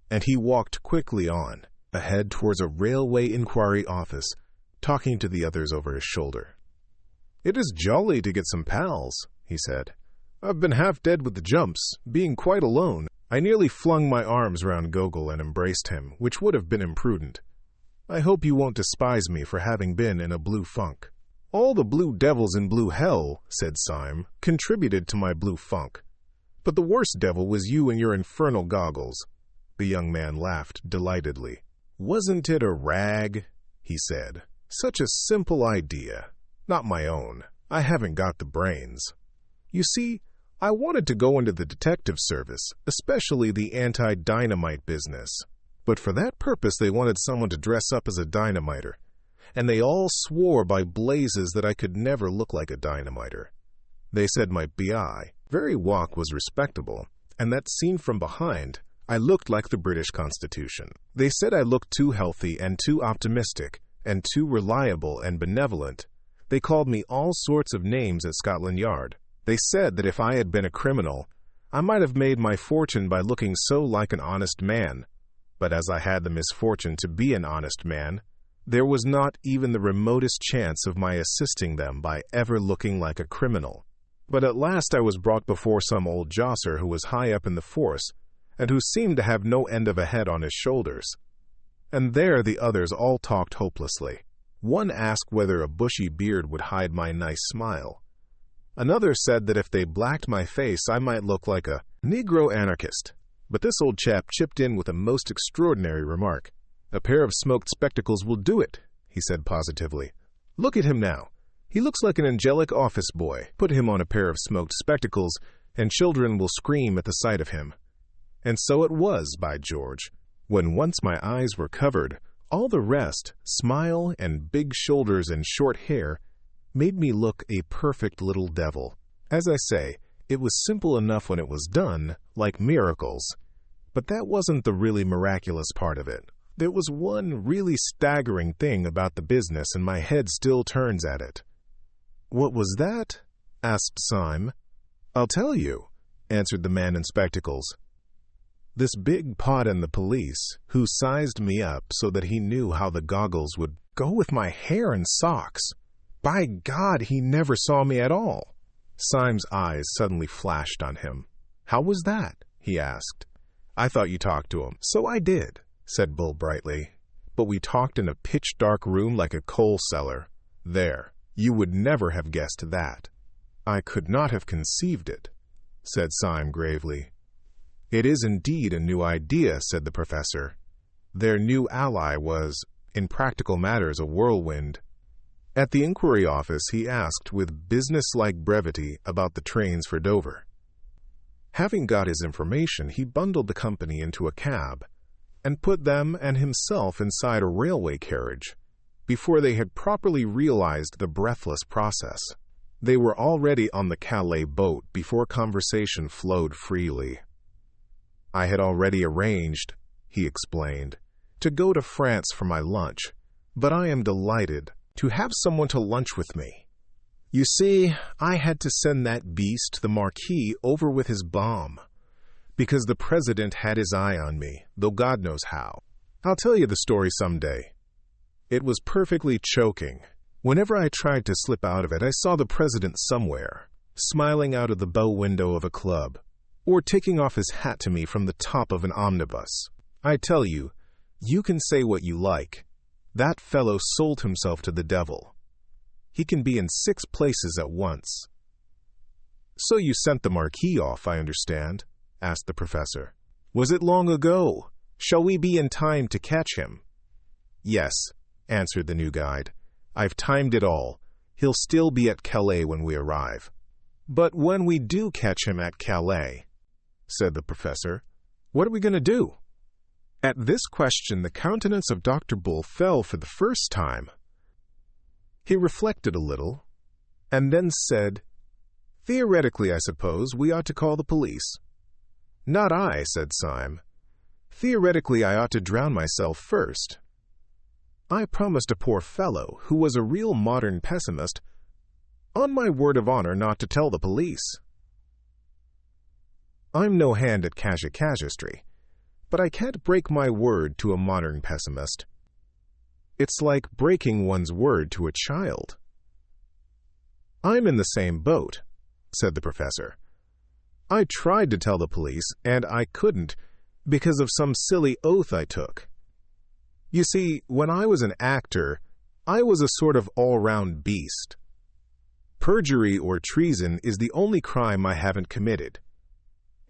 and he walked quickly on, ahead towards a railway inquiry office, talking to the others over his shoulder. "It is jolly to get some pals," he said. "I've been half dead with the jumps, being quite alone." I nearly flung my arms round Gogol and embraced him, which would have been imprudent. "I hope you won't despise me for having been in a blue funk." "All the blue devils in blue hell," said Syme, "contributed to my blue funk. But the worst devil was you and your infernal goggles." The young man laughed delightedly. "Wasn't it a rag?" he said. "Such a simple idea. Not my own. I haven't got the brains. You see, I wanted to go into the detective service, especially the anti-dynamite business. But for that purpose they wanted someone to dress up as a dynamiter, and they all swore by blazes that I could never look like a dynamiter. They said my B.I. very walk was respectable, and that seen from behind, I looked like the British Constitution. They said I looked too healthy and too optimistic, and too reliable and benevolent. They called me all sorts of names at Scotland Yard. They said that if I had been a criminal, I might have made my fortune by looking so like an honest man. But as I had the misfortune to be an honest man, there was not even the remotest chance of my assisting them by ever looking like a criminal. But at last I was brought before some old josser who was high up in the force, and who seemed to have no end of a head on his shoulders. And there the others all talked hopelessly. One asked whether a bushy beard would hide my nice smile. Another said that if they blacked my face I might look like a Negro anarchist. But this old chap chipped in with a most extraordinary remark. "A pair of smoked spectacles will do it," he said positively. "Look at him now. He looks like an angelic office boy. Put him on a pair of smoked spectacles, and children will scream at the sight of him." And so it was, by George. When once my eyes were covered, all the rest, smile and big shoulders and short hair, made me look a perfect little devil. As I say, it was simple enough when it was done, like miracles. But that wasn't the really miraculous part of it. There was one really staggering thing about the business, and my head still turns at it. "What was that?" asked Syme. "I'll tell you," answered the man in spectacles. "This big pot in the police, who sized me up so that he knew how the goggles would go with my hair and socks. By God, he never saw me at all." Syme's eyes suddenly flashed on him. "How was that?" he asked. "I thought you talked to him." "So I did," said Bull brightly. "But we talked in a pitch-dark room like a coal cellar. There, you would never have guessed that." "I could not have conceived it," said Syme gravely. "It is indeed a new idea," said the professor. Their new ally was, in practical matters, a whirlwind. At the inquiry office he asked with business-like brevity about the trains for Dover. Having got his information, he bundled the company into a cab, and put them and himself inside a railway carriage, before they had properly realized the breathless process. They were already on the Calais boat before conversation flowed freely. "I had already arranged," he explained, "to go to France for my lunch, but I am delighted to have someone to lunch with me. You see, I had to send that beast, the Marquis, over with his bomb, because the President had his eye on me, though God knows how. I'll tell you the story some day. It was perfectly choking. Whenever I tried to slip out of it, I saw the President somewhere, smiling out of the bow window of a club, or taking off his hat to me from the top of an omnibus. I tell you, you can say what you like. That fellow sold himself to the devil. He can be in 6 places at once." "So you sent the Marquis off, I understand?" asked the professor. "Was it long ago? Shall we be in time to catch him?" "Yes," answered the new guide. "I've timed it all. He'll still be at Calais when we arrive." "But when we do catch him at Calais," said the professor, "what are we going to do?" At this question, the countenance of Dr. Bull fell for the first time. He reflected a little, and then said, "Theoretically, I suppose, we ought to call the police." "Not I," said Syme. "Theoretically, I ought to drown myself first. I promised a poor fellow, who was a real modern pessimist, on my word of honor not to tell the police. I'm no hand at casuistry, but I can't break my word to a modern pessimist. It's like breaking one's word to a child." "I'm in the same boat," said the professor. "I tried to tell the police, and I couldn't, because of some silly oath I took. You see, when I was an actor, I was a sort of all-round beast. Perjury or treason is the only crime I haven't committed.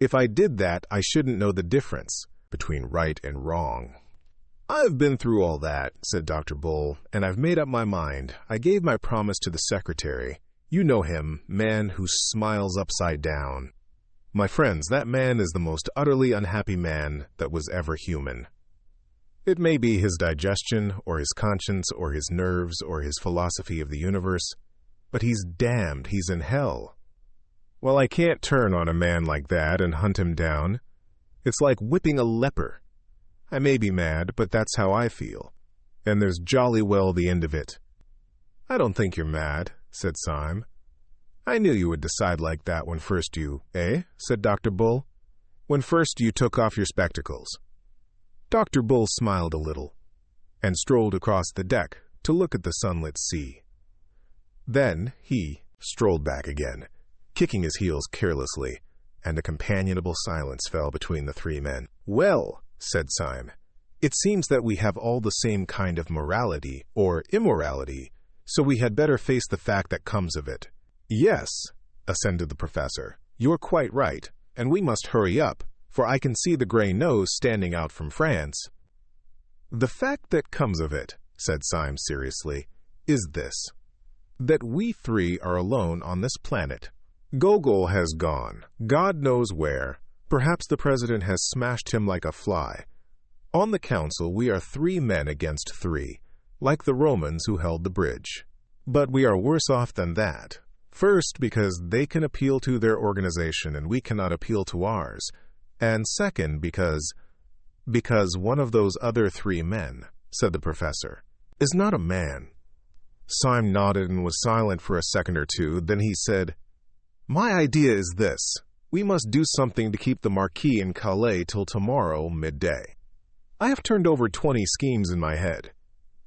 If I did that, I shouldn't know the difference between right and wrong." "I've been through all that," said Dr. Bull, "and I've made up my mind. I gave my promise to the secretary. You know him, man who smiles upside down. My friends, that man is the most utterly unhappy man that was ever human. It may be his digestion, or his conscience, or his nerves, or his philosophy of the universe, but he's damned, he's in hell. Well, I can't turn on a man like that and hunt him down. It's like whipping a leper. I may be mad, but that's how I feel. And there's jolly well the end of it." "I don't think you're mad," said Syme. "I knew you would decide like that when first you—" "Eh?" said Dr. Bull. "When first you took off your spectacles." Dr. Bull smiled a little, and strolled across the deck to look at the sunlit sea. Then he strolled back again, kicking his heels carelessly, and a companionable silence fell between the three men. "Well," said Syme, "it seems that we have all the same kind of morality, or immorality, so we had better face the fact that comes of it." "Yes," assented the professor, "you're quite right, and we must hurry up, for I can see the gray nose standing out from France." "The fact that comes of it," said Syme seriously, "is this, that we three are alone on this planet. Gogol has gone, God knows where. Perhaps the president has smashed him like a fly. On the council, we are 3 men against 3, like the Romans who held the bridge. But we are worse off than that. First, because they can appeal to their organization and we cannot appeal to ours. And second, because one of those other 3 men," said the professor, "is not a man." Syme nodded and was silent for a second or two. Then he said, "My idea is this. We must do something to keep the Marquis in Calais till tomorrow midday. I have turned over 20 schemes in my head.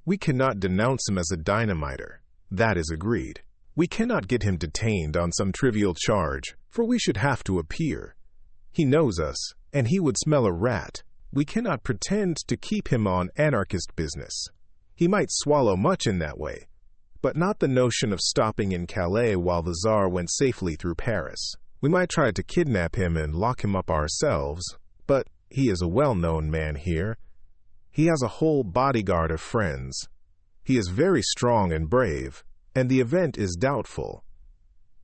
We cannot denounce him as a dynamiter. That is agreed. We cannot get him detained on some trivial charge, for we should have to appear. He knows us, and he would smell a rat. We cannot pretend to keep him on anarchist business. He might swallow much in that way, but not the notion of stopping in Calais while the Tsar went safely through Paris. We might try to kidnap him and lock him up ourselves, but he is a well-known man here. He has a whole bodyguard of friends. He is very strong and brave, and the event is doubtful.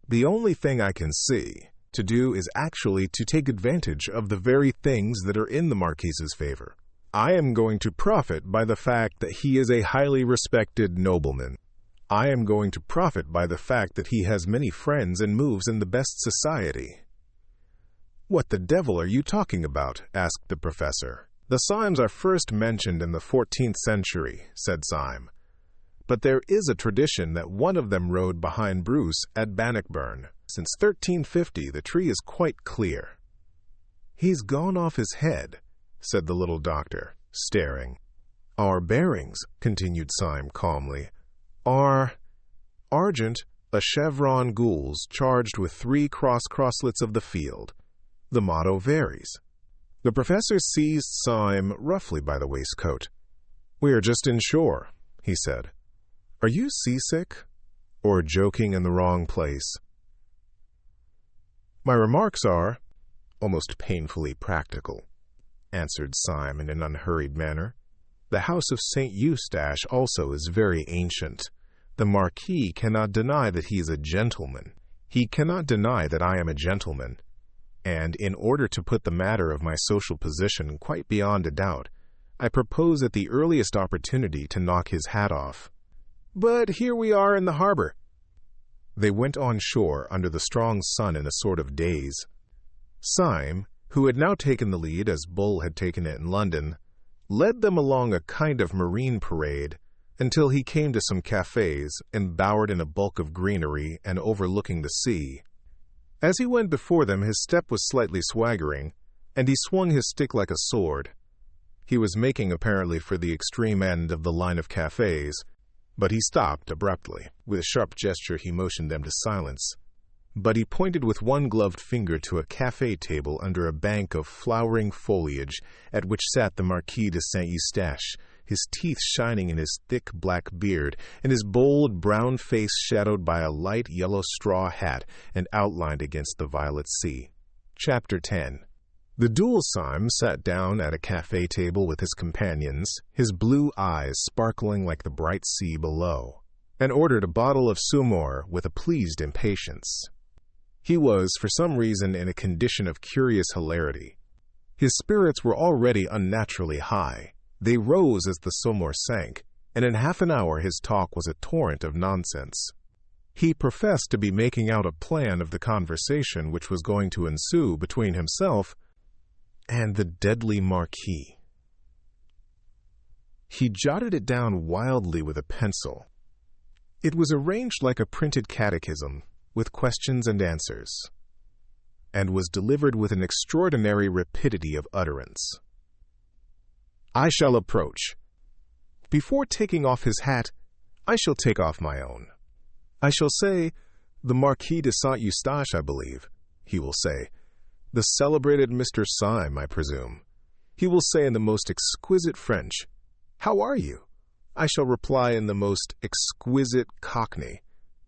The only thing I can see to do is actually to take advantage of the very things that are in the Marquis's favor. I am going to profit by the fact that he is a highly respected nobleman. I am going to profit by the fact that he has many friends and moves in the best society." "What the devil are you talking about?" asked the professor. "The Symes are first mentioned in the 14th century," said Syme. "But there is a tradition that one of them rode behind Bruce at Bannockburn. Since 1350, the tree is quite clear." "He's gone off his head," said the little doctor, staring. "Our bearings," continued Syme calmly, "are argent, a chevron gules charged with 3 crosslets of the field. The motto varies." The professor seized Syme roughly by the waistcoat. "We are just inshore," he said. "Are you seasick, or joking in the wrong place?" "My remarks are almost painfully practical," answered Syme in an unhurried manner. "The house of St. Eustache also is very ancient. The Marquis cannot deny that he is a gentleman. He cannot deny that I am a gentleman. And in order to put the matter of my social position quite beyond a doubt, I propose at the earliest opportunity to knock his hat off. But here we are in the harbor." They went on shore under the strong sun in a sort of daze. Syme, who had now taken the lead as Bull had taken it in London, led them along a kind of marine parade until he came to some cafes embowered in a bulk of greenery and overlooking the sea. As he went before them, his step was slightly swaggering, and he swung his stick like a sword. He was making apparently for the extreme end of the line of cafes, but he stopped abruptly. With a sharp gesture he motioned them to silence. But he pointed with one gloved finger to a cafe table under a bank of flowering foliage at which sat the Marquis de St. Eustache, his teeth shining in his thick black beard, and his bold brown face shadowed by a light yellow straw hat and outlined against the violet sea. Chapter 10. The dual Syme sat down at a cafe table with his companions, his blue eyes sparkling like the bright sea below, and ordered a bottle of Sumor with a pleased impatience. He was, for some reason, in a condition of curious hilarity. His spirits were already unnaturally high. They rose as the Sumor sank, and in half an hour his talk was a torrent of nonsense. He professed to be making out a plan of the conversation which was going to ensue between himself and the deadly Marquis. He jotted it down wildly with a pencil. It was arranged like a printed catechism, with questions and answers, and was delivered with an extraordinary rapidity of utterance. "I shall approach. Before taking off his hat, I shall take off my own. I shall say, 'The Marquis de St. Eustache, I believe,' he will say. 'The celebrated Mr. Syme, I presume.' He will say in the most exquisite French, 'How are you?' I shall reply in the most exquisite Cockney,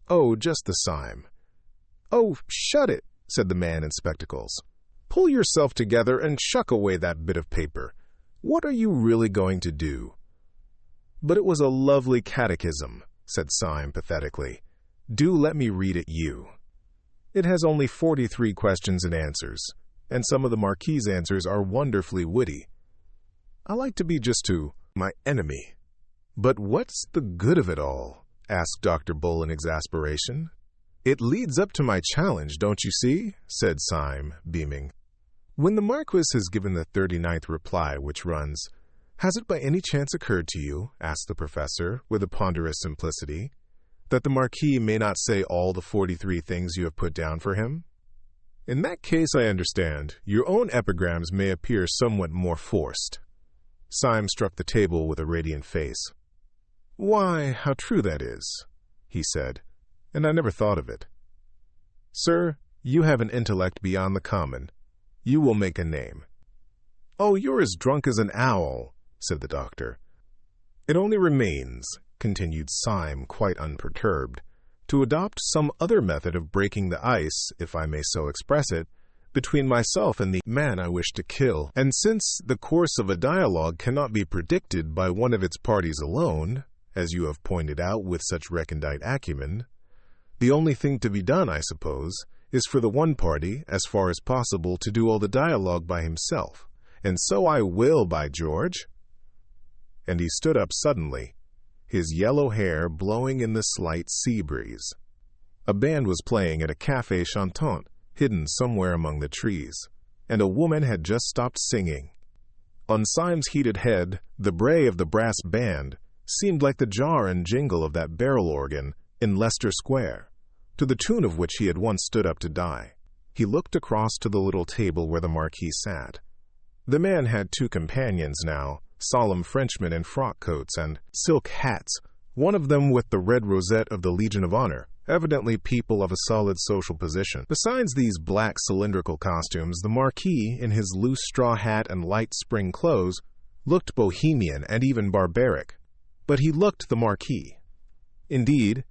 'Oh, just the Syme.' 'Oh, shut it,' said the man in spectacles. 'Pull yourself together and chuck away that bit of paper. What are you really going to do?' 'But it was a lovely catechism,' said Syme pathetically. 'Do let me read it you. It has only 43 questions and answers, and some of the Marquis's answers are wonderfully witty. I like to be just to my enemy.' 'But what's the good of it all?' asked Dr. Bull in exasperation. 'It leads up to my challenge, don't you see?' said Syme, beaming. 'When the Marquis has given the 39th reply, which runs, "Has it by any chance occurred to you," asked the professor, with a ponderous simplicity, "that the Marquis may not say all the 43 things you have put down for him? In that case, I understand, your own epigrams may appear somewhat more forced." Syme struck the table with a radiant face. "Why, how true that is," he said, "and I never thought of it. Sir, you have an intellect beyond the common. You will make a name." "Oh, you're as drunk as an owl," said the doctor. "It only remains," continued Syme, quite unperturbed, "to adopt some other method of breaking the ice, if I may so express it, between myself and the man I wish to kill. And since the course of a dialogue cannot be predicted by one of its parties alone, as you have pointed out with such recondite acumen, the only thing to be done, I suppose, is for the one party, as far as possible, to do all the dialogue by himself. And so I will, by George." And he stood up suddenly, his yellow hair blowing in the slight sea breeze. A band was playing at a café chantant, hidden somewhere among the trees, and a woman had just stopped singing. On Syme's heated head, the bray of the brass band seemed like the jar and jingle of that barrel organ in Leicester Square, to the tune of which he had once stood up to die. He looked across to the little table where the Marquis sat. The man had two companions now, solemn Frenchmen in frock coats and silk hats, one of them with the red rosette of the Legion of Honor, evidently people of a solid social position. Besides these black cylindrical costumes, the Marquis, in his loose straw hat and light spring clothes, looked bohemian and even barbaric. But he looked the Marquis. Indeed,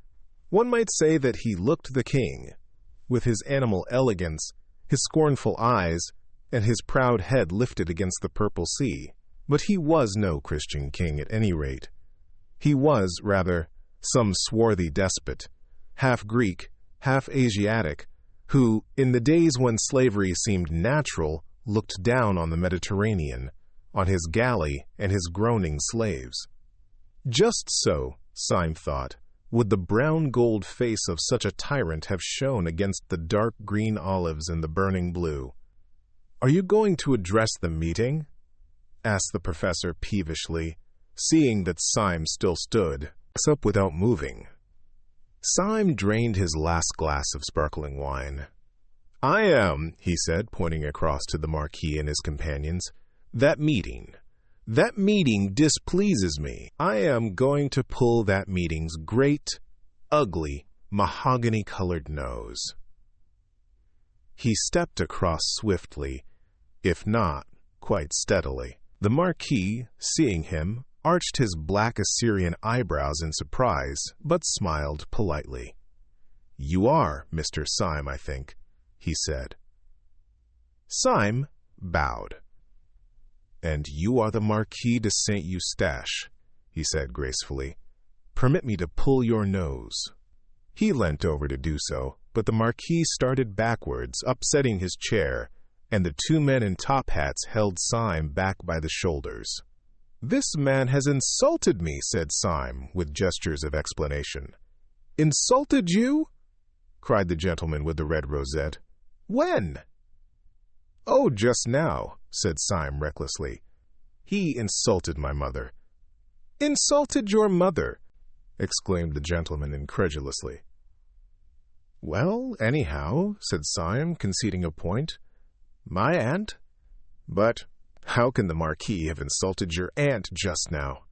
one might say that he looked the king, with his animal elegance his scornful eyes, and his proud head lifted against the purple sea. But he was no Christian king at any rate. He was, rather, some swarthy despot, half Greek, half Asiatic, who, in the days when slavery seemed natural, looked down on the Mediterranean, on his galley and his groaning slaves. Just so, Syme thought, would the brown gold face of such a tyrant have shone against the dark green olives and the burning blue. "Are you going to address the meeting?" asked the professor peevishly, seeing that Syme still stood up without moving. Syme drained his last glass of sparkling wine. "I am," he said, pointing across to the Marquis and his companions. That meeting displeases me. I am going to pull that meeting's great, ugly, mahogany-colored nose." He stepped across swiftly, if not quite steadily. The Marquis, seeing him, arched his black Assyrian eyebrows in surprise, but smiled politely. "You are Mr. Syme, I think," he said. Syme bowed. "And you are the Marquis de Saint Eustache," he said gracefully. "Permit me to pull your nose." He leant over to do so, but the Marquis started backwards, upsetting his chair, and the two men in top hats held Syme back by the shoulders. "This man has insulted me," said Syme, with gestures of explanation. "Insulted you?" cried the gentleman with the red rosette. "When?" "Oh, just now," said Syme recklessly. "He insulted my mother." "Insulted your mother?" exclaimed the gentleman incredulously. "Well, anyhow," said Syme, conceding a point, "my aunt." "But how can the Marquis have insulted your aunt just now?"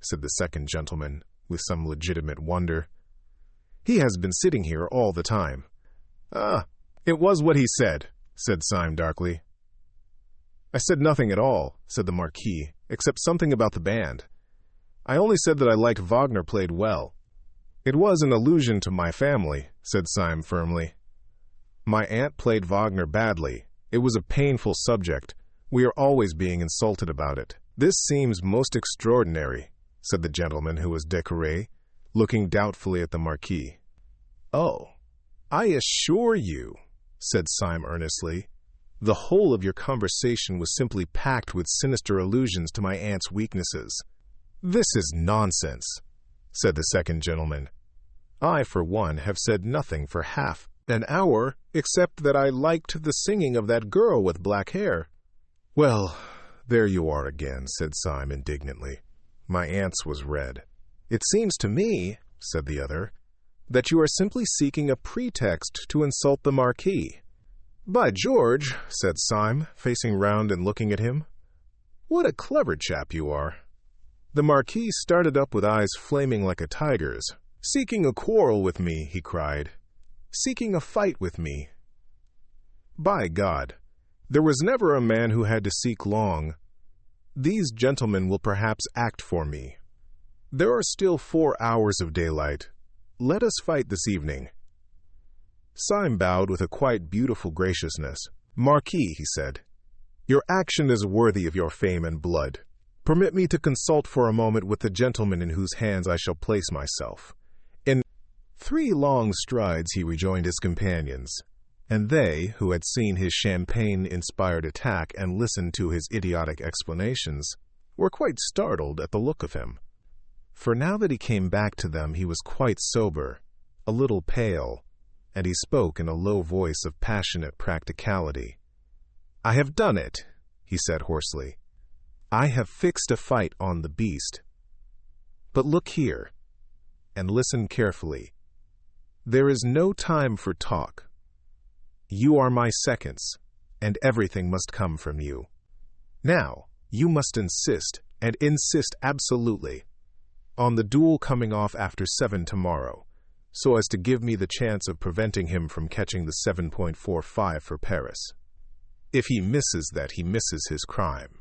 said the second gentleman, with some legitimate wonder. "He has been sitting here all the time." "Ah, it was what he said," said Syme darkly. "I said nothing at all," said the Marquis, "except something about the band. I only said that I liked Wagner played well." "It was an allusion to my family," said Syme firmly. "My aunt played Wagner badly. It was a painful subject. We are always being insulted about it." "This seems most extraordinary," said the gentleman who was décoré, looking doubtfully at the Marquis. "Oh, I assure you," said Syme earnestly, "the whole of your conversation was simply packed with sinister allusions to my aunt's weaknesses." "This is nonsense," said the second gentleman. "I, for one, have said nothing for half an hour, except that I liked the singing of that girl with black hair." "Well, there you are again," said Syme indignantly. "My aunt's was red." "It seems to me," said the other, "that you are simply seeking a pretext to insult the Marquis." "By George," said Syme, facing round and looking at him, "what a clever chap you are." The Marquis started up with eyes flaming like a tiger's. "Seeking a quarrel with me," he cried. "Seeking a fight with me. By God, there was never a man who had to seek long. These gentlemen will perhaps act for me. There are still 4 hours of daylight. Let us fight this evening." Syme bowed with a quite beautiful graciousness. "Marquis," he said, "your action is worthy of your fame and blood. Permit me to consult for a moment with the gentleman in whose hands I shall place myself." In 3 long strides he rejoined his companions, and they, who had seen his champagne-inspired attack and listened to his idiotic explanations, were quite startled at the look of him. For now that he came back to them, he was quite sober, a little pale, and he spoke in a low voice of passionate practicality. "I have done it," he said hoarsely. "I have fixed a fight on the beast. But look here, and listen carefully. There is no time for talk. You are my seconds, and everything must come from you. Now, you must insist, and insist absolutely, on the duel coming off after 7 tomorrow, so as to give me the chance of preventing him from catching the 7.45 for Paris. If he misses that, he misses his crime.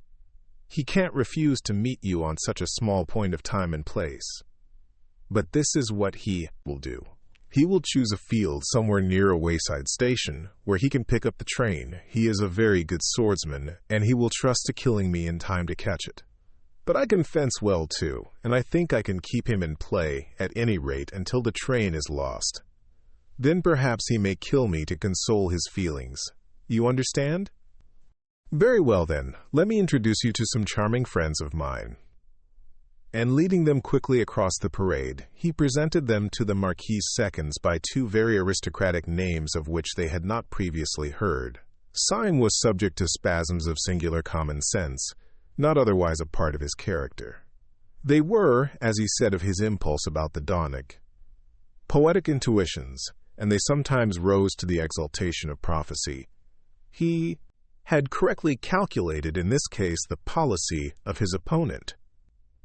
He can't refuse to meet you on such a small point of time and place. But this is what he will do. He will choose a field somewhere near a wayside station, where he can pick up the train. He is a very good swordsman, and he will trust to killing me in time to catch it. But I can fence well, too, and I think I can keep him in play, at any rate, until the train is lost. Then perhaps he may kill me to console his feelings. You understand? Very well, then. Let me introduce you to some charming friends of mine." And leading them quickly across the parade, he presented them to the Marquis's seconds by two very aristocratic names of which they had not previously heard. Syme was subject to spasms of singular common sense, not otherwise a part of his character. They were, as he said of his impulse about the Donnic, poetic intuitions, and they sometimes rose to the exaltation of prophecy. He had correctly calculated in this case the policy of his opponent.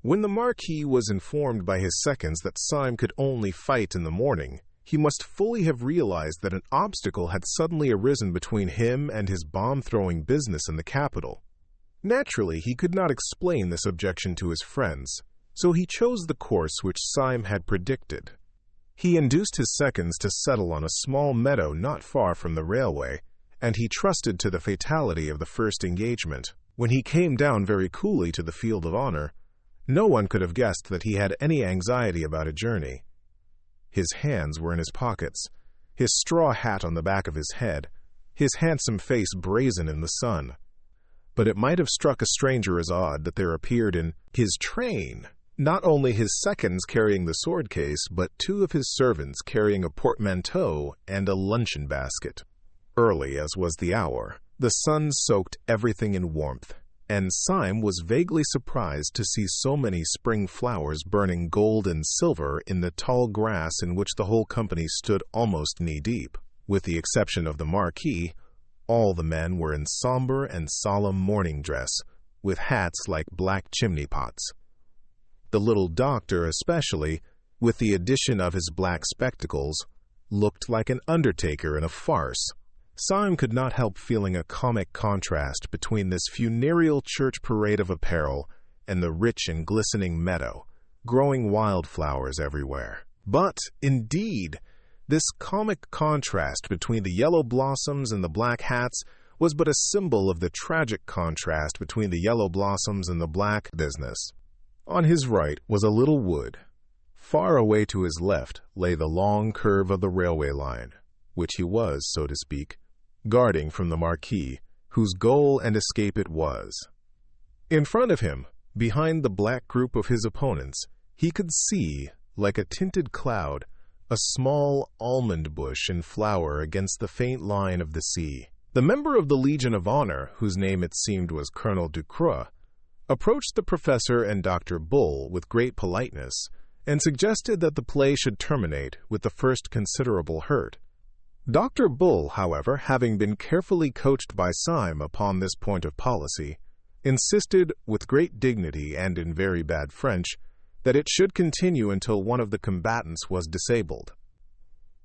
When the Marquis was informed by his seconds that Syme could only fight in the morning, he must fully have realized that an obstacle had suddenly arisen between him and his bomb-throwing business in the capital. Naturally, he could not explain this objection to his friends, so he chose the course which Syme had predicted. He induced his seconds to settle on a small meadow not far from the railway, and he trusted to the fatality of the first engagement. When he came down very coolly to the field of honor, no one could have guessed that he had any anxiety about a journey. His hands were in his pockets, his straw hat on the back of his head, his handsome face brazen in the sun. But it might have struck a stranger as odd that there appeared in his train not only his seconds carrying the sword case, but two of his servants carrying a portmanteau and a luncheon basket. Early as was the hour, the sun soaked everything in warmth, and Syme was vaguely surprised to see so many spring flowers burning gold and silver in the tall grass in which the whole company stood almost knee-deep. With the exception of the Marquis, all the men were in somber and solemn morning dress, with hats like black chimney-pots. The little doctor especially, with the addition of his black spectacles, looked like an undertaker in a farce. Syme could not help feeling a comic contrast between this funereal church parade of apparel and the rich and glistening meadow, growing wildflowers everywhere. But, indeed, this comic contrast between the yellow blossoms and the black hats was but a symbol of the tragic contrast between the yellow blossoms and the black business. On his right was a little wood. Far away to his left lay the long curve of the railway line, which he was, so to speak, guarding from the Marquis, whose goal and escape it was. In front of him, behind the black group of his opponents, he could see, like a tinted cloud, a small almond bush in flower against the faint line of the sea. The member of the Legion of Honor, whose name it seemed was Colonel Ducroix, approached the professor and Dr. Bull with great politeness, and suggested that the play should terminate with the first considerable hurt. Dr. Bull, however, having been carefully coached by Syme upon this point of policy, insisted, with great dignity and in very bad French, that it should continue until one of the combatants was disabled.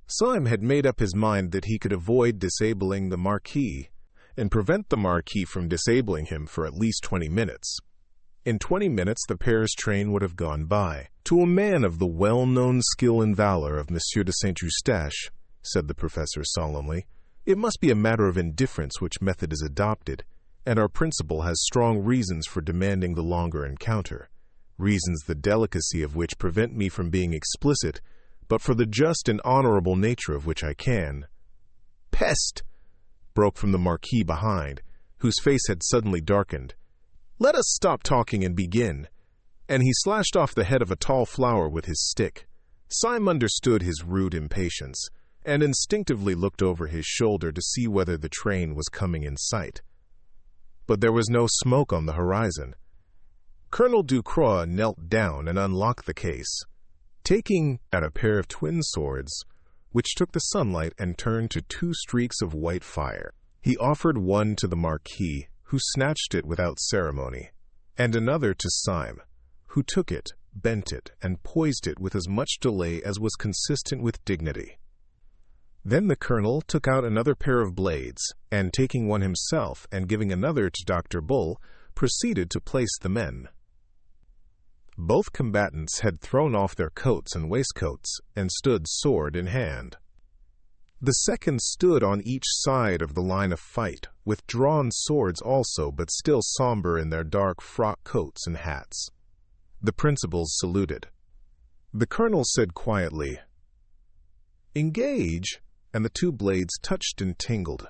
Syme had made up his mind that he could avoid disabling the Marquis, and prevent the Marquis from disabling him for at least 20 minutes. In 20 minutes the Paris train would have gone by. To a man of the well-known skill and valor of Monsieur de Saint-Eustache, said the professor solemnly, it must be a matter of indifference which method is adopted, and our principal has strong reasons for demanding the longer encounter, reasons the delicacy of which prevent me from being explicit, but for the just and honorable nature of which I can. Peste! Broke from the Marquis behind, whose face had suddenly darkened. Let us stop talking and begin. And he slashed off the head of a tall flower with his stick. Syme understood his rude impatience, and instinctively looked over his shoulder to see whether the train was coming in sight. But there was no smoke on the horizon. Colonel Ducroix knelt down and unlocked the case, taking out a pair of twin swords, which took the sunlight and turned to two streaks of white fire. He offered one to the Marquis, who snatched it without ceremony, and another to Syme, who took it, bent it, and poised it with as much delay as was consistent with dignity. Then the colonel took out another pair of blades, and taking one himself and giving another to Dr. Bull, proceeded to place the men. Both combatants had thrown off their coats and waistcoats and stood sword in hand. The second stood on each side of the line of fight, with drawn swords also, but still somber in their dark frock coats and hats. The principals saluted. The colonel said quietly, "Engage," and the two blades touched and tingled.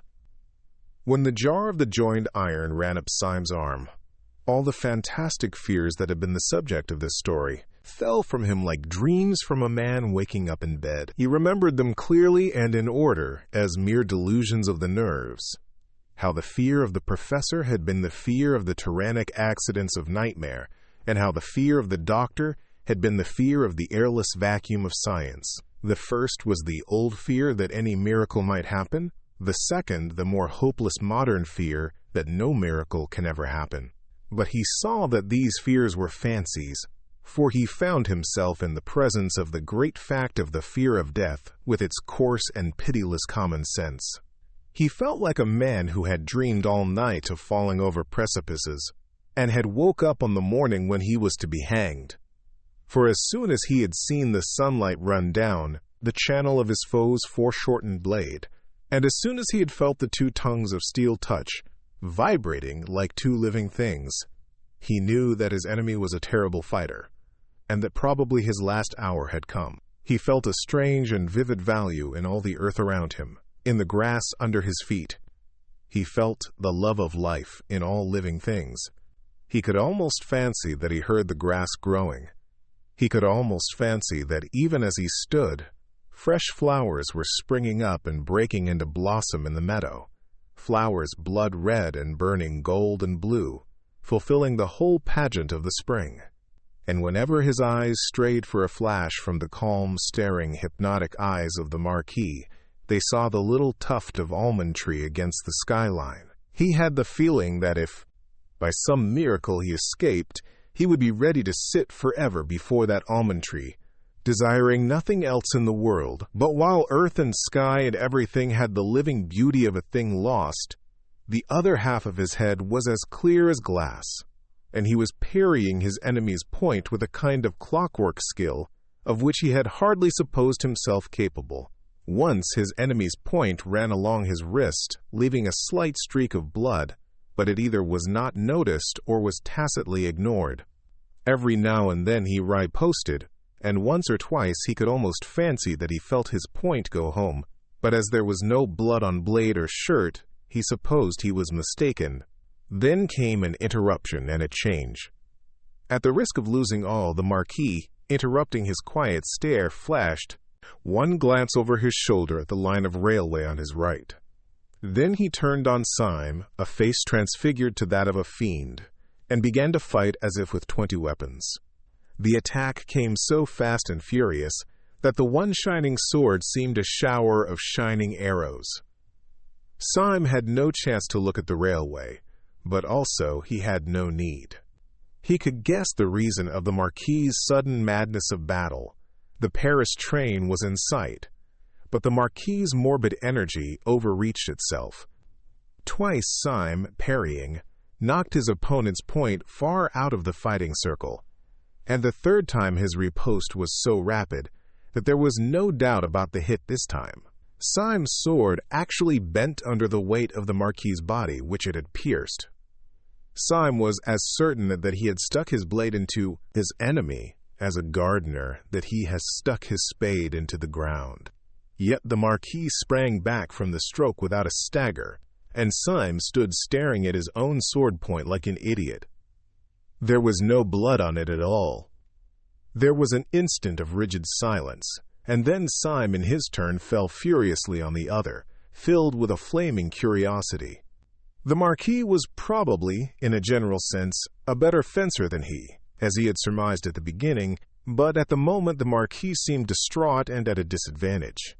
When the jar of the joined iron ran up Syme's arm, all the fantastic fears that had been the subject of this story fell from him like dreams from a man waking up in bed. He remembered them clearly and in order as mere delusions of the nerves. How the fear of the professor had been the fear of the tyrannic accidents of nightmare, and how the fear of the doctor had been the fear of the airless vacuum of science. The first was the old fear that any miracle might happen, the second the more hopeless modern fear that no miracle can ever happen. But he saw that these fears were fancies, for he found himself in the presence of the great fact of the fear of death with its coarse and pitiless common sense. He felt like a man who had dreamed all night of falling over precipices, and had woke up on the morning when he was to be hanged. For as soon as he had seen the sunlight run down the channel of his foe's foreshortened blade, and as soon as he had felt the two tongues of steel touch, vibrating like two living things, he knew that his enemy was a terrible fighter, and that probably his last hour had come. He felt a strange and vivid value in all the earth around him, in the grass under his feet. He felt the love of life in all living things. He could almost fancy that he heard the grass growing. He could almost fancy that even as he stood, fresh flowers were springing up and breaking into blossom in the meadow, flowers blood-red and burning gold and blue, fulfilling the whole pageant of the spring. And whenever his eyes strayed for a flash from the calm, staring, hypnotic eyes of the Marquis, they saw the little tuft of almond tree against the skyline. He had the feeling that if, by some miracle, he escaped, he would be ready to sit forever before that almond tree, desiring nothing else in the world. But while earth and sky and everything had the living beauty of a thing lost, the other half of his head was as clear as glass, and he was parrying his enemy's point with a kind of clockwork skill of which he had hardly supposed himself capable. Once his enemy's point ran along his wrist, leaving a slight streak of blood, but it either was not noticed or was tacitly ignored. Every now and then he riposted, and once or twice he could almost fancy that he felt his point go home, but as there was no blood on blade or shirt, he supposed he was mistaken. Then came an interruption and a change. At the risk of losing all, the Marquis, interrupting his quiet stare, flashed one glance over his shoulder at the line of railway on his right. Then he turned on Syme, a face transfigured to that of a fiend, and began to fight as if with 20 weapons. The attack came so fast and furious that the one shining sword seemed a shower of shining arrows. Syme had no chance to look at the railway, but also he had no need. He could guess the reason of the Marquis's sudden madness of battle. The Paris train was in sight, but the Marquis's morbid energy overreached itself. Twice Syme, parrying, knocked his opponent's point far out of the fighting circle, and the third time his riposte was so rapid that there was no doubt about the hit this time. Syme's sword actually bent under the weight of the Marquis's body, which it had pierced. Syme was as certain that he had stuck his blade into his enemy as a gardener that he has stuck his spade into the ground. Yet the Marquis sprang back from the stroke without a stagger, and Syme stood staring at his own sword point like an idiot. There was no blood on it at all. There was an instant of rigid silence, and then Syme in his turn fell furiously on the other, filled with a flaming curiosity. The Marquis was probably, in a general sense, a better fencer than he, as he had surmised at the beginning, but at the moment the Marquis seemed distraught and at a disadvantage.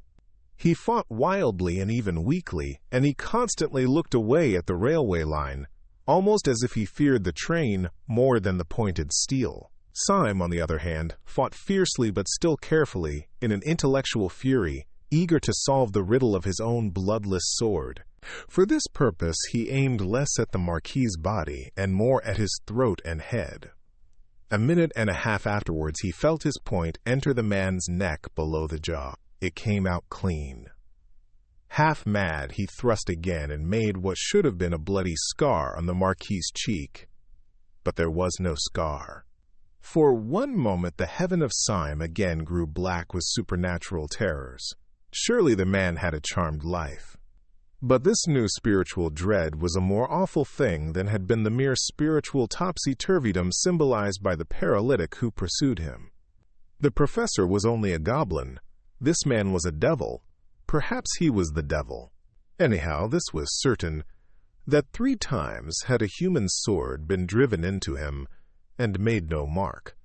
He fought wildly and even weakly, and he constantly looked away at the railway line, almost as if he feared the train more than the pointed steel. Syme, on the other hand, fought fiercely but still carefully, in an intellectual fury, eager to solve the riddle of his own bloodless sword. For this purpose he aimed less at the Marquis's body and more at his throat and head. A minute and a half afterwards, he felt his point enter the man's neck below the jaw. It came out clean. Half mad, he thrust again and made what should have been a bloody scar on the Marquis's cheek. But there was no scar. For one moment, the heaven of Syme again grew black with supernatural terrors. Surely the man had a charmed life. But this new spiritual dread was a more awful thing than had been the mere spiritual topsy-turvydom symbolized by the paralytic who pursued him. The professor was only a goblin. This man was a devil. Perhaps he was the devil. Anyhow, this was certain, that 3 times had a human sword been driven into him, and made no mark.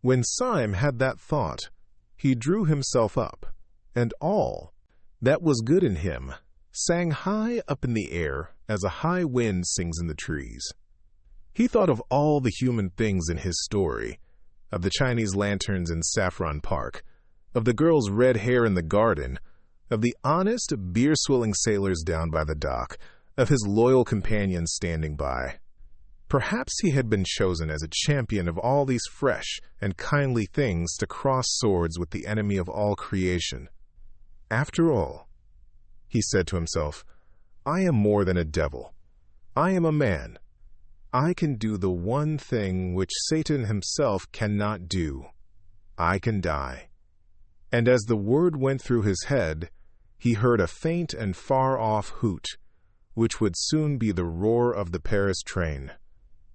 When Syme had that thought, he drew himself up, and all that was good in him sang high up in the air as a high wind sings in the trees. He thought of all the human things in his story, of the Chinese lanterns in Saffron Park, of the girl's red hair in the garden, of the honest, beer-swilling sailors down by the dock, of his loyal companions standing by. Perhaps he had been chosen as a champion of all these fresh and kindly things to cross swords with the enemy of all creation. After all, he said to himself, I am more than a devil. I am a man. I can do the one thing which Satan himself cannot do. I can die. And as the word went through his head, he heard a faint and far-off hoot, which would soon be the roar of the Paris train.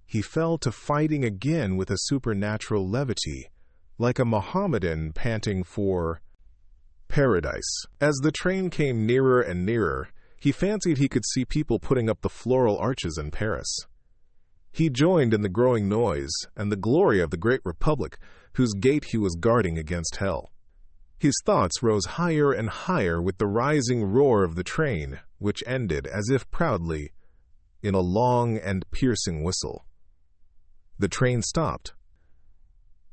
He fell to fighting again with a supernatural levity, like a Mohammedan panting for paradise. As the train came nearer and nearer, he fancied he could see people putting up the floral arches in Paris. He joined in the growing noise and the glory of the great republic, whose gate he was guarding against hell. His thoughts rose higher and higher with the rising roar of the train, which ended, as if proudly, in a long and piercing whistle. The train stopped.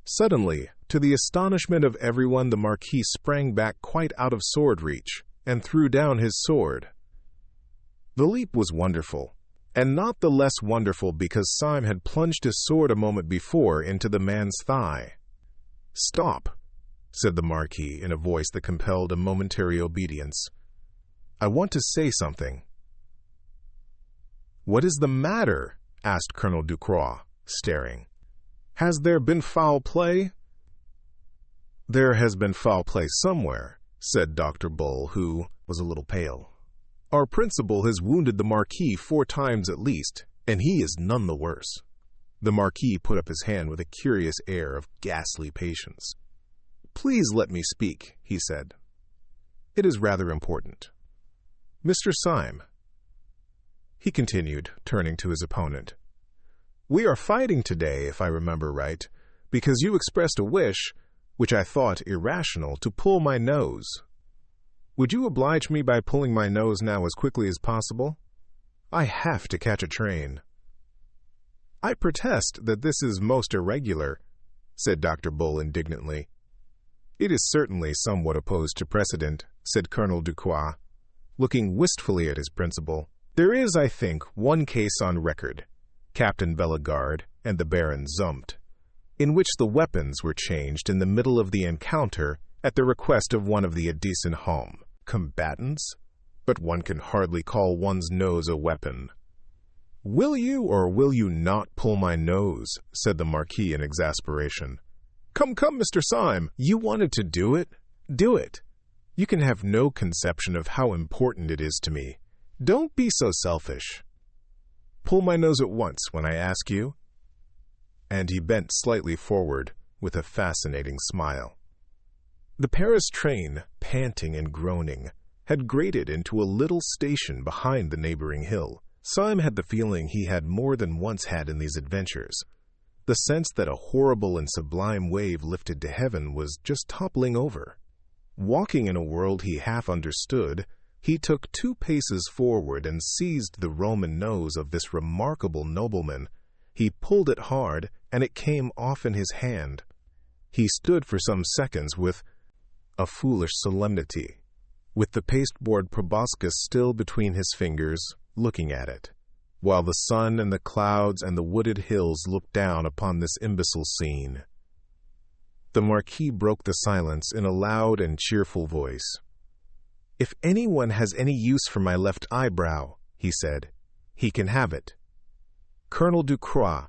Suddenly, to the astonishment of everyone, the Marquis sprang back quite out of sword reach and threw down his sword. The leap was wonderful, and not the less wonderful because Syme had plunged his sword a moment before into the man's thigh. "Stop," said the Marquis in a voice that compelled a momentary obedience. "I want to say something." "What is the matter?" asked Colonel Ducroix, staring. "Has there been foul play?" "There has been foul play somewhere," said Dr. Bull, who was a little pale. "Our principal has wounded the Marquis 4 times at least, and he is none the worse." The Marquis put up his hand with a curious air of ghastly patience. "Please let me speak," he said. "It is rather important. Mr. Syme," he continued, turning to his opponent, "we are fighting today, if I remember right, because you expressed a wish, which I thought irrational, to pull my nose. Would you oblige me by pulling my nose now as quickly as possible? I have to catch a train." "I protest that this is most irregular," said Dr. Bull indignantly. "It is certainly somewhat opposed to precedent," said Colonel Ducroix, looking wistfully at his principal. "There is, I think, one case on record, Captain Bellegarde and the Baron Zumpt, in which the weapons were changed in the middle of the encounter at the request of one of the adjacent home combatants, but one can hardly call one's nose a weapon." "Will you or will you not pull my nose?" said the Marquis in exasperation. Come, Mr. Syme, you wanted to do it? Do it. You can have no conception of how important it is to me. Don't be so selfish. Pull my nose at once when I ask you." And he bent slightly forward with a fascinating smile. The Paris train, panting and groaning, had grated into a little station behind the neighboring hill. Syme had the feeling he had more than once had in these adventures. The sense that a horrible and sublime wave lifted to heaven was just toppling over. Walking in a world he half understood, he took 2 paces forward and seized the Roman nose of this remarkable nobleman. He pulled it hard, and it came off in his hand. He stood for some seconds with a foolish solemnity, with the pasteboard proboscis still between his fingers, looking at it. while the sun and the clouds and the wooded hills looked down upon this imbecile scene. The Marquis broke the silence in a loud and cheerful voice. "If anyone has any use for my left eyebrow," he said, "he can have it. Colonel Ducroix,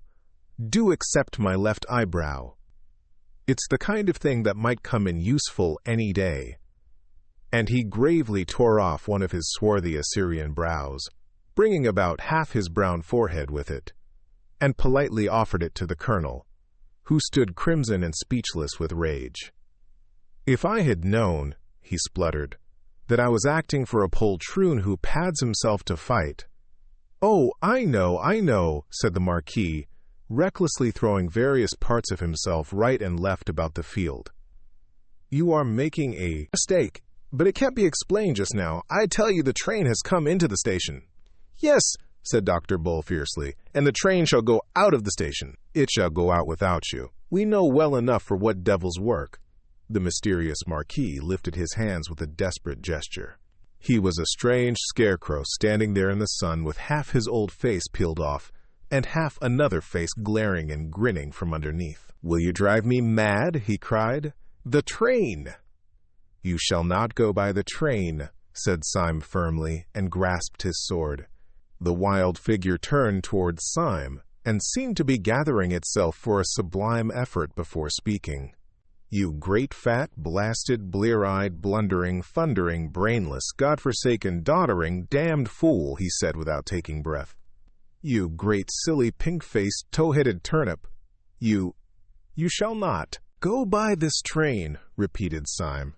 do accept my left eyebrow. It's the kind of thing that might come in useful any day." And he gravely tore off one of his swarthy Assyrian brows, bringing about half his brown forehead with it, and politely offered it to the colonel, who stood crimson and speechless with rage. "If I had known," he spluttered, "that I was acting for a poltroon who pads himself to fight—" "Oh, I know," said the Marquis, recklessly throwing various parts of himself right and left about the field. "You are making a mistake, but it can't be explained just now. I tell you the train has come into the station." "Yes," said Dr. Bull fiercely, "and the train shall go out of the station." "It shall go out without you. We know well enough for what devil's work." The mysterious Marquis lifted his hands with a desperate gesture. He was a strange scarecrow standing there in the sun with half his old face peeled off and half another face glaring and grinning from underneath. "Will you drive me mad?" he cried. "The train!" "You shall not go by the train," said Syme firmly, and grasped his sword. The wild figure turned towards Syme and seemed to be gathering itself for a sublime effort before speaking. "You great fat, blasted, blear-eyed, blundering, thundering, brainless, God-forsaken, doddering, damned fool," he said without taking breath. "You great silly, pink-faced, tow-headed turnip. You shall not." "Go by this train," repeated Syme.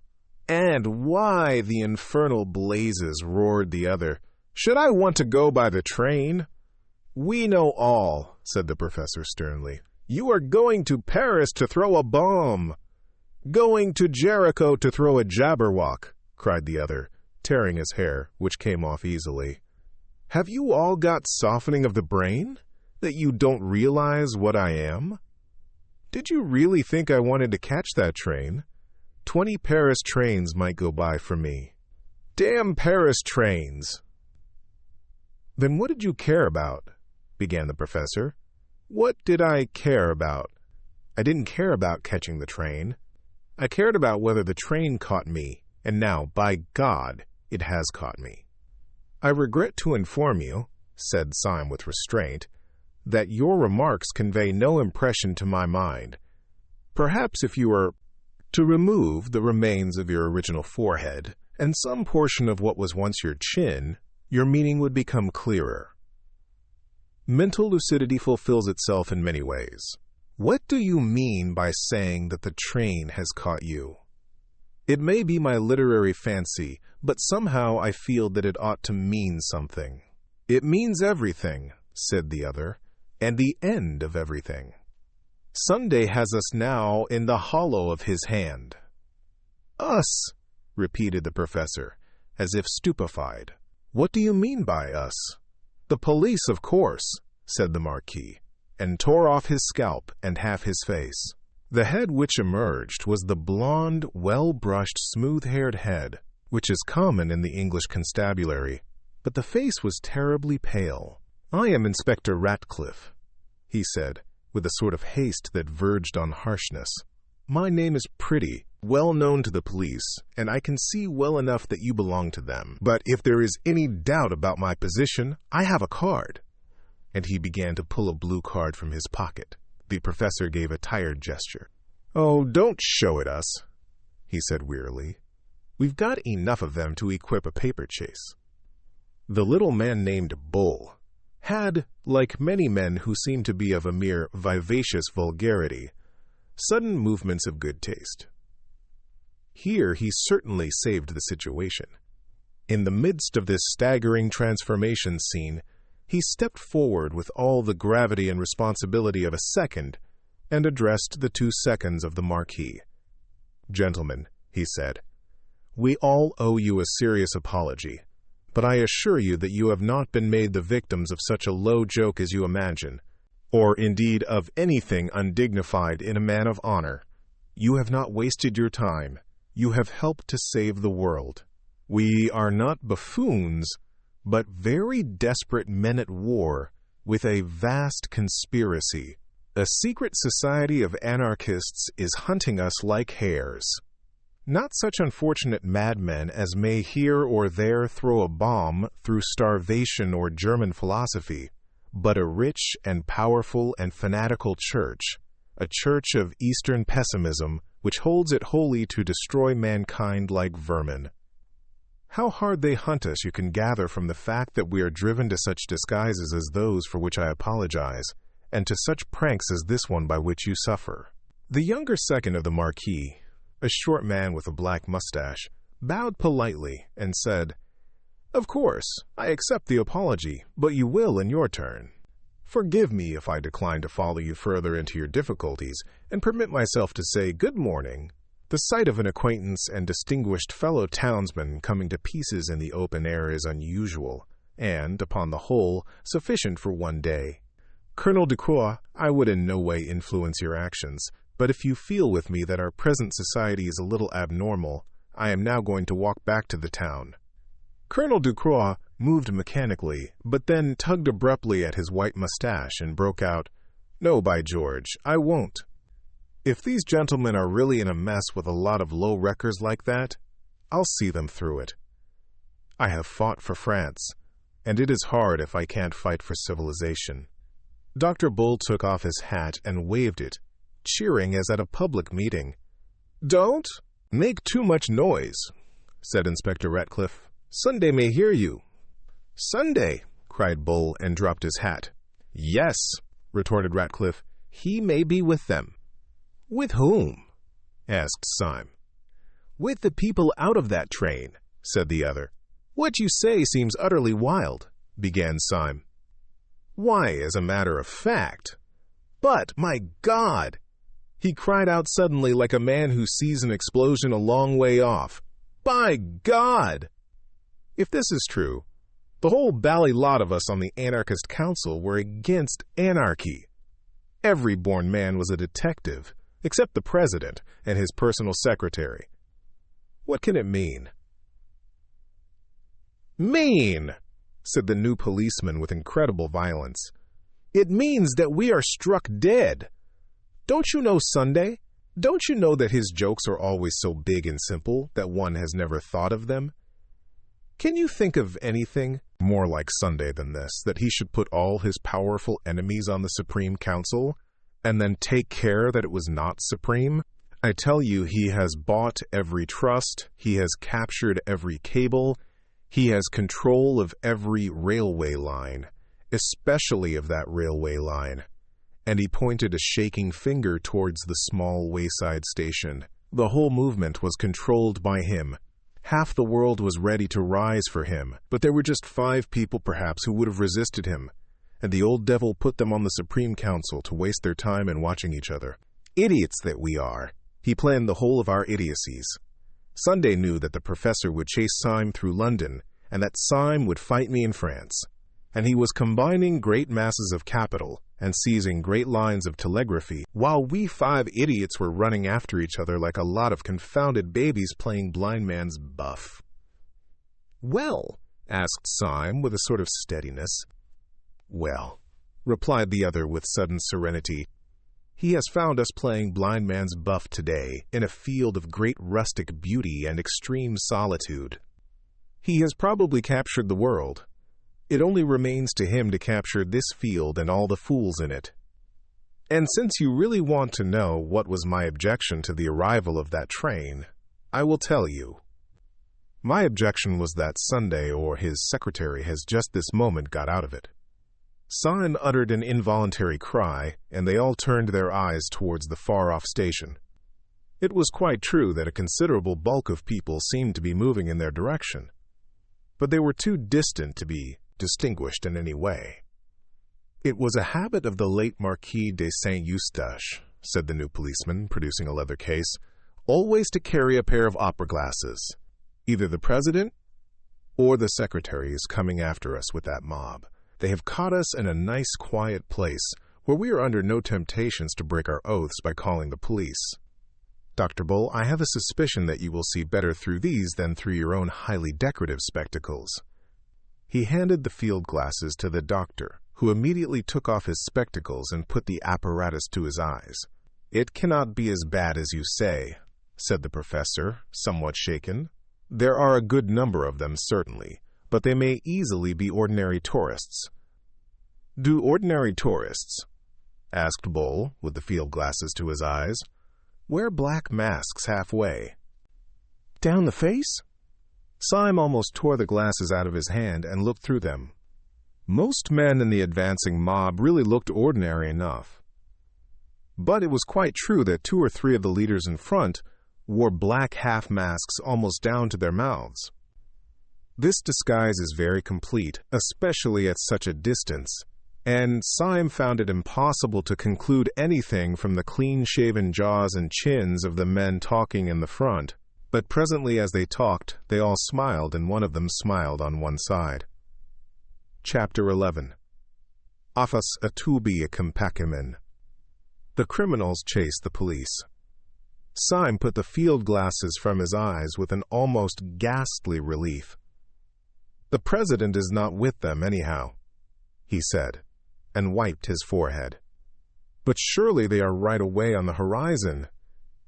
"And why, the infernal blazes," roared the other, "should I want to go by the train?" "We know all," said the professor sternly. "You are going to Paris to throw a bomb." "Going to Jericho to throw a jabberwock," cried the other, tearing his hair, which came off easily. "Have you all got softening of the brain, that you don't realize what I am? Did you really think I wanted to catch that train? 20 Paris trains might go by for me. Damn Paris trains!" "Then what did you care about?" began the professor. "What did I care about? I didn't care about catching the train. I cared about whether the train caught me, and now, by God, it has caught me. I regret to inform you," said Syme with restraint, "that your remarks convey no impression to my mind. Perhaps if you were to remove the remains of your original forehead and some portion of what was once your chin, your meaning would become clearer. Mental lucidity fulfills itself in many ways. What do you mean by saying that the train has caught you? It may be my literary fancy, but somehow I feel that it ought to mean something." "It means everything," said the other, "and the end of everything. Sunday has us now in the hollow of his hand." "Us," repeated the professor, as if stupefied. "What do you mean by us?" "The police, of course," said the Marquis, and tore off his scalp and half his face. The head which emerged was the blonde, well-brushed, smooth-haired head, which is common in the English constabulary, but the face was terribly pale. "I am Inspector Ratcliffe," he said, with a sort of haste that verged on harshness. "My name is Pretty, well known to the police, and I can see well enough that you belong to them. But if there is any doubt about my position, I have a card." And he began to pull a blue card from his pocket. The professor gave a tired gesture. "Oh, don't show it us," he said wearily. "We've got enough of them to equip a paper chase." The little man named Bull had, like many men who seemed to be of a mere vivacious vulgarity, sudden movements of good taste. Here he certainly saved the situation. In the midst of this staggering transformation scene, he stepped forward with all the gravity and responsibility of a second and addressed the 2 seconds of the Marquis. "Gentlemen," he said, "we all owe you a serious apology, but I assure you that you have not been made the victims of such a low joke as you imagine, or indeed of anything undignified in a man of honor. You have not wasted your time. You have helped to save the world. We are not buffoons, but very desperate men at war with a vast conspiracy. A secret society of anarchists is hunting us like hares. Not such unfortunate madmen as may here or there throw a bomb through starvation or German philosophy, but a rich and powerful and fanatical church, a church of Eastern pessimism which holds it holy to destroy mankind like vermin. How hard they hunt us you can gather from the fact that we are driven to such disguises as those for which I apologize, and to such pranks as this one by which you suffer. The younger second of the Marquis, a short man with a black mustache, bowed politely and said, "Of course, I accept the apology, but you will in your turn. Forgive me if I decline to follow you further into your difficulties, and permit myself to say good morning." The sight of an acquaintance and distinguished fellow townsman coming to pieces in the open air is unusual, and, upon the whole, sufficient for one day. Colonel Ducroix, I would in no way influence your actions, but if you feel with me that our present society is a little abnormal, I am now going to walk back to the town. Colonel Ducroix moved mechanically, but then tugged abruptly at his white mustache and broke out, "No, by George, I won't. If these gentlemen are really in a mess with a lot of low wreckers like that, I'll see them through it. I have fought for France, and it is hard if I can't fight for civilization." Dr. Bull took off his hat and waved it, cheering as at a public meeting. "Don't make too much noise," said Inspector Ratcliffe. "Sunday may hear you." "Sunday!" cried Bull and dropped his hat. "Yes," retorted Ratcliffe, "he may be with them." "With whom?" asked Syme. "With the people out of that train," said the other. "What you say seems utterly wild," began Syme. "Why, as a matter of fact. But, my God!" he cried out suddenly like a man who sees an explosion a long way off. "By God! If this is true, the whole bally lot of us on the Anarchist Council were against anarchy. Every born man was a detective, except the president and his personal secretary. What can it mean?" "Mean!" said the new policeman with incredible violence. "It means that we are struck dead. Don't you know Sunday? Don't you know that his jokes are always so big and simple that one has never thought of them? Can you think of anything more like Sunday than this, that he should put all his powerful enemies on the Supreme Council, and then take care that it was not supreme? I tell you, he has bought every trust, he has captured every cable, he has control of every railway line, especially of that railway line." And he pointed a shaking finger towards the small wayside station. "The whole movement was controlled by him. Half the world was ready to rise for him, but there were just 5 people perhaps who would have resisted him, and the old devil put them on the Supreme Council to waste their time in watching each other. Idiots that we are! He planned the whole of our idiocies. Sunday knew that the professor would chase Syme through London, and that Syme would fight me in France. And he was combining great masses of capital and seizing great lines of telegraphy, while we 5 idiots were running after each other like a lot of confounded babies playing blind man's buff." "Well?" asked Syme with a sort of steadiness. "Well," replied the other with sudden serenity, "he has found us playing blind man's buff today in a field of great rustic beauty and extreme solitude. He has probably captured the world. It only remains to him to capture this field and all the fools in it. And since you really want to know what was my objection to the arrival of that train, I will tell you. My objection was that Sunday or his secretary has just this moment got out of it." Syme uttered an involuntary cry, and they all turned their eyes towards the far-off station. It was quite true that a considerable bulk of people seemed to be moving in their direction, but they were too distant to be distinguished in any way. "It was a habit of the late Marquis de Saint-Eustache," said the new policeman, producing a leather case, "always to carry a pair of opera glasses. Either the president or the secretary is coming after us with that mob. They have caught us in a nice quiet place where we are under no temptations to break our oaths by calling the police. Dr. Bull, I have a suspicion that you will see better through these than through your own highly decorative spectacles." He handed the field glasses to the doctor, who immediately took off his spectacles and put the apparatus to his eyes. "It cannot be as bad as you say," said the professor, somewhat shaken. "There are a good number of them, certainly, but they may easily be ordinary tourists." "Do ordinary tourists," asked Bull, with the field glasses to his eyes, "wear black masks halfway?" "Down the face?" Syme almost tore the glasses out of his hand and looked through them. Most men in the advancing mob really looked ordinary enough. But it was quite true that 2 or 3 of the leaders in front wore black half-masks almost down to their mouths. This disguise is very complete, especially at such a distance, and Syme found it impossible to conclude anything from the clean-shaven jaws and chins of the men talking in the front. But presently as they talked, they all smiled, and one of them smiled on one side. Chapter 11. Aphas atubi compacimen. The criminals chased the police. Syme put the field glasses from his eyes with an almost ghastly relief. "The president is not with them, anyhow," he said, and wiped his forehead. "But surely they are right away on the horizon,"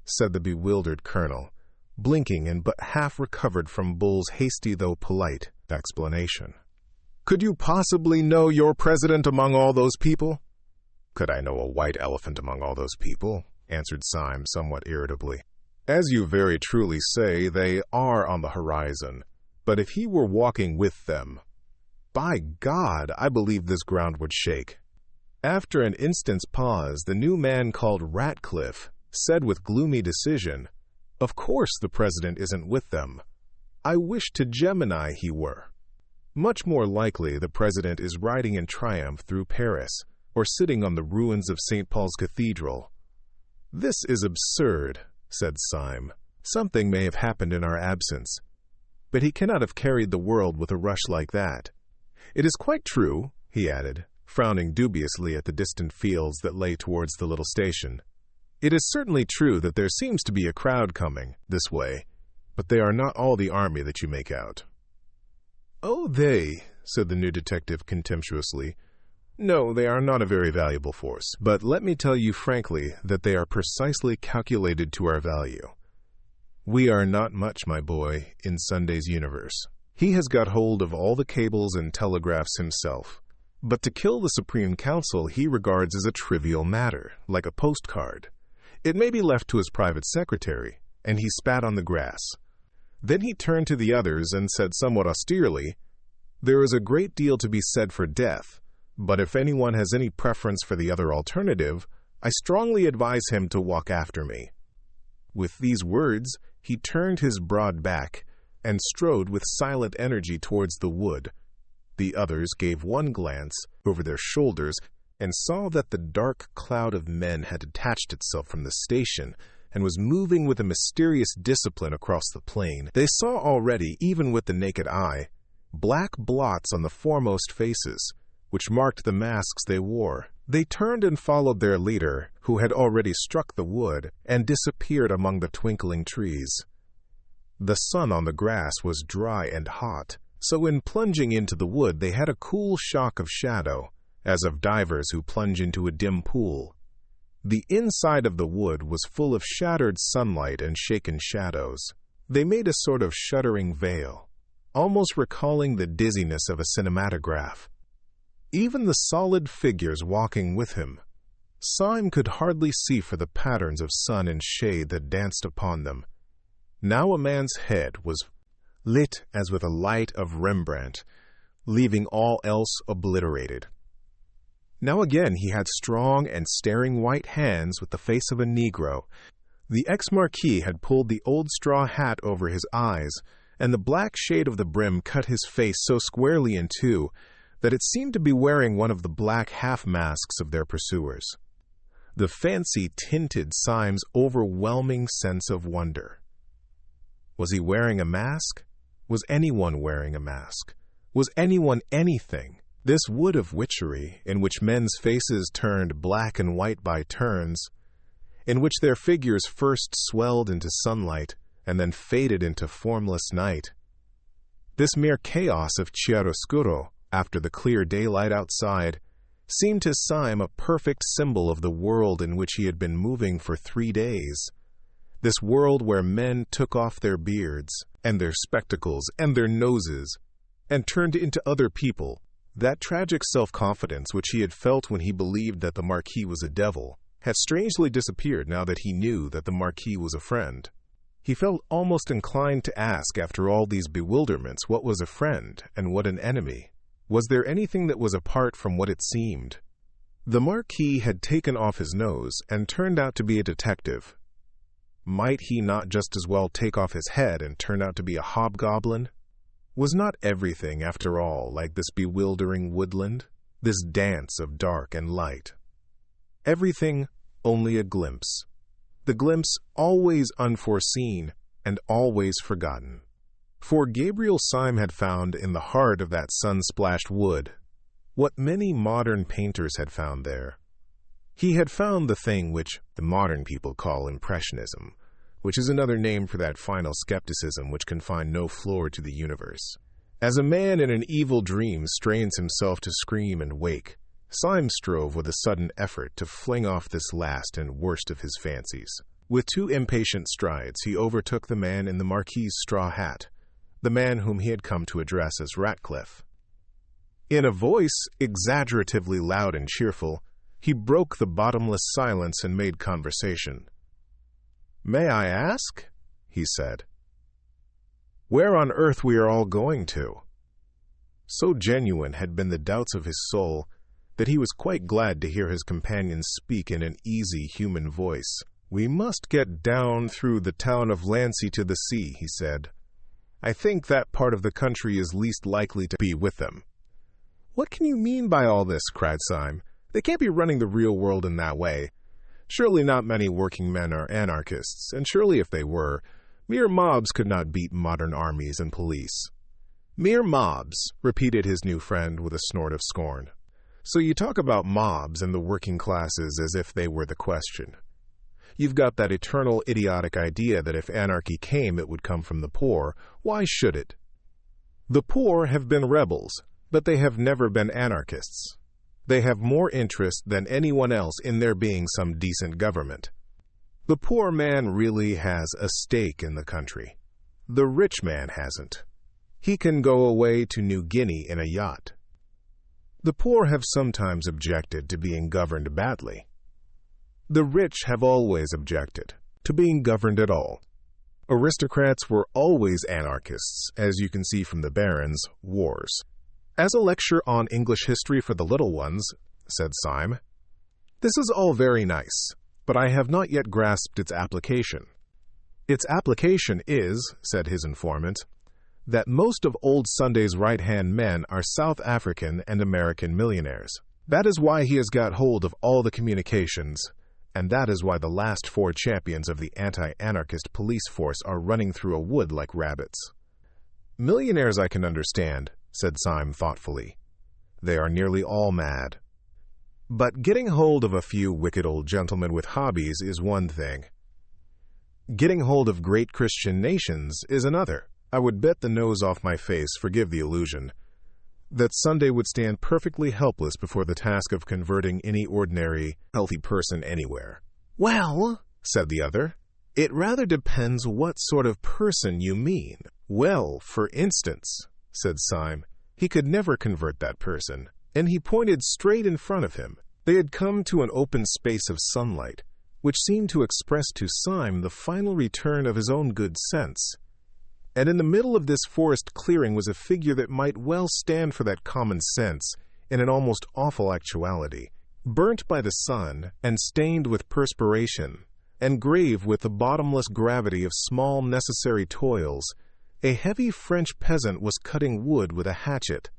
said the bewildered colonel, blinking and but half recovered from Bull's hasty though polite explanation. "Could you possibly know your president among all those people?" "Could I know a white elephant among all those people?" answered Syme somewhat irritably. "As you very truly say, they are on the horizon. But if he were walking with them, by God, I believe this ground would shake." After an instant's pause, the new man called Ratcliffe said with gloomy decision, "Of course the president isn't with them. I wish to Gemini he were. Much more likely the president is riding in triumph through Paris, or sitting on the ruins of St. Paul's Cathedral." "This is absurd," said Syme. "Something may have happened in our absence. But he cannot have carried the world with a rush like that. It is quite true," he added, frowning dubiously at the distant fields that lay towards the little station. "It is certainly true that there seems to be a crowd coming this way, but they are not all the army that you make out." "Oh, they," said the new detective contemptuously. "No, they are not a very valuable force, but let me tell you frankly that they are precisely calculated to our value. We are not much, my boy, in Sunday's universe. He has got hold of all the cables and telegraphs himself. But to kill the Supreme Council he regards as a trivial matter, like a postcard. It may be left to his private secretary," and he spat on the grass. Then he turned to the others and said somewhat austerely, "There is a great deal to be said for death, but if anyone has any preference for the other alternative, I strongly advise him to walk after me." With these words, he turned his broad back and strode with silent energy towards the wood. The others gave one glance over their shoulders and saw that the dark cloud of men had detached itself from the station and was moving with a mysterious discipline across the plain. They saw already, even with the naked eye, black blots on the foremost faces, which marked the masks they wore. They turned and followed their leader, who had already struck the wood and disappeared among the twinkling trees. The sun on the grass was dry and hot, so in plunging into the wood they had a cool shock of shadow, as of divers who plunge into a dim pool. The inside of the wood was full of shattered sunlight and shaken shadows. They made a sort of shuddering veil, almost recalling the dizziness of a cinematograph. Even the solid figures walking with him, Syme could hardly see for the patterns of sun and shade that danced upon them. Now a man's head was lit as with a light of Rembrandt, leaving all else obliterated. Now again he had strong and staring white hands with the face of a Negro. The ex-marquis had pulled the old straw hat over his eyes, and the black shade of the brim cut his face so squarely in two that it seemed to be wearing one of the black half-masks of their pursuers. The fancy tinted Syme's overwhelming sense of wonder. Was he wearing a mask? Was anyone wearing a mask? Was anyone anything? This wood of witchery, in which men's faces turned black and white by turns, in which their figures first swelled into sunlight and then faded into formless night. This mere chaos of chiaroscuro, after the clear daylight outside, seemed to Syme a perfect symbol of the world in which he had been moving for 3 days. This world where men took off their beards, and their spectacles, and their noses, and turned into other people. That tragic self-confidence which he had felt when he believed that the Marquis was a devil had strangely disappeared now that he knew that the Marquis was a friend. He felt almost inclined to ask, after all these bewilderments, what was a friend and what an enemy. Was there anything that was apart from what it seemed? The Marquis had taken off his nose and turned out to be a detective. Might he not just as well take off his head and turn out to be a hobgoblin? Was not everything, after all, like this bewildering woodland, this dance of dark and light? Everything only a glimpse, the glimpse always unforeseen and always forgotten. For Gabriel Syme had found in the heart of that sun-splashed wood what many modern painters had found there. He had found the thing which the modern people call impressionism, which is another name for that final skepticism which can find no floor to the universe. As a man in an evil dream strains himself to scream and wake, Syme strove with a sudden effort to fling off this last and worst of his fancies. With 2 impatient strides, he overtook the man in the Marquis's straw hat, the man whom he had come to address as Ratcliffe. In a voice exaggeratively loud and cheerful, he broke the bottomless silence and made conversation. "May I ask," he said, "where on earth we are all going to?" So genuine had been the doubts of his soul that he was quite glad to hear his companion speak in an easy human voice. "We must get down through the town of Lancy to the sea," he said. "I think that part of the country is least likely to be with them." "What can you mean by all this?" cried Syme. "They can't be running the real world in that way. Surely not many working men are anarchists, and surely if they were, mere mobs could not beat modern armies and police." "Mere mobs," repeated his new friend with a snort of scorn. "So you talk about mobs and the working classes as if they were the question. You've got that eternal idiotic idea that if anarchy came, it would come from the poor. Why should it? The poor have been rebels, but they have never been anarchists. They have more interest than anyone else in there being some decent government. The poor man really has a stake in the country. The rich man hasn't. He can go away to New Guinea in a yacht. The poor have sometimes objected to being governed badly. The rich have always objected to being governed at all. Aristocrats were always anarchists, as you can see from the Barons' Wars. As a lecture on English history for the little ones, said Syme, this is all very nice, but I have not yet grasped its application. Its application is, said his informant, that most of old Sunday's right-hand men are South African and American millionaires. That is why he has got hold of all the communications, and that is why the last 4 champions of the anti-anarchist police force are running through a wood like rabbits. Millionaires I can understand, said Syme thoughtfully. They are nearly all mad. But getting hold of a few wicked old gentlemen with hobbies is one thing. Getting hold of great Christian nations is another. I would bet the nose off my face, forgive the illusion, that Sunday would stand perfectly helpless before the task of converting any ordinary, healthy person anywhere. Well, said the other, it rather depends what sort of person you mean. Well, for instance, said Syme, he could never convert that person, and he pointed straight in front of him. They had come to an open space of sunlight, which seemed to express to Syme the final return of his own good sense. And in the middle of this forest clearing was a figure that might well stand for that common sense in an almost awful actuality, burnt by the sun and stained with perspiration, and grave with the bottomless gravity of small necessary toils. A heavy French peasant was cutting wood with a hatchet.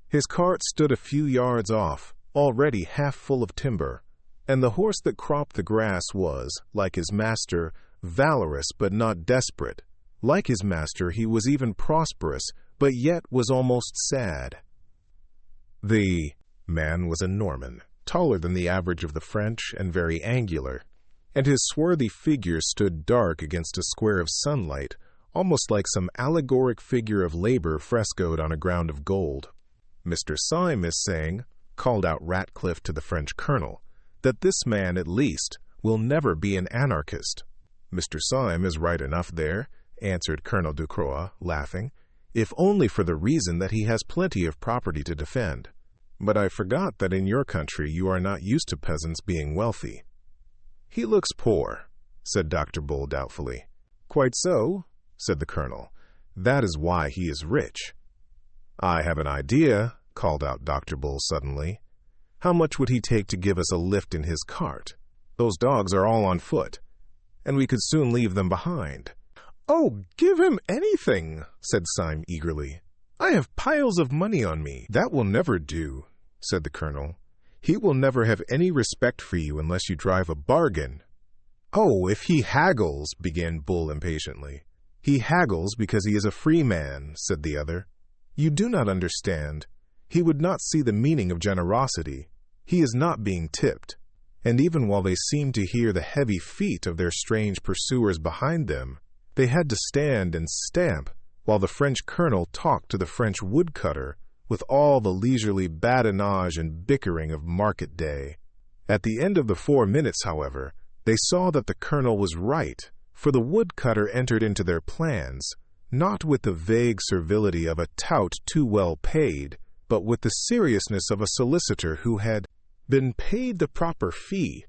His cart stood a few yards off, already half full of timber, and the horse that cropped the grass was, like his master, valorous but not desperate. Like his master, he was even prosperous, but yet was almost sad. The man was a Norman, taller than the average of the French and very angular, and his swarthy figure stood dark against a square of sunlight, almost like some allegoric figure of labor frescoed on a ground of gold. "Mr. Syme is saying," called out Ratcliffe to the French colonel, "that this man, at least, will never be an anarchist." "Mr. Syme is right enough there," answered Colonel Ducroix, laughing, "if only for the reason that he has plenty of property to defend. But I forgot that in your country you are not used to peasants being wealthy." "He looks poor," said Dr. Bull doubtfully. "Quite so," said the colonel. "That is why he is rich." "I have an idea," called out Dr. Bull suddenly. "How much would he take to give us a lift in his cart? Those dogs are all on foot, and we could soon leave them behind." "Oh, give him anything," said Syme eagerly. "I have piles of money on me." "That will never do," said the colonel. "He will never have any respect for you unless you drive a bargain." "Oh, if he haggles," began Bull impatiently. "He haggles because he is a free man," said the other. "You do not understand. He would not see the meaning of generosity. He is not being tipped." And even while they seemed to hear the heavy feet of their strange pursuers behind them, they had to stand and stamp while the French colonel talked to the French woodcutter with all the leisurely badinage and bickering of market day. At the end of the 4 minutes, however, they saw that the colonel was right, for the woodcutter entered into their plans, not with the vague servility of a tout too well paid, but with the seriousness of a solicitor who had been paid the proper fee.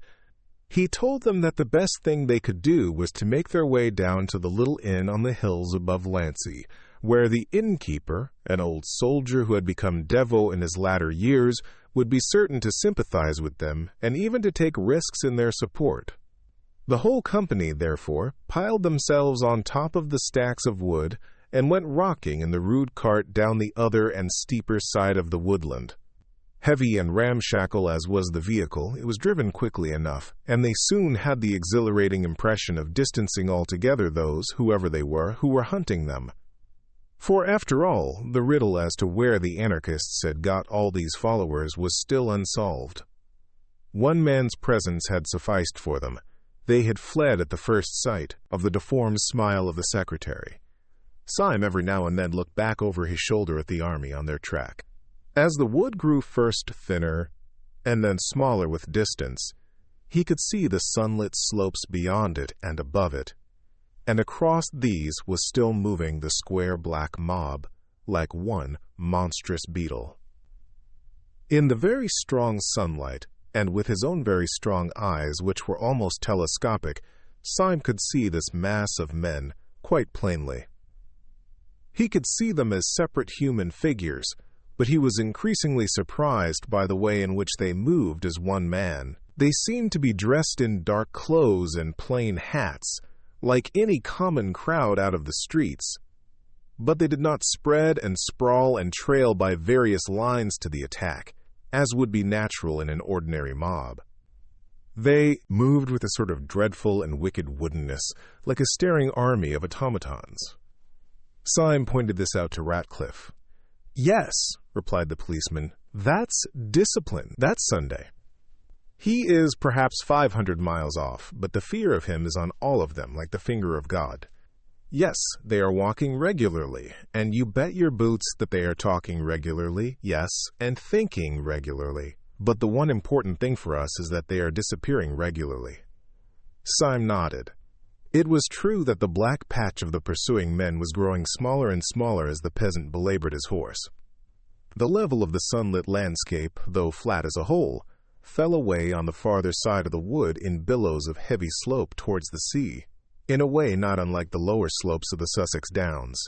He told them that the best thing they could do was to make their way down to the little inn on the hills above Lancy, where the innkeeper, an old soldier who had become devout in his latter years, would be certain to sympathize with them and even to take risks in their support. The whole company, therefore, piled themselves on top of the stacks of wood and went rocking in the rude cart down the other and steeper side of the woodland. Heavy and ramshackle as was the vehicle, it was driven quickly enough, and they soon had the exhilarating impression of distancing altogether those, whoever they were, who were hunting them. For, after all, the riddle as to where the anarchists had got all these followers was still unsolved. One man's presence had sufficed for them. They had fled at the first sight of the deformed smile of the secretary. Syme every now and then looked back over his shoulder at the army on their track. As the wood grew first thinner and then smaller with distance, he could see the sunlit slopes beyond it and above it, and across these was still moving the square black mob, like one monstrous beetle. In the very strong sunlight, and with his own very strong eyes, which were almost telescopic, Syme could see this mass of men quite plainly. He could see them as separate human figures, but he was increasingly surprised by the way in which they moved as one man. They seemed to be dressed in dark clothes and plain hats, like any common crowd out of the streets. But they did not spread and sprawl and trail by various lines to the attack, as would be natural in an ordinary mob. They moved with a sort of dreadful and wicked woodenness, like a staring army of automatons. Syme pointed this out to Ratcliffe. "Yes," replied the policeman, "that's discipline. That's Sunday. He is perhaps 500 miles off, but the fear of him is on all of them like the finger of God. Yes, they are walking regularly, and you bet your boots that they are talking regularly, yes, and thinking regularly. But the one important thing for us is that they are disappearing regularly." Syme nodded. It was true that the black patch of the pursuing men was growing smaller and smaller as the peasant belabored his horse. The level of the sunlit landscape, though flat as a whole, fell away on the farther side of the wood in billows of heavy slope towards the sea, in a way not unlike the lower slopes of the Sussex Downs.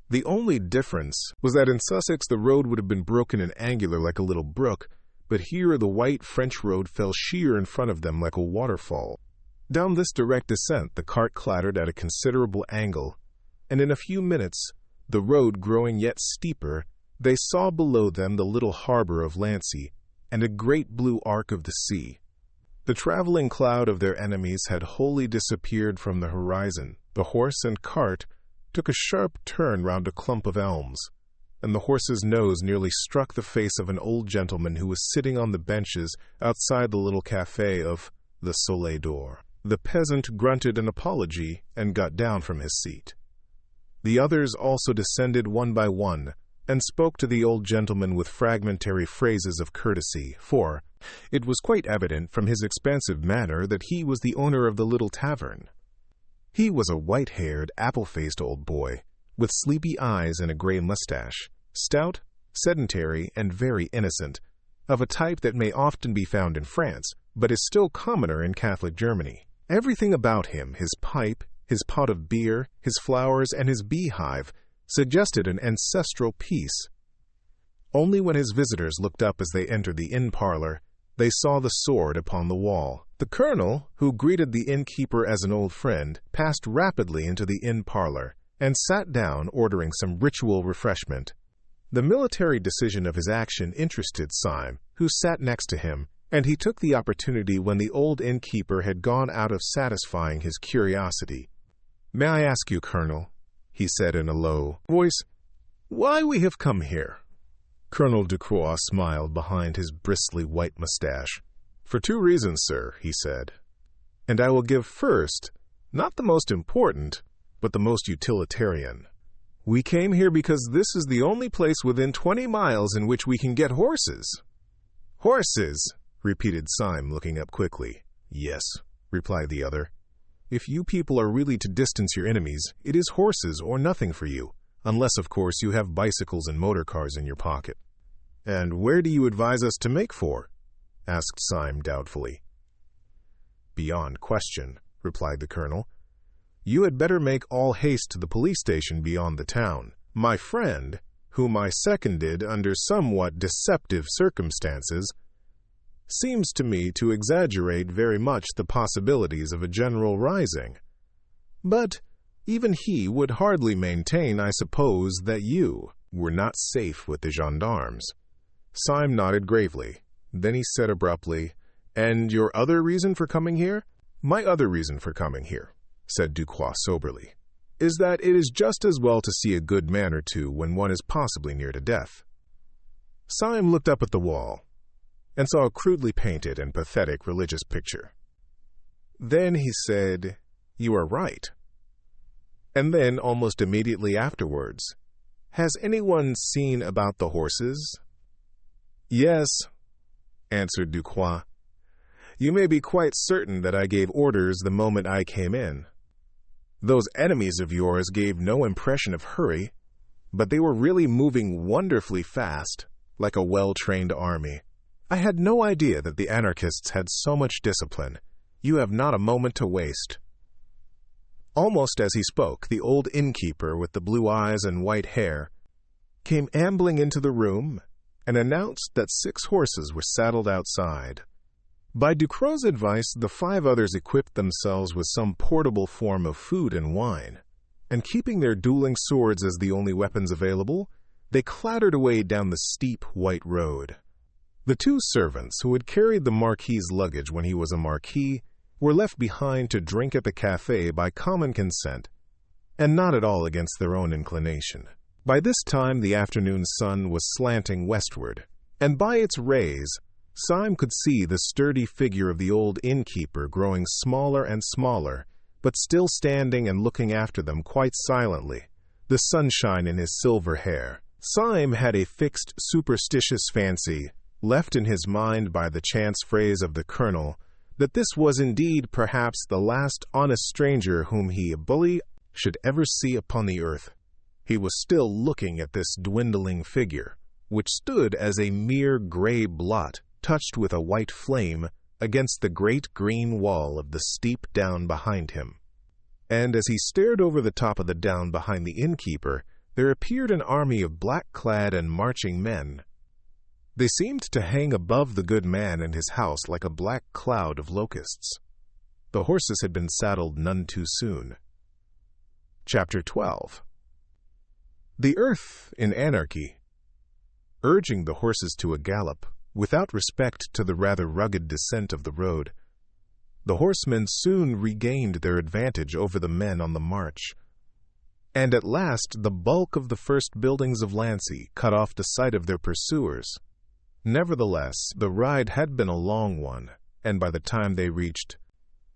The only difference was that in Sussex the road would have been broken and angular like a little brook, but here the white French road fell sheer in front of them like a waterfall. Down this direct descent the cart clattered at a considerable angle, and in a few minutes, the road growing yet steeper, they saw below them the little harbor of Lancy and a great blue arc of the sea. The traveling cloud of their enemies had wholly disappeared from the horizon. The horse and cart took a sharp turn round a clump of elms, and the horse's nose nearly struck the face of an old gentleman who was sitting on the benches outside the little café of the Soleil d'Or. The peasant grunted an apology and got down from his seat. The others also descended one by one, and spoke to the old gentleman with fragmentary phrases of courtesy, for it was quite evident from his expansive manner that he was the owner of the little tavern. He was a white-haired, apple-faced old boy, with sleepy eyes and a gray mustache, stout, sedentary, and very innocent, of a type that may often be found in France, but is still commoner in Catholic Germany. Everything about him, his pipe, his pot of beer, his flowers, and his beehive, suggested an ancestral peace. Only when his visitors looked up as they entered the inn parlor, they saw the sword upon the wall. The colonel, who greeted the innkeeper as an old friend, passed rapidly into the inn parlor, and sat down ordering some ritual refreshment. The military decision of his action interested Syme, who sat next to him, and he took the opportunity when the old innkeeper had gone out of satisfying his curiosity. "May I ask you, Colonel," he said in a low voice, "why we have come here?" Colonel Ducroix smiled behind his bristly white mustache. "For 2 reasons, sir," he said, "and I will give first, not the most important, but the most utilitarian. We came here because this is the only place within 20 miles in which we can get horses." "Horses?" repeated Syme, looking up quickly. "Yes," replied the other. "If you people are really to distance your enemies, it is horses or nothing for you, unless, of course, you have bicycles and motor cars in your pocket." "And where do you advise us to make for?" asked Syme doubtfully. "Beyond question," replied the colonel. "You had better make all haste to the police station beyond the town. My friend, whom I seconded under somewhat deceptive circumstances, seems to me to exaggerate very much the possibilities of a general rising. But even he would hardly maintain, I suppose, that you were not safe with the gendarmes." Syme nodded gravely. Then he said abruptly, "And your other reason for coming here?" "My other reason for coming here," said Ducroix soberly, "is that it is just as well to see a good man or two when one is possibly near to death." Syme looked up at the wall and saw a crudely painted and pathetic religious picture. Then he said, "You are right." And then, almost immediately afterwards, "Has anyone seen about the horses?" "Yes," answered Ducroix. "You may be quite certain that I gave orders the moment I came in. Those enemies of yours gave no impression of hurry, but they were really moving wonderfully fast, like a well-trained army. I had no idea that the anarchists had so much discipline. You have not a moment to waste." Almost as he spoke, the old innkeeper with the blue eyes and white hair came ambling into the room and announced that 6 horses were saddled outside. By Ducroix's advice, the 5 others equipped themselves with some portable form of food and wine, and keeping their dueling swords as the only weapons available, they clattered away down the steep white road. The 2 servants who had carried the Marquis's luggage when he was a marquis were left behind to drink at the café by common consent, and not at all against their own inclination. By this time the afternoon sun was slanting westward, and by its rays Syme could see the sturdy figure of the old innkeeper growing smaller and smaller, but still standing and looking after them quite silently, the sunshine in his silver hair. Syme had a fixed superstitious fancy, left in his mind by the chance phrase of the colonel, that this was indeed perhaps the last honest stranger whom he, a bully, should ever see upon the earth. He was still looking at this dwindling figure, which stood as a mere gray blot touched with a white flame against the great green wall of the steep down behind him. And as he stared over the top of the down behind the innkeeper, there appeared an army of black-clad and marching men. They seemed to hang above the good man and his house like a black cloud of locusts. The horses had been saddled none too soon. Chapter 12. The earth in anarchy. Urging the horses to a gallop, without respect to the rather rugged descent of the road, the horsemen soon regained their advantage over the men on the march, and at last the bulk of the first buildings of Lancy cut off the sight of their pursuers. Nevertheless, the ride had been a long one, and by the time they reached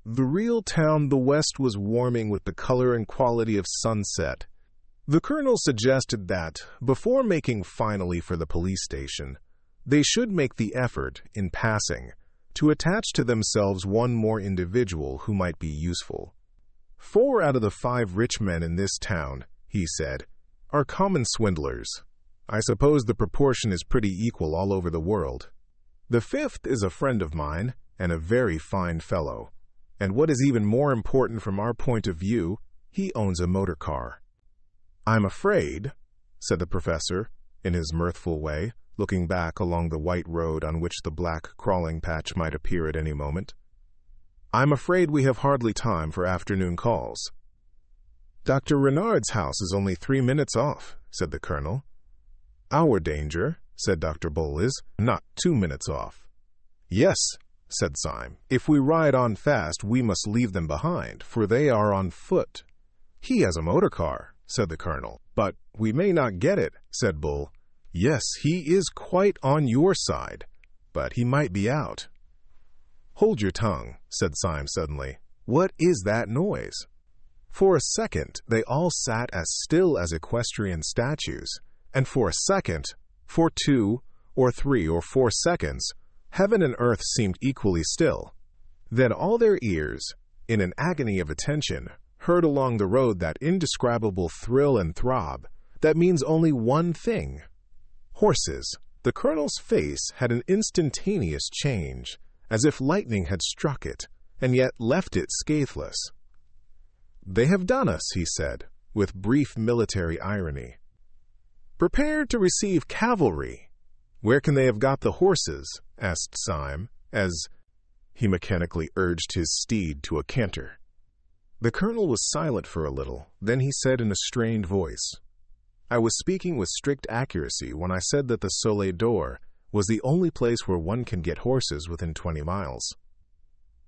the real town, the west was warming with the color and quality of sunset, The colonel suggested that, before making finally for the police station, they should make the effort, in passing, to attach to themselves one more individual who might be useful. 4 out of the 5 rich men in this town, he said, are common swindlers. I suppose the proportion is pretty equal all over the world. The 5th is a friend of mine, and a very fine fellow. And what is even more important from our point of view, he owns a motor car. I'm afraid, said the professor, in his mirthful way, looking back along the white road on which the black crawling patch might appear at any moment. I'm afraid we have hardly time for afternoon calls. Dr. Renard's house is only 3 minutes off, said the colonel. Our danger, said Dr. Bull, is not 2 minutes off. Yes, said Syme. If we ride on fast, we must leave them behind, for they are on foot. He has a motor car, said the colonel. But we may not get it, said Bull. Yes, he is quite on your side, but he might be out. Hold your tongue, said Syme suddenly. What is that noise? For a second, they all sat as still as equestrian statues, and for a second, for 2 or 3 or 4 seconds, heaven and earth seemed equally still. Then all their ears, in an agony of attention, heard along the road that indescribable thrill and throb that means only one thing. Horses. The colonel's face had an instantaneous change, as if lightning had struck it, and yet left it scatheless. They have done us, he said, with brief military irony. Prepared to receive cavalry. Where can they have got the horses? Asked Syme, as he mechanically urged his steed to a canter. The colonel was silent for a little, then he said in a strained voice, I was speaking with strict accuracy when I said that the Soleil d'Or was the only place where one can get horses within 20 miles.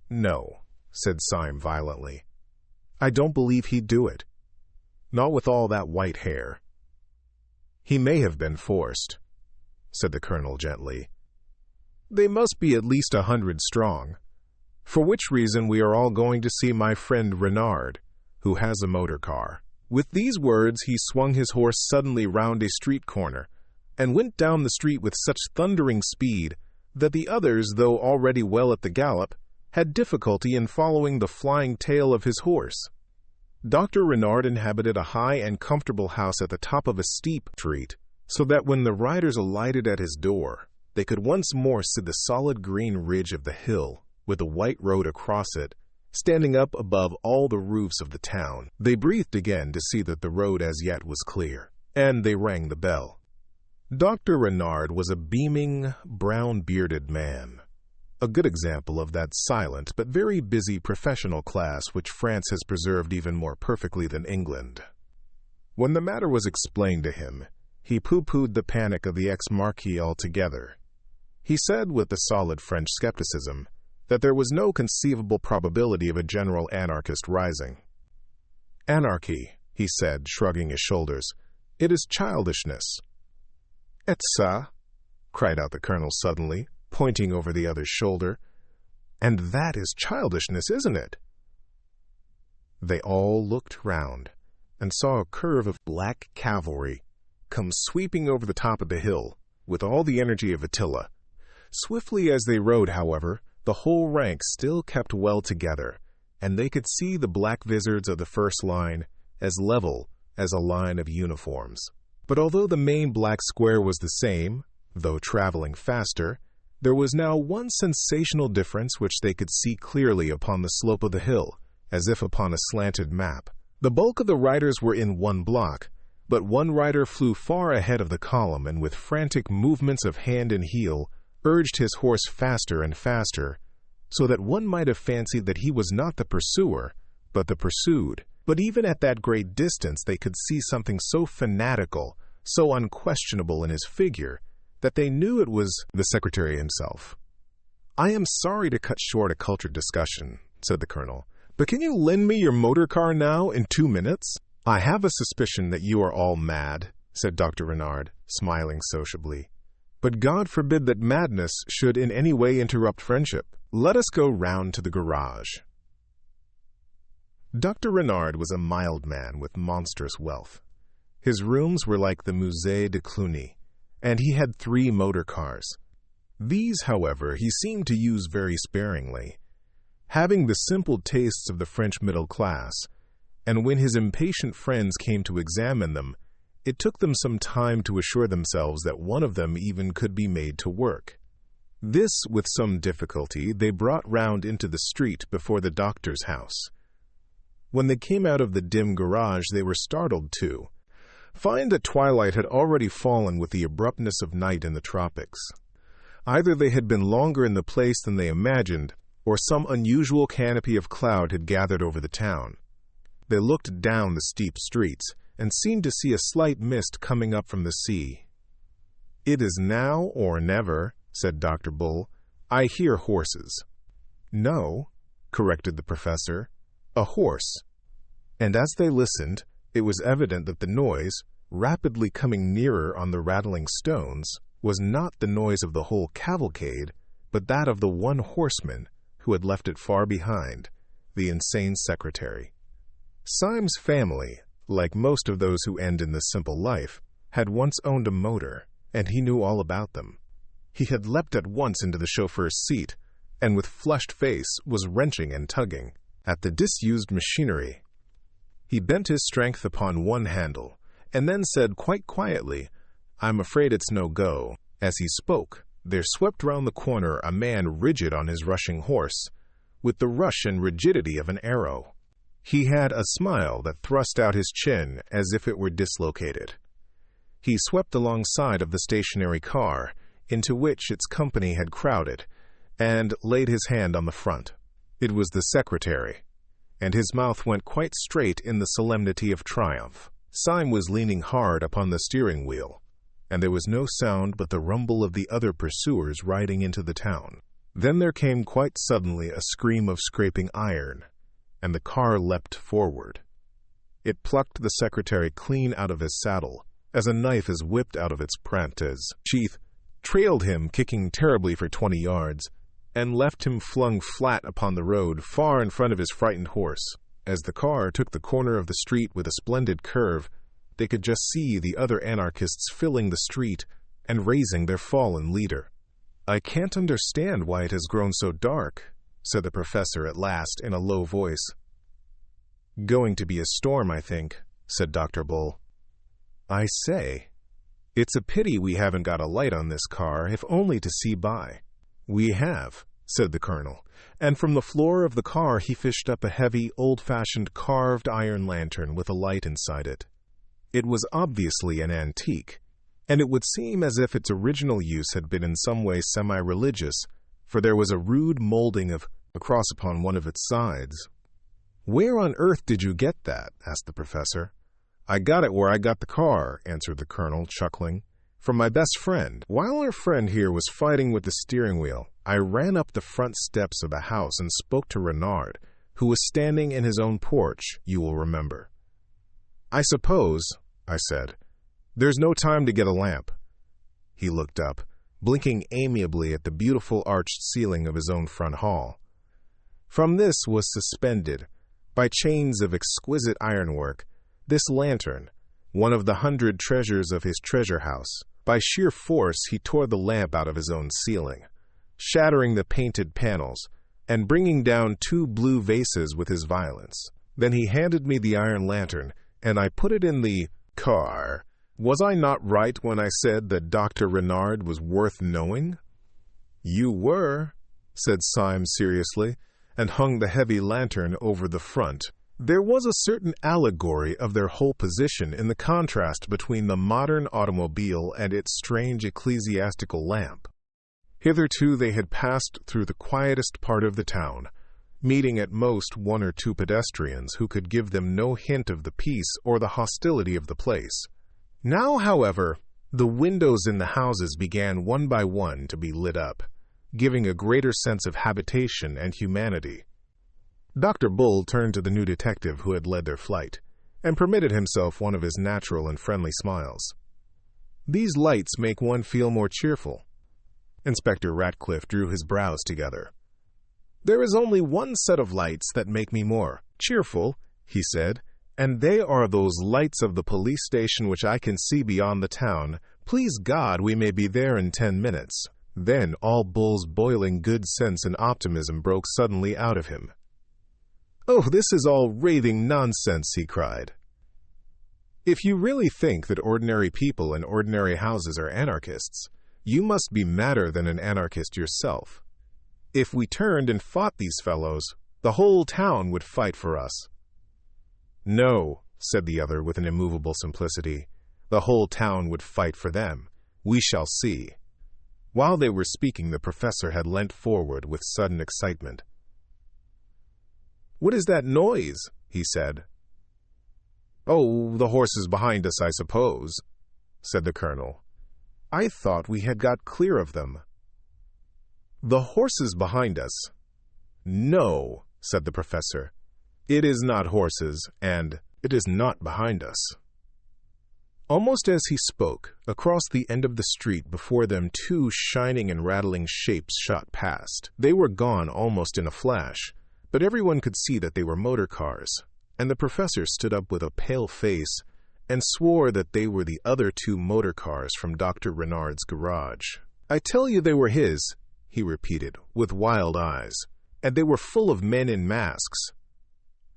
No, said Syme violently. I don't believe he'd do it. Not with all that white hair. He may have been forced, said the colonel gently. They must be at least 100 strong, for which reason we are all going to see my friend Renard, who has a motor car. With these words he swung his horse suddenly round a street corner, and went down the street with such thundering speed that the others, though already well at the gallop, had difficulty in following the flying tail of his horse. Dr. Renard inhabited a high and comfortable house at the top of a steep street, so that when the riders alighted at his door, they could once more see the solid green ridge of the hill, with the white road across it, standing up above all the roofs of the town. They breathed again to see that the road as yet was clear, and they rang the bell. Dr. Renard was a beaming, brown-bearded man, a good example of that silent but very busy professional class which France has preserved even more perfectly than England. When the matter was explained to him, he pooh-poohed the panic of the ex-marquis altogether. He said with the solid French skepticism that there was no conceivable probability of a general anarchist rising. Anarchy, he said, shrugging his shoulders, it is childishness. Et ça, cried out the colonel suddenly, pointing over the other's shoulder. And that is childishness, isn't it? They all looked round, and saw a curve of black cavalry come sweeping over the top of the hill, with all the energy of Attila. Swiftly as they rode, however, the whole rank still kept well together, and they could see the black vizards of the first line as level as a line of uniforms. But although the main black square was the same, though traveling faster, there was now one sensational difference which they could see clearly upon the slope of the hill, as if upon a slanted map. The bulk of the riders were in one block, but one rider flew far ahead of the column and with frantic movements of hand and heel urged his horse faster and faster, so that one might have fancied that he was not the pursuer, but the pursued. But even at that great distance they could see something so fanatical, so unquestionable in his figure, that they knew it was the secretary himself. I am sorry to cut short a cultured discussion, said the colonel, but can you lend me your motor car now in 2 minutes? I have a suspicion that you are all mad, said Dr. Renard, smiling sociably. But God forbid that madness should in any way interrupt friendship. Let us go round to the garage. Dr. Renard was a mild man with monstrous wealth. His rooms were like the Musée de Cluny, and he had 3 motor cars. These, however, he seemed to use very sparingly, having the simple tastes of the French middle class, and when his impatient friends came to examine them, it took them some time to assure themselves that one of them even could be made to work. This, with some difficulty, they brought round into the street before the doctor's house. When they came out of the dim garage, they were startled to find that twilight had already fallen with the abruptness of night in the tropics. Either they had been longer in the place than they imagined, or some unusual canopy of cloud had gathered over the town. They looked down the steep streets, and seemed to see a slight mist coming up from the sea. "It is now or never," said Dr. Bull. "I hear horses." "No," corrected the professor, "a horse." And as they listened, it was evident that the noise, rapidly coming nearer on the rattling stones, was not the noise of the whole cavalcade, but that of the one horseman who had left it far behind, the insane secretary. Syme's family, like most of those who end in this simple life, had once owned a motor, and he knew all about them. He had leapt at once into the chauffeur's seat, and with flushed face was wrenching and tugging at the disused machinery. He bent his strength upon one handle, and then said quite quietly, "I'm afraid it's no go." As he spoke, there swept round the corner a man rigid on his rushing horse, with the rush and rigidity of an arrow. He had a smile that thrust out his chin as if it were dislocated. He swept alongside of the stationary car, into which its company had crowded, and laid his hand on the front. It was the secretary, and his mouth went quite straight in the solemnity of triumph. Syme was leaning hard upon the steering wheel, and there was no sound but the rumble of the other pursuers riding into the town. Then there came quite suddenly a scream of scraping iron, and the car leapt forward. It plucked the secretary clean out of his saddle, as a knife is whipped out of its prentice sheath, trailed him kicking terribly for 20 yards, and left him flung flat upon the road far in front of his frightened horse. As the car took the corner of the street with a splendid curve, they could just see the other anarchists filling the street and raising their fallen leader. "I can't understand why it has grown so dark," said the professor at last in a low voice. "Going to be a storm, I think," said Dr. Bull. "I say, it's a pity we haven't got a light on this car, if only to see by." "We have," said the colonel, and from the floor of the car he fished up a heavy, old-fashioned carved iron lantern with a light inside it. It was obviously an antique, and it would seem as if its original use had been in some way semi-religious, for there was a rude molding of a cross upon one of its sides. "Where on earth did you get that?" asked the professor. "I got it where I got the car," answered the colonel, chuckling. "From my best friend. While our friend here was fighting with the steering wheel, I ran up the front steps of the house and spoke to Renard, who was standing in his own porch, you will remember. 'I suppose,' I said, 'there's no time to get a lamp.' He looked up, blinking amiably at the beautiful arched ceiling of his own front hall. From this was suspended, by chains of exquisite ironwork, this lantern, one of the 100 treasures of his treasure house. By sheer force he tore the lamp out of his own ceiling, shattering the painted panels, and bringing down 2 blue vases with his violence. Then he handed me the iron lantern, and I put it in the car. Was I not right when I said that Dr. Renard was worth knowing?" "You were," said Syme seriously, and hung the heavy lantern over the front. There was a certain allegory of their whole position in the contrast between the modern automobile and its strange ecclesiastical lamp. Hitherto they had passed through the quietest part of the town, meeting at most 1 or 2 pedestrians who could give them no hint of the peace or the hostility of the place. Now, however, the windows in the houses began one by one to be lit up, giving a greater sense of habitation and humanity. Dr. Bull turned to the new detective who had led their flight, and permitted himself one of his natural and friendly smiles. "These lights make one feel more cheerful." Inspector Ratcliffe drew his brows together. "There is only one set of lights that make me more cheerful," he said, And they are those lights of the police station which I can see beyond the town. Please God we may be there in 10 minutes. Then all Bull's boiling good sense and optimism broke suddenly out of him. "Oh, this is all raving nonsense," he cried. "If you really think that ordinary people in ordinary houses are anarchists, you must be madder than an anarchist yourself. If we turned and fought these fellows, the whole town would fight for us." "No," said the other with an immovable simplicity, "the whole town would fight for them. We shall see." While they were speaking, the professor had leant forward with sudden excitement. "What is that noise?" he said. "Oh, the horses behind us, I suppose," said the colonel. "I thought we had got clear of them." "The horses behind us?" "No," said the professor. "It is not horses, and it is not behind us." Almost as he spoke, across the end of the street before them 2 shining and rattling shapes shot past. They were gone almost in a flash, but everyone could see that they were motor cars, and the professor stood up with a pale face and swore that they were the other 2 motor cars from Dr. Renard's garage. "I tell you they were his," he repeated, with wild eyes, "and they were full of men in masks."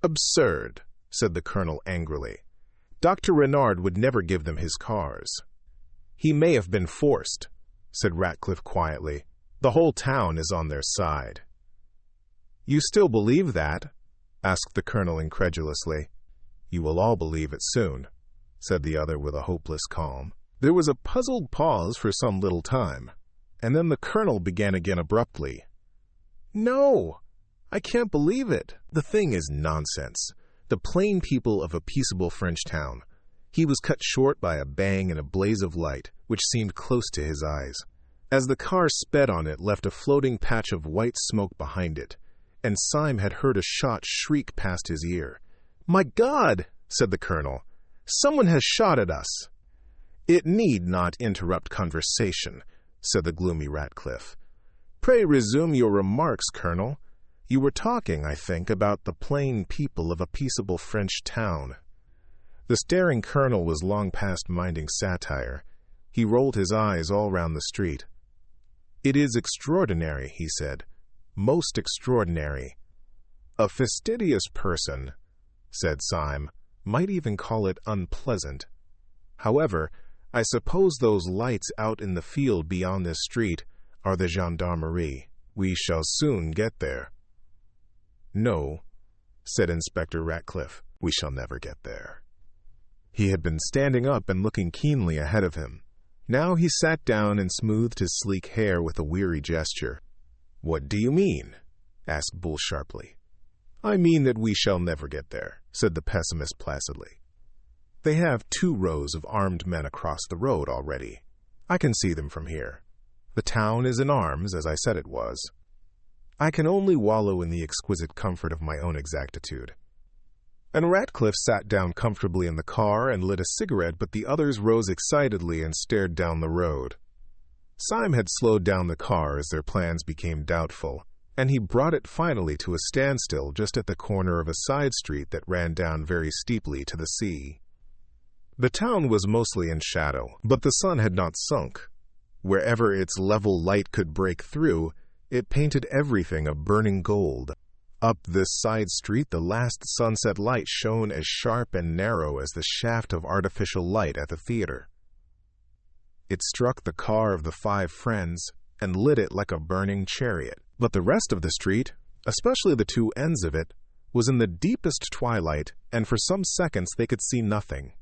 "Absurd," said the colonel angrily. "Dr. Renard would never give them his cars." "He may have been forced," said Ratcliffe quietly. "The whole town is on their side." "You still believe that?" asked the colonel incredulously. "You will all believe it soon," said the other with a hopeless calm. There was a puzzled pause for some little time, and then the colonel began again abruptly. "No, I can't believe it. The thing is nonsense. The plain people of a peaceable French town." He was cut short by a bang and a blaze of light, which seemed close to his eyes. As the car sped on, it left a floating patch of white smoke behind it, and Syme had heard a shot shriek past his ear. "My God!" said the colonel. "Someone has shot at us." "It need not interrupt conversation," said the gloomy Ratcliffe. "Pray resume your remarks, Colonel. You were talking, I think, about the plain people of a peaceable French town." The staring colonel was long past minding satire. He rolled his eyes all round the street. "It is extraordinary," he said. "Most extraordinary." "A fastidious person," said Syme, "might even call it unpleasant. However, I suppose those lights out in the field beyond this street are the gendarmerie. We shall soon get there." "No," said Inspector Ratcliffe, "we shall never get there." He had been standing up and looking keenly ahead of him. Now he sat down and smoothed his sleek hair with a weary gesture. "What do you mean?" asked Bull sharply. "I mean that we shall never get there," said the pessimist placidly. "They have 2 rows of armed men across the road already. I can see them from here. The town is in arms, as I said it was. I can only wallow in the exquisite comfort of my own exactitude." And Ratcliffe sat down comfortably in the car and lit a cigarette, but the others rose excitedly and stared down the road. Syme had slowed down the car as their plans became doubtful, and he brought it finally to a standstill just at the corner of a side street that ran down very steeply to the sea. The town was mostly in shadow, but the sun had not sunk. Wherever its level light could break through, it painted everything a burning gold. Up this side street the last sunset light shone as sharp and narrow as the shaft of artificial light at the theater. It struck the car of the 5 friends and lit it like a burning chariot. But the rest of the street, especially the 2 ends of it, was in the deepest twilight, and for some seconds they could see nothing.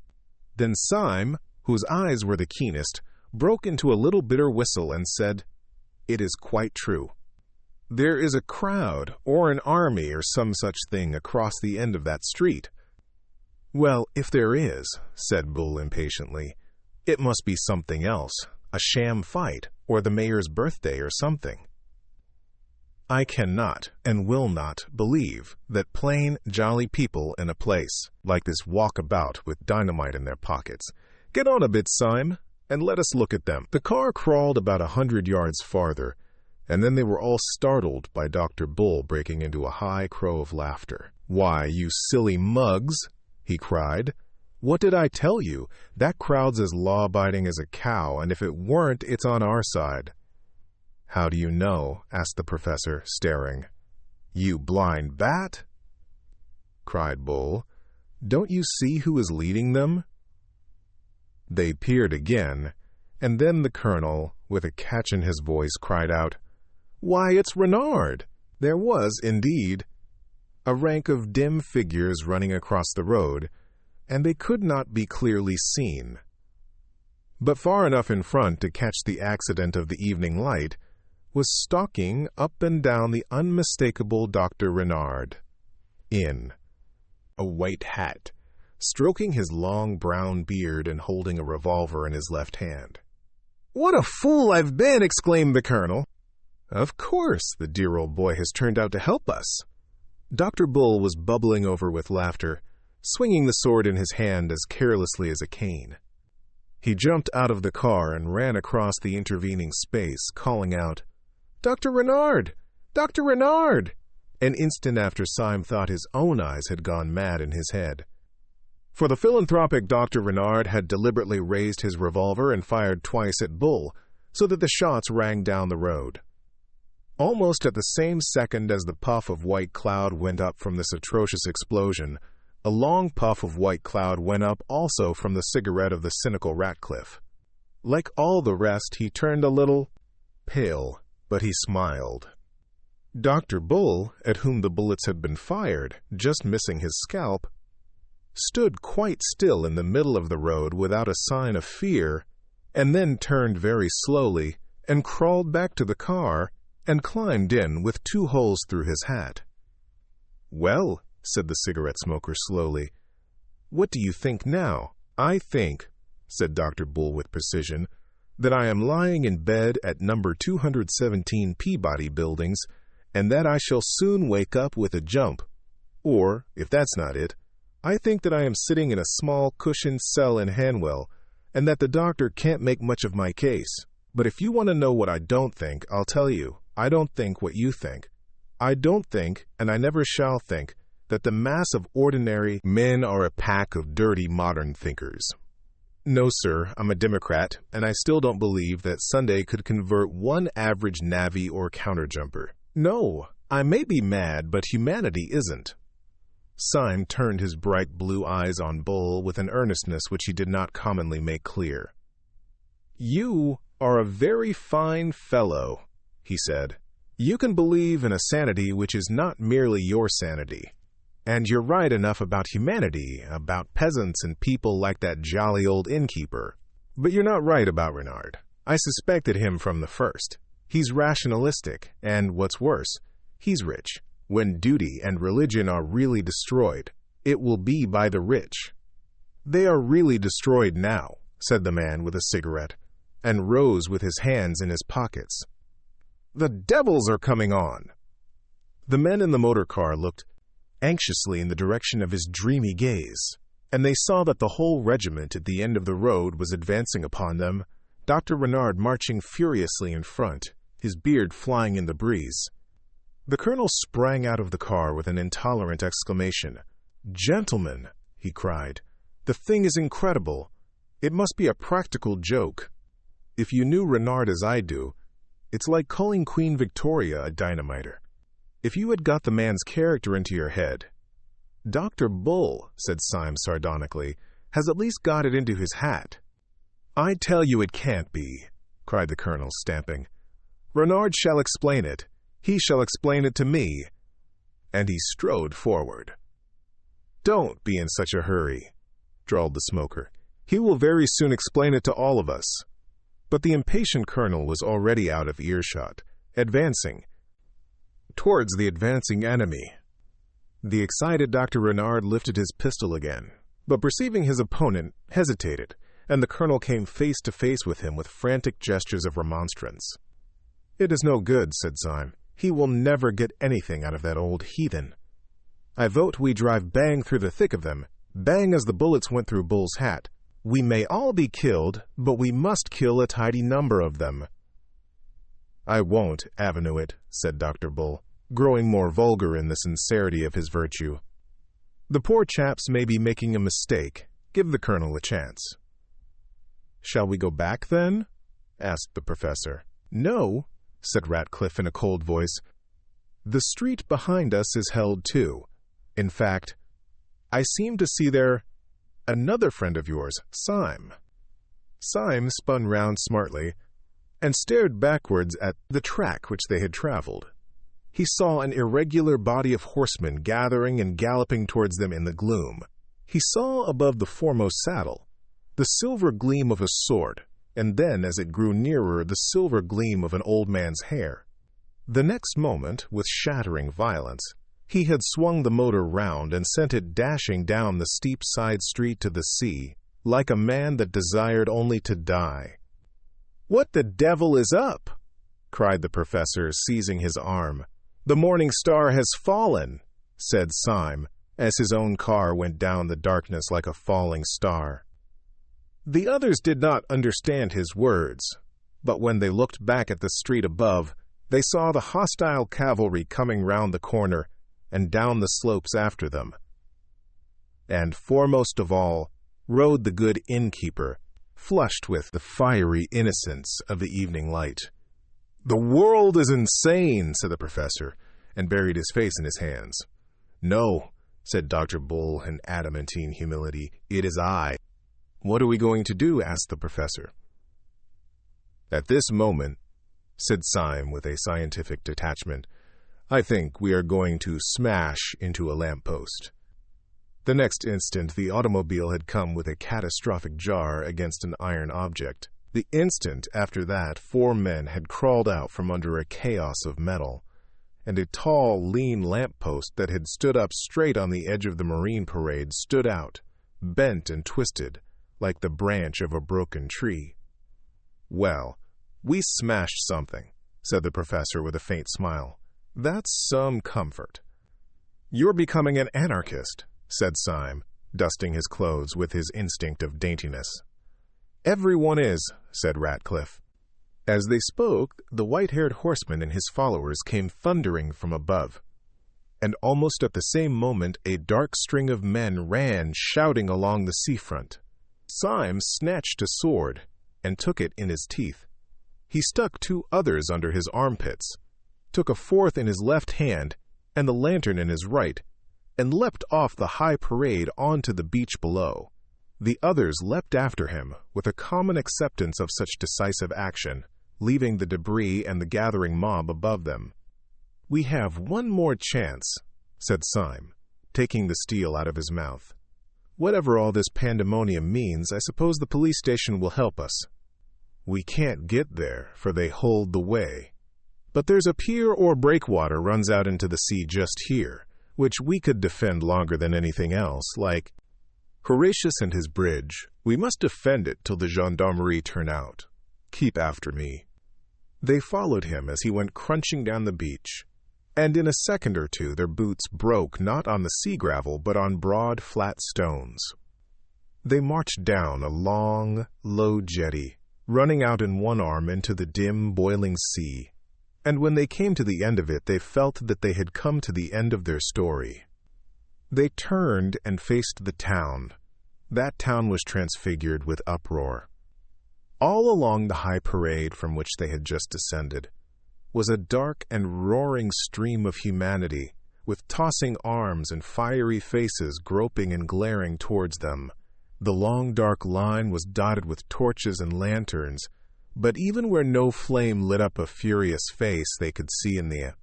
Then Syme, whose eyes were the keenest, broke into a little bitter whistle and said, "It is quite true. There is a crowd, or an army, or some such thing across the end of that street." "Well, if there is," said Bull impatiently, "it must be something else, a sham fight, or the mayor's birthday, or something." I cannot and will not believe that plain, jolly people in a place like this walk about with dynamite in their pockets. Get on a bit, Syme, and let us look at them. The car crawled about 100 yards farther, and then they were all startled by Dr. Bull breaking into a high crow of laughter. "Why, you silly mugs," he cried. "What did I tell you? That crowd's as law-abiding as a cow, and if it weren't, it's on our side." "How do you know?" asked the professor, staring. "You blind bat!" cried Bull. "Don't you see who is leading them?" They peered again, and then the colonel, with a catch in his voice, cried out, "Why, it's Renard!" There was, indeed, a rank of dim figures running across the road, and they could not be clearly seen. But far enough in front to catch the accident of the evening light was stalking up and down the unmistakable Dr. Renard, in a white hat, stroking his long brown beard and holding a revolver in his left hand. "What a fool I've been!" exclaimed the colonel. "Of course, the dear old boy has turned out to help us." Dr. Bull was bubbling over with laughter, swinging the sword in his hand as carelessly as a cane. He jumped out of the car and ran across the intervening space, calling out, "Dr. Renard! Dr. Renard!" An instant after Syme thought his own eyes had gone mad in his head. For the philanthropic Dr. Renard had deliberately raised his revolver and fired twice at Bull, so that the shots rang down the road. Almost at the same second as the puff of white cloud went up from this atrocious explosion, a long puff of white cloud went up also from the cigarette of the cynical Ratcliffe. Like all the rest, he turned a little pale, but he smiled. Dr. Bull, at whom the bullets had been fired, just missing his scalp, stood quite still in the middle of the road without a sign of fear, and then turned very slowly and crawled back to the car and climbed in with 2 holes through his hat. "Well," said the cigarette smoker slowly, "what do you think now?" "I think," said Dr. Bull with precision, "that I am lying in bed at number 217 Peabody Buildings, and that I shall soon wake up with a jump. Or, if that's not it, I think that I am sitting in a small cushioned cell in Hanwell, and that the doctor can't make much of my case. But if you want to know what I don't think, I'll tell you. I don't think what you think. I don't think, and I never shall think, that the mass of ordinary men are a pack of dirty modern thinkers. No, sir, I'm a Democrat, and I still don't believe that Sunday could convert one average navvy or counterjumper. No, I may be mad, but humanity isn't." Syme turned his bright blue eyes on Bull with an earnestness which he did not commonly make clear. "You are a very fine fellow," he said. "You can believe in a sanity which is not merely your sanity. And you're right enough about humanity, about peasants and people like that jolly old innkeeper. But you're not right about Renard. I suspected him from the first. He's rationalistic, and what's worse, he's rich. When duty and religion are really destroyed, it will be by the rich." "They are really destroyed now," said the man with a cigarette, and rose with his hands in his pockets. "The devils are coming on!" The men in the motor car looked anxiously in the direction of his dreamy gaze, and they saw that the whole regiment at the end of the road was advancing upon them, Dr. Renard marching furiously in front, his beard flying in the breeze. The colonel sprang out of the car with an intolerant exclamation. "Gentlemen," he cried, "the thing is incredible. It must be a practical joke. If you knew Renard as I do, it's like calling Queen Victoria a dynamiter. If you had got the man's character into your head—" "Dr. Bull," said Syme sardonically, "has at least got it into his hat." "I tell you it can't be," cried the colonel, stamping. "Renard shall explain it. He shall explain it to me." And he strode forward. "Don't be in such a hurry," drawled the smoker. "He will very soon explain it to all of us." But the impatient colonel was already out of earshot, advancing towards the advancing enemy. The excited Dr. Renard lifted his pistol again, but perceiving his opponent, hesitated, and the colonel came face to face with him with frantic gestures of remonstrance. "It is no good," said Syme. "He will never get anything out of that old heathen. I vote we drive bang through the thick of them, bang as the bullets went through Bull's hat. We may all be killed, but we must kill a tidy number of them." "I won't avenue it," said Dr. Bull, growing more vulgar in the sincerity of his virtue. The poor chaps may be making a mistake. Give the colonel a chance." "Shall we go back, then?" asked the professor. "No," said Ratcliffe in a cold voice. "The street behind us is held too. In fact, I seem to see there another friend of yours, Syme." Syme spun round smartly and stared backwards at the track which they had traveled. He saw an irregular body of horsemen gathering and galloping towards them in the gloom. He saw above the foremost saddle the silver gleam of a sword, and then, as it grew nearer, the silver gleam of an old man's hair. The next moment, with shattering violence, he had swung the motor round and sent it dashing down the steep side street to the sea, like a man that desired only to die. "What the devil is up?" cried the professor, seizing his arm. "The morning star has fallen," said Syme, as his own car went down the darkness like a falling star. The others did not understand his words, but when they looked back at the street above, they saw the hostile cavalry coming round the corner and down the slopes after them. And foremost of all rode the good innkeeper, flushed with the fiery innocence of the evening light. "The world is insane," said the professor, and buried his face in his hands. "No," said Dr. Bull in adamantine humility, "it is I." "What are we going to do?" asked the professor. "At this moment," said Syme with a scientific detachment, "I think we are going to smash into a lamppost." The next instant the automobile had come with a catastrophic jar against an iron object. The instant after that 4 men had crawled out from under a chaos of metal, and a tall, lean lamppost that had stood up straight on the edge of the Marine Parade stood out, bent and twisted, like the branch of a broken tree. "Well, we smashed something," said the professor with a faint smile. "That's some comfort." "You're becoming an anarchist," said Syme, dusting his clothes with his instinct of daintiness. "Everyone is," said Ratcliffe. As they spoke, the white-haired horseman and his followers came thundering from above, and almost at the same moment a dark string of men ran shouting along the seafront. Syme snatched a sword and took it in his teeth. He stuck 2 others under his armpits, took a 4th in his left hand and the lantern in his right, and leapt off the high parade onto the beach below. The others leapt after him with a common acceptance of such decisive action, leaving the debris and the gathering mob above them. "We have one more chance," said Syme, taking the steel out of his mouth. "Whatever all this pandemonium means, I suppose the police station will help us. We can't get there, for they hold the way. But there's a pier or breakwater runs out into the sea just here, which we could defend longer than anything else, like Horatius and his bridge. We must defend it till the gendarmerie turn out. Keep after me." They followed him as he went crunching down the beach, and in a second or two their boots broke not on the sea gravel but on broad, flat stones. They marched down a long, low jetty, running out in one arm into the dim, boiling sea, and when they came to the end of it they felt that they had come to the end of their story. They turned and faced the town. That town was transfigured with uproar. All along the high parade from which they had just descended was a dark and roaring stream of humanity, with tossing arms and fiery faces groping and glaring towards them. The long dark line was dotted with torches and lanterns, but even where no flame lit up a furious face they could see in the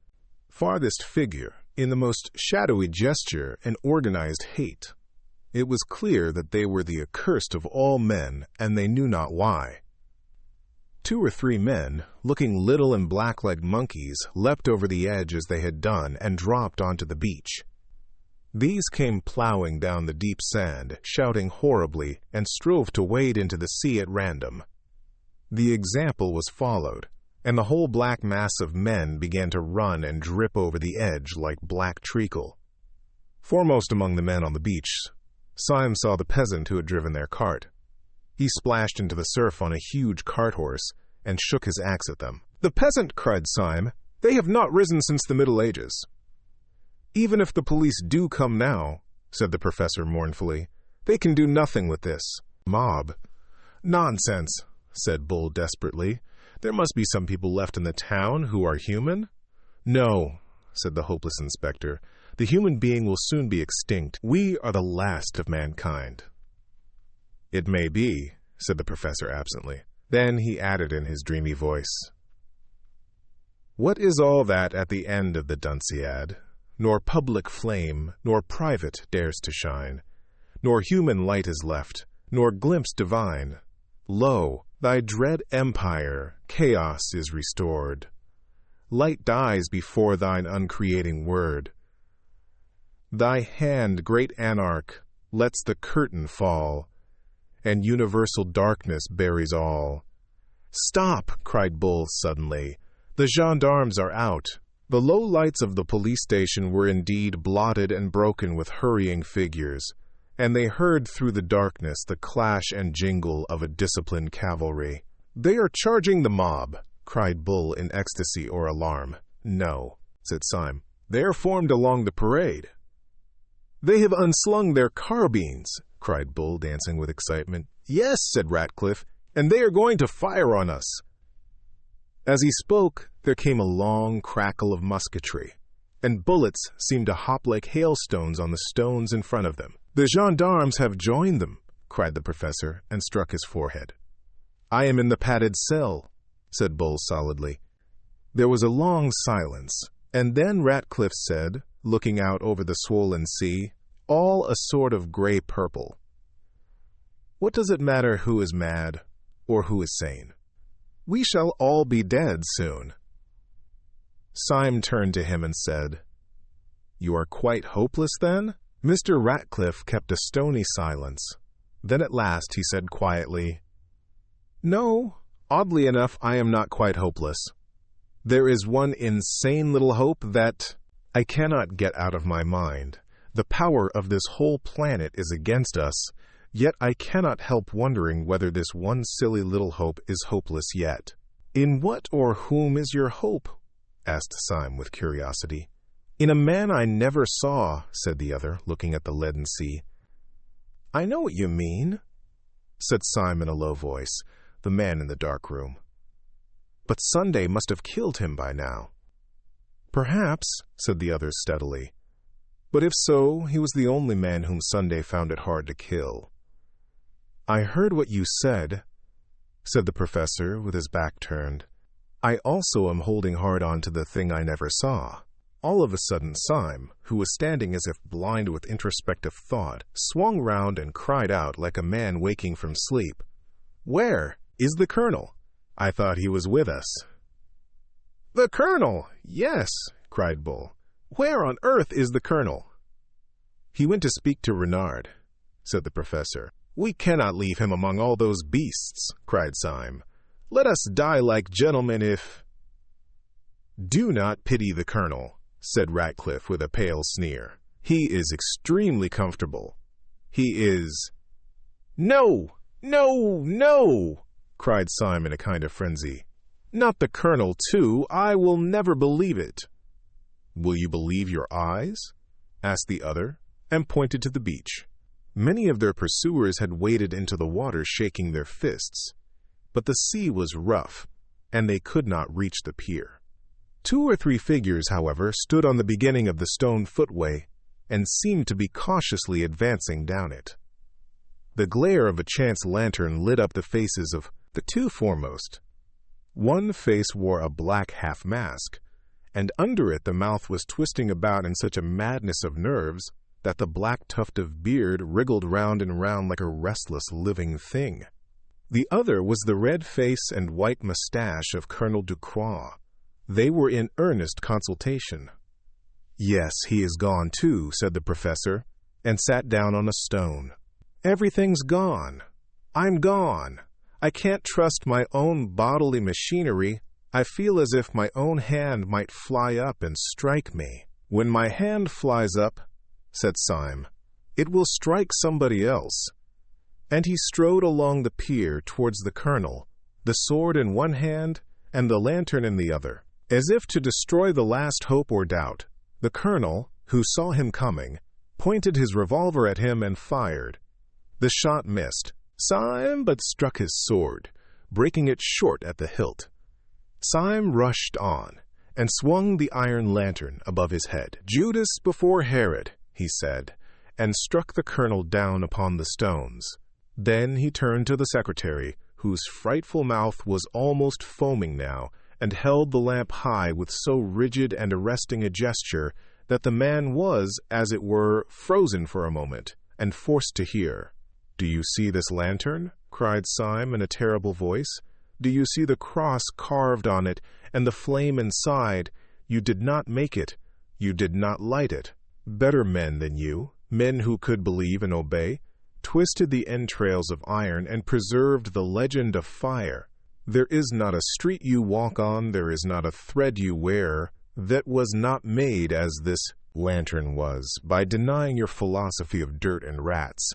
farthest figure, in the most shadowy gesture, an organized hate. It was clear that they were the accursed of all men, and they knew not why. 2 or 3 men, looking little and black like monkeys, leapt over the edge as they had done and dropped onto the beach. These came plowing down the deep sand, shouting horribly, and strove to wade into the sea at random. The example was followed, and the whole black mass of men began to run and drip over the edge like black treacle. Foremost among the men on the beach, Syme saw the peasant who had driven their cart. He splashed into the surf on a huge cart-horse and shook his axe at them. "The peasant!" cried Syme. "They have not risen since the Middle Ages. Even if the police do come now, said the professor mournfully. "They can do nothing with this mob." "Nonsense," said Bull desperately. "There must be some people left in the town who are human." "No," said the hopeless inspector. "The human being will soon be extinct. We are the last of mankind." "It may be," said the professor absently. Then he added in his dreamy voice, "What is all that at the end of the Dunciad? Nor public flame, nor private dares to shine, nor human light is left, nor glimpse divine. Lo, thy dread empire, chaos is restored. Light dies before thine uncreating word. Thy hand, great anarch, lets the curtain fall, and universal darkness buries all." "Stop!" cried Bull suddenly. "The gendarmes are out." The low lights of the police station were indeed blotted and broken with hurrying figures, and they heard through the darkness the clash and jingle of a disciplined cavalry. "They are charging the mob!" cried Bull in ecstasy or alarm. "No," said Syme. "They are formed along the parade." "They have unslung their carbines!" cried Bull, dancing with excitement. "Yes," said Ratcliffe, "and they are going to fire on us." As he spoke, there came a long crackle of musketry, and bullets seemed to hop like hailstones on the stones in front of them. "The gendarmes have joined them," cried the professor, and struck his forehead. "I am in the padded cell," said Bull solidly. There was a long silence, and then Ratcliffe said, looking out over the swollen sea, all a sort of gray-purple, "What does it matter who is mad or who is sane? We shall all be dead soon." Syme turned to him and said, "You are quite hopeless, then?" Mr. Ratcliffe kept a stony silence. Then at last he said quietly, "No, oddly enough, I am not quite hopeless. There is one insane little hope that I cannot get out of my mind. The power of this whole planet is against us, yet I cannot help wondering whether this one silly little hope is hopeless yet." "In what or whom is your hope?" asked Syme with curiosity. "In a man I never saw," said the other, looking at the leaden sea. "I know what you mean," said Syme in a low voice, the man in the dark room. "But Sunday must have killed him by now." "Perhaps," said the other steadily. "But if so, he was the only man whom Sunday found it hard to kill." "I heard what you said," said the professor with his back turned. "I also am holding hard on to the thing I never saw." All of a sudden Syme, who was standing as if blind with introspective thought, swung round and cried out like a man waking from sleep, "Where is the colonel? I thought he was with us." "The colonel! Yes," cried Bull. "Where on earth is the colonel?" "He went to speak to Renard," said the professor. "We cannot leave him among all those beasts," cried Syme. "Let us die like gentlemen if—" "Do not pity the colonel," said Ratcliffe with a pale sneer. "He is extremely comfortable. He is—" "No! No! No!" cried Syme in a kind of frenzy. "Not the colonel, too! I will never believe it." "Will you believe your eyes?" asked the other, and pointed to the beach. Many of their pursuers had waded into the water shaking their fists, but the sea was rough, and they could not reach the pier. 2 or 3 figures, however, stood on the beginning of the stone footway and seemed to be cautiously advancing down it. The glare of a chance lantern lit up the faces of the 2 foremost. One face wore a black half-mask, and under it the mouth was twisting about in such a madness of nerves that the black tuft of beard wriggled round and round like a restless living thing. The other was the red face and white mustache of Colonel Ducroix. They were in earnest consultation. "Yes, he is gone too," said the professor, and sat down on a stone. "Everything's gone. I'm gone. I can't trust my own bodily machinery. I feel as if my own hand might fly up and strike me." "When my hand flies up," said Syme, "it will strike somebody else." And he strode along the pier towards the colonel, the sword in one hand and the lantern in the other. As if to destroy the last hope or doubt, the colonel, who saw him coming, pointed his revolver at him and fired. The shot missed Syme, but struck his sword, breaking it short at the hilt. Syme rushed on and swung the iron lantern above his head. "Judas before Herod," he said, and struck the colonel down upon the stones. Then he turned to the secretary, whose frightful mouth was almost foaming now, and held the lamp high with so rigid and arresting a gesture that the man was, as it were, frozen for a moment, and forced to hear. "Do you see this lantern?" cried Syme in a terrible voice. "Do you see the cross carved on it, and the flame inside? You did not make it. You did not light it. Better men than you, men who could believe and obey, twisted the entrails of iron and preserved the legend of fire. There is not a street you walk on, there is not a thread you wear, that was not made as this lantern was, by denying your philosophy of dirt and rats.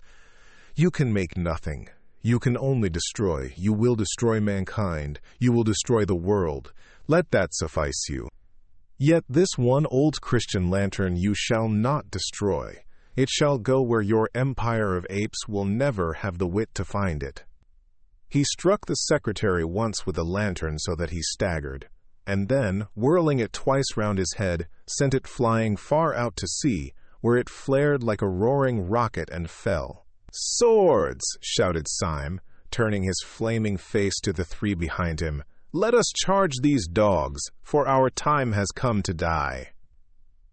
You can make nothing. You can only destroy. You will destroy mankind. You will destroy the world. Let that suffice you. Yet this one old Christian lantern you shall not destroy. It shall go where your empire of apes will never have the wit to find it." He struck the secretary once with the lantern so that he staggered, and then, whirling it twice round his head, sent it flying far out to sea, where it flared like a roaring rocket and fell. "Swords!" shouted Syme, turning his flaming face to the three behind him. "Let us charge these dogs, for our time has come to die."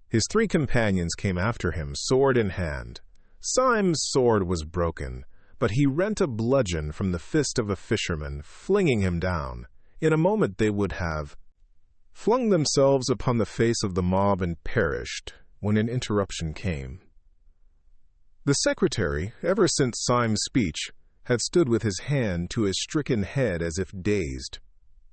His three companions came after him, sword in hand. Syme's sword was broken, but he rent a bludgeon from the fist of a fisherman, flinging him down. In a moment they would have flung themselves upon the face of the mob and perished, when an interruption came. The secretary, ever since Syme's speech, had stood with his hand to his stricken head as if dazed.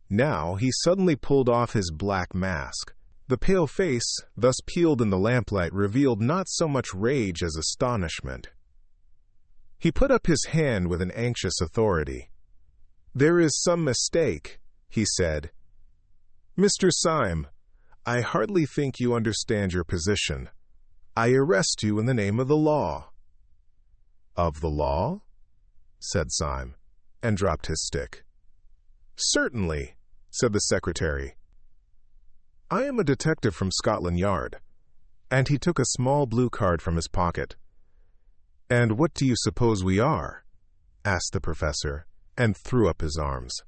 Now he suddenly pulled off his black mask. The pale face, thus peeled in the lamplight, revealed not so much rage as astonishment. He put up his hand with an anxious authority. "There is some mistake," he said. "Mr. Syme, I hardly think you understand your position. I arrest you in the name of the law." "Of the law?" said Syme, and dropped his stick. "Certainly," said the secretary. "I am a detective from Scotland Yard," and he took a small blue card from his pocket. "And what do you suppose we are?" asked the professor, and threw up his arms.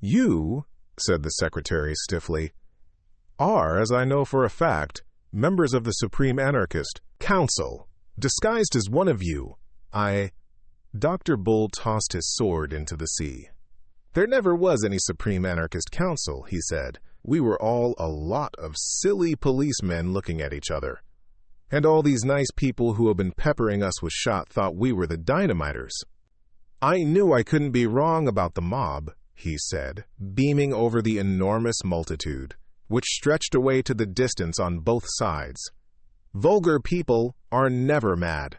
"You," said the secretary stiffly, "are, as I know for a fact, members of the Supreme Anarchist Council. Disguised as one of you, Dr. Bull tossed his sword into the sea. "There never was any Supreme Anarchist Council," he said. "We were all a lot of silly policemen looking at each other. And all these nice people who have been peppering us with shot thought we were the dynamiters. I knew I couldn't be wrong about the mob," he said, beaming over the enormous multitude, which stretched away to the distance on both sides. "Vulgar people are never mad.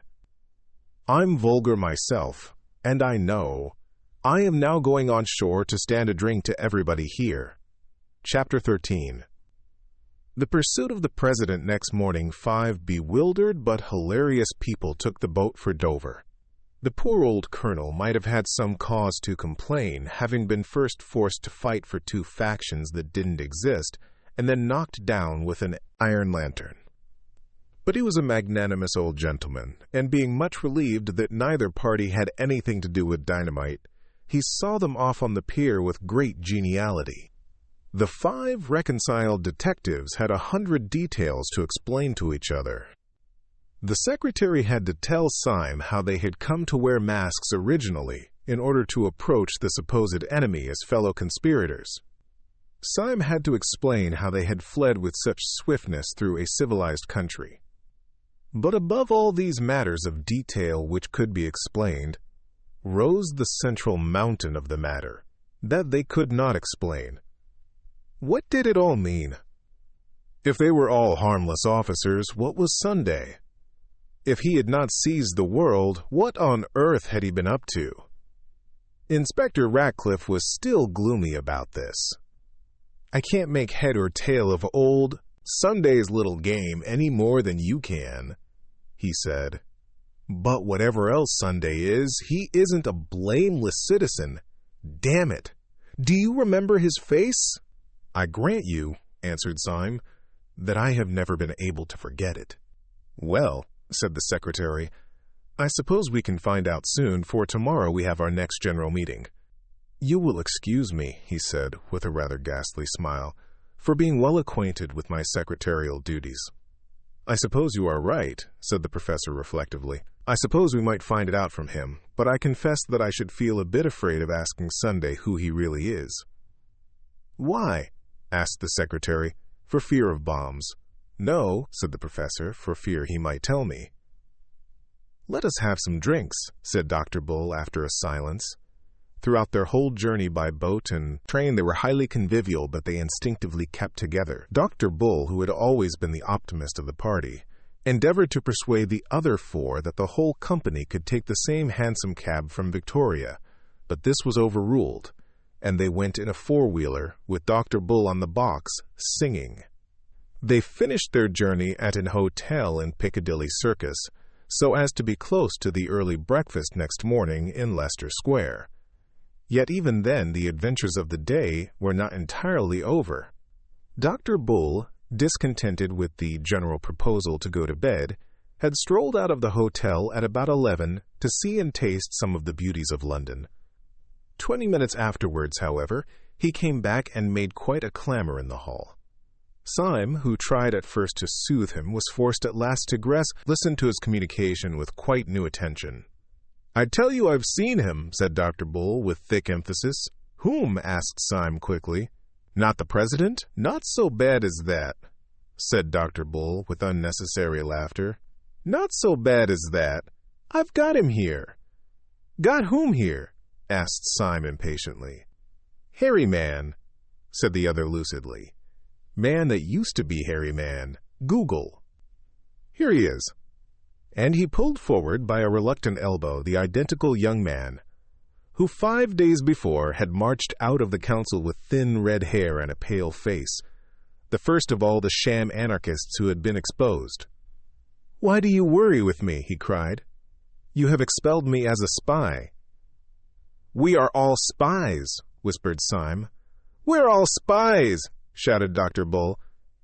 I'm vulgar myself, and I know. I am now going on shore to stand a drink to everybody here." Chapter 13. The pursuit of the president next morning, 5 bewildered but hilarious people took the boat for Dover. The poor old colonel might have had some cause to complain, having been first forced to fight for 2 factions that didn't exist, and then knocked down with an iron lantern. But he was a magnanimous old gentleman, and being much relieved that neither party had anything to do with dynamite, he saw them off on the pier with great geniality. The 5 reconciled detectives had 100 details to explain to each other. The secretary had to tell Syme how they had come to wear masks originally in order to approach the supposed enemy as fellow conspirators. Syme had to explain how they had fled with such swiftness through a civilized country. But above all these matters of detail which could be explained, rose the central mountain of the matter, that they could not explain. What did it all mean? If they were all harmless officers, what was Sunday? If he had not seized the world, what on earth had he been up to? Inspector Ratcliffe was still gloomy about this. "I can't make head or tail of old Sunday's little game any more than you can," he said. "But whatever else Sunday is, he isn't a blameless citizen. Damn it! Do you remember his face?" "I grant you," answered Syme, "that I have never been able to forget it." "Well," said the secretary, "I suppose we can find out soon, for tomorrow we have our next general meeting." "You will excuse me," he said, with a rather ghastly smile, "for being well acquainted with my secretarial duties." "I suppose you are right," said the professor reflectively. "I suppose we might find it out from him, but I confess that I should feel a bit afraid of asking Sunday who he really is." "Why?" asked the secretary. "For fear of bombs." "No," said the professor, "for fear he might tell me." "Let us have some drinks," said Dr. Bull after a silence. Throughout their whole journey by boat and train they were highly convivial, but they instinctively kept together. Dr. Bull, who had always been the optimist of the party, endeavored to persuade the other four that the whole company could take the same hansom cab from Victoria, but this was overruled, and they went in a four-wheeler with Dr. Bull on the box, singing. They finished their journey at an hotel in Piccadilly Circus, so as to be close to the early breakfast next morning in Leicester Square. Yet even then the adventures of the day were not entirely over. Dr. Bull, discontented with the general proposal to go to bed, had strolled out of the hotel at about 11 to see and taste some of the beauties of London. 20 minutes afterwards, however, he came back and made quite a clamor in the hall. Syme, who tried at first to soothe him, was forced at last to listen to his communication with quite new attention. "I tell you I've seen him," said Dr. Bull with thick emphasis. "Whom?" asked Syme quickly. "Not the president?" "Not so bad as that," said Dr. Bull with unnecessary laughter. "Not so bad as that. I've got him here." "Got whom here?" asked Syme impatiently. "Hairy Man," said the other lucidly. "Man that used to be hairy man. Google. Here he is." And he pulled forward by a reluctant elbow the identical young man who 5 days before had marched out of the council with thin red hair and a pale face, the first of all the sham anarchists who had been exposed. "Why do you worry with me?" he cried. "You have expelled me as a spy." "We are all spies," whispered Syme. "We're all spies," shouted Dr. Bull.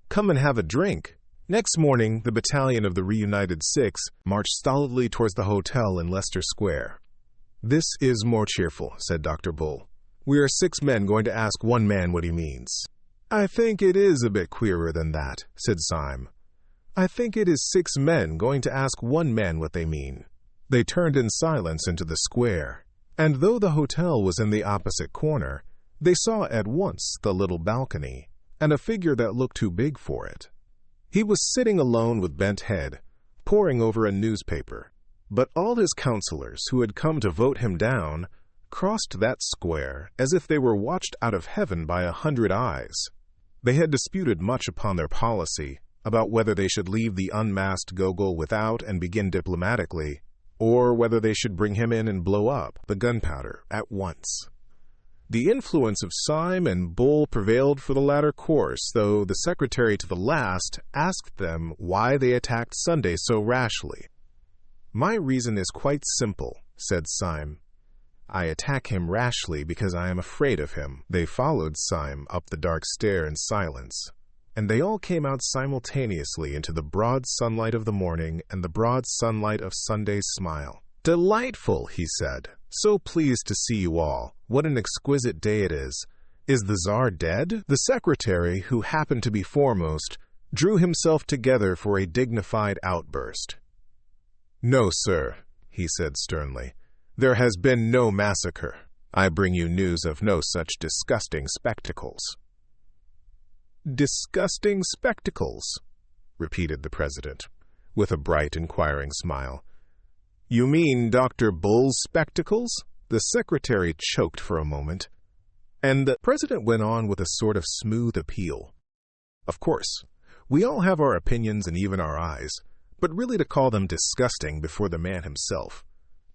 "Come and have a drink." Next morning, the battalion of the reunited Six marched stolidly towards the hotel in Leicester Square. "This is more cheerful," said Dr. Bull. "We are 6 men going to ask one man what he means." "I think it is a bit queerer than that," said Syme. "I think it is 6 men going to ask one man what they mean." They turned in silence into the square, and though the hotel was in the opposite corner, they saw at once the little balcony, and a figure that looked too big for it. He was sitting alone with bent head, poring over a newspaper, but all his councillors who had come to vote him down crossed that square as if they were watched out of heaven by 100 eyes. They had disputed much upon their policy, about whether they should leave the unmasked Gogol without and begin diplomatically, or whether they should bring him in and blow up the gunpowder at once. The influence of Syme and Bull prevailed for the latter course, though the secretary to the last asked them why they attacked Sunday so rashly. "My reason is quite simple," said Syme. "I attack him rashly because I am afraid of him." They followed Syme up the dark stair in silence, and they all came out simultaneously into the broad sunlight of the morning and the broad sunlight of Sunday's smile. "Delightful," he said. "So pleased to see you all. What an exquisite day it is. Is the Tsar dead?" The secretary, who happened to be foremost, drew himself together for a dignified outburst. "No, sir," he said sternly. "There has been no massacre. I bring you news of no such disgusting spectacles." "Disgusting spectacles," repeated the president, with a bright, inquiring smile. "You mean Dr. Bull's spectacles?" The secretary choked for a moment, and the president went on with a sort of smooth appeal. "Of course, we all have our opinions and even our eyes, but really to call them disgusting before the man himself."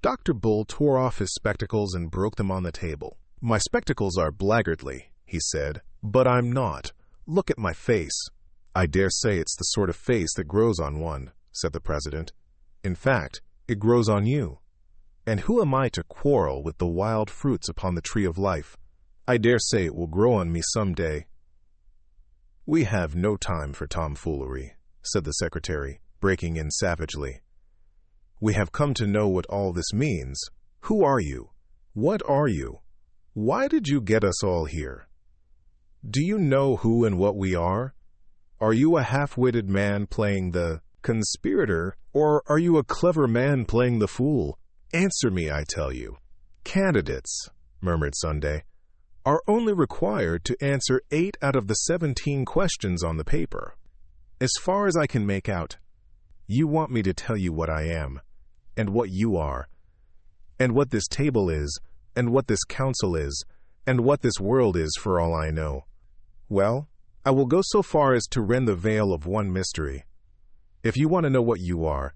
Dr. Bull tore off his spectacles and broke them on the table. "My spectacles are blackguardly," he said, "but I'm not. Look at my face." "I dare say it's the sort of face that grows on one," said the president. In fact, it grows on you. And who am I to quarrel with the wild fruits upon the tree of life? I dare say it will grow on me some day." "We have no time for tomfoolery," said the secretary, breaking in savagely. "We have come to know what all this means. Who are you? What are you? Why did you get us all here? Do you know who and what we are? Are you a half-witted man playing the conspirator, or are you a clever man playing the fool? Answer me, I tell you." "Candidates," murmured Sunday, "are only required to answer 8 out of the 17 questions on the paper. As far as I can make out, you want me to tell you what I am, and what you are, and what this table is, and what this council is, and what this world is for all I know. Well, I will go so far as to rend the veil of one mystery. If you want to know what you are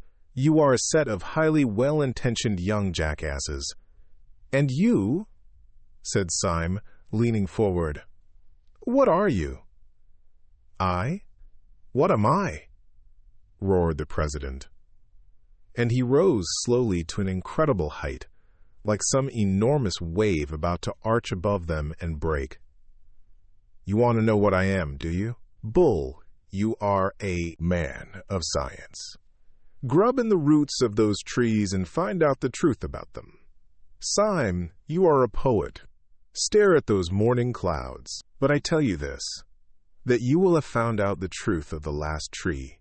a set of highly well-intentioned young jackasses. And you," said Syme, leaning forward, "what are you?" "I? What am I?" roared the president. And he rose slowly to an incredible height, like some enormous wave about to arch above them and break. "You want to know what I am, do you? Bull, you are a man of science. Grub in the roots of those trees and find out the truth about them. Syme, you are a poet. Stare at those morning clouds. But I tell you this, that you will have found out the truth of the last tree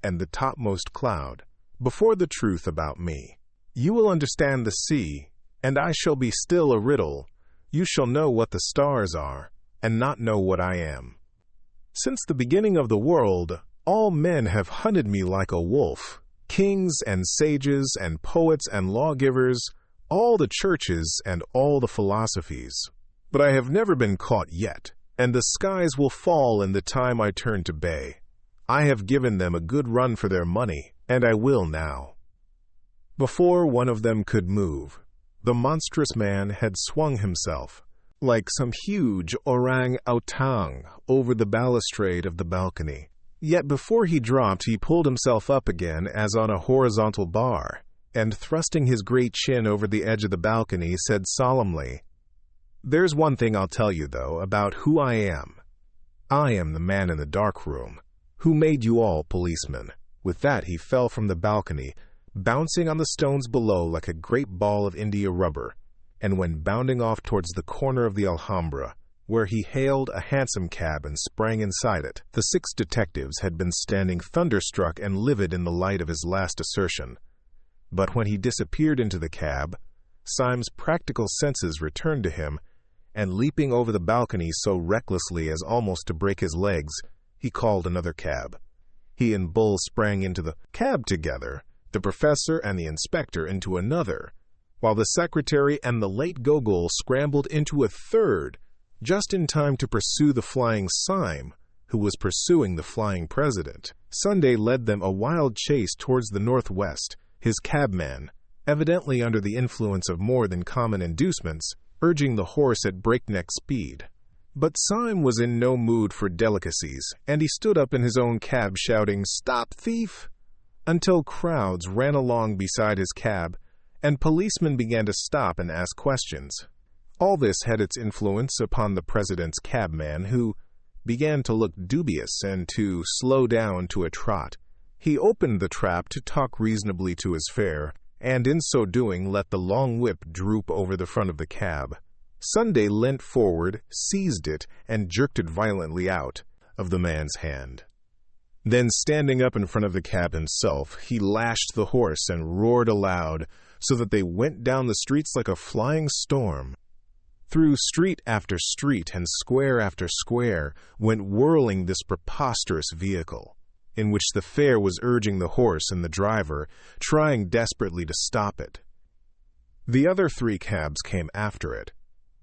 and the topmost cloud before the truth about me. You will understand the sea, and I shall be still a riddle. You shall know what the stars are, and not know what I am. Since the beginning of the world, all men have hunted me like a wolf, kings and sages and poets and lawgivers, all the churches and all the philosophies. But I have never been caught yet, and the skies will fall in the time I turn to bay. I have given them a good run for their money, and I will now." Before one of them could move, the monstrous man had swung himself, like some huge orang-outang, over the balustrade of the balcony. Yet before he dropped, he pulled himself up again as on a horizontal bar, and thrusting his great chin over the edge of the balcony, said solemnly, "There's one thing I'll tell you, though, about who I am. I am the man in the dark room, who made you all policemen." With that he fell from the balcony, bouncing on the stones below like a great ball of India rubber, and went bounding off towards the corner of the Alhambra, where he hailed a hansom cab and sprang inside it. The 6 detectives had been standing thunderstruck and livid in the light of his last assertion. But when he disappeared into the cab, Syme's practical senses returned to him, and leaping over the balcony so recklessly as almost to break his legs, he called another cab. He and Bull sprang into the cab together, the professor and the inspector into another, while the secretary and the late Gogol scrambled into a third, just in time to pursue the flying Syme, who was pursuing the flying president. Sunday led them a wild chase towards the northwest, his cabman, evidently under the influence of more than common inducements, urging the horse at breakneck speed. But Syme was in no mood for delicacies, and he stood up in his own cab shouting, "Stop, thief!" until crowds ran along beside his cab, and policemen began to stop and ask questions. All this had its influence upon the president's cabman, who began to look dubious and to slow down to a trot. He opened the trap to talk reasonably to his fare, and in so doing let the long whip droop over the front of the cab. Sunday leant forward, seized it, and jerked it violently out of the man's hand. Then, standing up in front of the cab himself, he lashed the horse and roared aloud, so that they went down the streets like a flying storm. Through street after street and square after square went whirling this preposterous vehicle, in which the fare was urging the horse and the driver, trying desperately to stop it. The other 3 cabs came after it,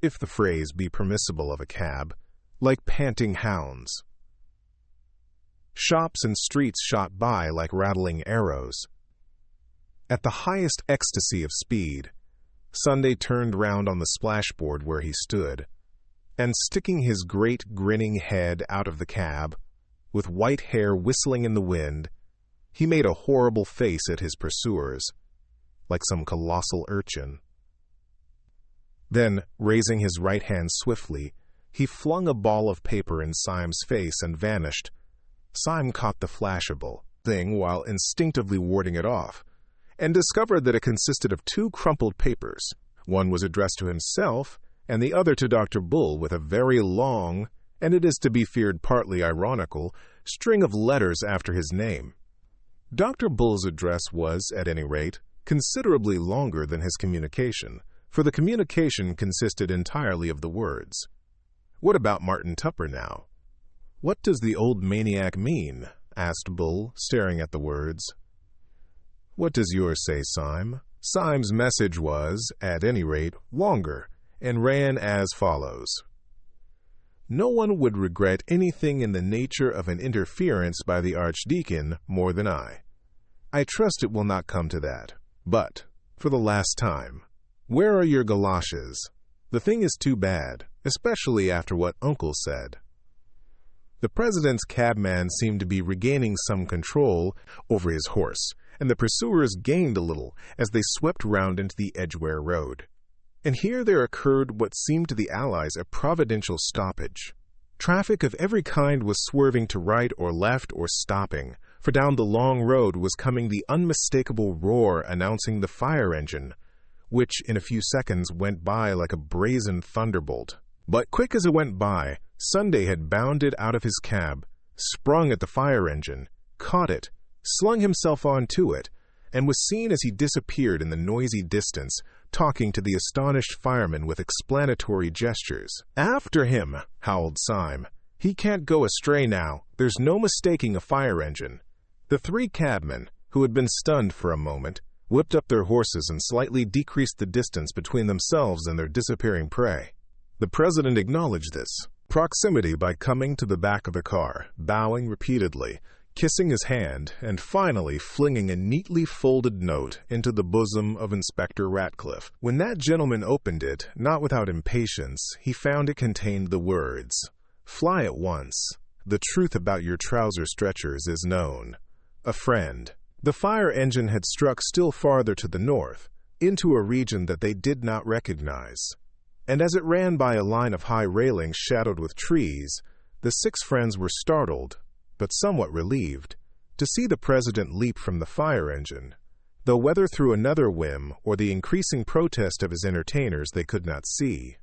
if the phrase be permissible of a cab, like panting hounds. Shops and streets shot by like rattling arrows. At the highest ecstasy of speed, Sunday turned round on the splashboard where he stood, and sticking his great grinning head out of the cab, with white hair whistling in the wind, He made a horrible face at his pursuers, like some colossal urchin. Then, raising his right hand swiftly, he flung a ball of paper in Syme's face and vanished. Syme caught the flashable thing while instinctively warding it off, and discovered that it consisted of 2 crumpled papers. One was addressed to himself, and the other to Dr. Bull, with a very long, and it is to be feared partly ironical, string of letters after his name. Dr. Bull's address was, at any rate, considerably longer than his communication, for the communication consisted entirely of the words. What about Martin Tupper now? What does the old maniac mean? Asked Bull, staring at the words. What does yours say, Syme? Syme's message was, at any rate, longer, and ran as follows. No one would regret anything in the nature of an interference by the Archdeacon more than I. I trust it will not come to that. But, for the last time, where are your galoshes? The thing is too bad, especially after what Uncle said. The president's cabman seemed to be regaining some control over his horse, and the pursuers gained a little as they swept round into the Edgware Road. And here there occurred what seemed to the Allies a providential stoppage. Traffic of every kind was swerving to right or left or stopping, for down the long road was coming the unmistakable roar announcing the fire engine, which in a few seconds went by like a brazen thunderbolt. But quick as it went by, Sunday had bounded out of his cab, sprung at the fire engine, caught it, slung himself onto it, and was seen as he disappeared in the noisy distance, talking to the astonished fireman with explanatory gestures. "After him!" howled Syme. "He can't go astray now. There's no mistaking a fire engine." The 3 cabmen, who had been stunned for a moment, whipped up their horses and slightly decreased the distance between themselves and their disappearing prey. The president acknowledged this proximity by coming to the back of the car, bowing repeatedly, kissing his hand, and finally flinging a neatly folded note into the bosom of Inspector Ratcliffe. When that gentleman opened it, not without impatience, he found it contained the words, "Fly at once. The truth about your trouser stretchers is known. A friend." The fire engine had struck still farther to the north, into a region that they did not recognize. And as it ran by a line of high railings shadowed with trees, the 6 friends were startled, but somewhat relieved, to see the president leap from the fire engine, though whether through another whim or the increasing protest of his entertainers they could not see.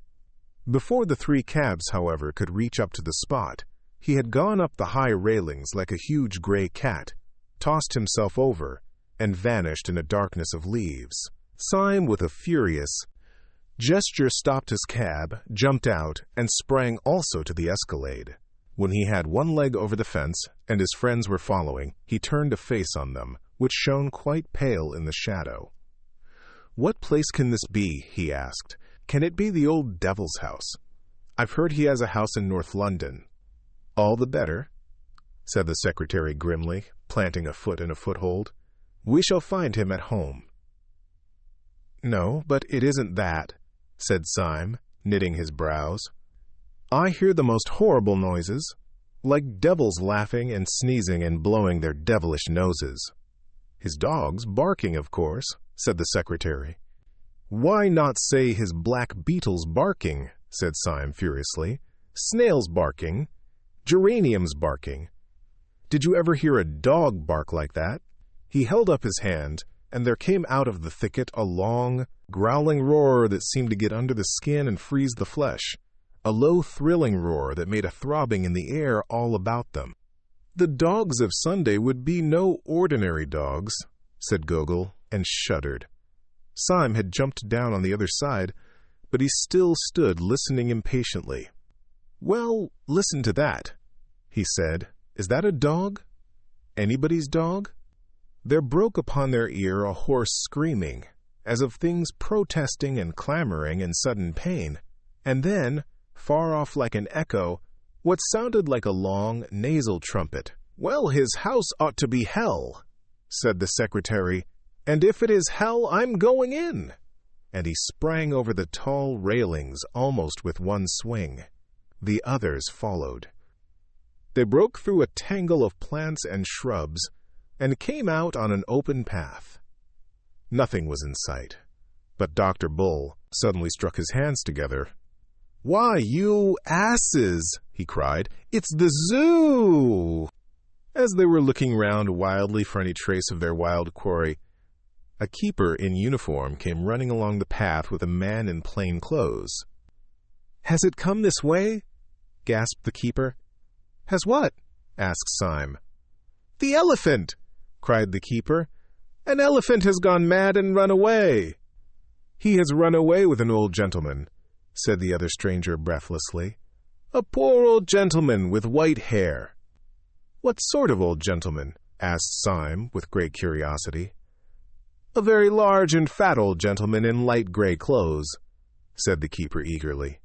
Before the 3 cabs, however, could reach up to the spot, he had gone up the high railings like a huge gray cat, tossed himself over, and vanished in a darkness of leaves. Syme, with a furious gesture, stopped his cab, jumped out, and sprang also to the escalade. When he had one leg over the fence, and his friends were following, he turned a face on them, which shone quite pale in the shadow. "What place can this be?" he asked. "Can it be the old devil's house? I've heard he has a house in North London." "All the better," said the secretary grimly, planting a foot in a foothold. "We shall find him at home." "No, but it isn't that," said Syme, knitting his brows. "I hear the most horrible noises, like devils laughing and sneezing and blowing their devilish noses." "His dogs barking, of course," said the secretary. "Why not say his black beetles barking?" said Syme furiously. "Snails barking, geraniums barking. Did you ever hear a dog bark like that?" He held up his hand, and there came out of the thicket a long, growling roar that seemed to get under the skin and freeze the flesh, a low, thrilling roar that made a throbbing in the air all about them. "The dogs of Sunday would be no ordinary dogs," said Gogol, and shuddered. Syme had jumped down on the other side, but he still stood listening impatiently. "Well, listen to that," he said. "Is that a dog? Anybody's dog?" There broke upon their ear a hoarse screaming, as of things protesting and clamoring in sudden pain, and then, far off like an echo, what sounded like a long, nasal trumpet. "Well, his house ought to be hell," said the secretary, "and if it is hell, I'm going in." And he sprang over the tall railings almost with one swing. The others followed. They broke through a tangle of plants and shrubs, and came out on an open path. Nothing was in sight, but Dr. Bull suddenly struck his hands together. "Why, you asses!" he cried. "It's the zoo!" As they were looking round wildly for any trace of their wild quarry, a keeper in uniform came running along the path with a man in plain clothes. "Has it come this way?" gasped the keeper. "Has what?" asked Syme. "The elephant!" cried the keeper. "An elephant has gone mad and run away." "He has run away with an old gentleman," said the other stranger breathlessly. "A poor old gentleman with white hair." "What sort of old gentleman?" asked Syme with great curiosity. "A very large and fat old gentleman in light gray clothes," said the keeper eagerly.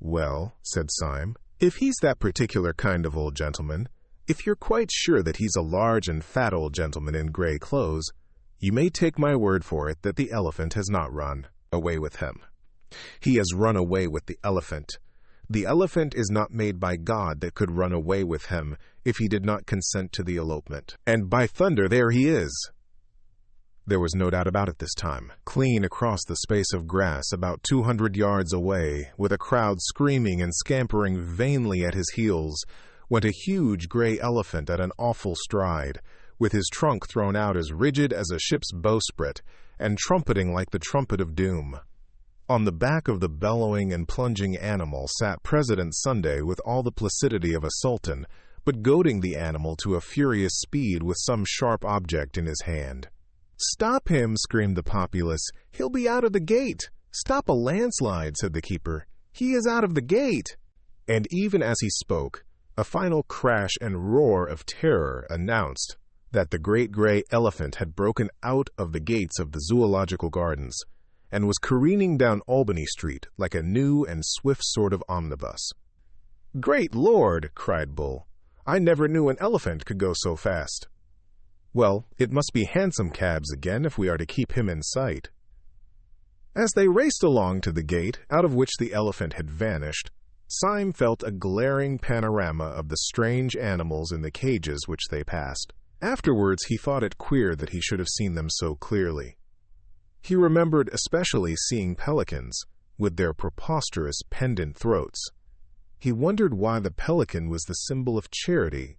"Well," said Syme, "if he's that particular kind of old gentleman, if you're quite sure that he's a large and fat old gentleman in gray clothes, you may take my word for it that the elephant has not run away with him. He has run away with the elephant. The elephant is not made by God that could run away with him if he did not consent to the elopement. And by thunder, there he is!" There was no doubt about it this time. Clean across the space of grass about 200 yards away, with a crowd screaming and scampering vainly at his heels, went a huge gray elephant at an awful stride, with his trunk thrown out as rigid as a ship's bowsprit, and trumpeting like the trumpet of doom. On the back of the bellowing and plunging animal sat President Sunday with all the placidity of a sultan, but goading the animal to a furious speed with some sharp object in his hand. "Stop him!" screamed the populace. "He'll be out of the gate!" "Stop a landslide!" said the keeper. "He is out of the gate!" And even as he spoke, a final crash and roar of terror announced that the great gray elephant had broken out of the gates of the Zoological Gardens and was careening down Albany Street like a new and swift sort of omnibus. "Great Lord!" cried Bull. "I never knew an elephant could go so fast." "Well, it must be hansom cabs again if we are to keep him in sight." As they raced along to the gate, out of which the elephant had vanished, Syme felt a glaring panorama of the strange animals in the cages which they passed. Afterwards he thought it queer that he should have seen them so clearly. He remembered especially seeing pelicans, with their preposterous pendant throats. He wondered why the pelican was the symbol of charity,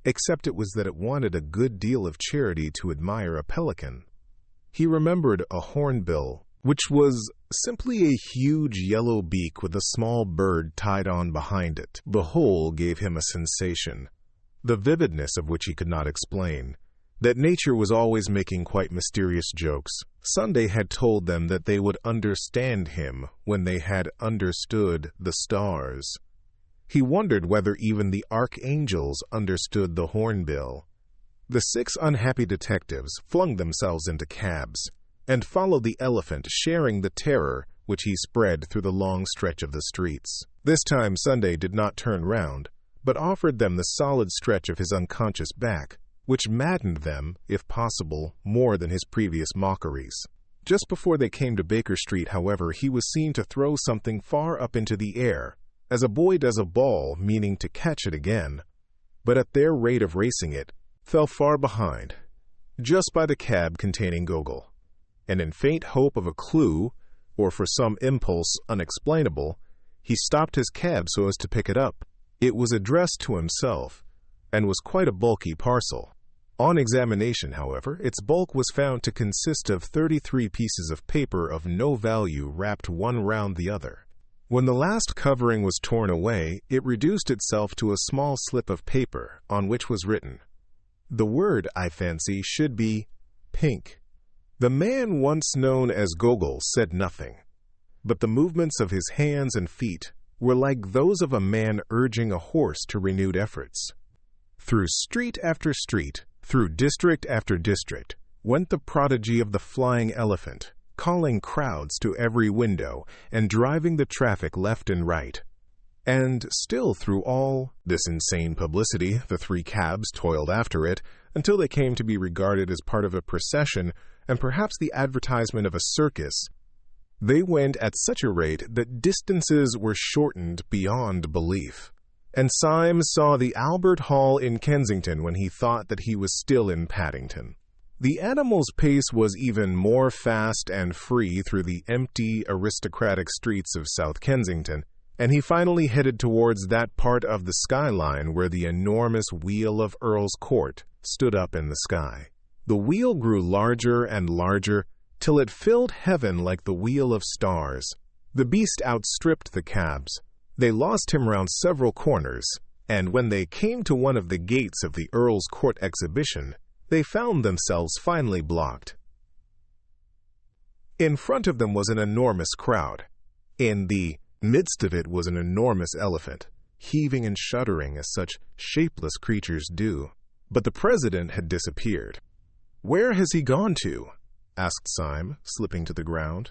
except it was that it wanted a good deal of charity to admire a pelican. He remembered a hornbill, which was simply a huge yellow beak with a small bird tied on behind it. The whole gave him a sensation, the vividness of which he could not explain, that nature was always making quite mysterious jokes. Sunday had told them that they would understand him when they had understood the stars. He wondered whether even the archangels understood the hornbill. The 6 unhappy detectives flung themselves into cabs and followed the elephant, sharing the terror which he spread through the long stretch of the streets. This time Sunday did not turn round, but offered them the solid stretch of his unconscious back, which maddened them, if possible, more than his previous mockeries. Just before they came to Baker Street, however, he was seen to throw something far up into the air, as a boy does a ball, meaning to catch it again, but at their rate of racing it, fell far behind, just by the cab containing Gogol, and in faint hope of a clue, or for some impulse unexplainable, he stopped his cab so as to pick it up. It was addressed to himself, and was quite a bulky parcel. On examination, however, its bulk was found to consist of 33 pieces of paper of no value wrapped one round the other. When the last covering was torn away, it reduced itself to a small slip of paper on which was written, "The word, I fancy, should be pink." The man once known as Gogol said nothing, but the movements of his hands and feet were like those of a man urging a horse to renewed efforts. Through street after street, through district after district, went the prodigy of the flying elephant, calling crowds to every window and driving the traffic left and right. And still through all this insane publicity, the 3 cabs toiled after it until they came to be regarded as part of a procession and perhaps the advertisement of a circus. They went at such a rate that distances were shortened beyond belief. and Syme saw the Albert Hall in Kensington when he thought that he was still in Paddington. The animal's pace was even more fast and free through the empty, aristocratic streets of South Kensington, and he finally headed towards that part of the skyline where the enormous wheel of Earl's Court stood up in the sky. The wheel grew larger and larger till it filled heaven like the wheel of stars. The beast outstripped the cabs. They lost him round several corners, and when they came to one of the gates of the Earl's Court exhibition, they found themselves finally blocked. In front of them was an enormous crowd. In the midst of it was an enormous elephant, heaving and shuddering as such shapeless creatures do. But the president had disappeared. "Where has he gone to?" asked Syme, slipping to the ground.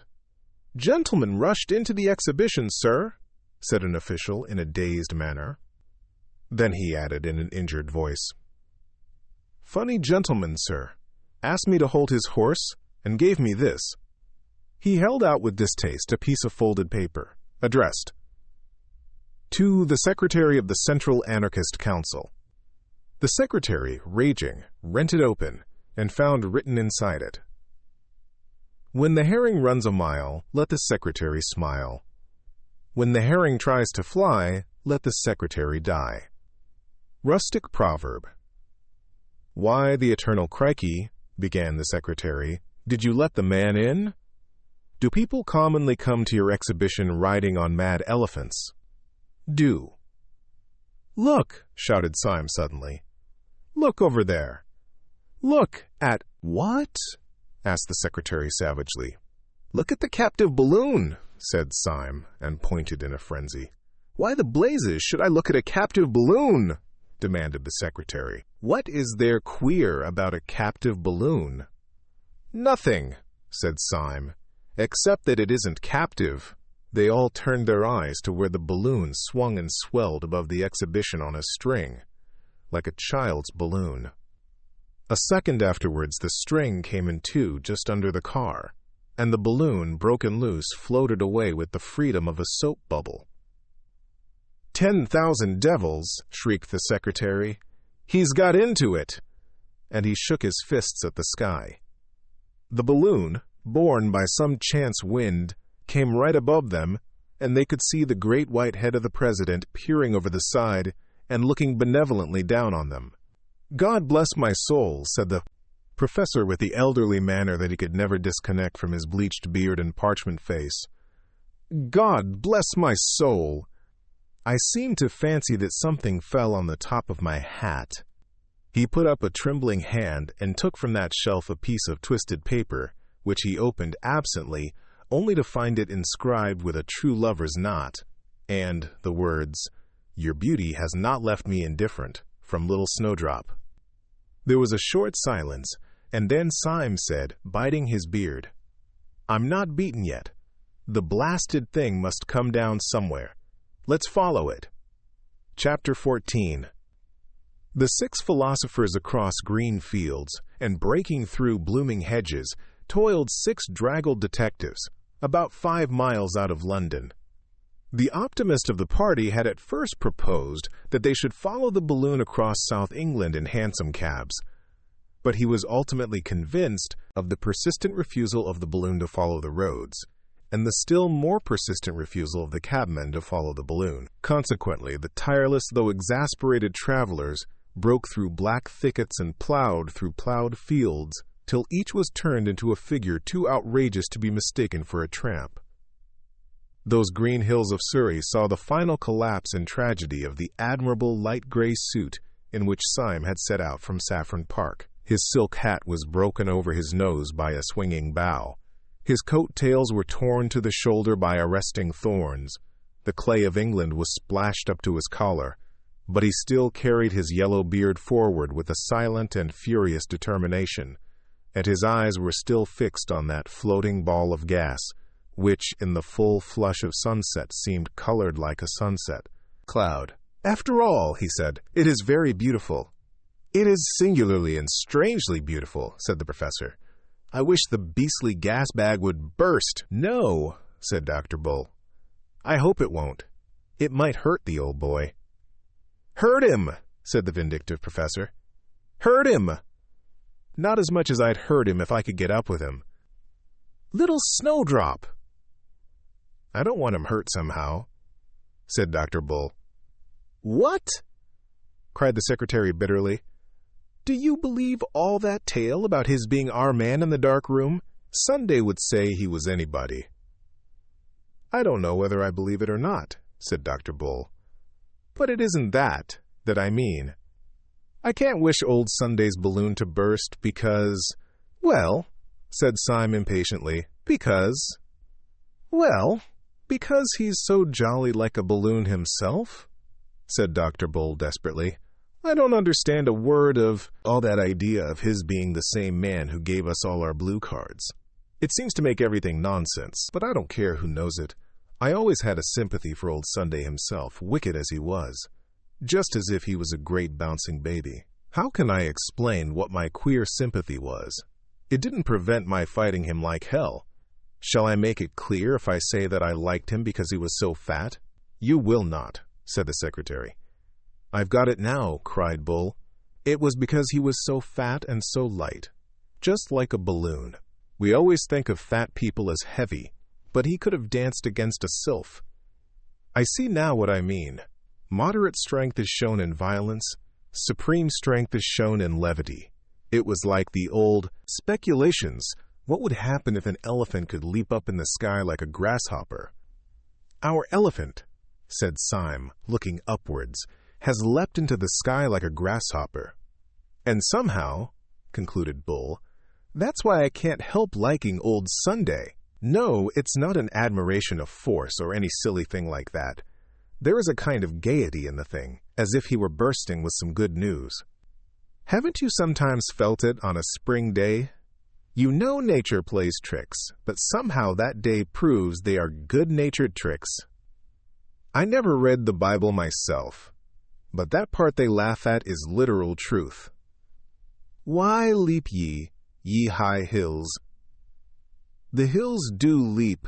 "Gentlemen rushed into the exhibition, sir," said an official in a dazed manner. Then he added in an injured voice, "Funny gentleman, sir, asked me to hold his horse and gave me this." He held out with distaste a piece of folded paper, addressed, "To the Secretary of the Central Anarchist Council." The secretary, raging, rent it open and found written inside it, "When the herring runs a mile, let the secretary smile. When the herring tries to fly, let the secretary die." Rustic proverb. "Why the eternal crikey," began the secretary, "did you let the man in? Do people commonly come to your exhibition riding on mad elephants?" "Do." "Look," shouted Syme suddenly. "Look over there. Look at—" "What?" asked the secretary savagely. "Look at the captive balloon," said Syme, and pointed in a frenzy. "Why the blazes should I look at a captive balloon?" demanded the secretary. "What is there queer about a captive balloon?" "Nothing," said Syme, "except that it isn't captive." They all turned their eyes to where the balloon swung and swelled above the exhibition on a string, like a child's balloon. A second afterwards the string came in two just under the car, and the balloon, broken loose, floated away with the freedom of a soap bubble. "10,000 devils!" shrieked the secretary. "He's got into it!" And he shook his fists at the sky. The balloon, borne by some chance wind, came right above them, and they could see the great white head of the president peering over the side and looking benevolently down on them. "God bless my soul," said the professor with the elderly manner that he could never disconnect from his bleached beard and parchment face. "God bless my soul! I seem to fancy that something fell on the top of my hat." He put up a trembling hand and took from that shelf a piece of twisted paper, which he opened absently, only to find it inscribed with a true lover's knot, and the words, "Your beauty has not left me indifferent," from Little Snowdrop. There was a short silence, and then Syme said, biting his beard, "I'm not beaten yet. The blasted thing must come down somewhere. Let's follow it." Chapter 14. The 6 philosophers across green fields and breaking through blooming hedges toiled 6 draggled detectives, about 5 miles out of London. The optimist of the party had at first proposed that they should follow the balloon across South England in hansom cabs, but he was ultimately convinced of the persistent refusal of the balloon to follow the roads, and the still more persistent refusal of the cabmen to follow the balloon. Consequently, the tireless though exasperated travelers broke through black thickets and plowed through plowed fields till each was turned into a figure too outrageous to be mistaken for a tramp. Those green hills of Surrey saw the final collapse and tragedy of the admirable light gray suit in which Syme had set out from Saffron Park. His silk hat was broken over his nose by a swinging bough. His coat-tails were torn to the shoulder by arresting thorns. The clay of England was splashed up to his collar, but he still carried his yellow beard forward with a silent and furious determination, and his eyes were still fixed on that floating ball of gas, which, in the full flush of sunset, seemed colored like a sunset cloud. "After all," he said, "it is very beautiful." "It is singularly and strangely beautiful," said the professor. "I wish the beastly gas bag would burst." "No," said Dr. Bull. "I hope it won't. It might hurt the old boy." "Hurt him," said the vindictive professor. "Hurt him! Not as much as I'd hurt him if I could get up with him. Little snowdrop." "I don't want him hurt somehow," said Dr. Bull. "What?" cried the secretary bitterly. "Do you believe all that tale about his being our man in the dark room? Sunday would say he was anybody." "I don't know whether I believe it or not," said Dr. Bull. "But it isn't that I mean. I can't wish old Sunday's balloon to burst because—" "Well," said Syme impatiently, "because—" "Well, because he's so jolly like a balloon himself," said Dr. Bull desperately. "I don't understand a word of all that idea of his being the same man who gave us all our blue cards. It seems to make everything nonsense, but I don't care who knows it. I always had a sympathy for old Sunday himself, wicked as he was, just as if he was a great bouncing baby. How can I explain what my queer sympathy was? It didn't prevent my fighting him like hell. Shall I make it clear if I say that I liked him because he was so fat?" "You will not," said the secretary. "I've got it now," cried Bull. "It was because he was so fat and so light, just like a balloon. We always think of fat people as heavy, but he could have danced against a sylph. I see now what I mean. Moderate strength is shown in violence, supreme strength is shown in levity. It was like the old speculations. What would happen if an elephant could leap up in the sky like a grasshopper?" "Our elephant," said Syme, looking upwards, "has leapt into the sky like a grasshopper. And somehow," concluded Bull, "that's why I can't help liking old Sunday. No, it's not an admiration of force or any silly thing like that. There is a kind of gaiety in the thing, as if he were bursting with some good news. Haven't you sometimes felt it on a spring day? You know nature plays tricks, but somehow that day proves they are good-natured tricks. I never read the Bible myself, but that part they laugh at is literal truth. Why leap ye, ye high hills? The hills do leap.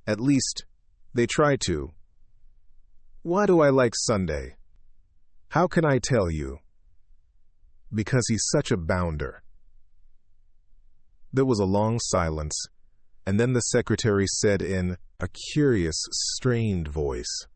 At least, they try to. Why do I like Sunday? How can I tell you? Because he's such a bounder." There was a long silence, and then the secretary said in a curious, strained voice,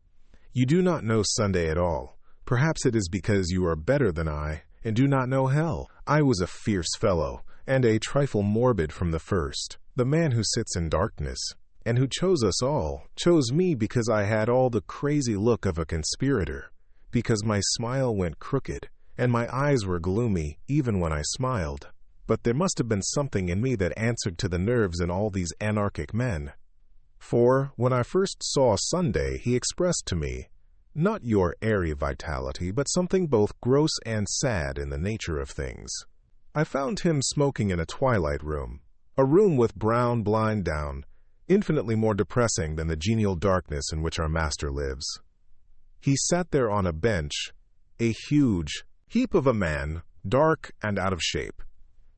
"You do not know Sunday at all. Perhaps it is because you are better than I, and do not know hell. I was a fierce fellow, and a trifle morbid from the first. The man who sits in darkness, and who chose us all, chose me because I had all the crazy look of a conspirator, because my smile went crooked, and my eyes were gloomy even when I smiled. But there must have been something in me that answered to the nerves in all these anarchic men. For when I first saw Sunday, he expressed to me, not your airy vitality, but something both gross and sad in the nature of things. I found him smoking in a twilight room, a room with brown blind down, infinitely more depressing than the genial darkness in which our master lives. He sat there on a bench, a huge heap of a man, dark and out of shape.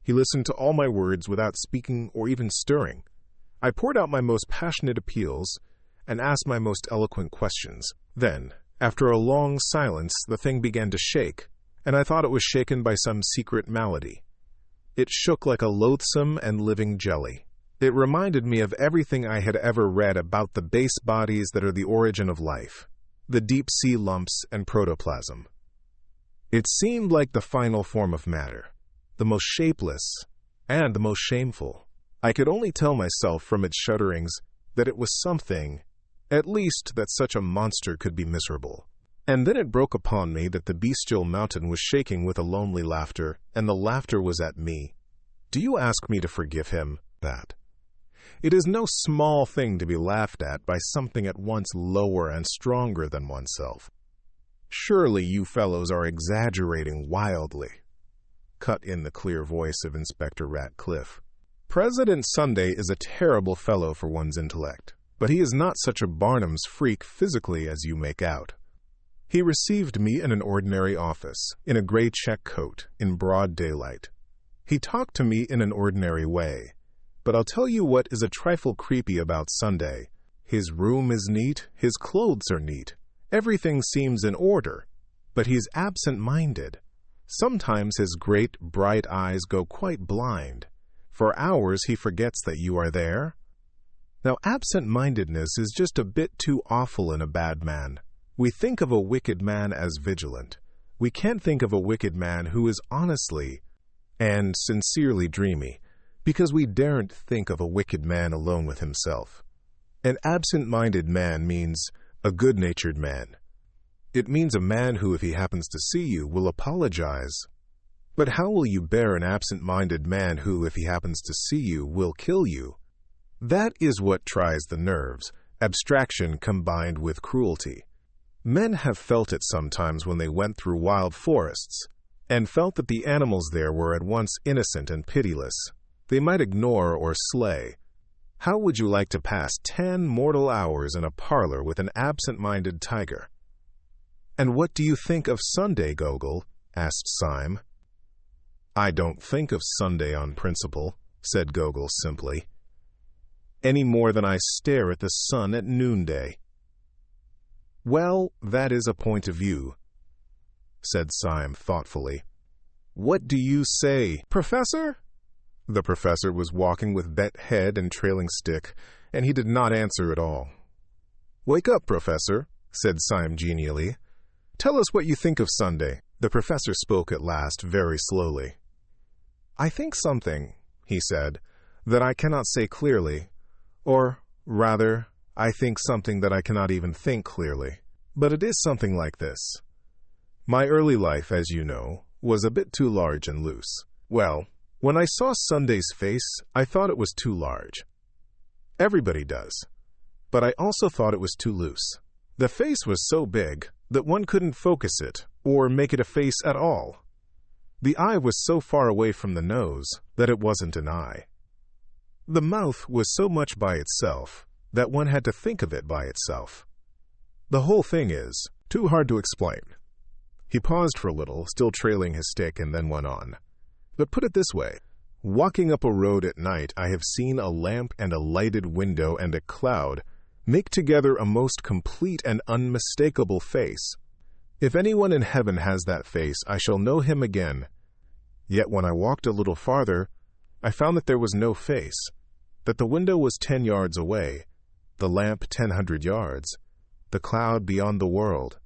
He listened to all my words without speaking or even stirring. I poured out my most passionate appeals and asked my most eloquent questions. Then, after a long silence, the thing began to shake, and I thought it was shaken by some secret malady. It shook like a loathsome and living jelly. It reminded me of everything I had ever read about the base bodies that are the origin of life, the deep-sea lumps and protoplasm. It seemed like the final form of matter, the most shapeless and the most shameful. I could only tell myself from its shudderings that it was something, at least that such a monster could be miserable. And then it broke upon me that the bestial mountain was shaking with a lonely laughter, and the laughter was at me. Do you ask me to forgive him that? It is no small thing to be laughed at by something at once lower and stronger than oneself. Surely you fellows are exaggerating wildly, cut in the clear voice of Inspector Ratcliffe. President Sunday is a terrible fellow for one's intellect, but he is not such a Barnum's freak physically as you make out. He received me in an ordinary office, in a gray check coat, in broad daylight. He talked to me in an ordinary way. But I'll tell you what is a trifle creepy about Sunday. His room is neat, his clothes are neat, everything seems in order. but he's absent-minded. Sometimes his great, bright eyes go quite blind. For hours he forgets that you are there. Now, absent-mindedness is just a bit too awful in a bad man. We think of a wicked man as vigilant. We can't think of a wicked man who is honestly and sincerely dreamy, because we daren't think of a wicked man alone with himself. An absent-minded man means a good-natured man. It means a man who, if he happens to see you, will apologize. But how will you bear an absent-minded man who, if he happens to see you, will kill you? That is what tries the nerves, abstraction combined with cruelty. Men have felt it sometimes when they went through wild forests, and felt that the animals there were at once innocent and pitiless. They might ignore or slay. How would you like to pass 10 mortal hours in a parlor with an absent-minded tiger? "And what do you think of Sunday, Gogol?" asked Syme. "I don't think of Sunday on principle," said Gogol simply, "any more than I stare at the sun at noonday." "Well, that is a point of view," said Syme thoughtfully. "What do you say, Professor?" The professor was walking with bent head and trailing stick, and he did not answer at all. "Wake up, Professor," said Syme genially. "Tell us what you think of Sunday." The professor spoke at last very slowly. "I think something," he said, "that I cannot say clearly. Or, rather, I think something that I cannot even think clearly. But it is something like this. My early life, as you know, was a bit too large and loose. Well, when I saw Sunday's face, I thought it was too large. Everybody does. But I also thought it was too loose. The face was so big that one couldn't focus it, or make it a face at all. The eye was so far away from the nose that it wasn't an eye. The mouth was so much by itself that one had to think of it by itself. The whole thing is too hard to explain." He paused for a little, still trailing his stick, and then went on. "But put it this way. Walking up a road at night, I have seen a lamp and a lighted window and a cloud make together a most complete and unmistakable face. If anyone in heaven has that face, I shall know him again. Yet when I walked a little farther, I found that there was no face, that the window was 10 yards away, the lamp 100 yards, the cloud beyond the world.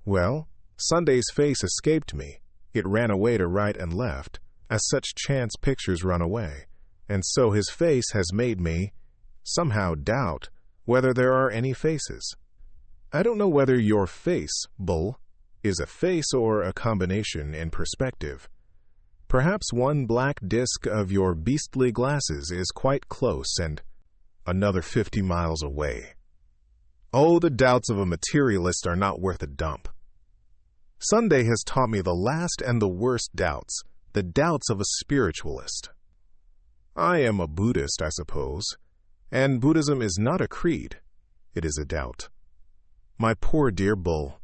Well, Sunday's face escaped me. It ran away to right and left, as such chance pictures run away, and so his face has made me, somehow, doubt whether there are any faces. I don't know whether your face, Bull, is a face or a combination in perspective. Perhaps one black disk of your beastly glasses is quite close and another 50 miles away. Oh, the doubts of a materialist are not worth a dump. Sunday has taught me the last and the worst doubts, the doubts of a spiritualist. I am a Buddhist, I suppose, and Buddhism is not a creed, it is a doubt. My poor dear Bull,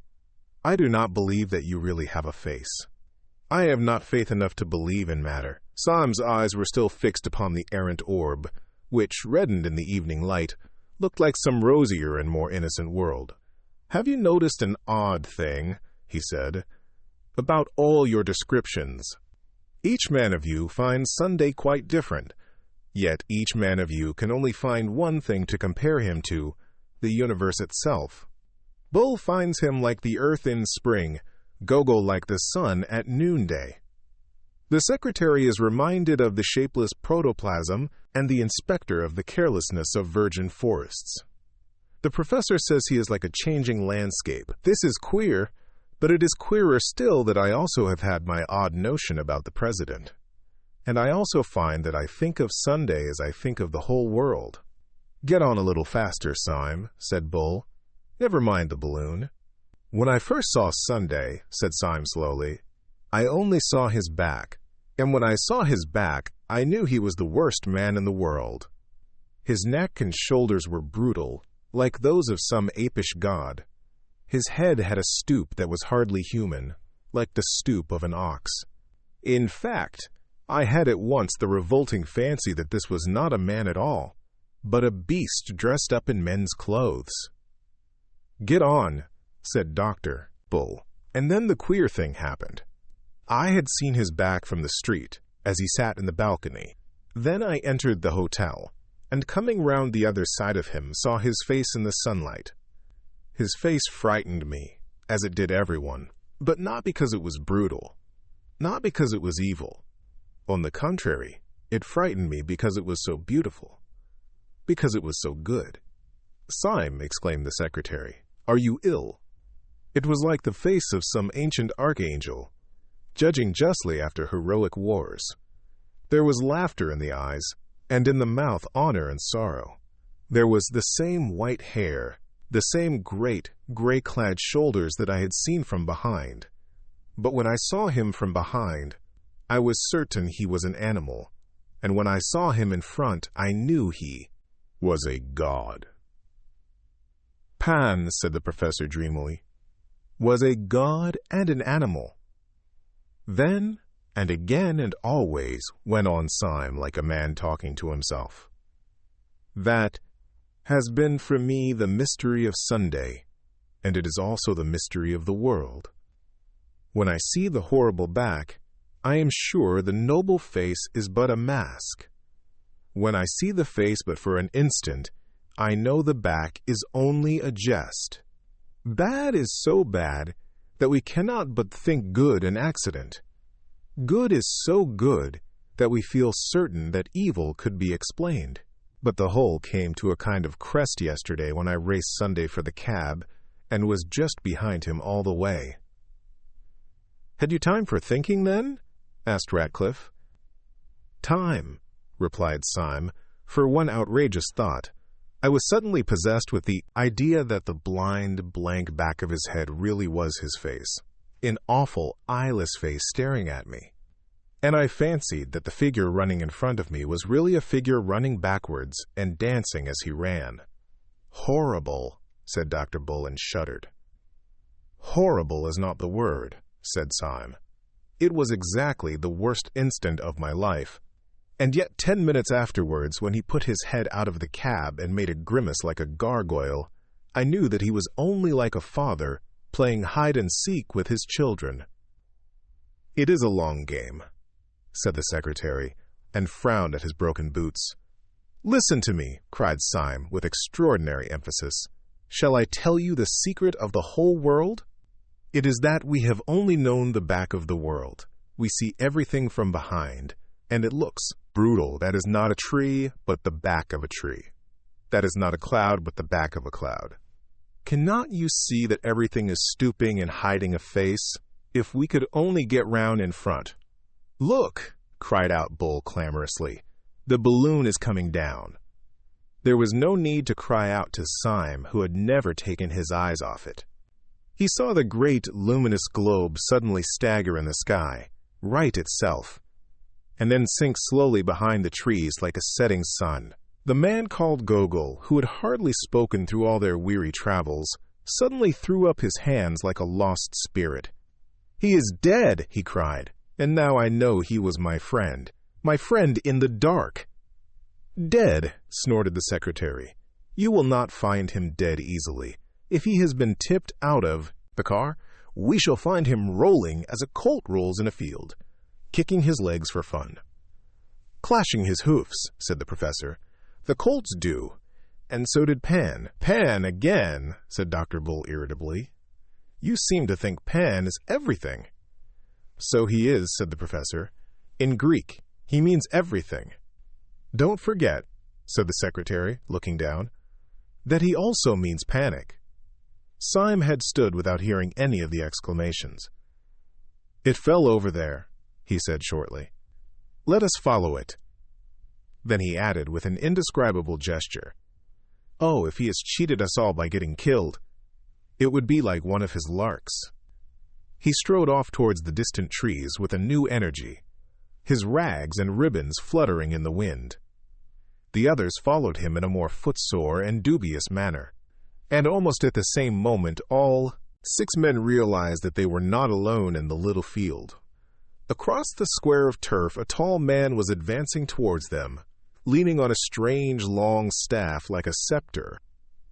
I do not believe that you really have a face. I have not faith enough to believe in matter." Syme's eyes were still fixed upon the errant orb, which, reddened in the evening light, looked like some rosier and more innocent world. "Have you noticed an odd thing," he said, "about all your descriptions? Each man of you finds Sunday quite different, yet each man of you can only find one thing to compare him to, the universe itself. Bull finds him like the earth in spring, Gogol like the sun at noonday. The secretary is reminded of the shapeless protoplasm and the inspector of the carelessness of virgin forests. The professor says he is like a changing landscape. This is queer, but it is queerer still that I also have had my odd notion about the president. And I also find that I think of Sunday as I think of the whole world." "Get on a little faster, Syme," said Bull. "Never mind the balloon." "When I first saw Sunday," said Syme slowly, "I only saw his back, and when I saw his back, I knew he was the worst man in the world. His neck and shoulders were brutal, like those of some apish god. His head had a stoop that was hardly human, like the stoop of an ox. In fact, I had at once the revolting fancy that this was not a man at all, but a beast dressed up in men's clothes." "Get on," said Dr. Bull. And then the queer thing happened. I had seen his back from the street as he sat in the balcony. Then I entered the hotel, and coming round the other side of him saw his face in the sunlight. His face frightened me, as it did everyone, but not because it was brutal, not because it was evil. On the contrary, it frightened me because it was so beautiful, because it was so good. "Syme," exclaimed the secretary, "are you ill?" It was like the face of some ancient archangel, judging justly after heroic wars. There was laughter in the eyes, and in the mouth honor and sorrow. There was the same white hair, the same great, gray-clad shoulders that I had seen from behind. But when I saw him from behind, I was certain he was an animal, and when I saw him in front, I knew he was a god. Pan, said the professor dreamily, was a god and an animal. Then, and again and always, went on Syme like a man talking to himself. That has been for me the mystery of Sunday, and it is also the mystery of the world. When I see the horrible back, I am sure the noble face is but a mask. When I see the face but for an instant, I know the back is only a jest. Bad is so bad that we cannot but think good an accident. Good is so good that we feel certain that evil could be explained. But the whole came to a kind of crest yesterday when I raced Sunday for the cab and was just behind him all the way. "Had you time for thinking, then?" asked Ratcliffe. "Time," replied Syme, "for one outrageous thought. I was suddenly possessed with the idea that the blind, blank back of his head really was his face, an awful, eyeless face staring at me. And I fancied that the figure running in front of me was really a figure running backwards and dancing as he ran." "Horrible," said Dr. Bull and shuddered. "Horrible is not the word," said Syme. "It was exactly the worst instant of my life. And yet 10 minutes afterwards, when he put his head out of the cab and made a grimace like a gargoyle, I knew that he was only like a father playing hide-and-seek with his children." "It is a long game," said the secretary, and frowned at his broken boots. "Listen to me," cried Syme with extraordinary emphasis. "Shall I tell you the secret of the whole world? It is that we have only known the back of the world. We see everything from behind, and it looks brutal. That is not a tree, but the back of a tree. That is not a cloud, but the back of a cloud. Cannot you see that everything is stooping and hiding a face? If we could only get round in front." "Look!" cried out Bull clamorously. "The balloon is coming down." There was no need to cry out to Syme, who had never taken his eyes off it. He saw the great luminous globe suddenly stagger in the sky, right itself, and then sink slowly behind the trees like a setting sun. The man called Gogol, who had hardly spoken through all their weary travels, suddenly threw up his hands like a lost spirit. "He is dead!" he cried, "and now I know he was my friend in the dark." "Dead," snorted the secretary. "You will not find him dead easily. If he has been tipped out of the car, we shall find him rolling as a colt rolls in a field, kicking his legs for fun." "Clashing his hoofs," said the professor. "The colts do, and so did Pan." "Pan again," said Dr. Bull irritably. "You seem to think Pan is everything." "So he is," said the professor. "In Greek, he means everything." "Don't forget," said the secretary, looking down, "that he also means panic." Syme had stood without hearing any of the exclamations. "It fell over there," he said shortly. "Let us follow it." Then he added with an indescribable gesture, "Oh, if he has cheated us all by getting killed, it would be like one of his larks." He strode off towards the distant trees with a new energy, his rags and ribbons fluttering in the wind. The others followed him in a more footsore and dubious manner. And almost at the same moment, all 6 men realized that they were not alone in the little field. Across the square of turf, a tall man was advancing towards them, leaning on a strange long staff like a scepter.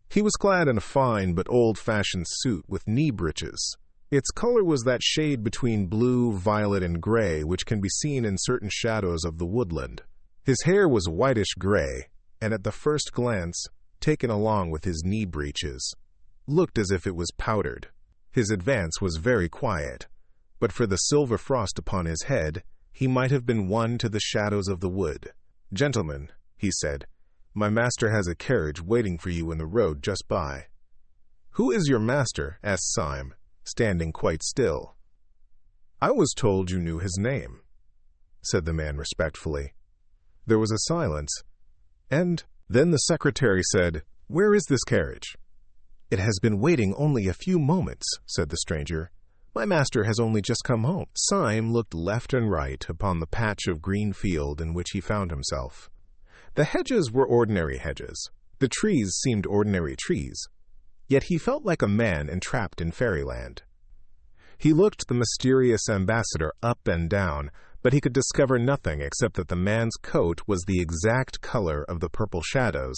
He was clad in a fine but old-fashioned suit with knee breeches, Its color was that shade between blue, violet, and gray which can be seen in certain shadows of the woodland. His hair was whitish-gray, and at the first glance, taken along with his knee breeches, looked as if it was powdered. His advance was very quiet, but for the silver frost upon his head, he might have been one to the shadows of the wood. "Gentlemen," he said, "my master has a carriage waiting for you in the road just by." "Who is your master?" asked Syme, standing quite still. "I was told you knew his name," said the man respectfully. There was a silence, and then the secretary said, "Where is this carriage?" "It has been waiting only a few moments," said the stranger. "My master has only just come home." Syme looked left and right upon the patch of green field in which he found himself. The hedges were ordinary hedges. The trees seemed ordinary trees. Yet he felt like a man entrapped in fairyland. He looked the mysterious ambassador up and down, but he could discover nothing except that the man's coat was the exact color of the purple shadows,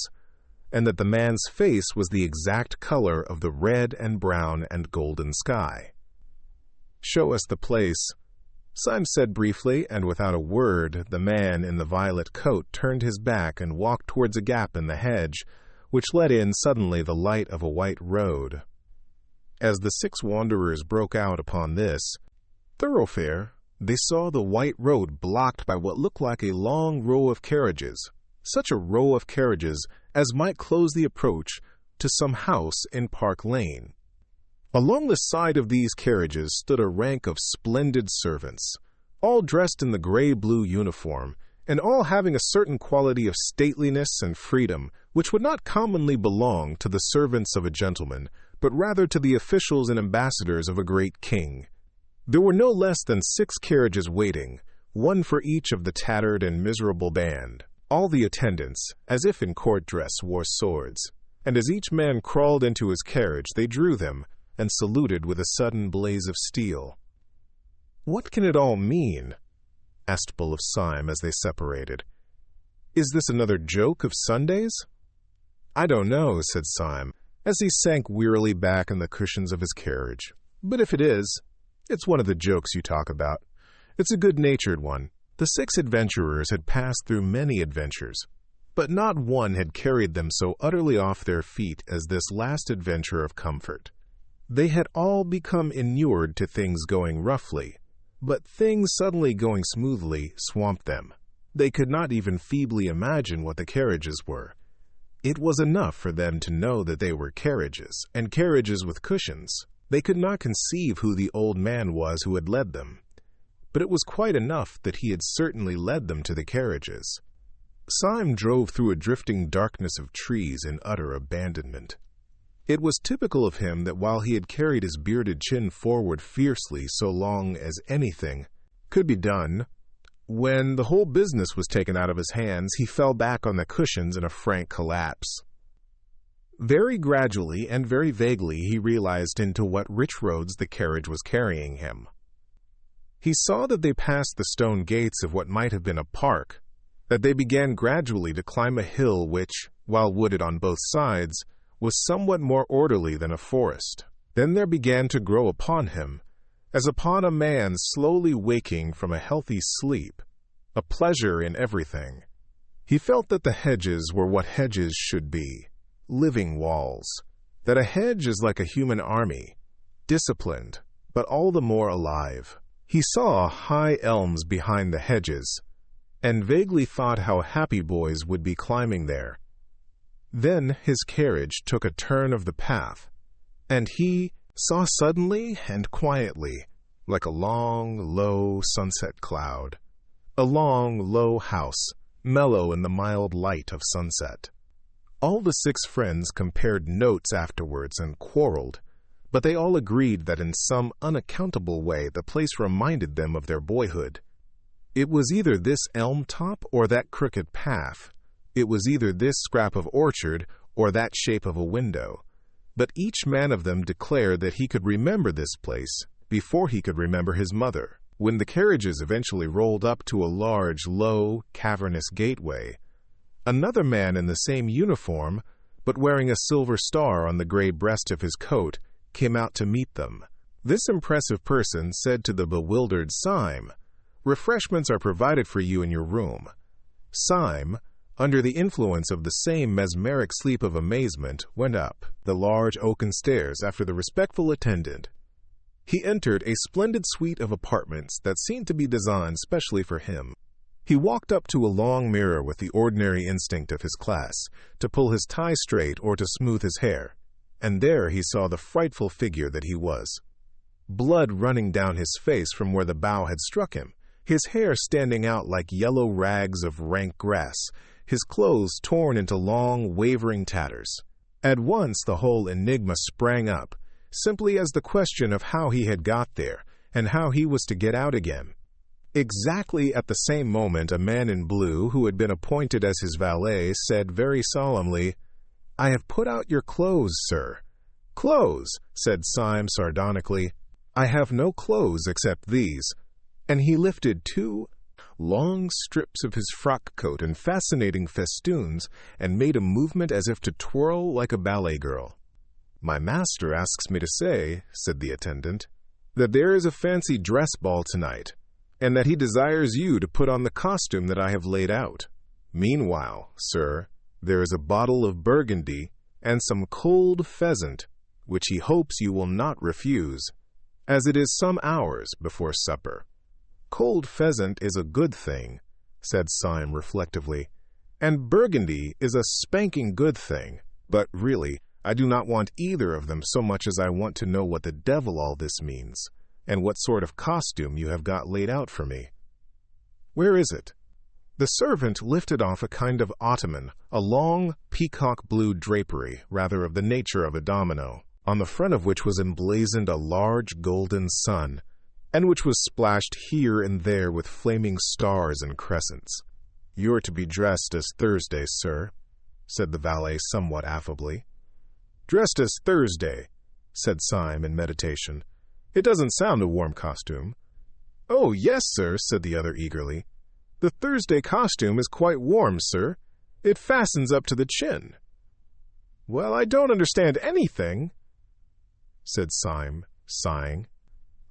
and that the man's face was the exact color of the red and brown and golden sky. "Show us the place," Syme said briefly, and without a word, the man in the violet coat turned his back and walked towards a gap in the hedge, which let in suddenly the light of a white road. As the six wanderers broke out upon this thoroughfare, they saw the white road blocked by what looked like a long row of carriages, such a row of carriages as might close the approach to some house in Park Lane. Along the side of these carriages stood a rank of splendid servants, all dressed in the gray-blue uniform, and all having a certain quality of stateliness and freedom which would not commonly belong to the servants of a gentleman, but rather to the officials and ambassadors of a great king. There were no less than 6 carriages waiting, one for each of the tattered and miserable band. All the attendants, as if in court dress, wore swords, and as each man crawled into his carriage they drew them, and saluted with a sudden blaze of steel. "What can it all mean?" asked Bull of Syme as they separated. "Is this another joke of Sundays?" "I don't know," said Syme, as he sank wearily back in the cushions of his carriage. "But if it is, it's one of the jokes you talk about. It's a good-natured one." The 6 adventurers had passed through many adventures, but not one had carried them so utterly off their feet as this last adventure of comfort. They had all become inured to things going roughly, but things suddenly going smoothly swamped them. They could not even feebly imagine what the carriages were. It was enough for them to know that they were carriages, and carriages with cushions. They could not conceive who the old man was who had led them, but it was quite enough that he had certainly led them to the carriages. Syme drove through a drifting darkness of trees in utter abandonment. It was typical of him that while he had carried his bearded chin forward fiercely so long as anything could be done, when the whole business was taken out of his hands, he fell back on the cushions in a frank collapse. Very gradually and very vaguely he realized into what rich roads the carriage was carrying him. He saw that they passed the stone gates of what might have been a park, that they began gradually to climb a hill which, while wooded on both sides, was somewhat more orderly than a forest. Then there began to grow upon him, as upon a man slowly waking from a healthy sleep, a pleasure in everything. He felt that the hedges were what hedges should be, living walls, that a hedge is like a human army, disciplined, but all the more alive. He saw high elms behind the hedges, and vaguely thought how happy boys would be climbing there. Then his carriage took a turn of the path, and he saw suddenly and quietly, like a long, low sunset cloud, a long, low house, mellow in the mild light of sunset. All the 6 friends compared notes afterwards and quarreled, but they all agreed that in some unaccountable way the place reminded them of their boyhood. It was either this elm top or that crooked path. It was either this scrap of orchard or that shape of a window. But each man of them declared that he could remember this place before he could remember his mother. When the carriages eventually rolled up to a large, low, cavernous gateway, another man in the same uniform, but wearing a silver star on the gray breast of his coat, came out to meet them. This impressive person said to the bewildered Syme, "Refreshments are provided for you in your room." Syme, under the influence of the same mesmeric sleep of amazement, went up the large oaken stairs after the respectful attendant. He entered a splendid suite of apartments that seemed to be designed specially for him. He walked up to a long mirror with the ordinary instinct of his class, to pull his tie straight or to smooth his hair, and there he saw the frightful figure that he was. Blood running down his face from where the bough had struck him, his hair standing out like yellow rags of rank grass, his clothes torn into long, wavering tatters. At once the whole enigma sprang up, simply as the question of how he had got there, and how he was to get out again. Exactly at the same moment a man in blue, who had been appointed as his valet, said very solemnly, "I have put out your clothes, sir." "Clothes?" said Syme sardonically. "I have no clothes except these." And he lifted two long strips of his frock coat in fascinating festoons and made a movement as if to twirl like a ballet girl. "My master asks me to say," said the attendant, "that there is a fancy dress ball tonight, and that he desires you to put on the costume that I have laid out. Meanwhile, sir, there is a bottle of Burgundy and some cold pheasant, which he hopes you will not refuse, as it is some hours before supper." "Cold pheasant is a good thing," said Syme reflectively, "and Burgundy is a spanking good thing, but really, I do not want either of them so much as I want to know what the devil all this means, and what sort of costume you have got laid out for me." "Where is it?" The servant lifted off a kind of ottoman, a long, peacock-blue drapery, rather of the nature of a domino, on the front of which was emblazoned a large golden sun, and which was splashed here and there with flaming stars and crescents. "You're to be dressed as Thursday, sir," said the valet somewhat affably. "Dressed as Thursday," said Syme in meditation. "It doesn't sound a warm costume." "Oh, yes, sir," said the other eagerly. "The Thursday costume is quite warm, sir. It fastens up to the chin." "Well, I don't understand anything," said Syme, sighing.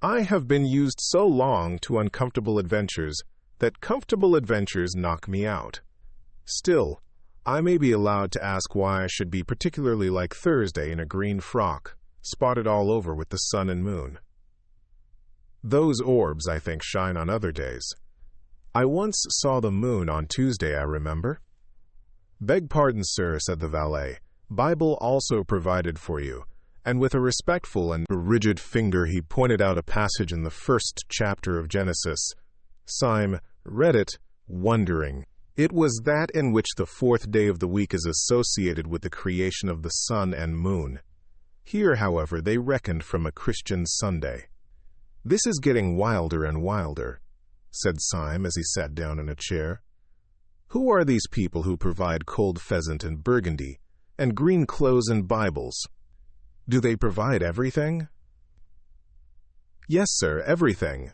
"I have been used so long to uncomfortable adventures that comfortable adventures knock me out. Still, I may be allowed to ask why I should be particularly like Thursday in a green frock, spotted all over with the sun and moon. Those orbs, I think, shine on other days. I once saw the moon on Tuesday, I remember." "Beg pardon, sir," said the valet. "Bible also provided for you." And with a respectful and rigid finger he pointed out a passage in the 1st chapter of Genesis. Syme read it, wondering. It was that in which the 4th day of the week is associated with the creation of the sun and moon. Here, however, they reckoned from a Christian Sunday. "This is getting wilder and wilder," said Syme as he sat down in a chair. "Who are these people who provide cold pheasant and Burgundy, and green clothes and Bibles? Do they provide everything?" "Yes, sir, everything,"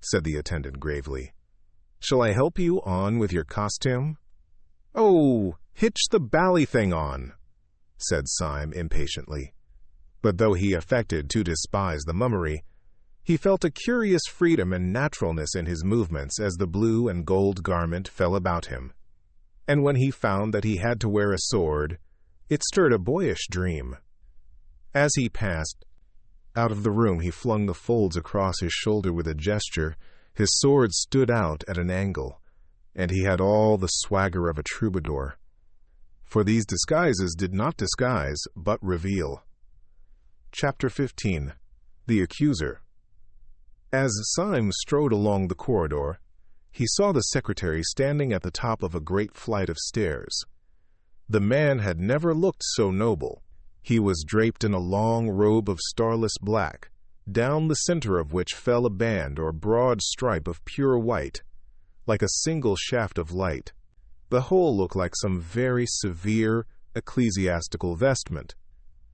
said the attendant gravely. "Shall I help you on with your costume?" "Oh, hitch the bally thing on," said Syme impatiently. But though he affected to despise the mummery, he felt a curious freedom and naturalness in his movements as the blue and gold garment fell about him. And when he found that he had to wear a sword, it stirred a boyish dream. As he passed out of the room, he flung the folds across his shoulder with a gesture. His sword stood out at an angle, and he had all the swagger of a troubadour. For these disguises did not disguise, but reveal. Chapter 15. The Accuser. As Syme strode along the corridor, he saw the secretary standing at the top of a great flight of stairs. The man had never looked so noble. He was draped in a long robe of starless black, down the center of which fell a band or broad stripe of pure white, like a single shaft of light. The whole looked like some very severe ecclesiastical vestment.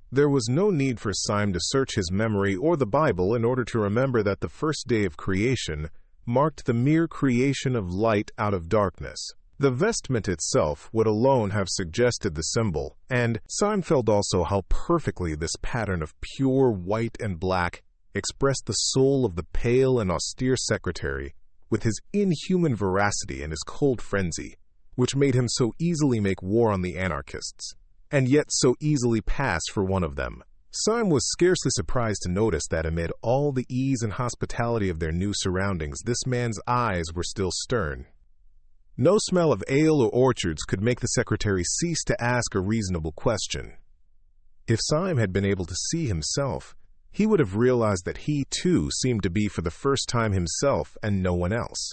There was no need for Syme to search his memory or the Bible in order to remember that the first day of creation marked the mere creation of light out of darkness. The vestment itself would alone have suggested the symbol, and Syme felt also how perfectly this pattern of pure white and black expressed the soul of the pale and austere secretary with his inhuman veracity and his cold frenzy, which made him so easily make war on the anarchists, and yet so easily pass for one of them. Syme was scarcely surprised to notice that amid all the ease and hospitality of their new surroundings, this man's eyes were still stern. No smell of ale or orchards could make the secretary cease to ask a reasonable question. If Syme had been able to see himself, he would have realized that he, too, seemed to be for the first time himself and no one else.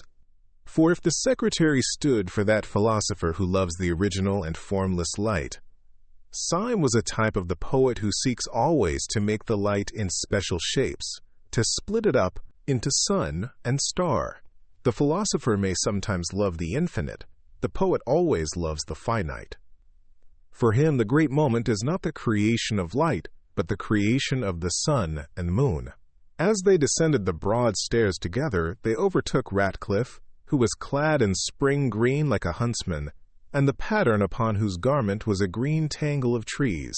For if the secretary stood for that philosopher who loves the original and formless light, Syme was a type of the poet who seeks always to make the light in special shapes, to split it up into sun and star. The philosopher may sometimes love the infinite, the poet always loves the finite. For him, the great moment is not the creation of light, but the creation of the sun and moon. As they descended the broad stairs together, they overtook Ratcliffe, who was clad in spring green like a huntsman, and the pattern upon whose garment was a green tangle of trees.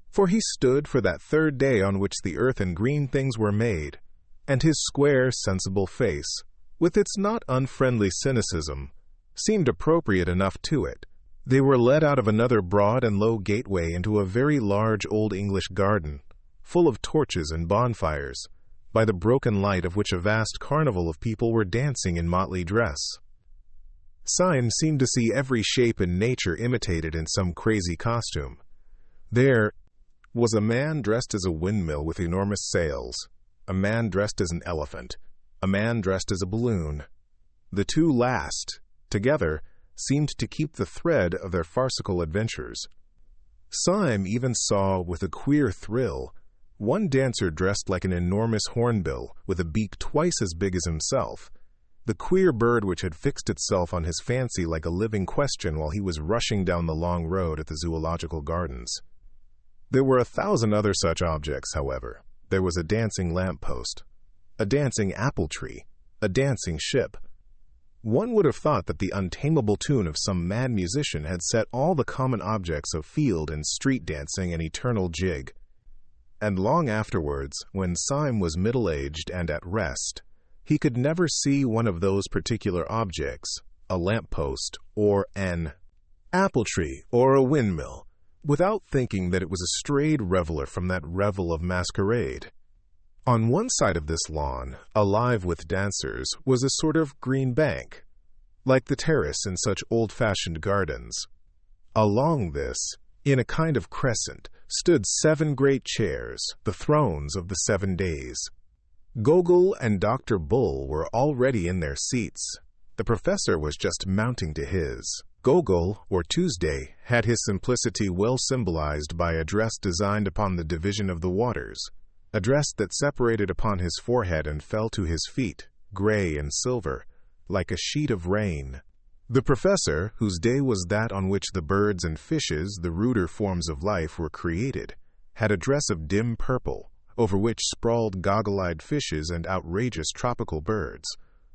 For he stood for that third day on which the earth and green things were made, and his square, sensible face, with its not unfriendly cynicism, seemed appropriate enough to it. They were led out of another broad and low gateway into a very large Old English garden, full of torches and bonfires, by the broken light of which a vast carnival of people were dancing in motley dress. Syme seemed to see every shape in nature imitated in some crazy costume. There was a man dressed as a windmill with enormous sails, a man dressed as an elephant, a man dressed as a balloon. The two last, together, seemed to keep the thread of their farcical adventures. Syme even saw, with a queer thrill, one dancer dressed like an enormous hornbill with a beak twice as big as himself, the queer bird which had fixed itself on his fancy like a living question while he was rushing down the long road at the zoological gardens. There were 1,000 other such objects, however. There was a dancing lamp-post, a dancing apple tree, a dancing ship. One would have thought that the untamable tune of some mad musician had set all the common objects of field and street dancing an eternal jig. And long afterwards, when Syme was middle-aged and at rest, he could never see one of those particular objects, a lamp-post or an apple tree or a windmill, without thinking that it was a strayed reveler from that revel of masquerade. On one side of this lawn, alive with dancers, was a sort of green bank, like the terrace in such old-fashioned gardens. Along this, in a kind of crescent, stood 7 great chairs, the thrones of the 7 days. Gogol and Dr. Bull were already in their seats. The professor was just mounting to his. Gogol, or Tuesday, had his simplicity well symbolized by a dress designed upon the division of the waters, a dress that separated upon his forehead and fell to his feet, gray and silver, like a sheet of rain. The professor, whose day was that on which the birds and fishes, the ruder forms of life, were created, had a dress of dim purple, over which sprawled goggle-eyed fishes and outrageous tropical birds,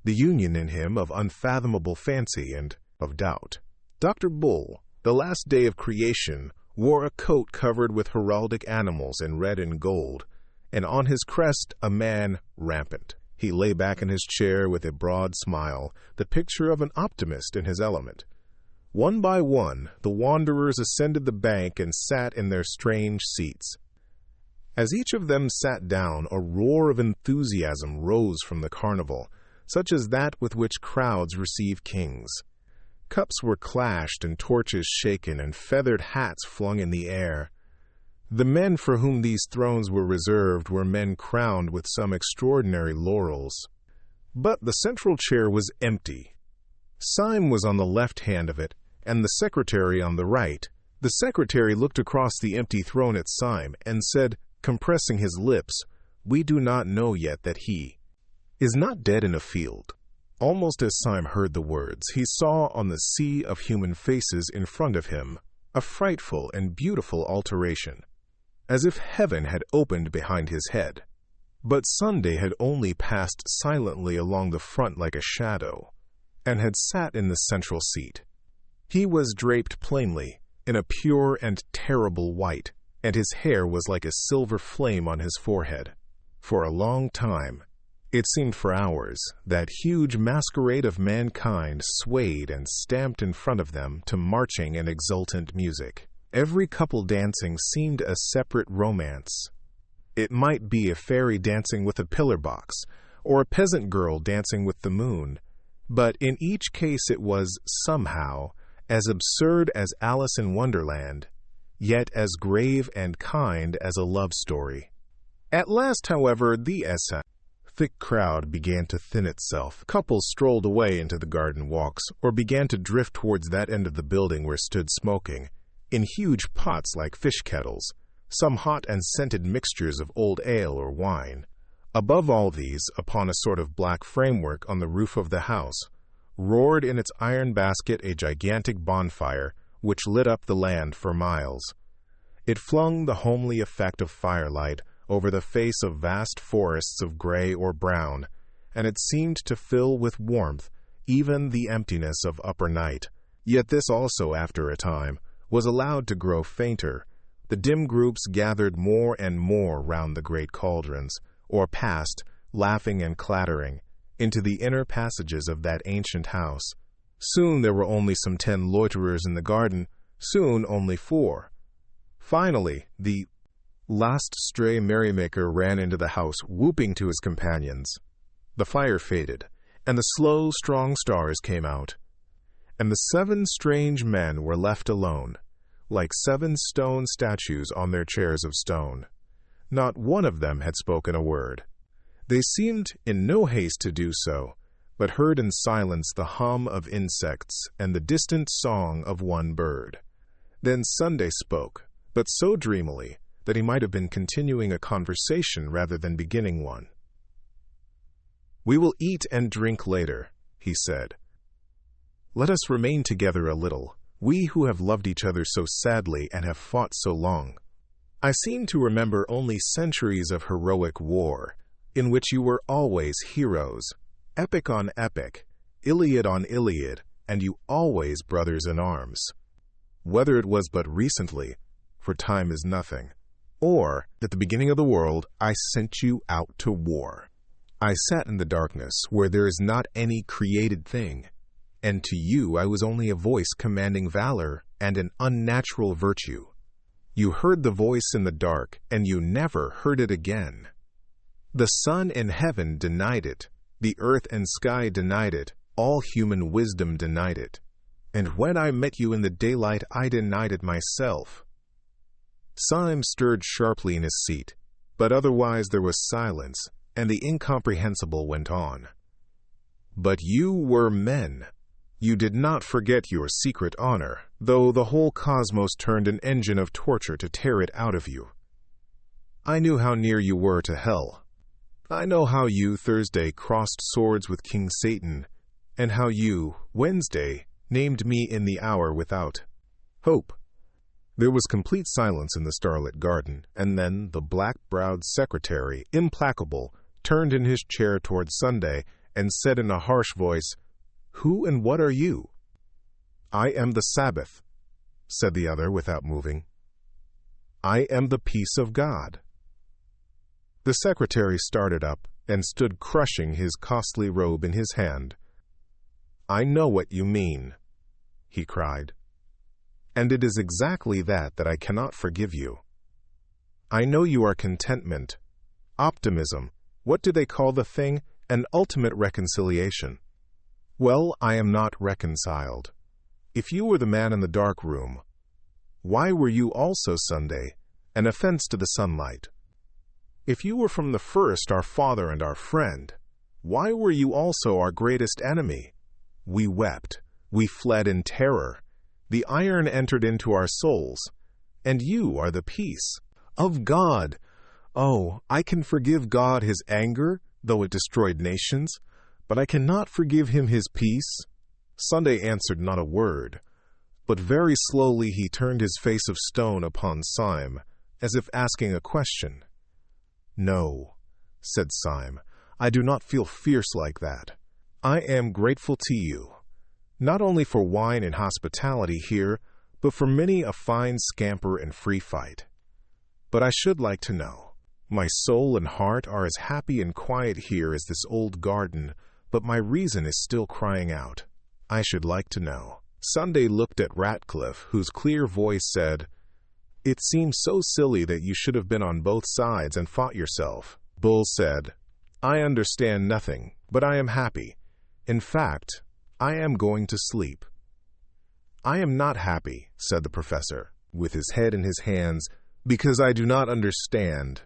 the union in him of unfathomable fancy and of doubt. Dr. Bull, the last day of creation, wore a coat covered with heraldic animals in red and gold, and on his crest a man rampant. He lay back in his chair with a broad smile, the picture of an optimist in his element. One by one, the wanderers ascended the bank and sat in their strange seats. As each of them sat down, a roar of enthusiasm rose from the carnival, such as that with which crowds receive kings. Cups were clashed and torches shaken and feathered hats flung in the air. The men for whom these thrones were reserved were men crowned with some extraordinary laurels. But the central chair was empty. Syme was on the left hand of it, and the secretary on the right. The secretary looked across the empty throne at Syme and said, compressing his lips, "We do not know yet that he is not dead in a field." Almost as Syme heard the words, he saw on the sea of human faces in front of him a frightful and beautiful alteration, as if heaven had opened behind his head. But Sunday had only passed silently along the front like a shadow, and had sat in the central seat. He was draped plainly in a pure and terrible white, and his hair was like a silver flame on his forehead. For a long time, it seemed for hours, that huge masquerade of mankind swayed and stamped in front of them to marching and exultant music. Every couple dancing seemed a separate romance. It might be a fairy dancing with a pillar box, or a peasant girl dancing with the moon, but in each case it was, somehow, as absurd as Alice in Wonderland, yet as grave and kind as a love story. At last, however, the thick crowd began to thin itself. Couples strolled away into the garden walks, or began to drift towards that end of the building where stood smoking, in huge pots like fish kettles, some hot and scented mixtures of old ale or wine. Above all these, upon a sort of black framework on the roof of the house, roared in its iron basket a gigantic bonfire, which lit up the land for miles. It flung the homely effect of firelight over the face of vast forests of gray or brown, and it seemed to fill with warmth even the emptiness of upper night. Yet this also, after a time, was allowed to grow fainter. The dim groups gathered more and more round the great cauldrons, or passed, laughing and clattering, into the inner passages of that ancient house. Soon there were only some 10 loiterers in the garden, soon only 4. Finally, the last stray merrymaker ran into the house, whooping to his companions. The fire faded, and the slow, strong stars came out, and the 7 strange men were left alone, like 7 stone statues on their chairs of stone. Not one of them had spoken a word. They seemed in no haste to do so, but heard in silence the hum of insects and the distant song of one bird. Then Sunday spoke, but so dreamily that he might have been continuing a conversation rather than beginning one. "We will eat and drink later," he said. "Let us remain together a little, we who have loved each other so sadly and have fought so long. I seem to remember only centuries of heroic war, in which you were always heroes, epic on epic, Iliad on Iliad, and you always brothers in arms. Whether it was but recently, for time is nothing, or at the beginning of the world I sent you out to war. I sat in the darkness where there is not any created thing, and to you I was only a voice commanding valor and an unnatural virtue. You heard the voice in the dark, and you never heard it again. The sun and heaven denied it, the earth and sky denied it, all human wisdom denied it. And when I met you in the daylight, I denied it myself." Syme stirred sharply in his seat, but otherwise there was silence, and the incomprehensible went on. "But you were men. You did not forget your secret honor, though the whole cosmos turned an engine of torture to tear it out of you. I knew how near you were to hell. I know how you, Thursday, crossed swords with King Satan, and how you, Wednesday, named me in the hour without hope." There was complete silence in the starlit garden, and then the black-browed secretary, implacable, turned in his chair toward Sunday and said in a harsh voice, "Who and what are you?" "I am the Sabbath," said the other without moving. "I am the peace of God." The secretary started up and stood crushing his costly robe in his hand. "I know what you mean," he cried. "And it is exactly that I cannot forgive you. I know you are contentment, optimism, what do they call the thing? An ultimate reconciliation. Well, I am not reconciled. If you were the man in the dark room, why were you also Sunday, an offense to the sunlight? If you were from the first our father and our friend, why were you also our greatest enemy? We wept, we fled in terror. The iron entered into our souls, and you are the peace of God. Oh, I can forgive God his anger, though it destroyed nations, but I cannot forgive him his peace." Sunday answered not a word, but very slowly he turned his face of stone upon Syme, as if asking a question. "No," said Syme, "I do not feel fierce like that. I am grateful to you, not only for wine and hospitality here, but for many a fine scamper and free fight. But I should like to know, My soul and heart are as happy and quiet here as this old garden, but my reason is still crying out. I should like to know. Sunday looked at Ratcliffe, whose clear voice said, "It seems so silly that you should have been on both sides and fought yourself." Bull said, "I understand nothing, but I am happy. In fact, I am going to sleep." "I am not happy," said the professor, with his head in his hands, "because I do not understand.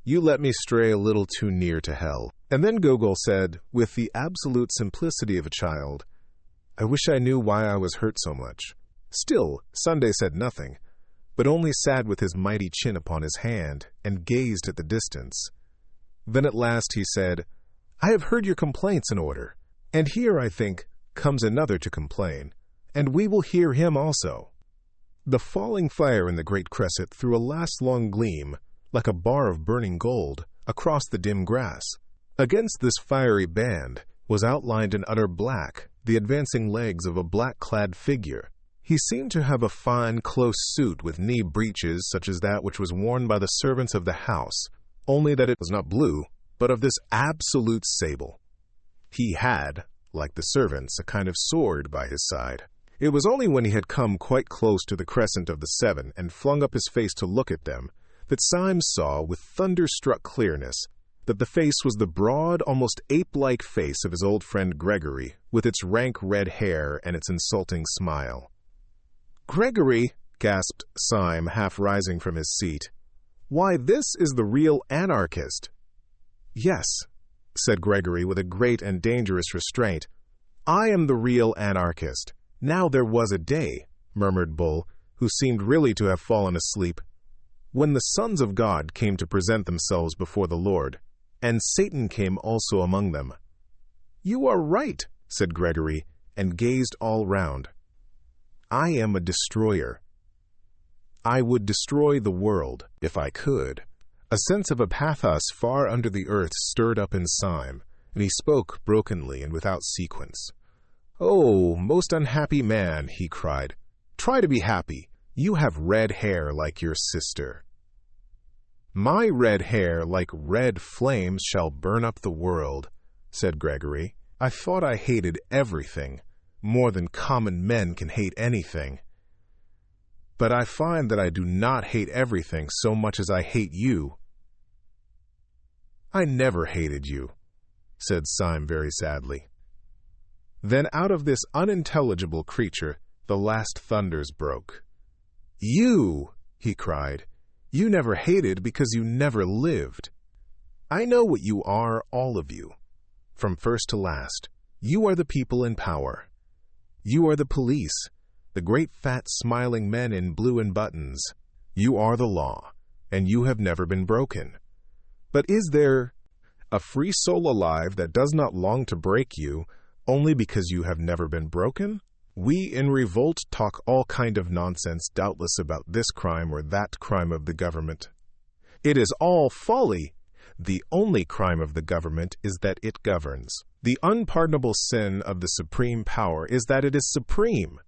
You let me stray a little too near to hell." And then Gogol said, with the absolute simplicity of a child, "I wish I knew why I was hurt so much." Still, Sunday said nothing, but only sat with his mighty chin upon his hand and gazed at the distance. Then at last he said, "I have heard your complaints in order, and here, I think, comes another to complain, and we will hear him also." The falling fire in the great cresset threw a last long gleam, like a bar of burning gold, across the dim grass. Against this fiery band was outlined in utter black the advancing legs of a black-clad figure. He seemed to have a fine, close suit with knee breeches such as that which was worn by the servants of the house, only that it was not blue, but of this absolute sable. He had, like the servants, a kind of sword by his side. It was only when he had come quite close to the crescent of the seven and flung up his face to look at them that Syme saw with thunderstruck clearness that the face was the broad, almost ape-like face of his old friend Gregory, with its rank red hair and its insulting smile. "Gregory," gasped Syme, half rising from his seat, "why, this is the real anarchist." "Yes," said Gregory with a great and dangerous restraint, "I am the real anarchist. Now there was a day," murmured Bull, who seemed really to have fallen asleep, "when the sons of God came to present themselves before the Lord, and Satan came also among them." "You are right," said Gregory, and gazed all round. "I am a destroyer. I would destroy the world, if I could." A sense of a pathos far under the earth stirred up in Syme, and he spoke brokenly and without sequence. "Oh, most unhappy man," he cried, "try to be happy. You have red hair like your sister." "My red hair, like red flames, shall burn up the world," said Gregory. "I thought I hated everything, more than common men can hate anything. But I find that I do not hate everything so much as I hate you." "I never hated you," said Syme very sadly. Then out of this unintelligible creature the last thunders broke. "You!" he cried. "You never hated because you never lived. I know what you are, all of you. From first to last, you are the people in power. You are the police, the great fat smiling men in blue and buttons. You are the law, and you have never been broken. But is there a free soul alive that does not long to break you only because you have never been broken? We in revolt talk all kind of nonsense, doubtless about this crime or that crime of the government. It is all folly. The only crime of the government is that it governs. The unpardonable sin of the supreme power is that it is supreme.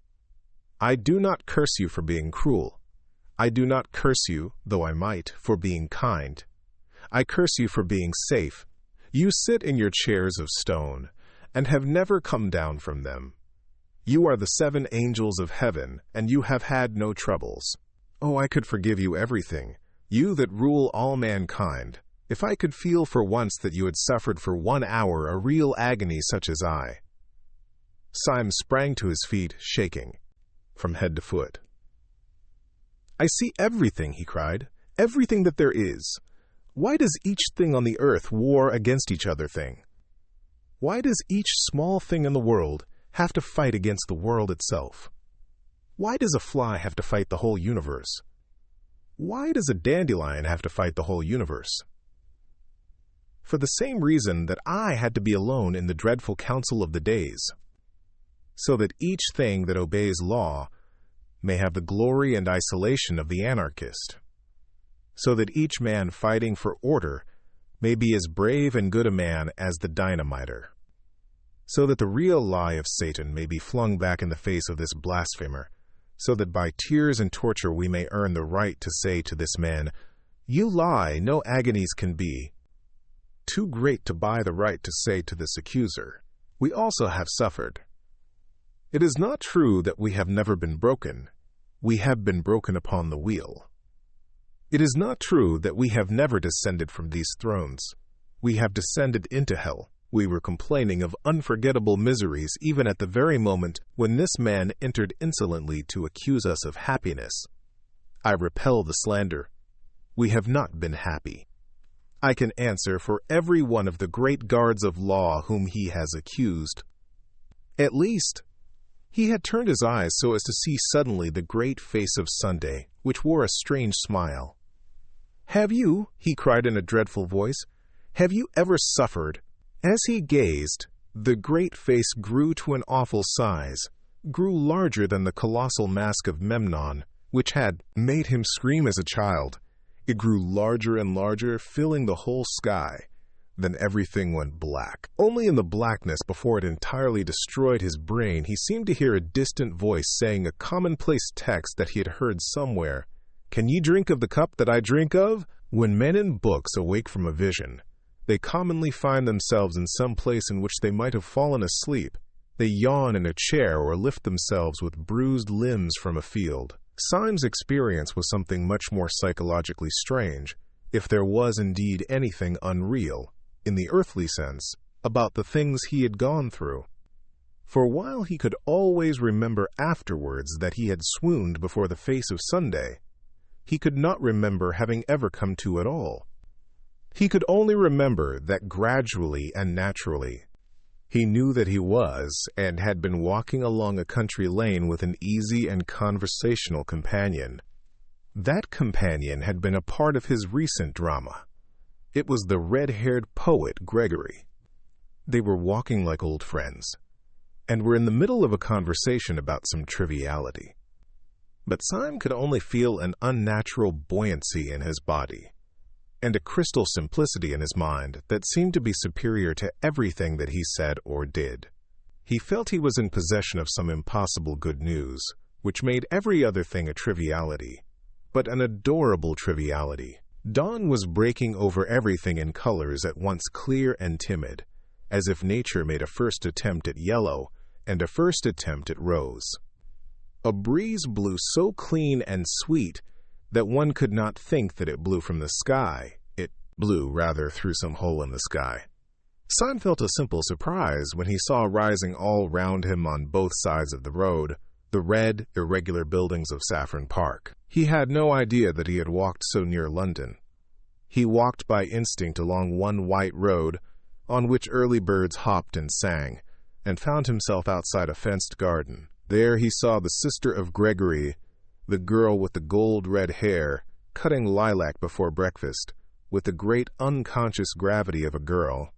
I do not curse you for being cruel. I do not curse you, though I might, for being kind. I curse you for being safe. You sit in your chairs of stone, and have never come down from them. You are the 7 angels of heaven, and you have had no troubles. Oh, I could forgive you everything, you that rule all mankind, if I could feel for once that you had suffered for 1 hour a real agony such as I." Syme sprang to his feet, shaking from head to foot. "I see everything," he cried, "everything that there is. Why does each thing on the earth war against each other thing? Why does each small thing in the world have to fight against the world itself? Why does a fly have to fight the whole universe? Why does a dandelion have to fight the whole universe? For the same reason that I had to be alone in the dreadful council of the days, so that each thing that obeys law may have the glory and isolation of the anarchist, so that each man fighting for order may be as brave and good a man as the dynamiter, so that the real lie of Satan may be flung back in the face of this blasphemer, so that by tears and torture we may earn the right to say to this man, You lie, no agonies can be too great to buy the right to say to this accuser, we also have suffered. It is not true that we have never been broken. We have been broken upon the wheel. It is not true that we have never descended from these thrones. We have descended into hell. We were complaining of unforgettable miseries even at the very moment when this man entered insolently to accuse us of happiness. I repel the slander. We have not been happy. I can answer for every one of the great guards of law whom he has accused. At least, he had turned his eyes so as to see suddenly the great face of Sunday, which wore a strange smile. Have you, he cried in a dreadful voice, have you ever suffered? As he gazed, the great face grew to an awful size, grew larger than the colossal mask of Memnon, which had made him scream as a child. It grew larger and larger, filling the whole sky. Then everything went black. Only in the blackness, before it entirely destroyed his brain, he seemed to hear a distant voice saying a commonplace text that he had heard somewhere. Can ye drink of the cup that I drink of? When men in books awake from a vision, they commonly find themselves in some place in which they might have fallen asleep. They yawn in a chair or lift themselves with bruised limbs from a field. Syme's experience was something much more psychologically strange, if there was indeed anything unreal, in the earthly sense, about the things he had gone through. For while he could always remember afterwards that he had swooned before the face of Sunday, he could not remember having ever come to at all. He could only remember that gradually and naturally he knew that he was and had been walking along a country lane with an easy and conversational companion. That companion had been a part of his recent drama. It was the red-haired poet Gregory. They were walking like old friends, and were in the middle of a conversation about some triviality. But Syme could only feel an unnatural buoyancy in his body, and a crystal simplicity in his mind that seemed to be superior to everything that he said or did. He felt he was in possession of some impossible good news, which made every other thing a triviality, but an adorable triviality. Dawn was breaking over everything in colors at once clear and timid, as if nature made a first attempt at yellow and a first attempt at rose. A breeze blew so clean and sweet that one could not think that it blew from the sky. It blew, rather, through some hole in the sky. Syme felt a simple surprise when he saw rising all round him on both sides of the road the red, irregular buildings of Saffron Park. He had no idea that he had walked so near London. He walked by instinct along one white road on which early birds hopped and sang, and found himself outside a fenced garden. There he saw the sister of Gregory, the girl with the gold-red hair, cutting lilac before breakfast, with the great unconscious gravity of a girl.